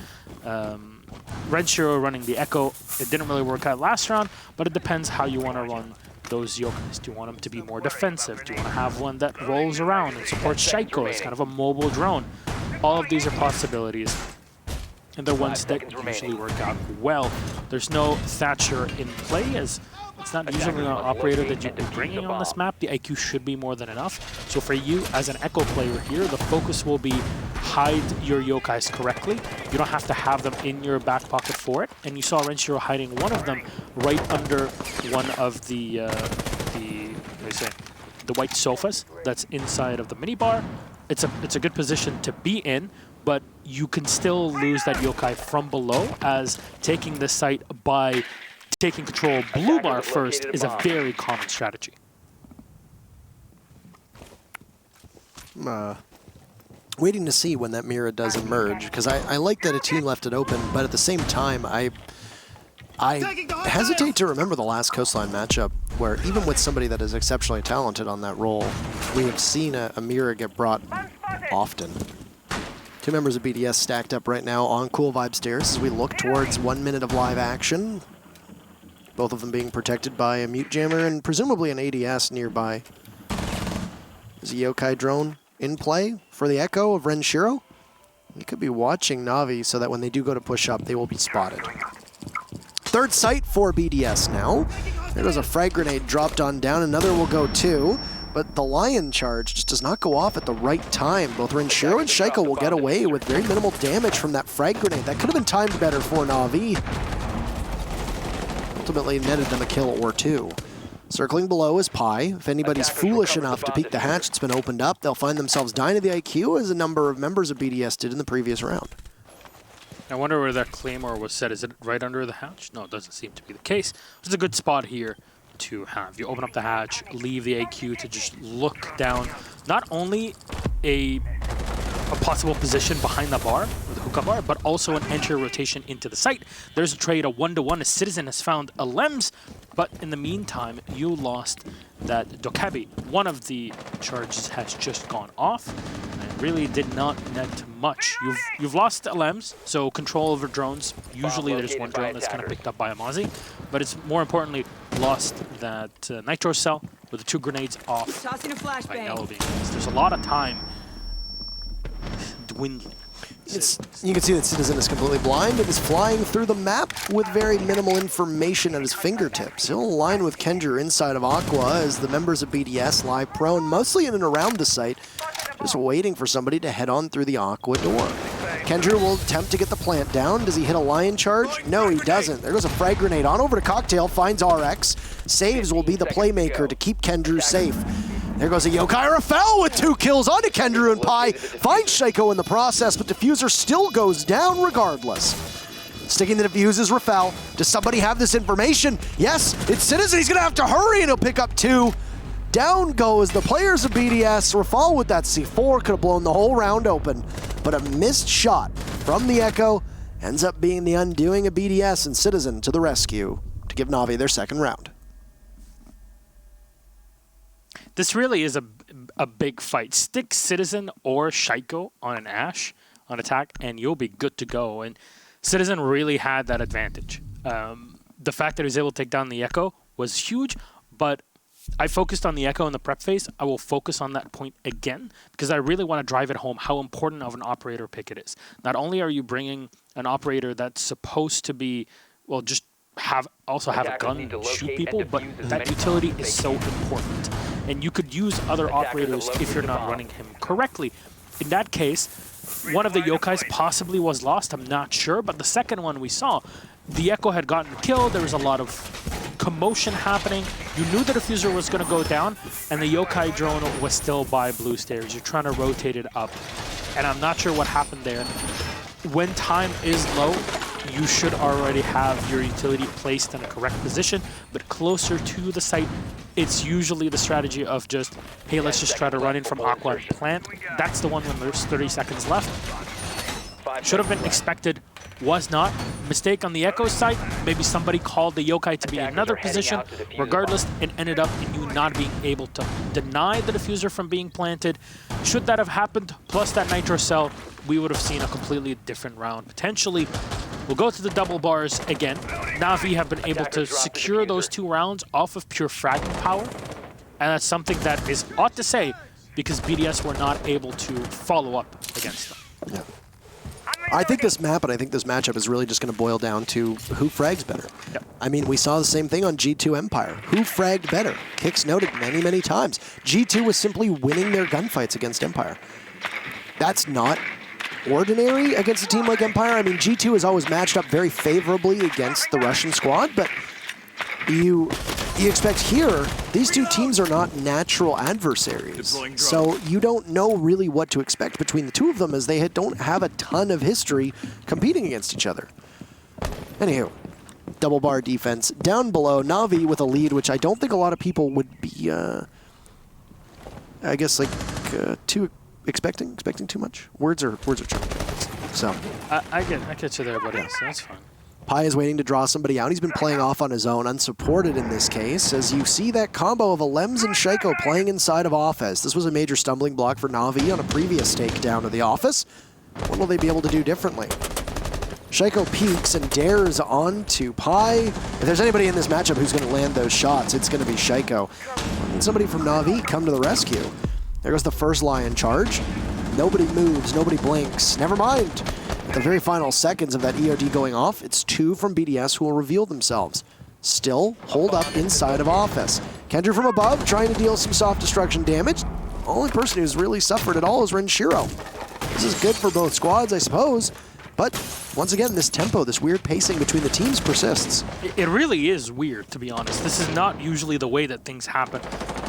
Renshiro running the Echo. It didn't really work out last round, but it depends how you want to run those Yokais. Do you want them to be more defensive? Do you want to have one that rolls around and supports Shaiko as kind of a mobile drone? All of these are possibilities, and they're ones that usually work out well. There's no Thatcher in play, as it's not usually an operator that you'd be bringing on this map. The IQ should be more than enough. So for you, as an Echo player here, the focus will be hide your Yokais correctly. You don't have to have them in your back pocket for it. And you saw Renshiro hiding one of them right under one of the white sofas that's inside of the minibar. It's a good position to be in, but you can still lose that yokai from below, as taking this site by taking control of blue bar first is a very common strategy. Waiting to see when that Mira does emerge, because I like that a team left it open, but at the same time, I hesitate to remember the last Coastline matchup where even with somebody that is exceptionally talented on that role, we have seen a Mira get brought often. 2 members of BDS stacked up right now on Cool Vibe stairs as we look towards 1 minute of live action. Both of them being protected by a mute jammer and presumably an ADS nearby. Is a yokai drone in play for the Echo of Renshiro? He could be watching Na'Vi so that when they do go to push up, they will be spotted. Third site for BDS now. There goes a frag grenade dropped on down. Another will go too. But the Lion charge just does not go off at the right time. Both Renshiro and Shaiko will get away with very minimal damage from that frag grenade. That could have been timed better for Na'Vi. Ultimately netted them a kill or two. Circling below is Pi. If anybody's foolish enough to peek the hatch that's been opened up, they'll find themselves dying to the IQ, as a number of members of BDS did in the previous round. I wonder where that Claymore was set. Is it right under the hatch? No, it doesn't seem to be the case. It's a good spot here to have. You open up the hatch, leave the AQ to just look down. Not only a possible position behind the bar, or the hookah bar, but also an entry rotation into the site. There's a trade, a 1-to-1. A Citizen has found a Lems, but in the meantime, you lost that Dokabi. One of the charges has just gone off, and really did not net much. You've lost a Lems, so control over drones. Usually there's one drone that's kind of picked up by a Mozzie, but it's more importantly lost that Nitro Cell with the 2 grenades off by Nello being used. There's a lot of time dwindling. You can see that Citizen is completely blind and is flying through the map with very minimal information at his fingertips. He'll align with Kendra inside of Aqua as the members of BDS lie prone, mostly in and around the site, just waiting for somebody to head on through the Aqua door. Kendra will attempt to get the plant down. Does he hit a Lion charge? No, he doesn't. There goes a frag grenade on over to Cocktail, finds RX. Saves will be the playmaker to keep Kendra safe. There goes a Yokai Rafel with 2 kills onto Kendra and Pi. Finds Shaiko in the process, but Diffuser still goes down regardless. Sticking the Diffuse is Rafel. Does somebody have this information? Yes, it's Citizen. He's going to have to hurry and he'll pick up 2. Down goes the players of BDS. Rafal with that C4 could have blown the whole round open, but a missed shot from the Echo ends up being the undoing of BDS, and Citizen to the rescue to give Na'Vi their second round. This really is a big fight. Stick Citizen or Shaiko on an Ashe on attack, and you'll be good to go. And Citizen really had that advantage. The fact that he was able to take down the Echo was huge, but I focused on the Echo in the prep phase. I will focus on that point again because I really want to drive it home how important of an operator pick it is. Not only are you bringing an operator that's supposed to be, well, just have a gun and shoot people, but that utility is so important. And you could use other operators if you're not running him correctly. In that case, one of the Yokais possibly was lost, I'm not sure, but the second one we saw, the Echo had gotten killed, there was a lot of commotion happening, you knew the Diffuser was going to go down, and the Yokai drone was still by blue stairs. You're trying to rotate it up, and I'm not sure what happened there. When time is low, you should already have your utility placed in a correct position, but closer to the site, it's usually the strategy of just, hey, let's just try to run in from Aqua and plant. That's the one when there's 30 seconds left. Should have been expected, was not. Mistake on the Echo side, maybe somebody called the Yokai to be in another position. Regardless, it ended up in you not being able to deny the Diffuser from being planted. Should that have happened, plus that Nitro Cell, we would have seen a completely different round. Potentially, we'll go to the double bars again. Na'Vi have been able to secure those 2 rounds off of pure fragment power. And that's something that is odd to say because BDS were not able to follow up against them. Yeah. I think this map and I think this matchup is really just going to boil down to who frags better. Yep. I mean, we saw the same thing on G2 Empire. Who fragged better? Kix noted many, many times. G2 was simply winning their gunfights against Empire. That's not ordinary against a team like Empire. I mean, G2 has always matched up very favorably against the Russian squad, but you expect here, these 2 teams are not natural adversaries. So you don't know really what to expect between the 2 of them as they don't have a ton of history competing against each other. Anywho, double bar defense. Down below, Na'Vi with a lead, which I don't think a lot of people would be, I guess, like, too expecting too much. Words are tricky. So I get you there, buddy. So that's fine. Pi is waiting to draw somebody out. He's been playing off on his own, unsupported in this case, as you see that combo of a Lems and Shaiko playing inside of Offez. This was a major stumbling block for Na'Vi on a previous stake down to the office. What will they be able to do differently? Shaiko peeks and dares onto Pi. If there's anybody in this matchup who's going to land those shots, it's going to be Shaiko. And somebody from Na'Vi come to the rescue. There goes the first Lion charge. Nobody moves, nobody blinks. Never mind. At the very final seconds of that EOD going off, it's 2 from BDS who will reveal themselves. Still, hold up inside of Office. Kendra from above, trying to deal some soft destruction damage. Only person who's really suffered at all is Renshiro. This is good for both squads, I suppose, but once again, this tempo, this weird pacing between the teams persists. It really is weird, to be honest. This is not usually the way that things happen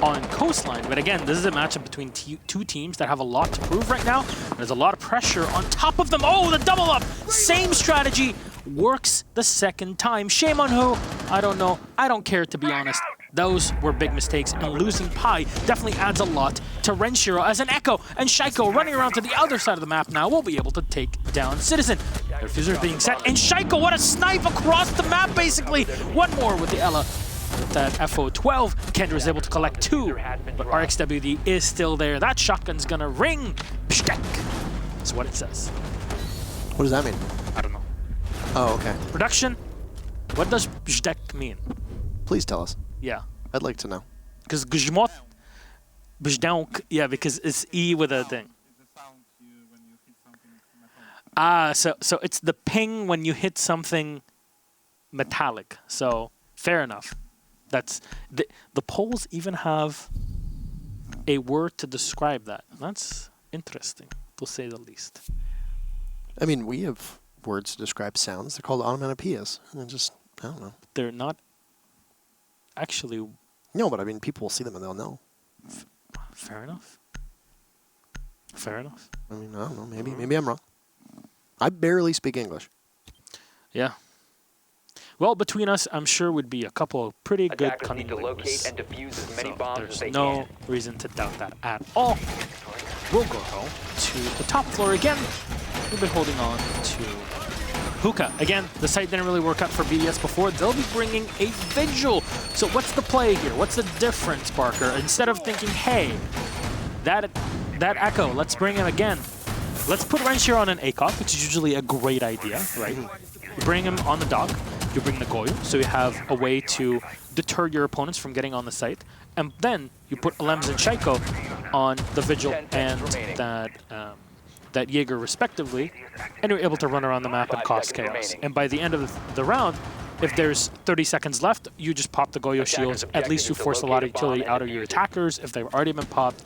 on Coastline, but again, this is a matchup between two teams that have a lot to prove right now. There's a lot of pressure on top of them. Oh, the double up! Same strategy works the second time. Shame on who? I don't know. I don't care, to be honest. Those were big mistakes, and losing Pi definitely adds a lot to Renshiro as an Echo and Shaiko running around to the other side of the map now will be able to take down Citizen. The diffuser is being set, and Shaiko, what a snipe across the map, basically! One more with the Ella. With that FO12, Kendra is able to collect 2, but RXWD is still there. That shotgun's gonna ring. Pshtek. That's what it says. What does that mean? I don't know. Oh, okay. Production, what does Pshtek mean? Please tell us. Yeah. I'd like to know. Because Gjmot, Bjdank, yeah, because it's E with a thing. Ah, so it's the ping when you hit something metallic. So fair enough. That's the Poles even have a word to describe that. That's interesting, to say the least. I mean, we have words to describe sounds. They're called onomatopoeias. And just, I don't know. They're not actually... No, but I mean, people will see them and they'll know. Fair enough. Fair enough. I mean, I don't know. Maybe I'm wrong. I barely speak English. Yeah. Well, between us, I'm sure would be a couple of pretty good cunning linguists. And defuse as many So bombs there's as they no can. reason to doubt that at all. We'll go to the top floor again. We've been holding on to Hookah. Again, the site didn't really work out for BDS before. They'll be bringing a Vigil. So what's the play here? What's the difference, Barker? Instead of thinking, hey, that Echo, let's bring him again. Let's put Renshiro on an ACOG, which is usually a great idea, right? You bring him on the dock, you bring the Goyo, so you have a way to deter your opponents from getting on the site. And then you put Alems and Shaiko on the Vigil and that Jaeger respectively, and you're able to run around the map and cause chaos. And by the end of the round, if there's 30 seconds left, you just pop the Goyo shields. At least you force a lot of utility out of your attackers if they've already been popped,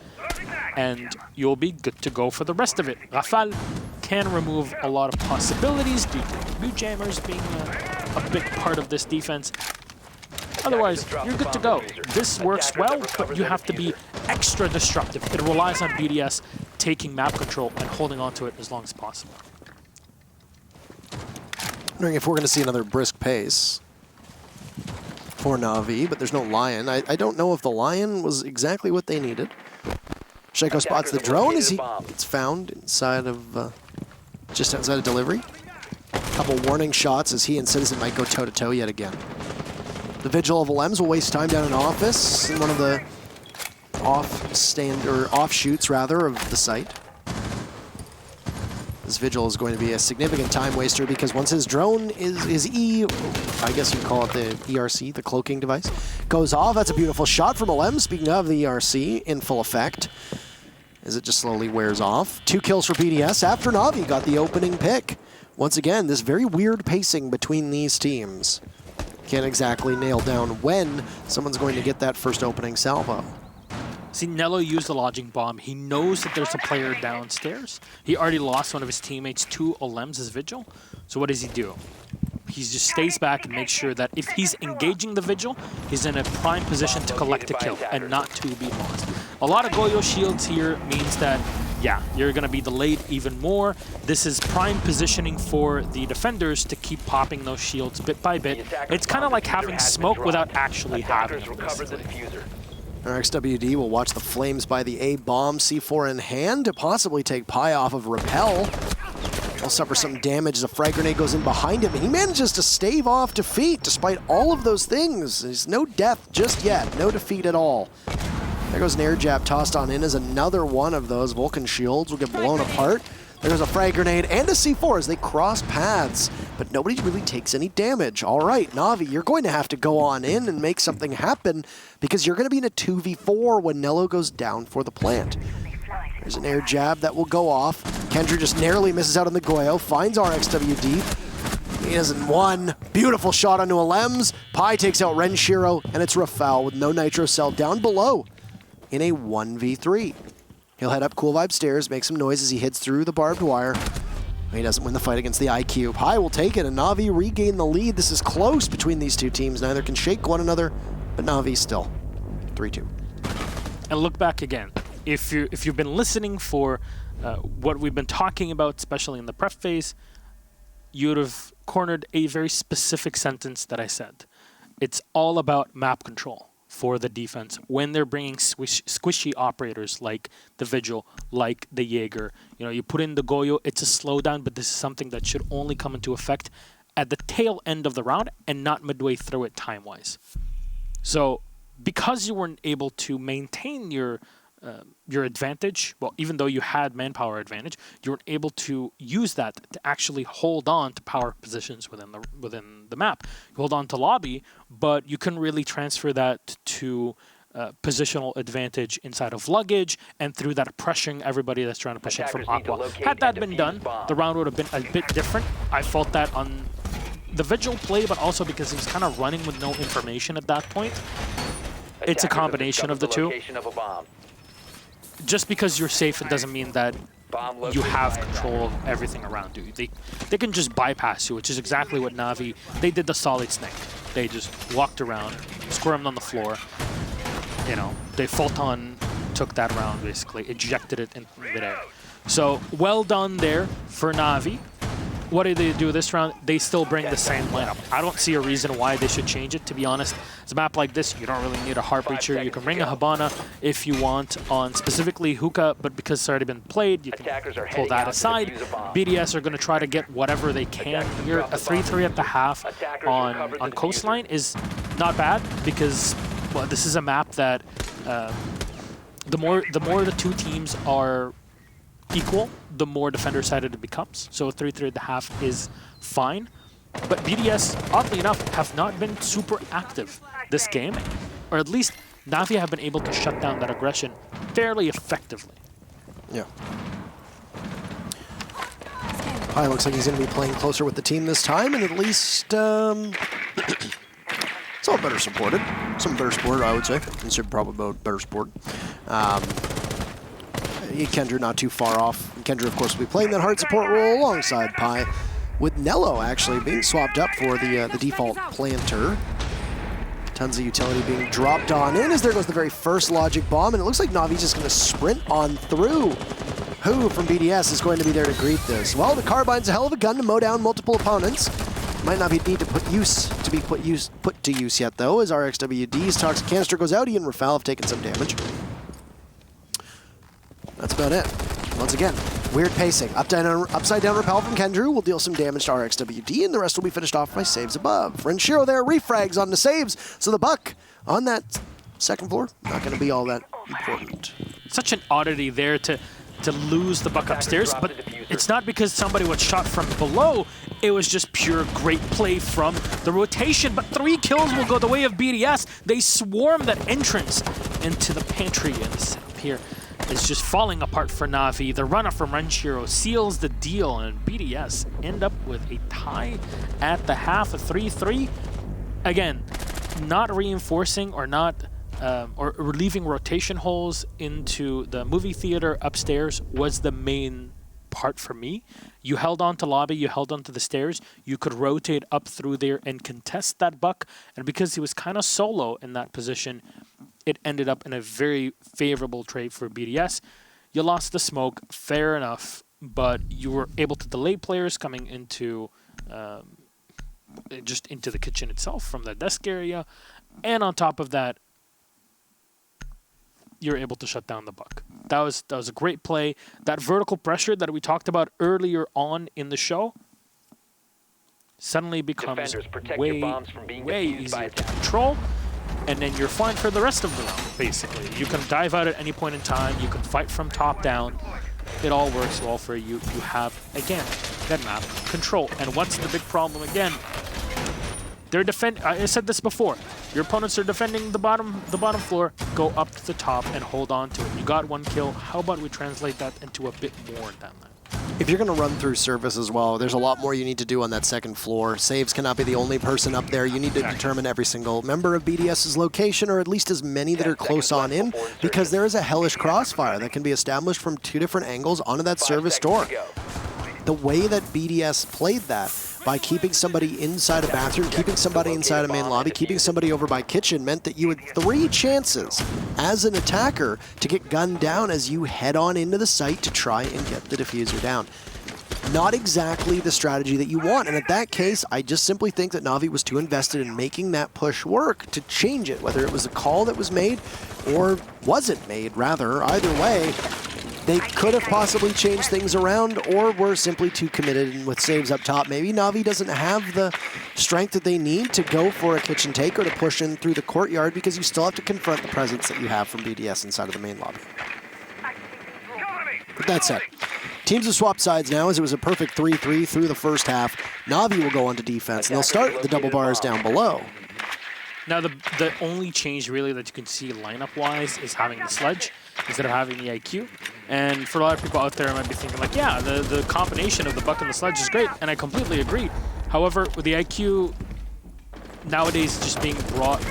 and you'll be good to go for the rest of it. Rafale can remove a lot of possibilities due to boot jammers being a big part of this defense. Otherwise, you're good to go. This works well, but you have to be extra destructive. It relies on BDS taking map control and holding on to it as long as possible. Wondering if we're going to see another brisk pace for Na'Vi, but there's no Lion. I don't know if the Lion was exactly what they needed. Shaiko spots the drone as he gets found inside of, just outside of delivery. A couple warning shots as he and Citizen might go toe-to-toe yet again. The Vigil of Alems will waste time down in Office in one of the offshoots rather of the site. This Vigil is going to be a significant time waster because once his drone is I guess you call it the ERC, the cloaking device, goes off. That's a beautiful shot from Alems. Speaking of the ERC, in full effect as it just slowly wears off. 2 kills for BDS after Na'Vi got the opening pick. Once again, this very weird pacing between these teams. Can't exactly nail down when someone's going to get that first opening salvo. See, Nello used the lodging bomb. He knows that there's a player downstairs. He already lost one of his teammates to Alems' Vigil. So what does he do? He just stays back and makes sure that if he's engaging the Vigil, he's in a prime position to collect a kill and not to be lost. A lot of Goyo shields here means that, yeah, you're going to be delayed even more. This is prime positioning for the defenders to keep popping those shields bit by bit. It's kind of like having smoke without actually having it. RXWD will watch the flames by the A-bomb, C4 in hand, to possibly take Pi off of Repel. He'll suffer some damage as a frag grenade goes in behind him, and he manages to stave off defeat despite all of those things. There's no death just yet, no defeat at all. There goes an air jab tossed on in as another one of those Vulcan shields will get blown apart. There goes a frag grenade and a C4 as they cross paths, but nobody really takes any damage. All right, Na'Vi, you're going to have to go on in and make something happen because you're going to be in a 2v4 when Nello goes down for the plant. There's an air jab that will go off. Kendra just narrowly misses out on the Goyo, finds RXWD. He hasn't won. Beautiful shot onto a Lems. Pi takes out Renshiro, and it's Rafal with no Nitro Cell down below in a 1v3. He'll head up Cool Vibe stairs, make some noise as he hits through the barbed wire. He doesn't win the fight against the IQ. Pi will take it, and Na'Vi regain the lead. This is close between these two teams. Neither can shake one another, but Na'Vi still 3-2. And look back again. If you've been listening for what we've been talking about, especially in the prep phase, you would have cornered a very specific sentence that I said. It's all about map control for the defense when they're bringing squishy operators like the Vigil, like the Jaeger. You know, you put in the Goyo, it's a slowdown, but this is something that should only come into effect at the tail end of the round and not midway through it time-wise. So because you weren't able to maintain your advantage, well, even though you had manpower advantage, you weren't able to use that to actually hold on to power positions within the map. You hold on to lobby, but you couldn't really transfer that to positional advantage inside of luggage and through that pressuring everybody that's trying to push in from Aqua. Had that been done, the round would have been a bit different. I felt that on the Vigil play, but also because he was kind of running with no information at that point. It's a combination of the two. Just because you're safe, it doesn't mean that you have control of everything around you. They can just bypass you, which is exactly what Na'Vi, they did the solid snake. They just walked around, squirmed on the floor. You know, they Photon took that round, basically, ejected it in midair. So, well done there for Na'Vi. What did they do this round? They still bring the same lineup. I don't see a reason why they should change it, to be honest. It's a map like this, you don't really need a Heartbreacher. You can bring a Habana if you want on specifically Hookah, but because it's already been played, you can pull that aside. BDS are going to try to get whatever they can here. A 3-3 at the half on Coastline is not bad because, well, this is a map that the more the two teams are equal, the more defender-sided it becomes. So 3-3 at the half is fine. But BDS, oddly enough, have not been super active this game. Or at least Na'Vi have been able to shut down that aggression fairly effectively. Yeah. Pi looks like he's going to be playing closer with the team this time, and at least it's all better supported. Some better support, I would say. Consider probably about better support. Kendra not too far off. Kendra, of course, will be playing that hard support role alongside Pi, with Nello actually being swapped up for the default planter. Tons of utility being dropped on in as there goes the very first logic bomb, and it looks like Na'Vi's just going to sprint on through. Who from BDS is going to be there to greet this? Well, the Carbine's a hell of a gun to mow down multiple opponents. Might not need to put to use yet, though, as RXWD's Toxic Canister goes out. He and Rafal have taken some damage. That's about it. Once again, weird pacing. Upside down repel from Kendrew will deal some damage to RXWD, and the rest will be finished off by saves above. Renshiro there refrags on the saves, so the buck on that second floor, not going to be all that important. Such an oddity there to lose the buck upstairs, but it's not because somebody was shot from below. It was just pure great play from the rotation, but 3 kills will go the way of BDS. They swarm that entrance into the pantry, and the setup here is just falling apart for Na'Vi. The run-up from Renshiro seals the deal, and BDS end up with a tie at the half, a 3-3. Again, not reinforcing or not or leaving rotation holes into the movie theater upstairs was the main part for me. You held on to lobby, you held on to the stairs, you could rotate up through there and contest that buck, and because he was kind of solo in that position, it ended up in a very favorable trade for BDS. You lost the smoke, fair enough, but you were able to delay players coming into just into the kitchen itself from the desk area, and on top of that, you're able to shut down the buck. That was a great play. That vertical pressure that we talked about earlier on in the show suddenly becomes way easier to control, and then you're fine for the rest of the round, basically. You can dive out at any point in time. You can fight from top down. It all works well for you. You have, again, that map control. And what's the big problem again? They're I said this before. Your opponents are defending the bottom floor. Go up to the top and hold on to it. You got 1 kill. How about we translate that into a bit more than that? If you're going to run through surface as well, there's a lot more you need to do on that second floor. Saves cannot be the only person up there. You need to determine every single member of BDS's location, or at least as many that are close on in, because there is a hellish crossfire that can be established from 2 different angles onto that service door. The way that BDS played that, by keeping somebody inside a bathroom, keeping somebody inside a main lobby, keeping somebody over by kitchen, meant that you had 3 chances as an attacker to get gunned down as you head on into the site to try and get the diffuser down. Not exactly the strategy that you want, and in that case, I just simply think that Na'Vi was too invested in making that push work to change it, whether it was a call that was made or wasn't made, rather. Either way, they could have possibly changed things around, or were simply too committed. And with saves up top, maybe Na'Vi doesn't have the strength that they need to go for a kitchen take or to push in through the courtyard, because you still have to confront the presence that you have from BDS inside of the main lobby. With that said, teams have swapped sides now, as it was a perfect 3-3 through the first half. Na'Vi will go on to defense, and they'll start the double bars down below. Now, the only change really that you can see lineup-wise is having the sledge instead of having the IQ. And for a lot of people out there, I might be thinking like, yeah, the combination of the buck and the sledge is great, and I completely agree. However, with the IQ nowadays just being brought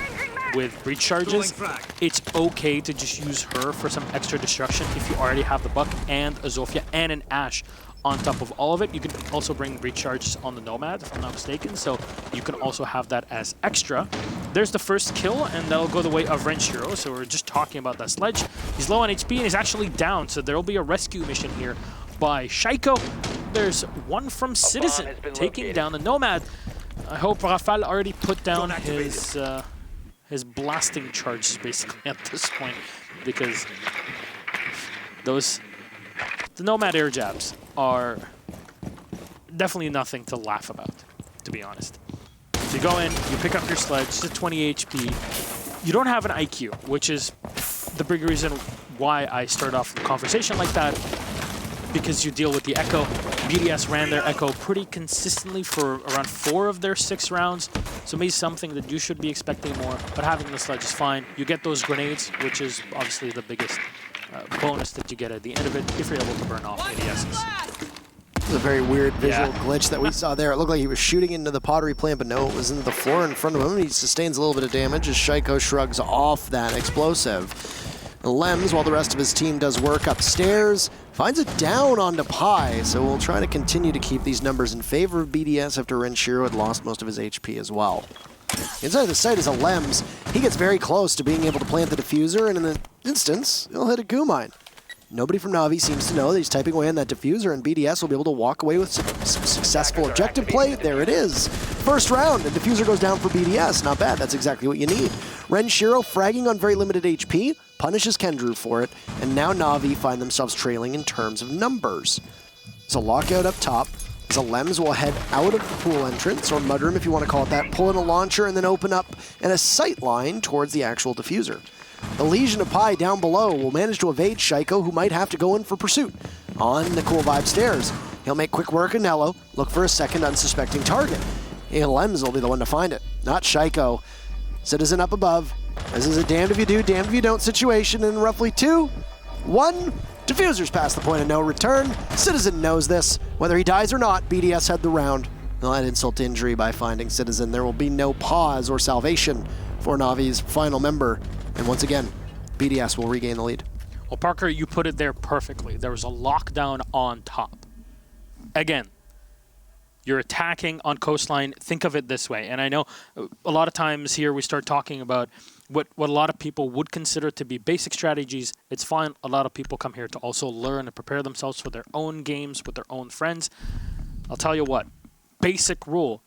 with breach charges, it's okay to just use her for some extra destruction if you already have the buck and a Zofia and an Ashe on top of all of it. You can also bring breach charges on the Nomad, if I'm not mistaken, so you can also have that as extra. There's the first kill, and that'll go the way of Renshiro. So we're just talking about that sledge. He's low on HP, and he's actually down, so there'll be a rescue mission here by Shaiko. There's one from Citizen taking down the Nomad. I hope Rafal already put down his blasting charges, basically, at this point, because the Nomad air jabs are definitely nothing to laugh about, to be honest. So you go in, you pick up your sledge, it's 20 HP. You don't have an IQ, which is the big reason why I start off the conversation like that, because you deal with the Echo. BDS ran their Echo pretty consistently for around 4 of their 6 rounds, so maybe something that you should be expecting more, but having the sledge is fine. You get those grenades, which is obviously the biggest bonus that you get at the end of it, if you're able to burn off ADSs. It was a very weird visual glitch that we saw there. It looked like he was shooting into the pottery plant, but no, it was into the floor in front of him. He sustains a little bit of damage as Shaiko shrugs off that explosive. Lems, while the rest of his team does work upstairs, finds it down onto Pi, so we'll try to continue to keep these numbers in favor of BDS after Renshiro had lost most of his HP as well. Inside the site is a Lems. He gets very close to being able to plant the diffuser, and in the instance, he'll hit a goo mine. Nobody from Na'Vi seems to know that he's typing away on that diffuser, and BDS will be able to walk away with some successful objective play. There it is. First round, the diffuser goes down for BDS. Not bad, that's exactly what you need. Renshiro fragging on very limited HP, punishes Kendrew for it, and now Na'Vi find themselves trailing in terms of numbers. It's a lockout up top. So Lems will head out of the pool entrance, or mudroom if you want to call it that, pull in a launcher, and then open up in a sight line towards the actual diffuser. The Legion of Pi down below will manage to evade Shaiko, who might have to go in for pursuit on the Cool Vibe stairs. He'll make quick work of Nello, look for a second unsuspecting target. Lems will be the one to find it, not Shaiko. Citizen up above. This is a damned if you do, damned if you don't situation in roughly 2, 1. Diffuser's past the point of no return. Citizen knows this. Whether he dies or not, BDS had the round. They'll add insult to injury by finding Citizen. There will be no pause or salvation for Na'Vi's final member. And once again, BDS will regain the lead. Well, Parker, you put it there perfectly. There was a lockdown on top. Again, you're attacking on coastline. Think of it this way. And I know a lot of times here we start talking about what a lot of people would consider to be basic strategies. It's fine. A lot of people come here to also learn and prepare themselves for their own games with their own friends. I'll tell you what, basic rule.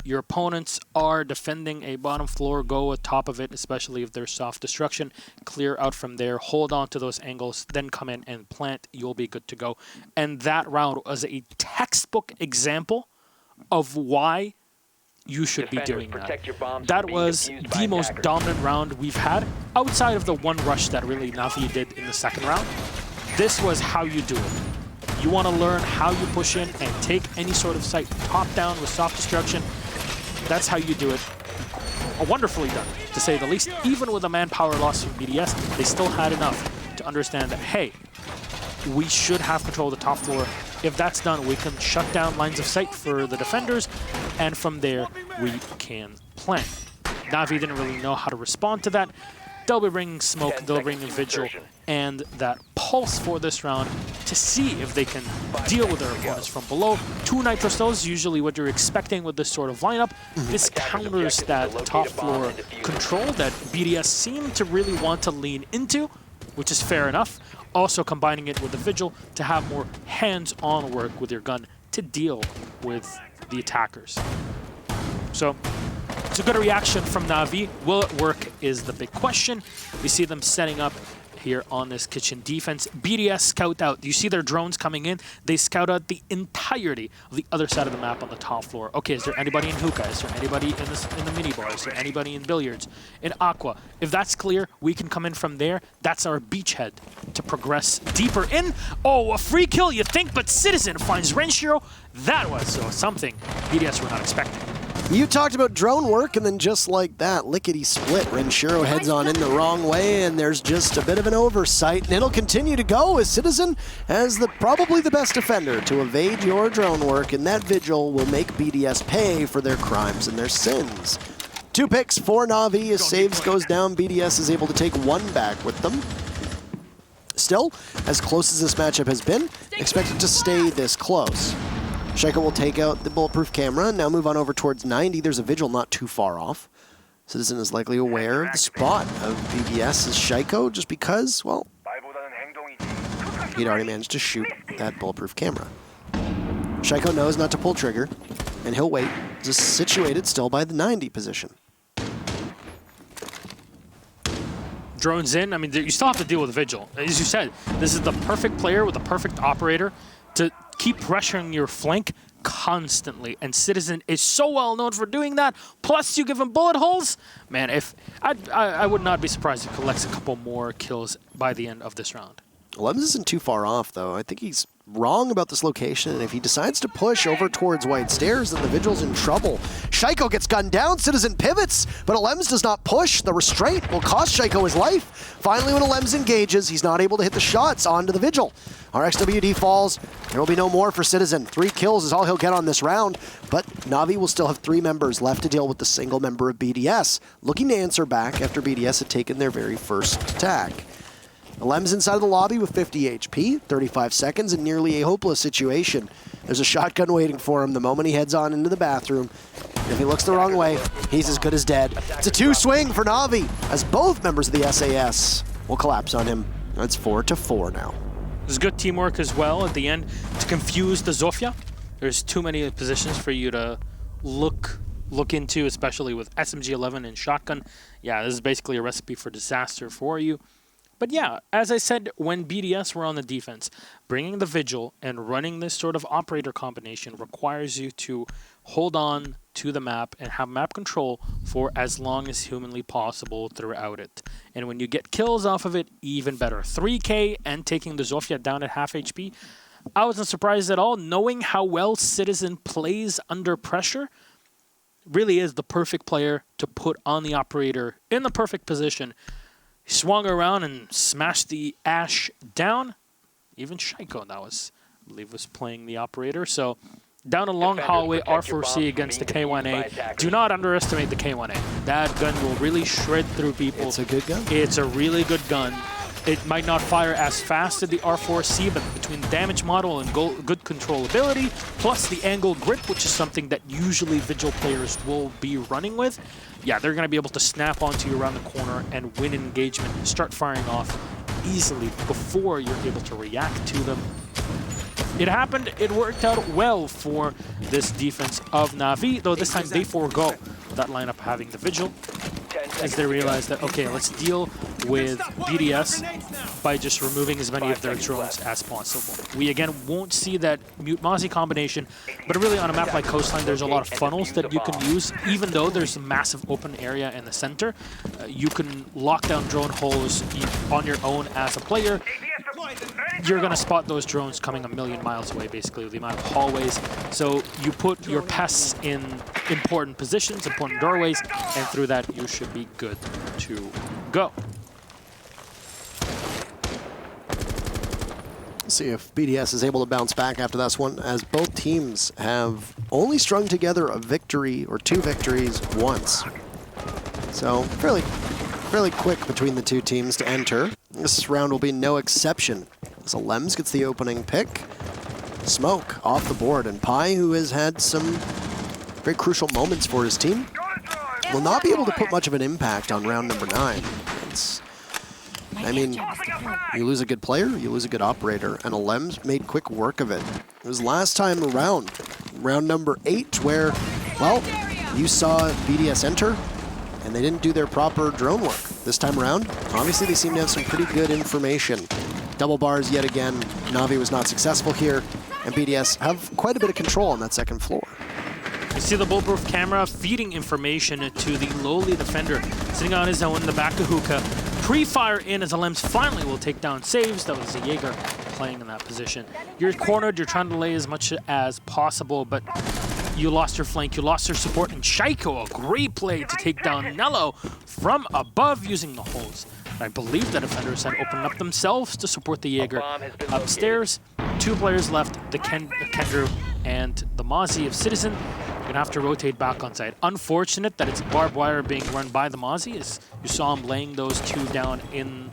Your opponents are defending a bottom floor, go atop of it, especially if there's soft destruction. Clear out from there, hold on to those angles, then come in and plant. You'll be good to go. And that round was a textbook example of why you should be doing that. That was the most dominant round we've had, outside of the one rush that really Na'Vi did in the second round. This was how you do it. You want to learn how you push in and take any sort of site top down with soft destruction. That's how you do it. wonderfully done, to say the least. Even with a manpower loss from BDS, they still had enough to understand that, hey, we should have control of the top floor. If that's done, we can shut down lines of sight for the defenders, and from there, we can plant. Na'Vi didn't really know how to respond to that. They'll be bringing smoke, they'll bring in Vigil, and that pulse for this round to see if they can deal with their opponents from below. 2 Nitro Stones, usually what you're expecting with this sort of lineup. This counters that top floor control that BDS seem to really want to lean into, which is fair enough. Also combining it with the Vigil to have more hands-on work with your gun to deal with the attackers. So it's a good reaction from Na'Vi. Will it work is the big question. We see them setting up here on this kitchen defense. BDS scout out. You see their drones coming in. They scout out the entirety of the other side of the map on the top floor. Okay, is there anybody in hookah? Is there anybody in the mini bar? Is there anybody in billiards? In aqua? If that's clear, we can come in from there. That's our beachhead to progress deeper in. Oh, a free kill, you think, but Citizen finds Renshiro. That was something BDS were not expecting. You talked about drone work, and then just like that, lickety-split, Renshiro heads on in the wrong way, and there's just a bit of an oversight, and it'll continue to go as Citizen as probably the best defender to evade your drone work, and that Vigil will make BDS pay for their crimes and their sins. 2 picks for Na'Vi as saves goes down. BDS is able to take 1 back with them. Still, as close as this matchup has been, expect it to stay this close. Shaiko will take out the bulletproof camera and now move on over towards 90. There's a Vigil not too far off. Citizen is likely aware of the spot of BDS's Shaiko just because, well, he'd already managed to shoot that bulletproof camera. Shaiko knows not to pull trigger, and he'll wait. Just situated still by the 90 position. Drones in. I mean, you still have to deal with Vigil. As you said, this is the perfect player with the perfect operator to keep pressuring your flank constantly, and Citizen is so well known for doing that. Plus, you give him bullet holes. Man, if I would not be surprised if he collects a couple more kills by the end of this round. Lemons isn't too far off, though. I think he's wrong about this location, and if he decides to push over towards White Stairs, then the Vigil's in trouble. Shaiko gets gunned down, Citizen pivots, but Alems does not push. The restraint will cost Shaiko his life. Finally, when Alems engages, he's not able to hit the shots onto the Vigil. RXWD falls. There will be no more for Citizen. 3 kills is all he'll get on this round, but Na'Vi will still have 3 members left to deal with the single member of BDS, looking to answer back after BDS had taken their very first attack. Lem's inside of the lobby with 50 HP, 35 seconds, and nearly a hopeless situation. There's a shotgun waiting for him the moment he heads on into the bathroom. If he looks the wrong way, he's as good as dead. It's a 2-swing for Na'Vi, as both members of the SAS will collapse on him. It's 4-4 now. There's good teamwork as well at the end to confuse the Zofia. There's too many positions for you to look into, especially with SMG-11 and shotgun. Yeah, this is basically a recipe for disaster for you. But yeah, as I said, when BDS were on the defense, bringing the Vigil and running this sort of operator combination requires you to hold on to the map and have map control for as long as humanly possible throughout it. And when you get kills off of it, even better. 3K and taking the Zofia down at half HP. I wasn't surprised at all, knowing how well Citizen plays under pressure. Really is the perfect player to put on the operator in the perfect position. He swung around and smashed the Ash down. Even Shaiko now was, I believe, was playing the operator. So down a long hallway, R4C against the K1A. Do not underestimate the K1A. That gun will really shred through people. It's a good gun. It's a really good gun. It might not fire as fast as the R4C, but between damage model and good controllability, plus the angle grip, which is something that usually Vigil players will be running with, yeah, they're going to be able to snap onto you around the corner and win engagement and start firing off easily before you're able to react to them. It happened. It worked out well for this defense of Na'Vi, though this time they forego that lineup having the Vigil, as they realize that, okay, let's deal with BDS by just removing as many of their drones as possible. We again won't see that Mute Mozzie combination, but really on a map like Coastline, there's a lot of funnels that you can use. Even though there's a massive open area in the center, you can lock down drone holes on your own as a player. you're going to spot those drones coming a million miles away, basically, with the amount of hallways. So you put your pests in important positions, important doorways, and through that you should be good to go. See if BDS is able to bounce back after this one, as both teams have only strung together a victory or 2 victories once. So fairly quick between the 2 teams to enter. This round will be no exception. So Lems gets the opening pick. Smoke off the board, and Pi, who has had some very crucial moments for his team, will not be able to put much of an impact on round number 9. I mean, you lose a good player, you lose a good operator, and Lems made quick work of it. It was last time around, round number 8, where, well, you saw BDS enter, and they didn't do their proper drone work. This time around, obviously they seem to have some pretty good information. Double bars yet again, Na'Vi was not successful here, and BDS have quite a bit of control on that second floor. You see the bulletproof camera feeding information to the lowly defender, sitting on his own in the back of hookah. Pre-fire in as Lems finally will take down saves. That was the Jaeger playing in that position. You're cornered, you're trying to lay as much as possible, but you lost your flank, you lost your support, and Shaiko, a great play to take down Nello from above using the holes. I believe the defenders had opened up themselves to support the Jaeger upstairs. 2 players left, the Kendrew and the Mozzie of Citizen. You're gonna have to rotate back on site. Unfortunate that it's barbed wire being run by the Mozzie, as you saw him laying those 2 down in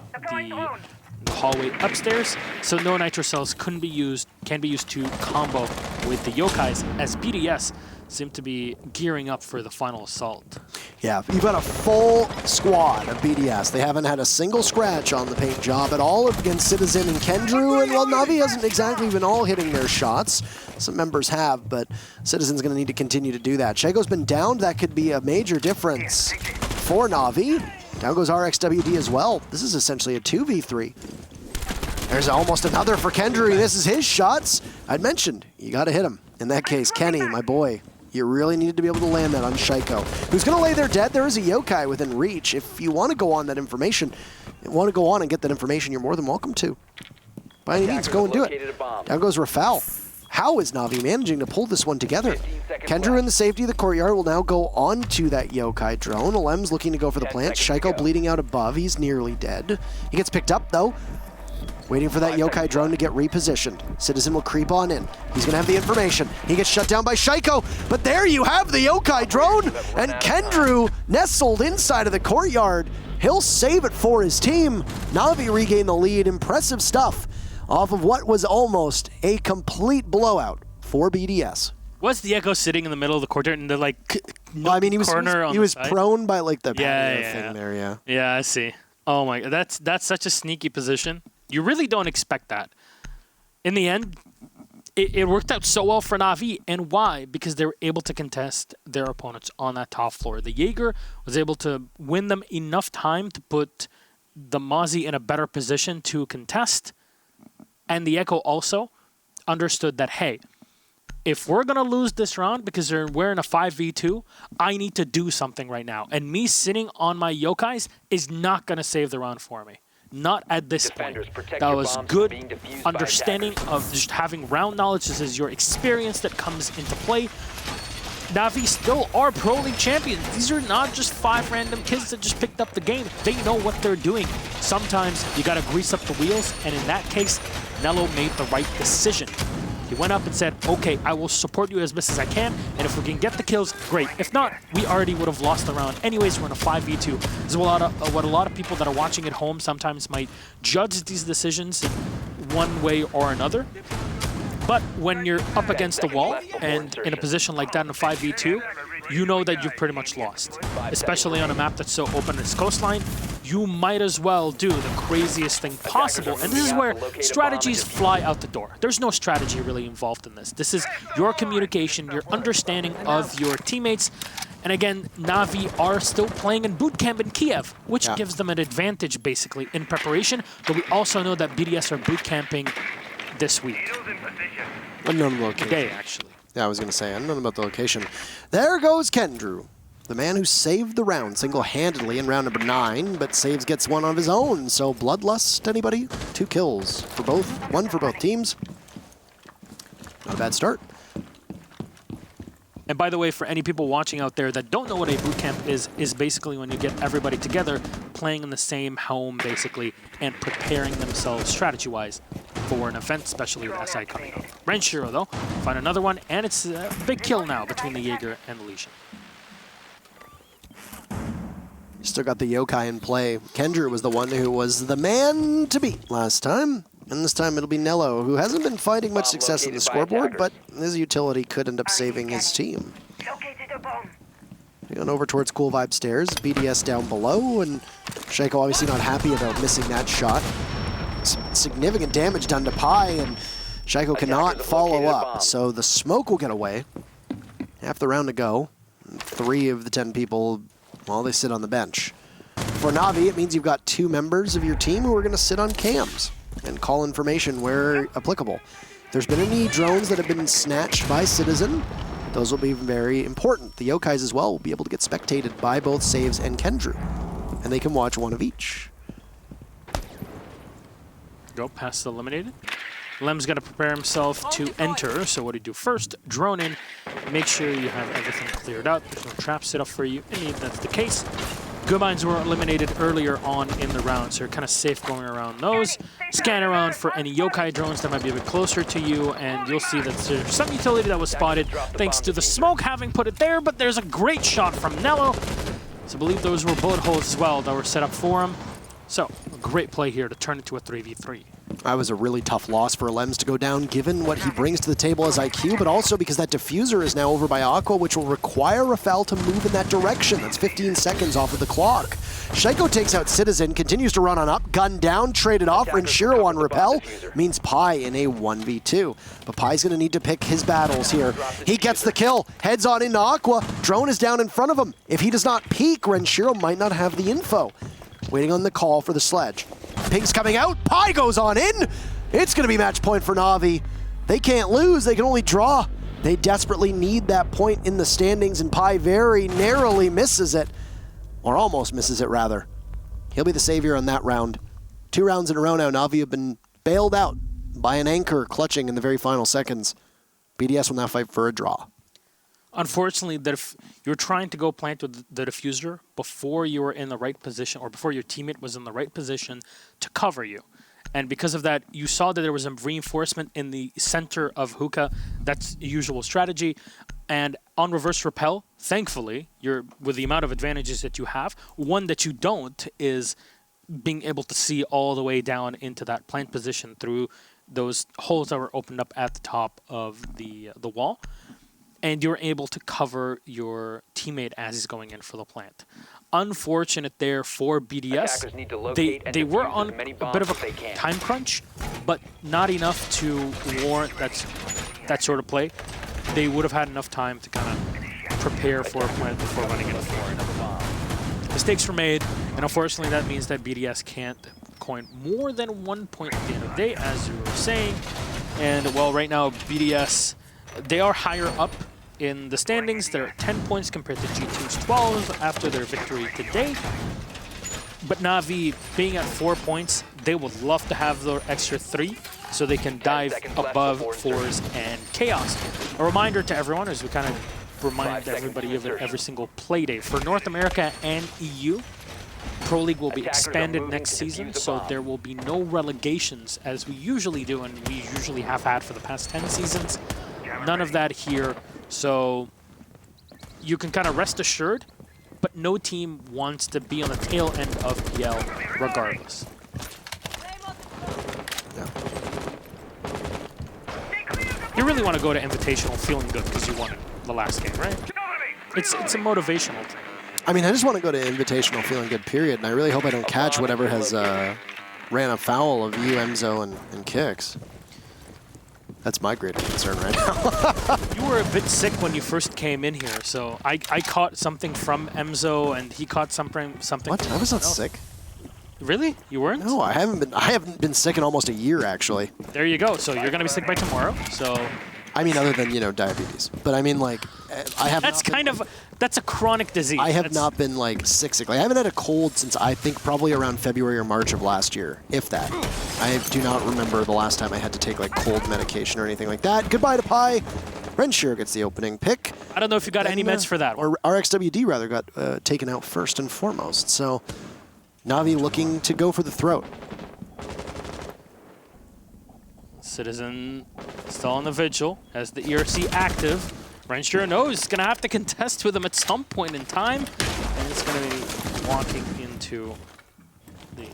the hallway upstairs. So no nitro cells can be used to combo with the Yokais, as BDS seem to be gearing up for the final assault. Yeah, you've got a full squad of BDS. They haven't had a single scratch on the paint job at all against Citizen and Kendrew, and while Na'Vi hasn't exactly been all hitting their shots, some members have, but Citizen's going to need to continue to do that. Shago's been downed. That could be a major difference for Na'Vi. Down goes RXWD as well. This is essentially a 2v3. There's almost another for Kendrew. This is his shots. I'd mentioned, you got to hit him. In that case, Kenny, my boy, you really needed to be able to land that on Shaiko, who's going to lay there dead. There is a yokai within reach. If you want to go on that information, want to go on and get that information, you're more than welcome to. By any means, go and do it. Down goes Rafal. How is Na'Vi managing to pull this one together? Kendrew in the safety of the courtyard will now go on to that yokai drone. Alem's looking to go for the plant. Shaiko bleeding out above. He's nearly dead. He gets picked up, though. Waiting for that yokai drone to get repositioned. Citizen will creep on in. He's gonna have the information. He gets shut down by Shaiko, but there you have the yokai drone, and Kendrew nestled inside of the courtyard. He'll save it for his team. Na'Vi regain the lead. Impressive stuff off of what was almost a complete blowout for BDS. Was the Echo sitting in the middle of the courtyard in the well, I mean, he was side? Prone by like the patio thing there, yeah. Yeah, I see. Oh my, that's such a sneaky position. You really don't expect that. In the end, it worked out so well for Na'Vi. And why? Because they were able to contest their opponents on that top floor. The Jaeger was able to win them enough time to put the Mozzie in a better position to contest. And the Echo also understood that, hey, if we're going to lose this round because we're in a 5v2, I need to do something right now. And me sitting on my yokais is not going to save the round for me. Not at this point. That was good understanding of just having round knowledge. This is your experience that comes into play. Na'Vi still are Pro League champions. These are not just 5 random kids that just picked up the game. They know what they're doing. Sometimes you gotta grease up the wheels, and in that case, Nello made the right decision. He went up and said, okay, I will support you as best as I can, and if we can get the kills, great. If not, we already would have lost the round. Anyways, we're in a 5v2. This is what a lot of people that are watching at home sometimes might judge these decisions in one way or another. But when you're up against the wall and in a position like that in a 5v2, you know that you've pretty much lost. Especially on a map that's so open as Coastline, you might as well do the craziest thing possible. And this is where strategies fly out the door. There's no strategy really involved in this. This is your communication, your understanding of your teammates. And again, Na'Vi are still playing in boot camp in Kiev, which gives them an advantage basically in preparation. But we also know that BDS are boot camping this week. Unknown location. Today, actually. Yeah, I was going to say, unknown about the location. There goes Kendrew. the man who saved the round single-handedly in round number 9, but Saves gets one of his own. So Bloodlust, anybody? 2 kills for both, 1 for both teams. Not a bad start. And by the way, for any people watching out there that don't know what a boot camp is basically when you get everybody together, playing in the same home, basically, and preparing themselves strategy-wise for an event, especially with SI coming up. Renshiro, though, find another one, and it's a big kill now between the Jaeger and the Legion. Still got the Yokai in play. Kendra was the one who was the man to beat last time. And this time it'll be Nello, who hasn't been finding much success in the scoreboard, but his utility could end up saving his team. Going over towards Cool Vibe stairs, BDS down below, and Shaco obviously not happy about missing that shot. Significant damage done to Pi, and Shaco cannot follow up, so the smoke will get away. Half the round to go. 3 of the 10 people, well, they sit on the bench. For Na'Vi, it means you've got 2 members of your team who are going to sit on cams and call information where applicable. There's been any drones that have been snatched by Citizen, those will be very important. The Yokais as well will be able to get spectated by both Saves and Kendrew, and they can watch one of each. Go past the eliminated. Lem's got to prepare himself to enter, so what do you do first? Drone in, make sure you have everything cleared out. There's no traps set up for you, and if that's the case. Goodmines were eliminated earlier on in the round, so you're kind of safe going around those. Scan around for any Yokai drones that might be a bit closer to you, and you'll see that there's some utility that was spotted thanks to the smoke having put it there, but there's a great shot from Nello. So I believe those were bullet holes as well that were set up for him. So, a great play here to turn it to a 3v3. That was a really tough loss for Lems to go down, given what he brings to the table as IQ, but also because that diffuser is now over by Aqua, which will require Rafael to move in that direction. That's 15 seconds off of the clock. Shaco takes out Citizen, continues to run on up, gun down, traded off, Renshiro on Repel, means Pi in a 1v2. But Pi's going to need to pick his battles here. He gets the kill, heads on into Aqua, drone is down in front of him. If he does not peek, Renshiro might not have the info. Waiting on the call for the sledge. Pink's coming out, Pi goes on in! It's gonna be match point for Na'Vi. They can't lose, they can only draw. They desperately need that point in the standings, and Pi very narrowly misses it. Or almost misses it, rather. He'll be the savior on that round. 2 rounds in a row now, Na'Vi have been bailed out by an anchor clutching in the very final seconds. BDS will now fight for a draw. Unfortunately, you're trying to go plant with the diffuser before you were in the right position, or before your teammate was in the right position to cover you. And because of that, you saw that there was a reinforcement in the center of Hookah. That's the usual strategy. And on reverse repel, thankfully, with the amount of advantages that you have, one that you don't is being able to see all the way down into that plant position through those holes that were opened up at the top of the wall. And you're able to cover your teammate as he's going in for the plant. Unfortunate there for BDS. They were on a bit of a time crunch, but not enough to warrant that sort of play. They would have had enough time to kind of prepare for a plant before running into it. Mistakes were made, and unfortunately that means that BDS can't coin more than 1 point at the end of the day, as you were saying. And well, right now BDS, they are higher up in the standings. They're at 10 points compared to G2's 12 after their victory today. But Na'Vi being at 4 points, they would love to have their extra 3 so they can dive above Fours and Chaos. A reminder to everyone, as we kind of remind everybody of it every single Playday. For North America and EU, Pro League will be expanded next season, so there will be no relegations as we usually do and we usually have had for the past 10 seasons. None of that here. So you can kind of rest assured, but no team wants to be on the tail end of PL regardless. Yeah. You really want to go to Invitational feeling good because you won it the last game, right? It's a motivational thing. I mean, I just want to go to Invitational feeling good, period, and I really hope I don't catch whatever has ran afoul of you, Emzo, and Kicks. That's my greatest concern right now. You were a bit sick when you first came in here, so I caught something from Emzo, and he caught something. What? I was not sick. Really? You weren't? No, I haven't been sick in almost a year, actually. There you go. So you're gonna be sick by tomorrow. So I mean, other than, you know, diabetes. But I mean, like, I have that's a chronic disease. I have not been, like, sick. Like, I haven't had a cold since, I think, probably around February or March of last year, if that. I do not remember the last time I had to take, like, cold medication or anything like that. Goodbye to Pi. Renshier gets the opening pick. I don't know if you got any meds for that one. Or RXWD, rather, got taken out first and foremost. So, Na'Vi looking to go for the throat. Citizen still on the vigil, has the ERC active. Renshier knows he's going to have to contest with him at some point in time, and it's going to be walking into the...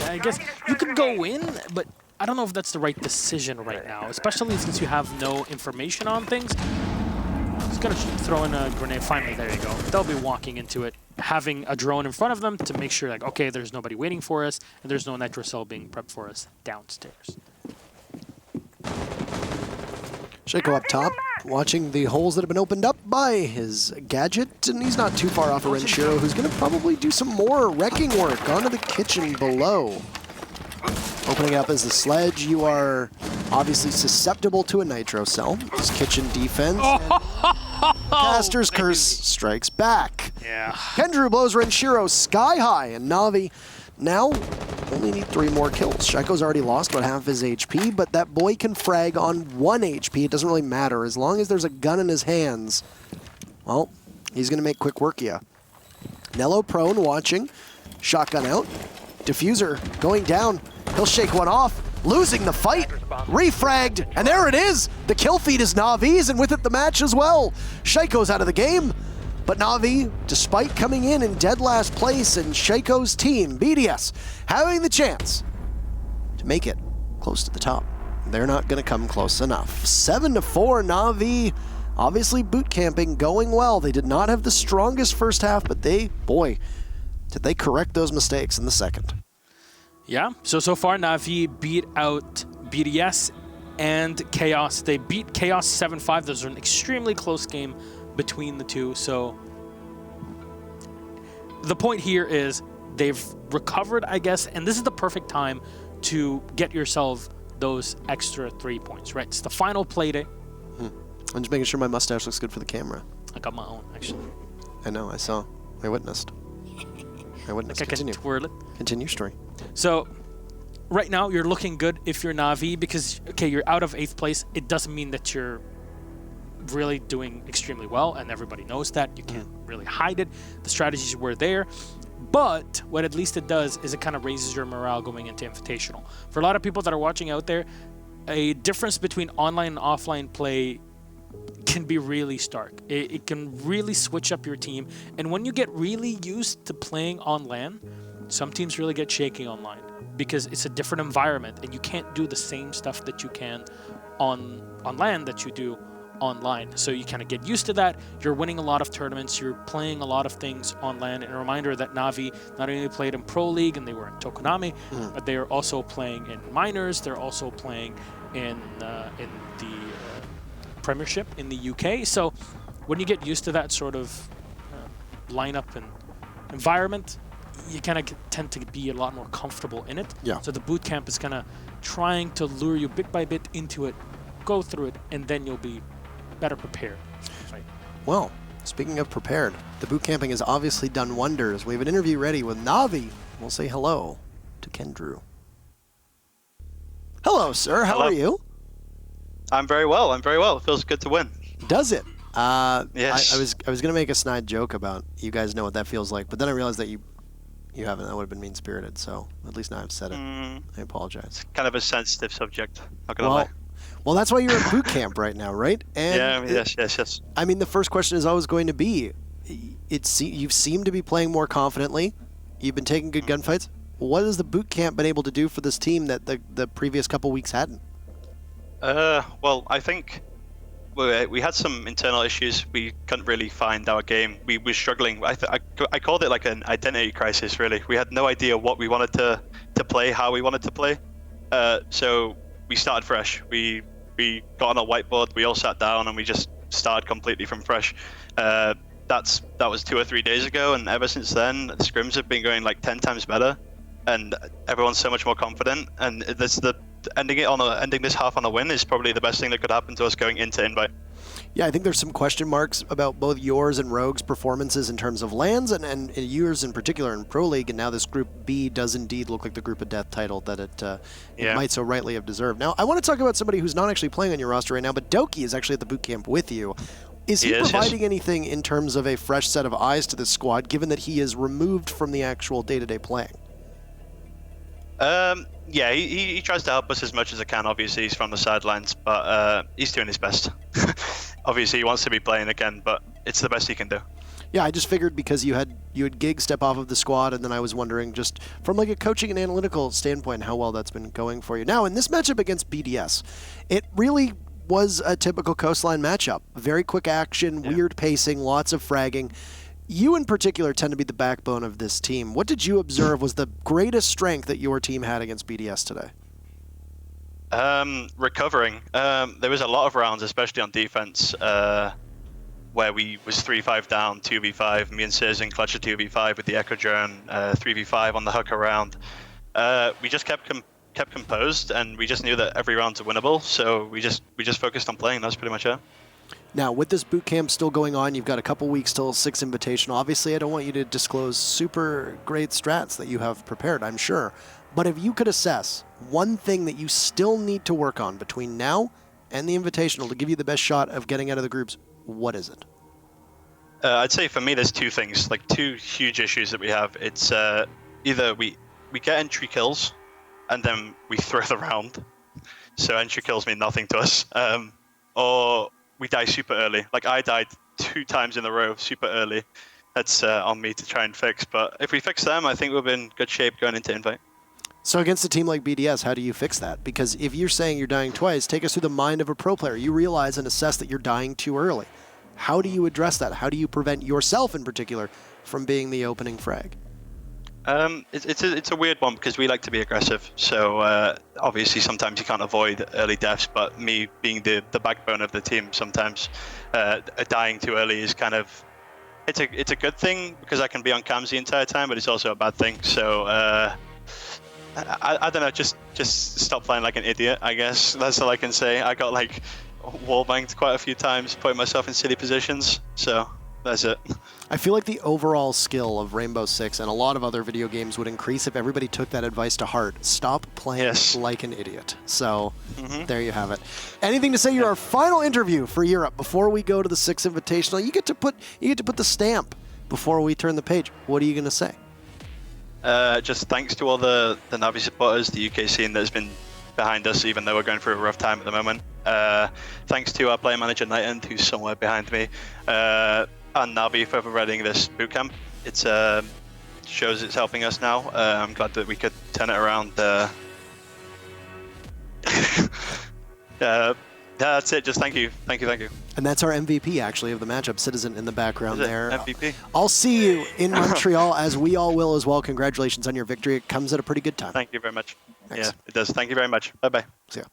I guess you could go in, but I don't know if that's the right decision right now, especially since you have no information on things. He's going to throw in a grenade. Finally, there you go. They'll be walking into it, having a drone in front of them to make sure, like, okay, there's nobody waiting for us, and there's no nitro cell being prepped for us downstairs. Shaco up top, watching the holes that have been opened up by his gadget, and he's not too far off of Renshiro, who's going to probably do some more wrecking work onto the kitchen below. Opening up as the sledge, you are obviously susceptible to a nitro cell. This kitchen defense. Caster's Curse strikes back. Yeah. Kendrew blows Renshiro sky high, and Na'Vi now only need 3 more kills. Shaco's already lost about half his HP, but that boy can frag on 1 HP. It doesn't really matter. As long as there's a gun in his hands, well, he's going to make quick work of ya. Nello prone watching. Shotgun out. Diffuser going down. He'll shake one off, losing the fight, refragged, and there it is! The kill feed is Na'Vi's, and with it the match as well. Shaco's out of the game, but Na'Vi, despite coming in dead last place, and Shaco's team, BDS, having the chance to make it close to the top. They're not going to come close enough. 7-4, Na'Vi, obviously boot camping, going well. They did not have the strongest first half, but they, boy, did they correct those mistakes in the second. Yeah, so far Na'Vi beat out BDS and Chaos. They beat Chaos 7-5. Those are an extremely close game between the two. So the point here is they've recovered, I guess, and this is the perfect time to get yourself those extra 3 points, right? It's the final Playday. I'm just making sure my mustache looks good for the camera. I got my own, actually. I know, I saw. I witnessed. Like I can twirl it. Continue story. So, right now, you're looking good if you're Na'Vi because, okay, you're out of 8th place. It doesn't mean that you're really doing extremely well, and everybody knows that. You can't really hide it. The strategies were there. But what at least it does is it kind of raises your morale going into Invitational. For a lot of people that are watching out there, a difference between online and offline play can be really stark. It can really switch up your team. And when you get really used to playing on LAN, some teams really get shaky online because it's a different environment and you can't do the same stuff that you can on LAN that you do online. So you kind of get used to that. You're winning a lot of tournaments. You're playing a lot of things on LAN. And a reminder that Na'Vi not only played in Pro League and they were in Tokonami, but they are also playing in Minors. They're also playing in the Premiership in the UK. So when you get used to that sort of lineup and environment, you kind of tend to be a lot more comfortable in it. Yeah. So the boot camp is kind of trying to lure you bit by bit into it, go through it, and then you'll be better prepared. Right. Well, speaking of prepared, the boot camping has obviously done wonders. We have an interview ready with Na'Vi. We'll say hello to Kendrew. Hello, sir. How are you? I'm very well. I'm very well. It feels good to win. Does it? Yes. I was going to make a snide joke about you guys know what that feels like, but then I realized that you haven't. That would have been mean-spirited, so at least now I've said it. I apologize. It's kind of a sensitive subject. Not gonna lie. Well, that's why you're at boot camp right now, right? And yeah. Yes. I mean, the first question is always going to be, you seem to be playing more confidently. You've been taking good gunfights. What has the boot camp been able to do for this team that the previous couple weeks hadn't? Well, I think we had some internal issues. We couldn't really find our game. We were struggling. I called it like an identity crisis, really. We had no idea what we wanted to play, how we wanted to play. So we started fresh. We got on a whiteboard. We all sat down and we just started completely from fresh. That was 2 or 3 days ago, and ever since then, the scrims have been going like 10 times better, and everyone's so much more confident. And there's the ending this half on a win is probably the best thing that could happen to us going into Invite. Yeah, I think there's some question marks about both yours and Rogue's performances in terms of lands, and yours in particular in Pro League, and now this Group B does indeed look like the Group of Death title that it might so rightly have deserved. Now, I want to talk about somebody who's not actually playing on your roster right now, but Doki is actually at the boot camp with you. Is he providing anything in terms of a fresh set of eyes to this squad, given that he is removed from the actual day-to-day playing? Yeah, he tries to help us as much as he can. Obviously, he's from the sidelines, but he's doing his best. Obviously, he wants to be playing again, but it's the best he can do. Yeah, I just figured because you had Gig step off of the squad, and then I was wondering just from like a coaching and analytical standpoint how well that's been going for you. Now, in this matchup against BDS, it really was a typical Coastline matchup. Very quick action, weird pacing, lots of fragging. You in particular tend to be the backbone of this team. What did you observe was the greatest strength that your team had against BDS today? Recovering. There was a lot of rounds, especially on defense, where we was 3-5 down, 2v5. Me and Citizen clutched a 2v5 with the Echo Drone, 3v5 on the hook around. We just kept composed, and we just knew that every round's winnable. So we just focused on playing. That's pretty much it. Now, with this boot camp still going on, you've got a couple weeks till 6 Invitational. Obviously, I don't want you to disclose super great strats that you have prepared, I'm sure. But if you could assess one thing that you still need to work on between now and the Invitational to give you the best shot of getting out of the groups, what is it? I'd say for me, there's two things, like two huge issues that we have. It's either we get entry kills, and then we throw the round. So entry kills mean nothing to us. Or we die super early. Like I died 2 times in a row super early. That's on me to try and fix. But if we fix them, I think we'll be in good shape going into Invite. So against a team like BDS, how do you fix that? Because if you're saying you're dying twice, take us through the mind of a pro player. You realize and assess that you're dying too early. How do you address that? How do you prevent yourself in particular from being the opening frag? It's a weird one because we like to be aggressive. So obviously sometimes you can't avoid early deaths, but me being the backbone of the team, sometimes dying too early is kind of it's a good thing because I can be on cams the entire time, but it's also a bad thing. So I don't know, just stop playing like an idiot, I guess. That's all I can say. I got like wallbanged quite a few times, putting myself in silly positions. So that's it. I feel like the overall skill of Rainbow Six and a lot of other video games would increase if everybody took that advice to heart. Stop playing like an idiot. So there you have it. Anything to say? You're our final interview for Europe before we go to the 6th Invitational. You get to put the stamp before we turn the page. What are you going to say? Just thanks to all the Navi supporters, the UK scene that has been behind us, even though we're going through a rough time at the moment. Thanks to our player manager, Nighthand, who's somewhere behind me. And Navi for running this bootcamp. It shows it's helping us now. I'm glad that we could turn it around. That's it. Just thank you. And that's our MVP, actually, of the matchup, Citizen in the background there. MVP. I'll see you in Montreal, as we all will as well. Congratulations on your victory. It comes at a pretty good time. Thank you very much. Thanks. Yeah, it does. Thank you very much. Bye-bye. See ya.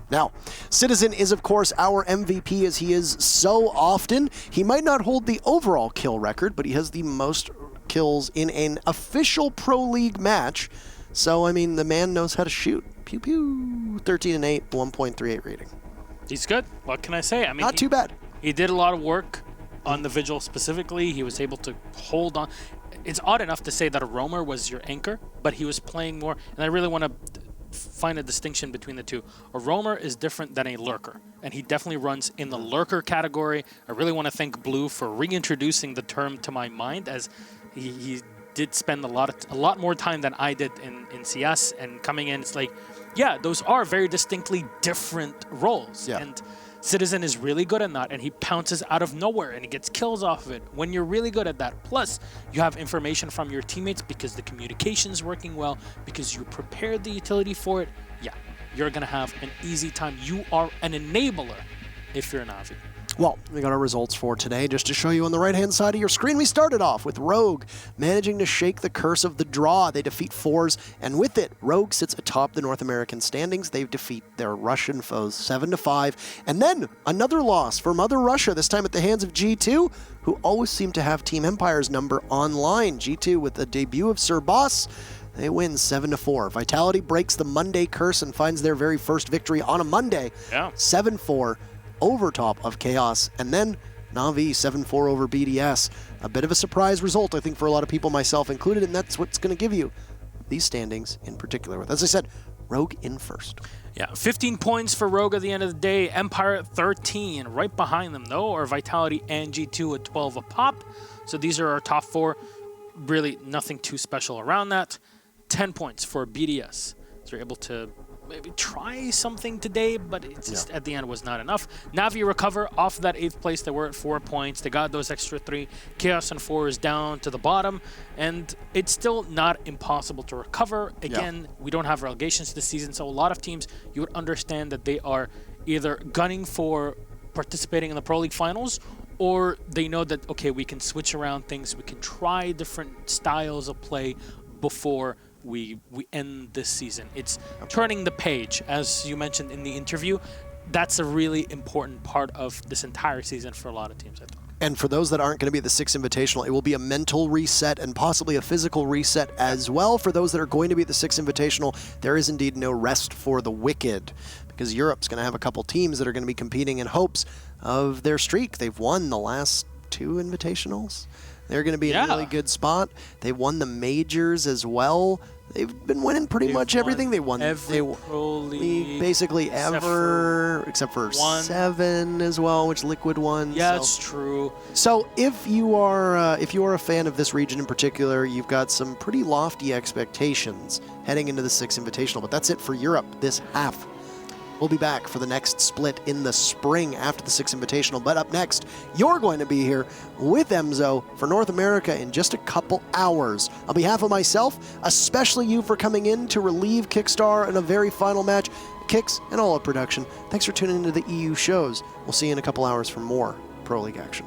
Now, Citizen is, of course, our MVP, as he is so often. He might not hold the overall kill record, but he has the most kills in an official Pro League match. So, I mean, the man knows how to shoot. Pew pew. 13-8, 1.38 rating. He's good. What can I say? I mean, not too bad. He did a lot of work on the Vigil specifically. He was able to hold on. It's odd enough to say that a roamer was your anchor, but he was playing more. And I really want to find a distinction between the two. A roamer is different than a lurker, and he definitely runs in the lurker category. I really want to thank Blue for reintroducing the term to my mind, as he did spend a lot more time than I did in CS, and coming in, it's like, yeah, those are very distinctly different roles. Yeah. And Citizen is really good at that, and he pounces out of nowhere and he gets kills off of it when you're really good at that. Plus, you have information from your teammates because the communication's working well, because you prepared the utility for it. Yeah, you're going to have an easy time. You are an enabler if you're a Navi. Well, we got our results for today. Just to show you on the right-hand side of your screen, we started off with Rogue managing to shake the curse of the draw. They defeat Fours, and with it, Rogue sits atop the North American standings. They defeat their Russian foes 7-5. And then another loss for Mother Russia, this time at the hands of G2, who always seem to have Team Empire's number online. G2 with the debut of Sir Boss. They win 7-4. Vitality breaks the Monday curse and finds their very first victory on a Monday. Yeah. 7-4 over top of Chaos. And then Na'Vi 7-4 over BDS. A bit of a surprise result, I think, for a lot of people, myself included, and that's what's going to give you these standings in particular. With, as I said, Rogue in first. Yeah, 15 points for Rogue at the end of the day. Empire at 13. Right behind them, though, are Vitality and G2 at 12 a pop. So these are our top 4. Really nothing too special around that. 10 points for BDS. So they're able to maybe try something today, but it's just at the end was not enough. Na'Vi recover off that 8th place. They were at 4 points. They got those extra 3. Chaos and 4 is down to the bottom, and it's still not impossible to recover. Again, we don't have relegations this season, so a lot of teams, you would understand that they are either gunning for participating in the Pro League finals, or they know that, okay, we can switch around things, we can try different styles of play before we end this season. It's turning the page, as you mentioned in the interview. That's a really important part of this entire season for a lot of teams, I think. And for those that aren't going to be at the 6 Invitational, it will be a mental reset and possibly a physical reset as well. For those that are going to be at the 6 Invitational, there is indeed no rest for the wicked, because Europe's going to have a couple teams that are going to be competing in hopes of their streak. They've won the last 2 Invitationals. They're going to be in a really good spot. They won the majors as well. They've been winning pretty much everything. They won every Pro League basically ever, except for 7 as well, which Liquid won. Yeah, it's true. So if you are a fan of this region in particular, you've got some pretty lofty expectations heading into the 6 Invitational. But that's it for Europe this half. We'll be back for the next split in the spring after the 6 Invitational. But up next, you're going to be here with Emzo for North America in just a couple hours. On behalf of myself, especially you for coming in to relieve Kickstar in a very final match, Kicks and all of production, thanks for tuning into the EU shows. We'll see you in a couple hours for more Pro League action.